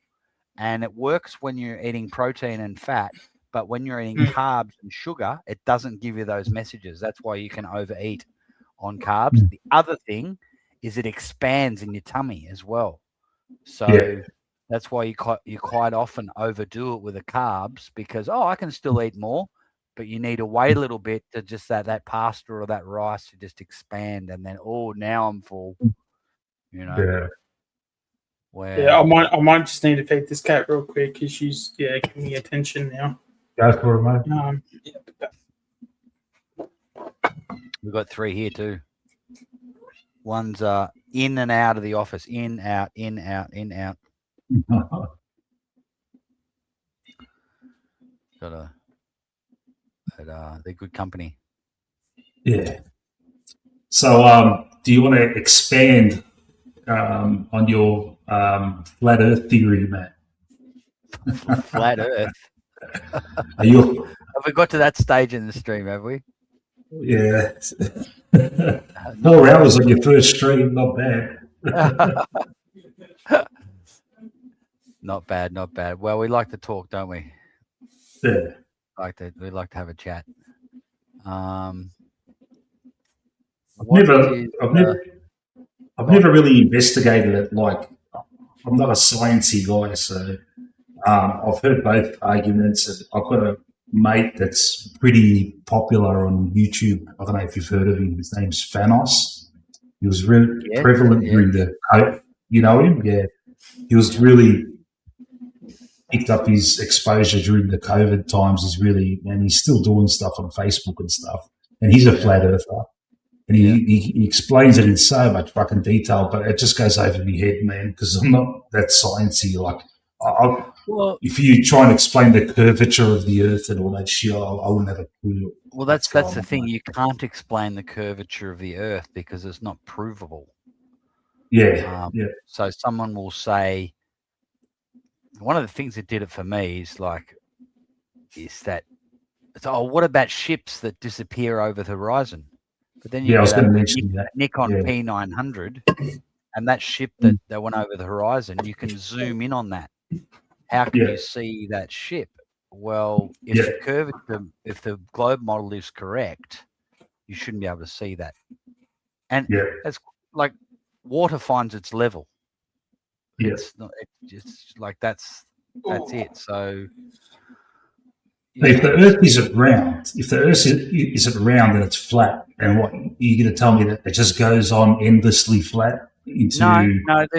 and it works when you're eating protein and fat. But when you're eating carbs and sugar, it doesn't give you those messages. That's why you can overeat on carbs. The other thing is it expands in your tummy as well. So that's why you quite often overdo it with the carbs because, I can still eat more, but you need to wait a little bit to just that pasta or that rice to just expand, and then now I'm full. You know. Yeah. I might just need to feed this cat real quick because she's giving me attention now. Go for it, mate. We've got 3 here too. One's in and out of the office, in, out, in, out, in, out. They're good company. Yeah. So, do you want to expand on your flat Earth theory, Matt? Flat Earth. Are you? Have we got to that stage in the stream? Have we? Yeah. 4 hours on your first stream, not bad. Not bad, not bad. Well, we like to talk, don't we? Yeah. We like to have a chat. I've never really investigated it. Like, I'm not a sciencey guy, so I've heard both arguments. And I've got a mate that's pretty popular on YouTube. I don't know if you've heard of him. His name's Thanos. He was really prevalent during the COVID. You know him? Yeah. He was really picked up his exposure during the COVID times. And he's still doing stuff on Facebook and stuff. And he's a flat earther. And he explains it in so much fucking detail, but it just goes over my head, man, because I'm not that sciencey. Like, if you try and explain the curvature of the Earth and all that shit, I wouldn't have a clue. Well, that's the thing. You can't explain the curvature of the Earth because it's not provable. Yeah. So someone will say, one of the things that did it for me is that, what about ships that disappear over the horizon? But then you I was going to mention that. Nikon P900, and that ship that went over the horizon, you can zoom in on that. How can you see that ship? Well, if the globe model is correct, you shouldn't be able to see that. And it's like water finds its level. It's not. It's just like that's it. So. If the Earth isn't round, and it's flat, and what you're going to tell me that it just goes on endlessly flat into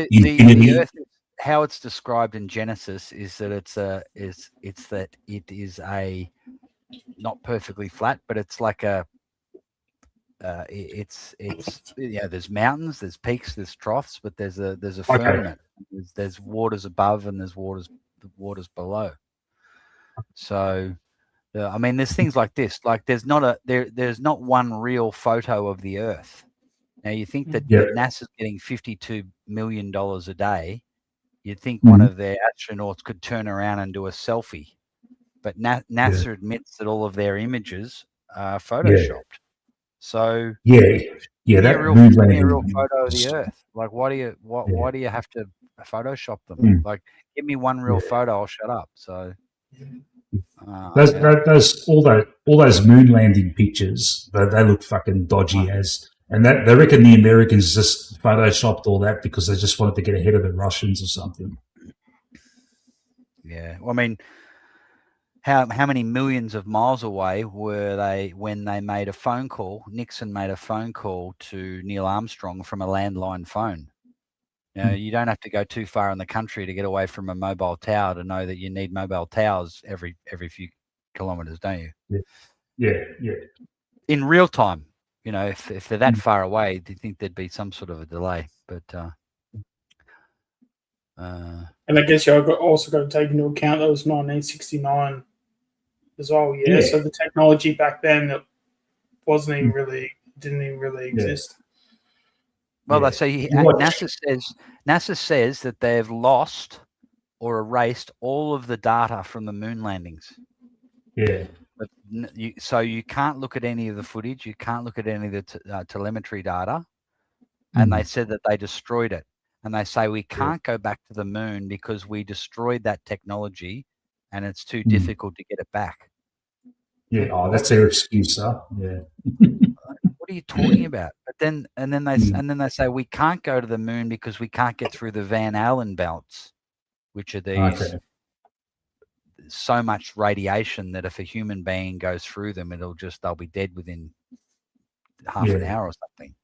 infinity? The Earth, how it's described in Genesis is that it is a not perfectly flat, but it's like there's mountains, there's peaks, there's troughs, but there's a firmament. There's waters above and there's waters below. So. I mean, there's things like this. Like, there's not one real photo of the Earth. Now, you think that NASA's getting $52 million a day. You'd think one of their astronauts could turn around and do a selfie, but NASA admits that all of their images are photoshopped. So, that give me a real photo of the Earth. Like, why do you have to Photoshop them? Like, give me one real photo, I'll shut up. So. All those moon landing pictures, they look fucking dodgy and that they reckon the Americans just photoshopped all that because they just wanted to get ahead of the Russians or something. Yeah, well, I mean, how many millions of miles away were they when they made a phone call? Nixon made a phone call to Neil Armstrong from a landline phone. You know, you don't have to go too far in the country to get away from a mobile tower to know that you need mobile towers every few kilometers, don't you? Yeah. In real time. if they're that far away, do you think there'd be some sort of a delay? But and I guess you've also got to take into account that was 1969 as well. Yeah. So the technology back then didn't even really exist. Well, they say NASA says that they've lost or erased all of the data from the moon landings. Yeah. But so you can't look at any of the footage. You can't look at any of the telemetry data. And they said that they destroyed it. And they say we can't go back to the moon because we destroyed that technology, and it's too difficult to get it back. Yeah. Oh, that's their excuse, huh? Yeah. What are you talking about? But then they say we can't go to the moon because we can't get through the Van Allen belts, which are these so much radiation that if a human being goes through them, they'll be dead within half an hour or something.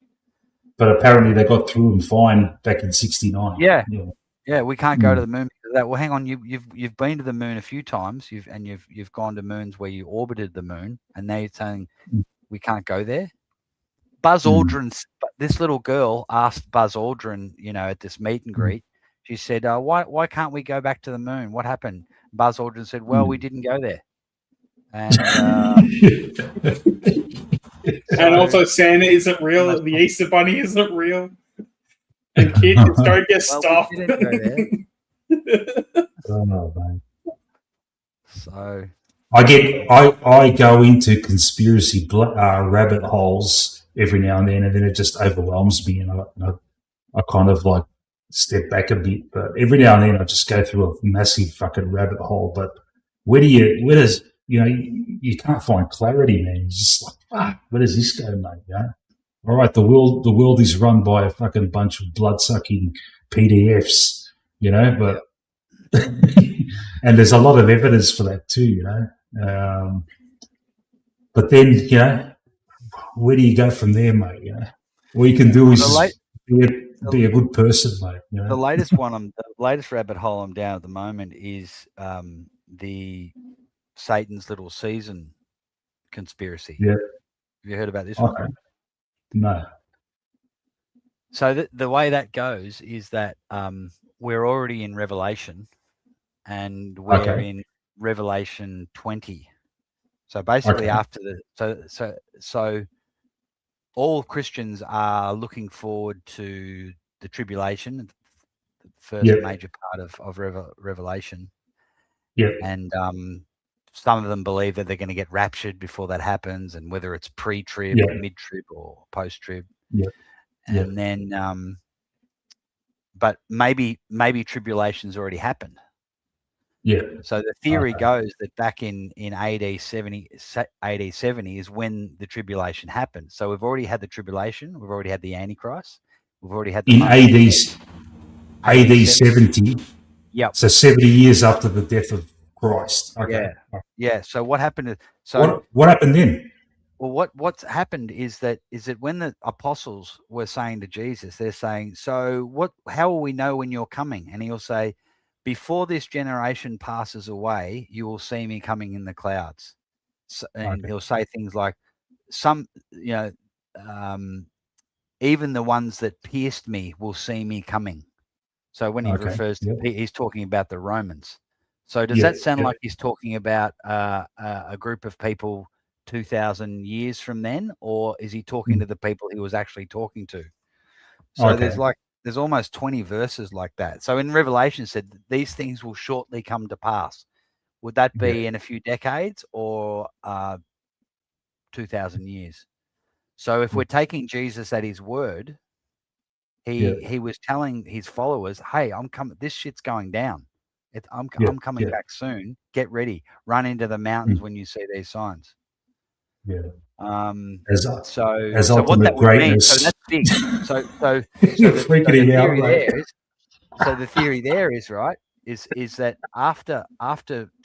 But apparently they got through them fine back in '69. Yeah, we can't go to the moon because of that. Well, hang on, you've been to the moon a few times. You've gone to moons where you orbited the moon, and now you're saying we can't go there. Buzz Aldrin, this little girl asked Buzz Aldrin, at this meet and greet. She said, "Why can't we go back to the moon? What happened?" Buzz Aldrin said, "Well, we didn't go there." And and also Santa isn't real. The Easter Bunny isn't real. And kids don't get stuffed. So I go into conspiracy rabbit holes every now and then it just overwhelms me, and I kind of like step back a bit. But every now and then I just go through a massive fucking rabbit hole. But where does you can't find clarity, man. It's just like, fuck, where does this go, mate? All right, the world is run by a fucking bunch of blood-sucking PDFs, but and there's a lot of evidence for that too, but then, where do you go from there, mate? All you can do is be a good person, mate. The latest rabbit hole I'm down at the moment is the Satan's Little Season conspiracy. Yeah. Have you heard about this one? No. So the way that goes is that we're already in Revelation, and we're in Revelation 20. So basically, after so all Christians are looking forward to the tribulation, the first major part of Revelation. Yeah. And some of them believe that they're going to get raptured before that happens, and whether it's pre-trib, mid-trib, or post-trib. Yeah. And then, but maybe tribulation's already happened. Yeah. So the theory goes that back in AD 70 is when the tribulation happened. So we've already had the tribulation, we've already had the Antichrist, we've already had the in AD 70. Yep. So 70 years after the death of Christ. Okay. Yeah. So what happened? What happened then? Well, what's happened is that when the apostles were saying to Jesus, they're saying, "So how will we know when you're coming?" And he'll say, "Before this generation passes away, you will see me coming in the clouds." And he'll say things like, even the ones that pierced me will see me coming. So when he refers to, he's talking about the Romans. So does that sound like he's talking about a group of people 2,000 years from then, or is he talking to the people he was actually talking to? So there's almost 20 verses like that. So in Revelation said these things will shortly come to pass. Would that be in a few decades or 2,000 years? So if we're taking Jesus at his word, he was telling his followers, "Hey, I'm coming. This shit's going down. I'm coming back soon. Get ready. Run into the mountains when you see these signs." Yeah. So what that would mean? So that's big. So the theory there is right. Is that after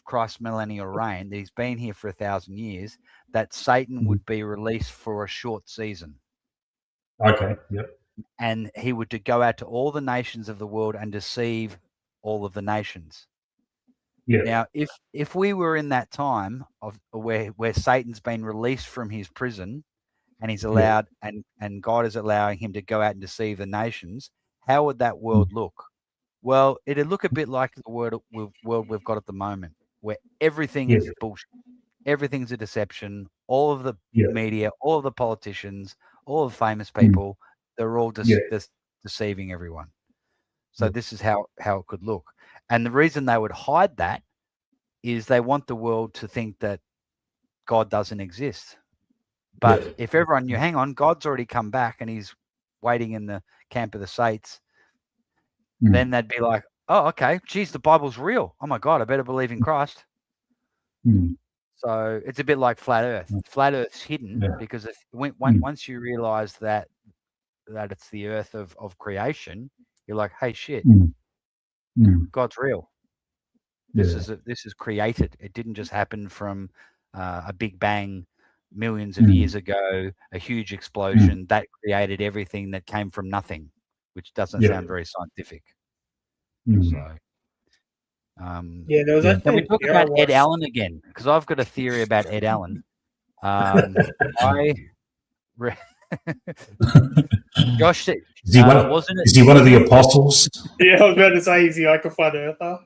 Christ's millennial reign, that he's been here for 1,000 years, that Satan would be released for a short season. Okay. Yep. And he would go out to all the nations of the world and deceive all of the nations. Yeah. Now, if we were in that time of where Satan's been released from his prison, and he's allowed, and God is allowing him to go out and deceive the nations, how would that world look? Well, it'd look a bit like the world we've got at the moment, where everything is bullshit. Everything's a deception. All of the media, all of the politicians, all the famous people, they're all just deceiving everyone. So this is how it could look. And the reason they would hide that is they want the world to think that God doesn't exist. But if everyone knew, hang on, God's already come back and he's waiting in the camp of the saints, then they'd be like, oh, okay, geez, the Bible's real. Oh my God, I better believe in Christ. So it's a bit like flat Earth. Flat Earth's hidden because once you realize that it's the Earth of creation, you're like, hey, shit, God's real. This is created. It didn't just happen from a big bang millions of years ago, a huge explosion that created everything that came from nothing, which doesn't sound very scientific. So, there was that. Can we talk about Ed Allen again? Because I've got a theory about Ed Allen. Josh said, is he one of the apostles? Yeah, I was about to say, is he like a flat earther?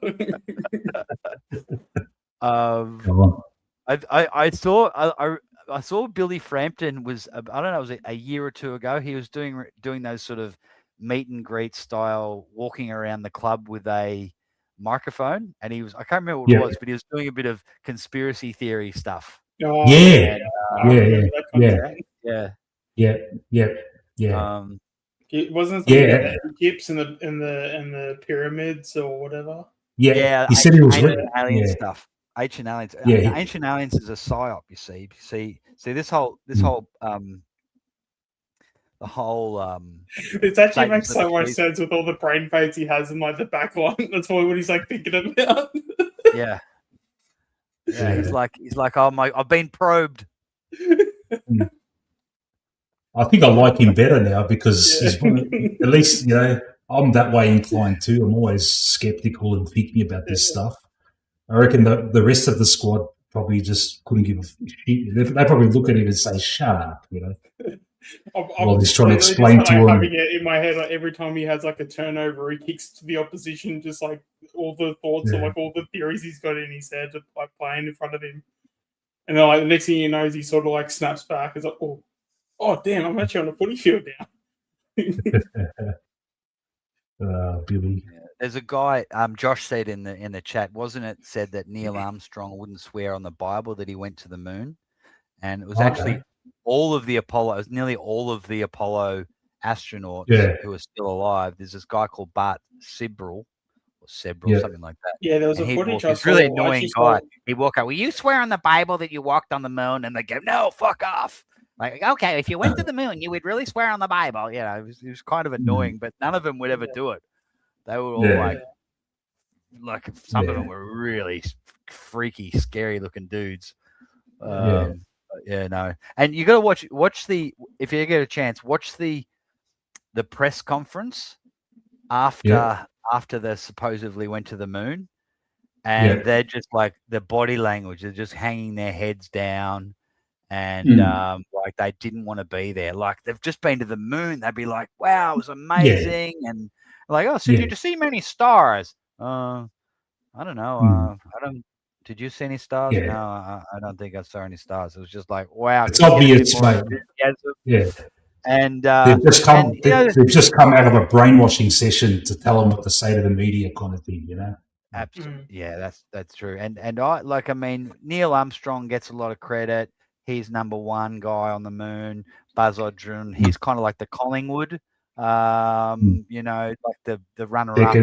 I saw Billy Frampton was, I don't know, it was a year or two ago. He was doing those sort of meet and greet style, walking around the club with a microphone, and he was, I can't remember what it was, but he was doing a bit of conspiracy theory stuff. Oh, yeah. It wasn't Egypts and the pyramids or whatever. Yeah, he said he was alien stuff. Ancient aliens. Ancient aliens is a psyop. You see this whole the whole. It actually makes so much sense with all the brain pains he has in like the back line. That's probably what he's like thinking about. Yeah. He's like, oh my, I've been probed. I think I like him better now because he's at least, you know, I'm that way inclined too. I'm always skeptical and thinking about this stuff. I reckon the rest of the squad probably just couldn't give a shit. They probably look at him and say, "Shut up," you know. While he's trying to explain to him. Having it in my head, like every time he has like a turnover, he kicks to the opposition, just like all the thoughts or like all the theories he's got in his head, like playing in front of him. And then like the next thing he knows, he sort of like snaps back. It's like, oh damn, I'm actually on the footy field now. Billy. There's a guy, Josh said in the chat, wasn't it, said that Neil Armstrong wouldn't swear on the Bible that he went to the moon, and it was actually all of the Apollo, nearly all of the Apollo astronauts who are still alive. There's this guy called Bart Sibrel, something like that. Yeah, there was a footage. He's really annoying guy. He'd walk out, will you swear on the Bible that you walked on the moon? And they go, no, fuck off. Like, okay, if you went to the moon, you would really swear on the Bible. You know, it was kind of annoying, but none of them would ever do it. They were all like some of them were really freaky, scary looking dudes. No. And you got to watch the, if you get a chance, watch the press conference after they supposedly went to the moon, and they're just like, the body language, they're just hanging their heads down, and like they didn't want to be there. Like they've just been to the moon, they'd be like, wow, it was amazing, and like, oh, so did you see many stars? I don't know. Did you see any stars? No, I don't think I saw any stars. It was just like, wow. It's obvious, mate. Yeah. And they've just come out of a brainwashing session to tell them what to say to the media, kind of thing, you know. Absolutely. Yeah, that's true. And I mean, Neil Armstrong gets a lot of credit. He's number one guy on the moon. Buzz Aldrin, he's kind of like the Collingwood, you know, like the runner-up.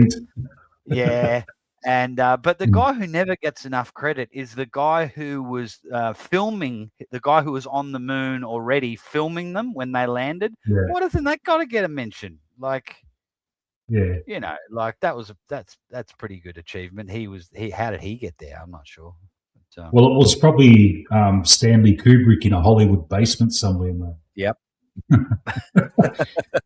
Yeah. And but the guy who never gets enough credit is the guy who was filming, the guy who was on the moon already, filming them when they landed. What isn't that got to get a mention? Like, you know, like that's pretty good achievement. How did he get there? I'm not sure. But, well, it was probably Stanley Kubrick in a Hollywood basement somewhere, mate. Yep.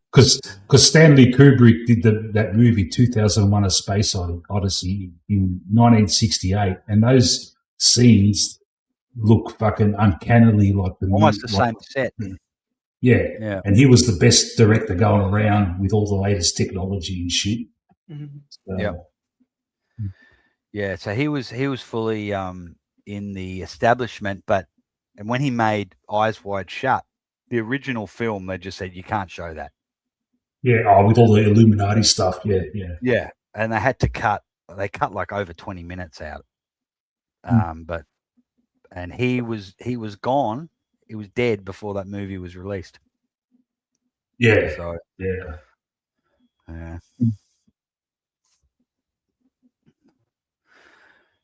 Because Stanley Kubrick did that movie 2001: A Space Odyssey in 1968, and those scenes look fucking uncannily like almost the same set. Yeah. And he was the best director going around with all the latest technology and shit. Mm-hmm. So, Yep. Yeah, so he was fully in the establishment, and when he made Eyes Wide Shut, the original film, they just said you can't show that. Yeah, with all the Illuminati stuff. Yeah. Yeah, and they had to cut. They cut like over 20 minutes out. And he was gone. He was dead before that movie was released. Yeah. So yeah.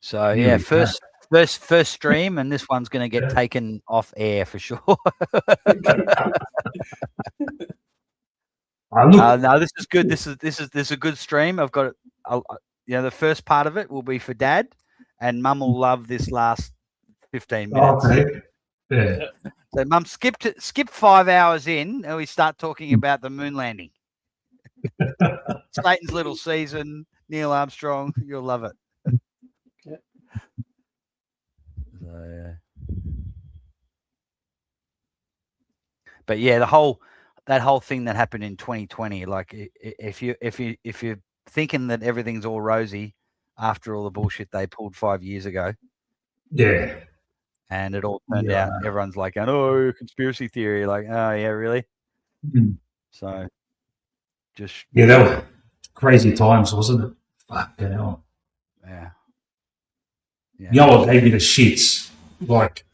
So Yeah, first stream, and this one's going to get taken off air for sure. No, this is good. This is a good stream. I've got the first part of it will be for Dad, and Mum will love this last 15 minutes. Okay. Yeah. So Mum, skip 5 hours in, and we start talking about the moon landing. Satan's Little Season, Neil Armstrong. You'll love it. Yeah. So, but yeah, that whole thing that happened in 2020, like if you're thinking that everything's all rosy after all the bullshit they pulled 5 years ago, yeah, and it all turned out, everyone's like, oh, conspiracy theory, like, oh yeah, really? So just that was crazy times, wasn't it? Fucking hell. Yeah. You know what gave me the shits? Like,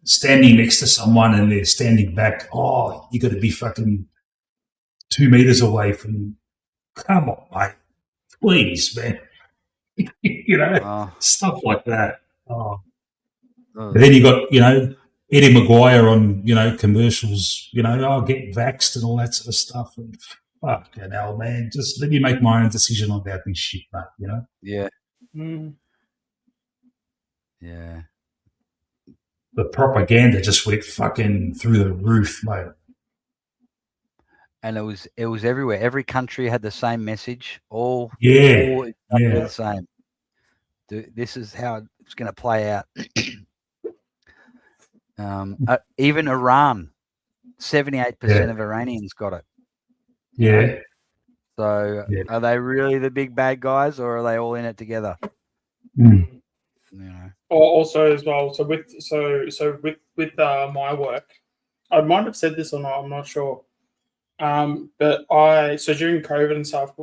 standing next to someone and they're standing back. Oh, you got to be fucking 2 meters away from. Come on, mate. Please, man. Stuff like that. Oh. And then you got, Eddie Maguire on, commercials, I'll get vaxxed and all that sort of stuff. And fucking hell, man. Just let me make my own decision about this shit, mate, Yeah. Mm. Yeah. The propaganda just went fucking through the roof, mate. And it was everywhere. Every country had the same message. All the same. This is how it's going to play out. Even Iran, 78% of Iranians got it. Yeah. So are they really the big bad guys, or are they all in it together? Mm. Also, as well. So with my work, I might have said this or not. I'm not sure. But during COVID and stuff,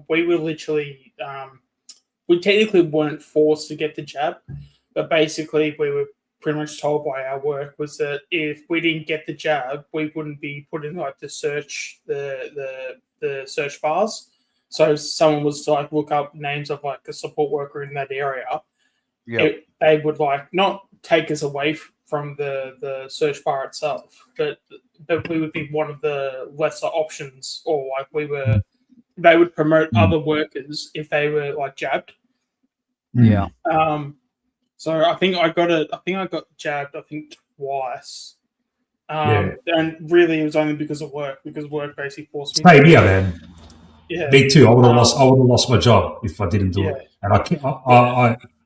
we were literally we technically weren't forced to get the jab, but basically we were pretty much told by our work was that if we didn't get the jab, we wouldn't be put in like the search search bars. So if someone was to like look up names of like a support worker in that area, they would like not take us away from the search bar itself, but we would be one of the lesser options, or like they would promote other workers if they were like jabbed. Yeah. So I think I got jabbed twice. And really it was only because work basically forced me. Hey, yeah, man. Yeah. Me too. I would have lost my job if I didn't do it. And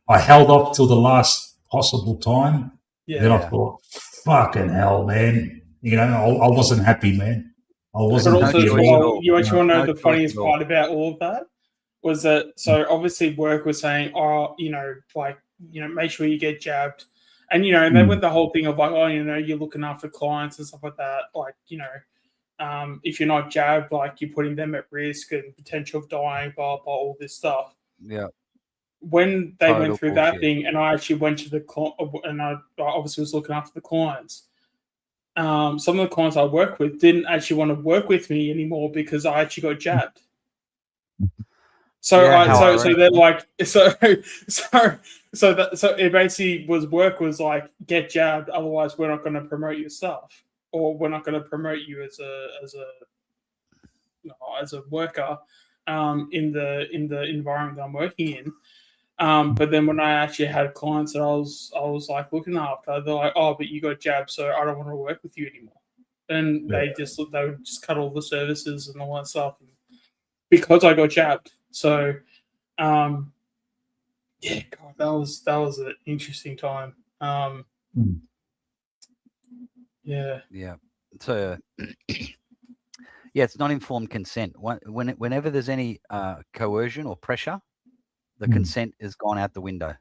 I held off till the last possible time. Yeah. Then I thought, fucking hell, man. I wasn't happy, man. I wasn't happy. You actually want to know the funniest part about all of that? Was that so obviously work was saying, make sure you get jabbed. And, and then with the whole thing of like, you're looking after clients and stuff like that. Like, if you're not jabbed, like you're putting them at risk and potential of dying, blah, blah, all this stuff. Yeah. When they went through that thing and I actually went to and I obviously was looking after the clients. Some of the clients I work with didn't actually want to work with me anymore because I actually got jabbed. So they're like so it basically was like get jabbed, otherwise we're not going to promote your stuff, or we're not going to promote you as a worker in the environment that I'm working in. But then when I actually had clients that I was like looking after, they're like, oh, but you got jabbed, so I don't want to work with you anymore. And they would just cut all the services and all that stuff because I got jabbed. So, God, that was an interesting time. Yeah. So yeah, it's not informed consent. Whenever there's any coercion or pressure, the consent is gone out the window.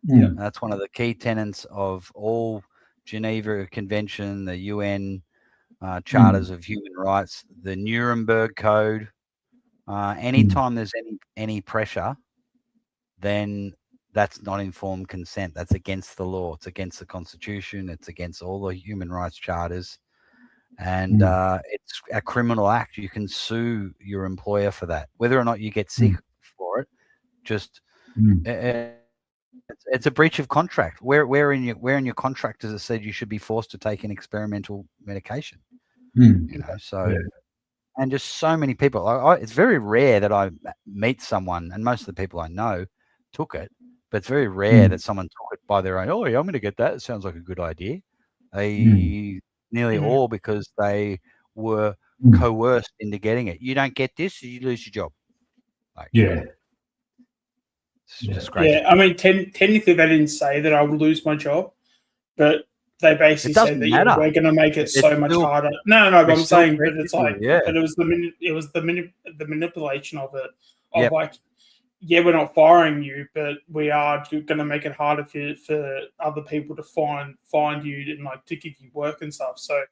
Yeah. And that's one of the key tenets of all Geneva Convention, the UN Charters of Human Rights, the Nuremberg Code. Anytime there's any pressure, then that's not informed consent. That's against the law. It's against the Constitution. It's against all the human rights charters. And it's a criminal act. You can sue your employer for that. Whether or not you get sick for it, just it's a breach of contract. Where in your contract does it say you should be forced to take an experimental medication? And just so many people. It's very rare that I meet someone, and most of the people I know took it, but it's very rare that someone took it by their own. Oh, yeah, I'm going to get that. It sounds like a good idea. They nearly all because they were coerced into getting it. You don't get this, you lose your job. It's just crazy. Yeah, I mean, technically they didn't say that I would lose my job, but they basically said that we're going to make it so much harder. No, but I'm saying, but it's like, but it was the manipulation of it. Of like, yeah, we're not firing you, but we are going to make it harder for other people to find you and like to give you work and stuff. So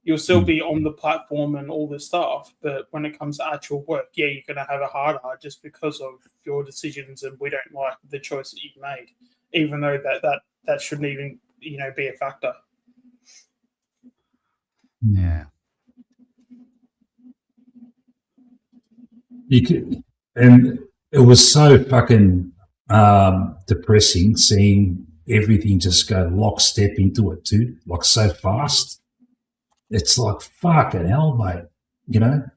you'll still be on the platform and all this stuff, but when it comes to actual work, yeah, you're going to have it harder just because of your decisions, and we don't like the choice that you've made, even though that shouldn't even be a factor. Yeah. And it was so fucking depressing seeing everything just go lockstep into it too, like so fast. It's like fucking hell, mate. And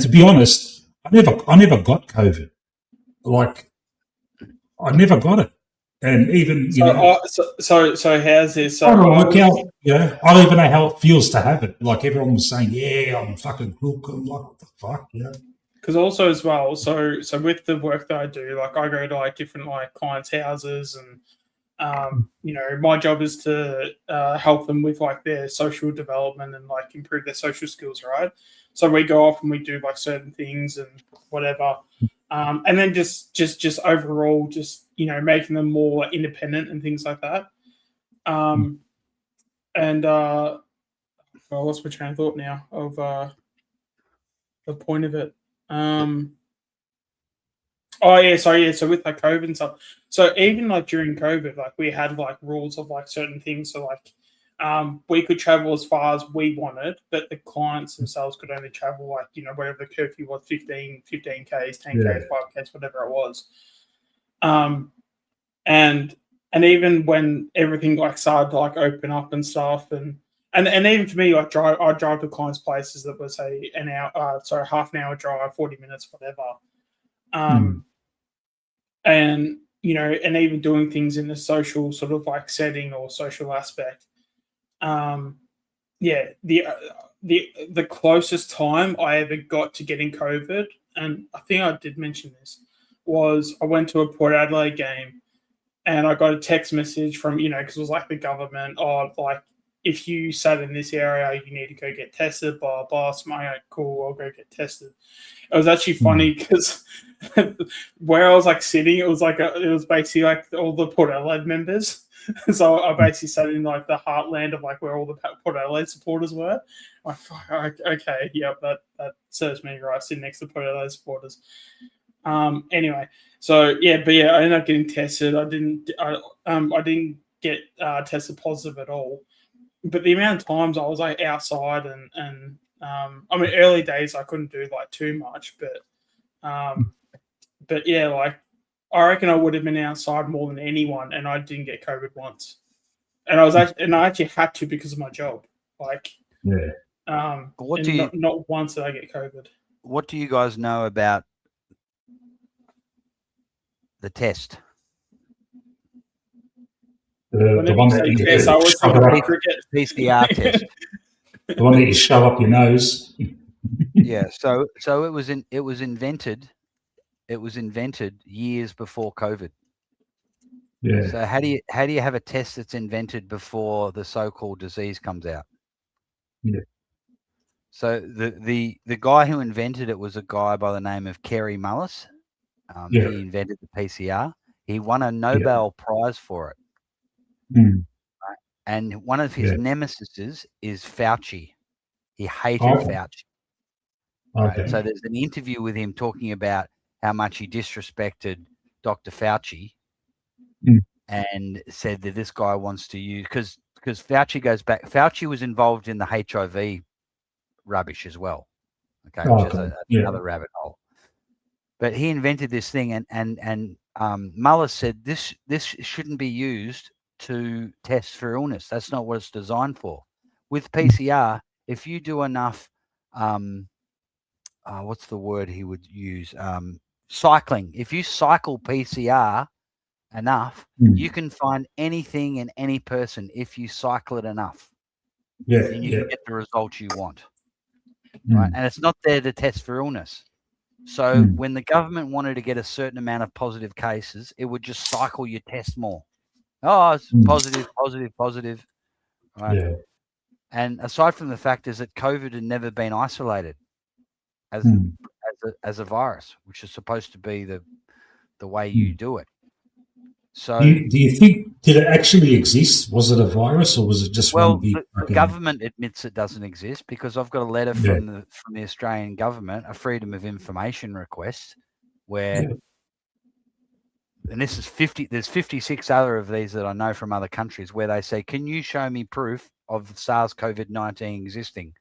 to be honest, I never got COVID. Like, I never got it. And even so how's this? So I don't even know how it feels to have it. Like everyone was saying, yeah, I'm fucking cool. I'm like, what the fuck, Because also as well, so with the work that I do, like I go to like different like clients' houses, and my job is to help them with like their social development and like improve their social skills, right? So we go off and we do like certain things and whatever. And then just overall, just making them more independent and things like that. I lost my train of thought now of the point of it. So with like COVID and stuff. So even like during COVID, like we had like rules of like certain things. So like we could travel as far as we wanted, but the clients themselves could only travel like, whatever the curfew was, 15 Ks, 10 Ks, 5 Ks, whatever it was. And even when everything like started to like open up and stuff, and even for me, like I drive to clients' places that was say half an hour drive, 40 minutes, whatever. And and even doing things in the social sort of like setting or social aspect. The closest time I ever got to getting COVID, and I think I did mention this, was I went to a Port Adelaide game, and I got a text message from because it was like the government, like if you sat in this area, you need to go get tested. Blah blah. So I'm like, cool, I'll go get tested. It was actually funny because where I was like sitting, it was basically like all the Port Adelaide members. So I basically sat in like the heartland of like where all the Port Adelaide supporters were. I'm like, okay, yep, that serves me right, sitting next to Port Adelaide supporters. Anyway, so I ended up getting tested. I didn't get tested positive at all. But the amount of times I was like outside and I mean, early days I couldn't do like too much, but like I reckon I would have been outside more than anyone, and I didn't get COVID once. And I actually had to because of my job. Like, not once did I get COVID. What do you guys know about the test? The one that you PCR test. The one that you shove up your nose. Yeah, so it was invented years before COVID. Yeah. So how do you have a test that's invented before the so-called disease comes out? Yeah. So the guy who invented it was a guy by the name of Kerry Mullis. Yeah. He invented the PCR. He won a Nobel Prize for it. Mm. And one of his Yeah. nemesis is Fauci. He hated Okay. Fauci. Okay. Right? So there's an interview with him talking about how much he disrespected Dr. Fauci and said that this guy wants to use because Fauci goes back. Fauci was involved in the HIV rubbish as well. Okay, which is another rabbit hole. But he invented this thing, and Mullis said this shouldn't be used to test for illness. That's not what it's designed for. With PCR, if you do enough, what's the word he would use? Cycling. If you cycle PCR enough, you can find anything in any person if you cycle it enough. Yeah. And you can get the results you want. Mm. Right? And it's not there to test for illness. So when the government wanted to get a certain amount of positive cases, it would just cycle your test more. Oh, it's positive, positive, positive. Right. Yeah. And aside from the fact is that COVID had never been isolated as a virus, which is supposed to be the way you do it. So do you think, did it actually exist? Was it a virus or was it just one big the government admits it doesn't exist because I've got a letter from the Australian government, a freedom of information request, where and this is there's 56 other of these that I know from other countries where they say, can you show me proof of SARS-CoV-19 existing?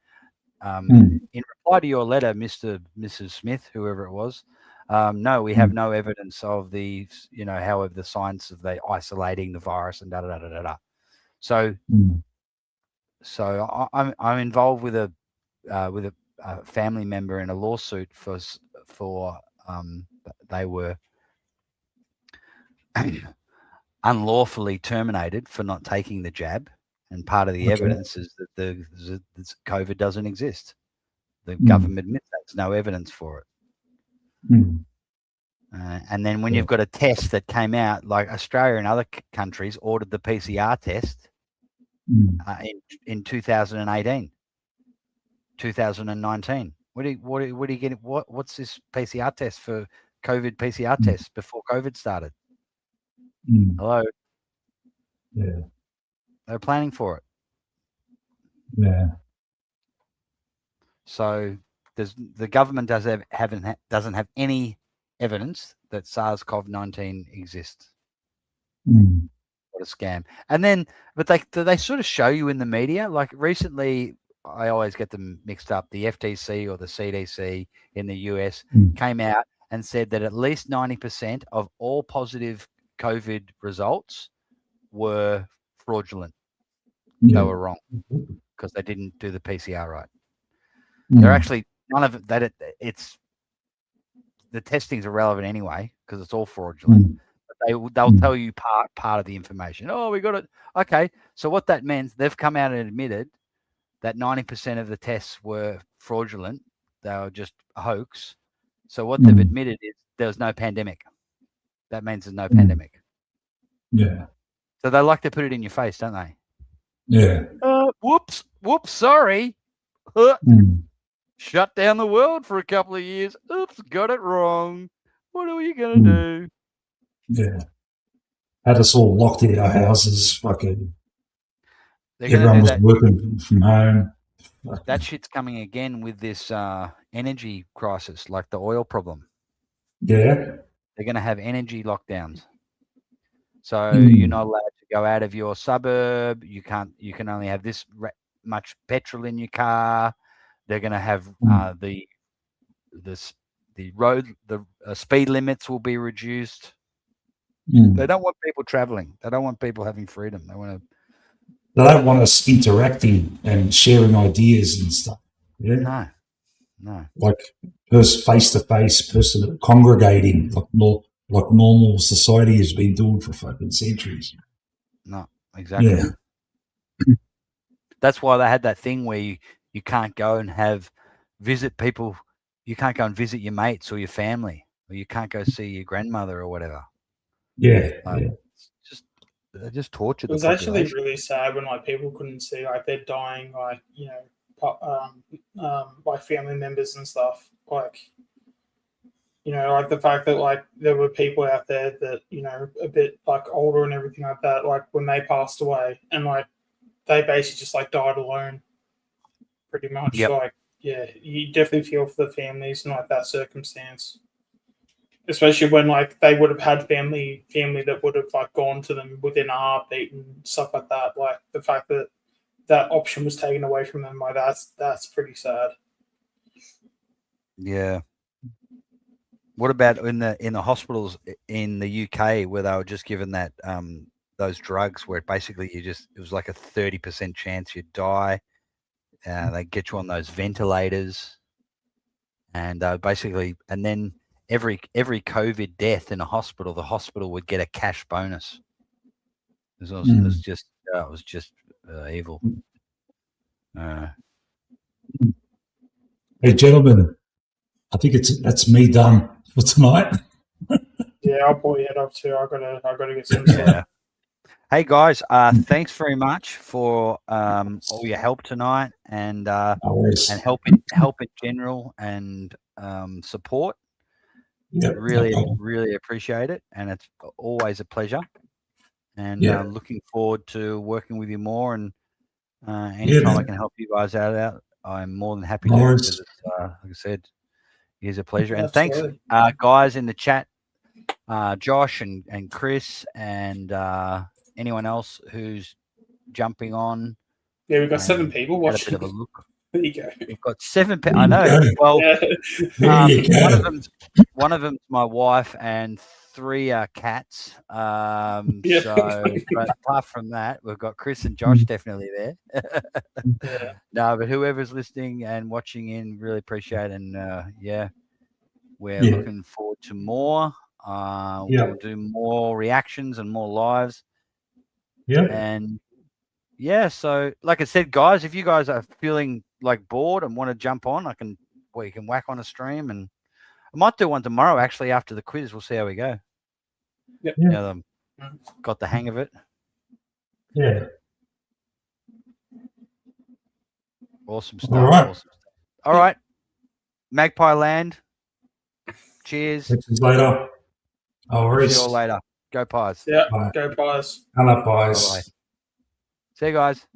In reply to your letter, Mrs. Smith, whoever it was, no, we have no evidence of the, however, the science of the isolating the virus and da-da-da-da-da. So I'm involved with a family member in a lawsuit for they were unlawfully terminated for not taking the jab, and part of the evidence is that the COVID doesn't exist. The government admits there's no evidence for it. And then when you've got a test that came out, like Australia and other countries ordered the PCR test in 2018, 2019. What do you get? What's this PCR test for COVID PCR test before COVID started? Hello. Yeah. They're planning for it. Yeah. So the government doesn't have any evidence that SARS-CoV-19 exists. What a scam! And then, but they sort of show you in the media. Like recently, I always get them mixed up. The FTC or the CDC in the US came out and said that at least 90% of all positive COVID results were fraudulent. They were wrong because they didn't do the PCR right. They're actually none of it. That it's the testing's irrelevant anyway because it's all fraudulent. But they'll tell you part of the information. Oh, we got it. Okay, so what that means, they've come out and admitted that 90% of the tests were fraudulent. They were just a hoax. So what they've admitted is there was no pandemic. That means there's no pandemic. Yeah. So they like to put it in your face, don't they? Yeah. Whoops, sorry. Shut down the world for a couple of years. Oops, got it wrong. What are we going to do? Yeah. Had us all locked in our houses. Fucking everyone was working from home. That shit's coming again with this energy crisis, like the oil problem. Yeah. They're going to have energy lockdowns. So you're not allowed to go out of your suburb. You can only have this much petrol in your car. They're going to have the speed limits will be reduced. They don't want people traveling. They don't want people having freedom. They don't want us interacting and sharing ideas and stuff. Yeah. No. Like face to face, person congregating like normal society has been doing for fucking centuries. No, exactly. Yeah. That's why they had that thing where you can't go and visit people. You can't go and visit your mates or your family, or you can't go see your grandmother or whatever. Yeah. They just tortured the population. It was actually really sad when people couldn't see they're dying like family members and stuff. Like, you know, like the fact that like there were people out there that, you know, a bit like older and everything like that, like when they passed away and like they basically just like died alone pretty much. Yep. Like, yeah, you definitely feel for the families in like that circumstance. Especially when like they would have had family that would have like gone to them within a heartbeat and stuff like that. Like the fact that that option was taken away from them, like that's pretty sad. Yeah. What about in the hospitals in the UK where they were just given that those drugs where basically it was like a 30% chance you'd die. They get you on those ventilators, and basically, and then every COVID death in a hospital, the hospital would get a cash bonus. It was just evil. Hey, gentlemen, I think that's me done for tonight. Yeah, I'll pull your head off too. I gotta get some. Yeah. Hey guys, thanks very much for all your help tonight and help in general and support. Yep, really appreciate it, and it's always a pleasure. And looking forward to working with you more. And anytime I can help you guys out, I'm more than happy to. Because like I said, it's a pleasure. And thanks, guys in the chat, Josh and Chris and anyone else who's jumping on. Yeah, we've got 7 people watching. A bit of a look. There you go. We've got 7 people. I know. Well, one of them's my wife, and 3 are cats. So, but apart from that, we've got Chris and Josh definitely there. No, but whoever's listening and watching in, really appreciate it. And we're looking forward to more. We'll do more reactions and more lives. Yeah. And so like I said, guys, if you guys are feeling like bored and want to jump on, we can whack on a stream, and I might do one tomorrow actually after the quiz. We'll see how we go. Yep. Yeah. Got the hang of it. Yeah. Awesome stuff. All right. Magpie Land. Cheers. Catch you later. See you all later. Go Pies. Yeah. Bye. Go Pies. Hello, Pies. Bye-bye. See you guys.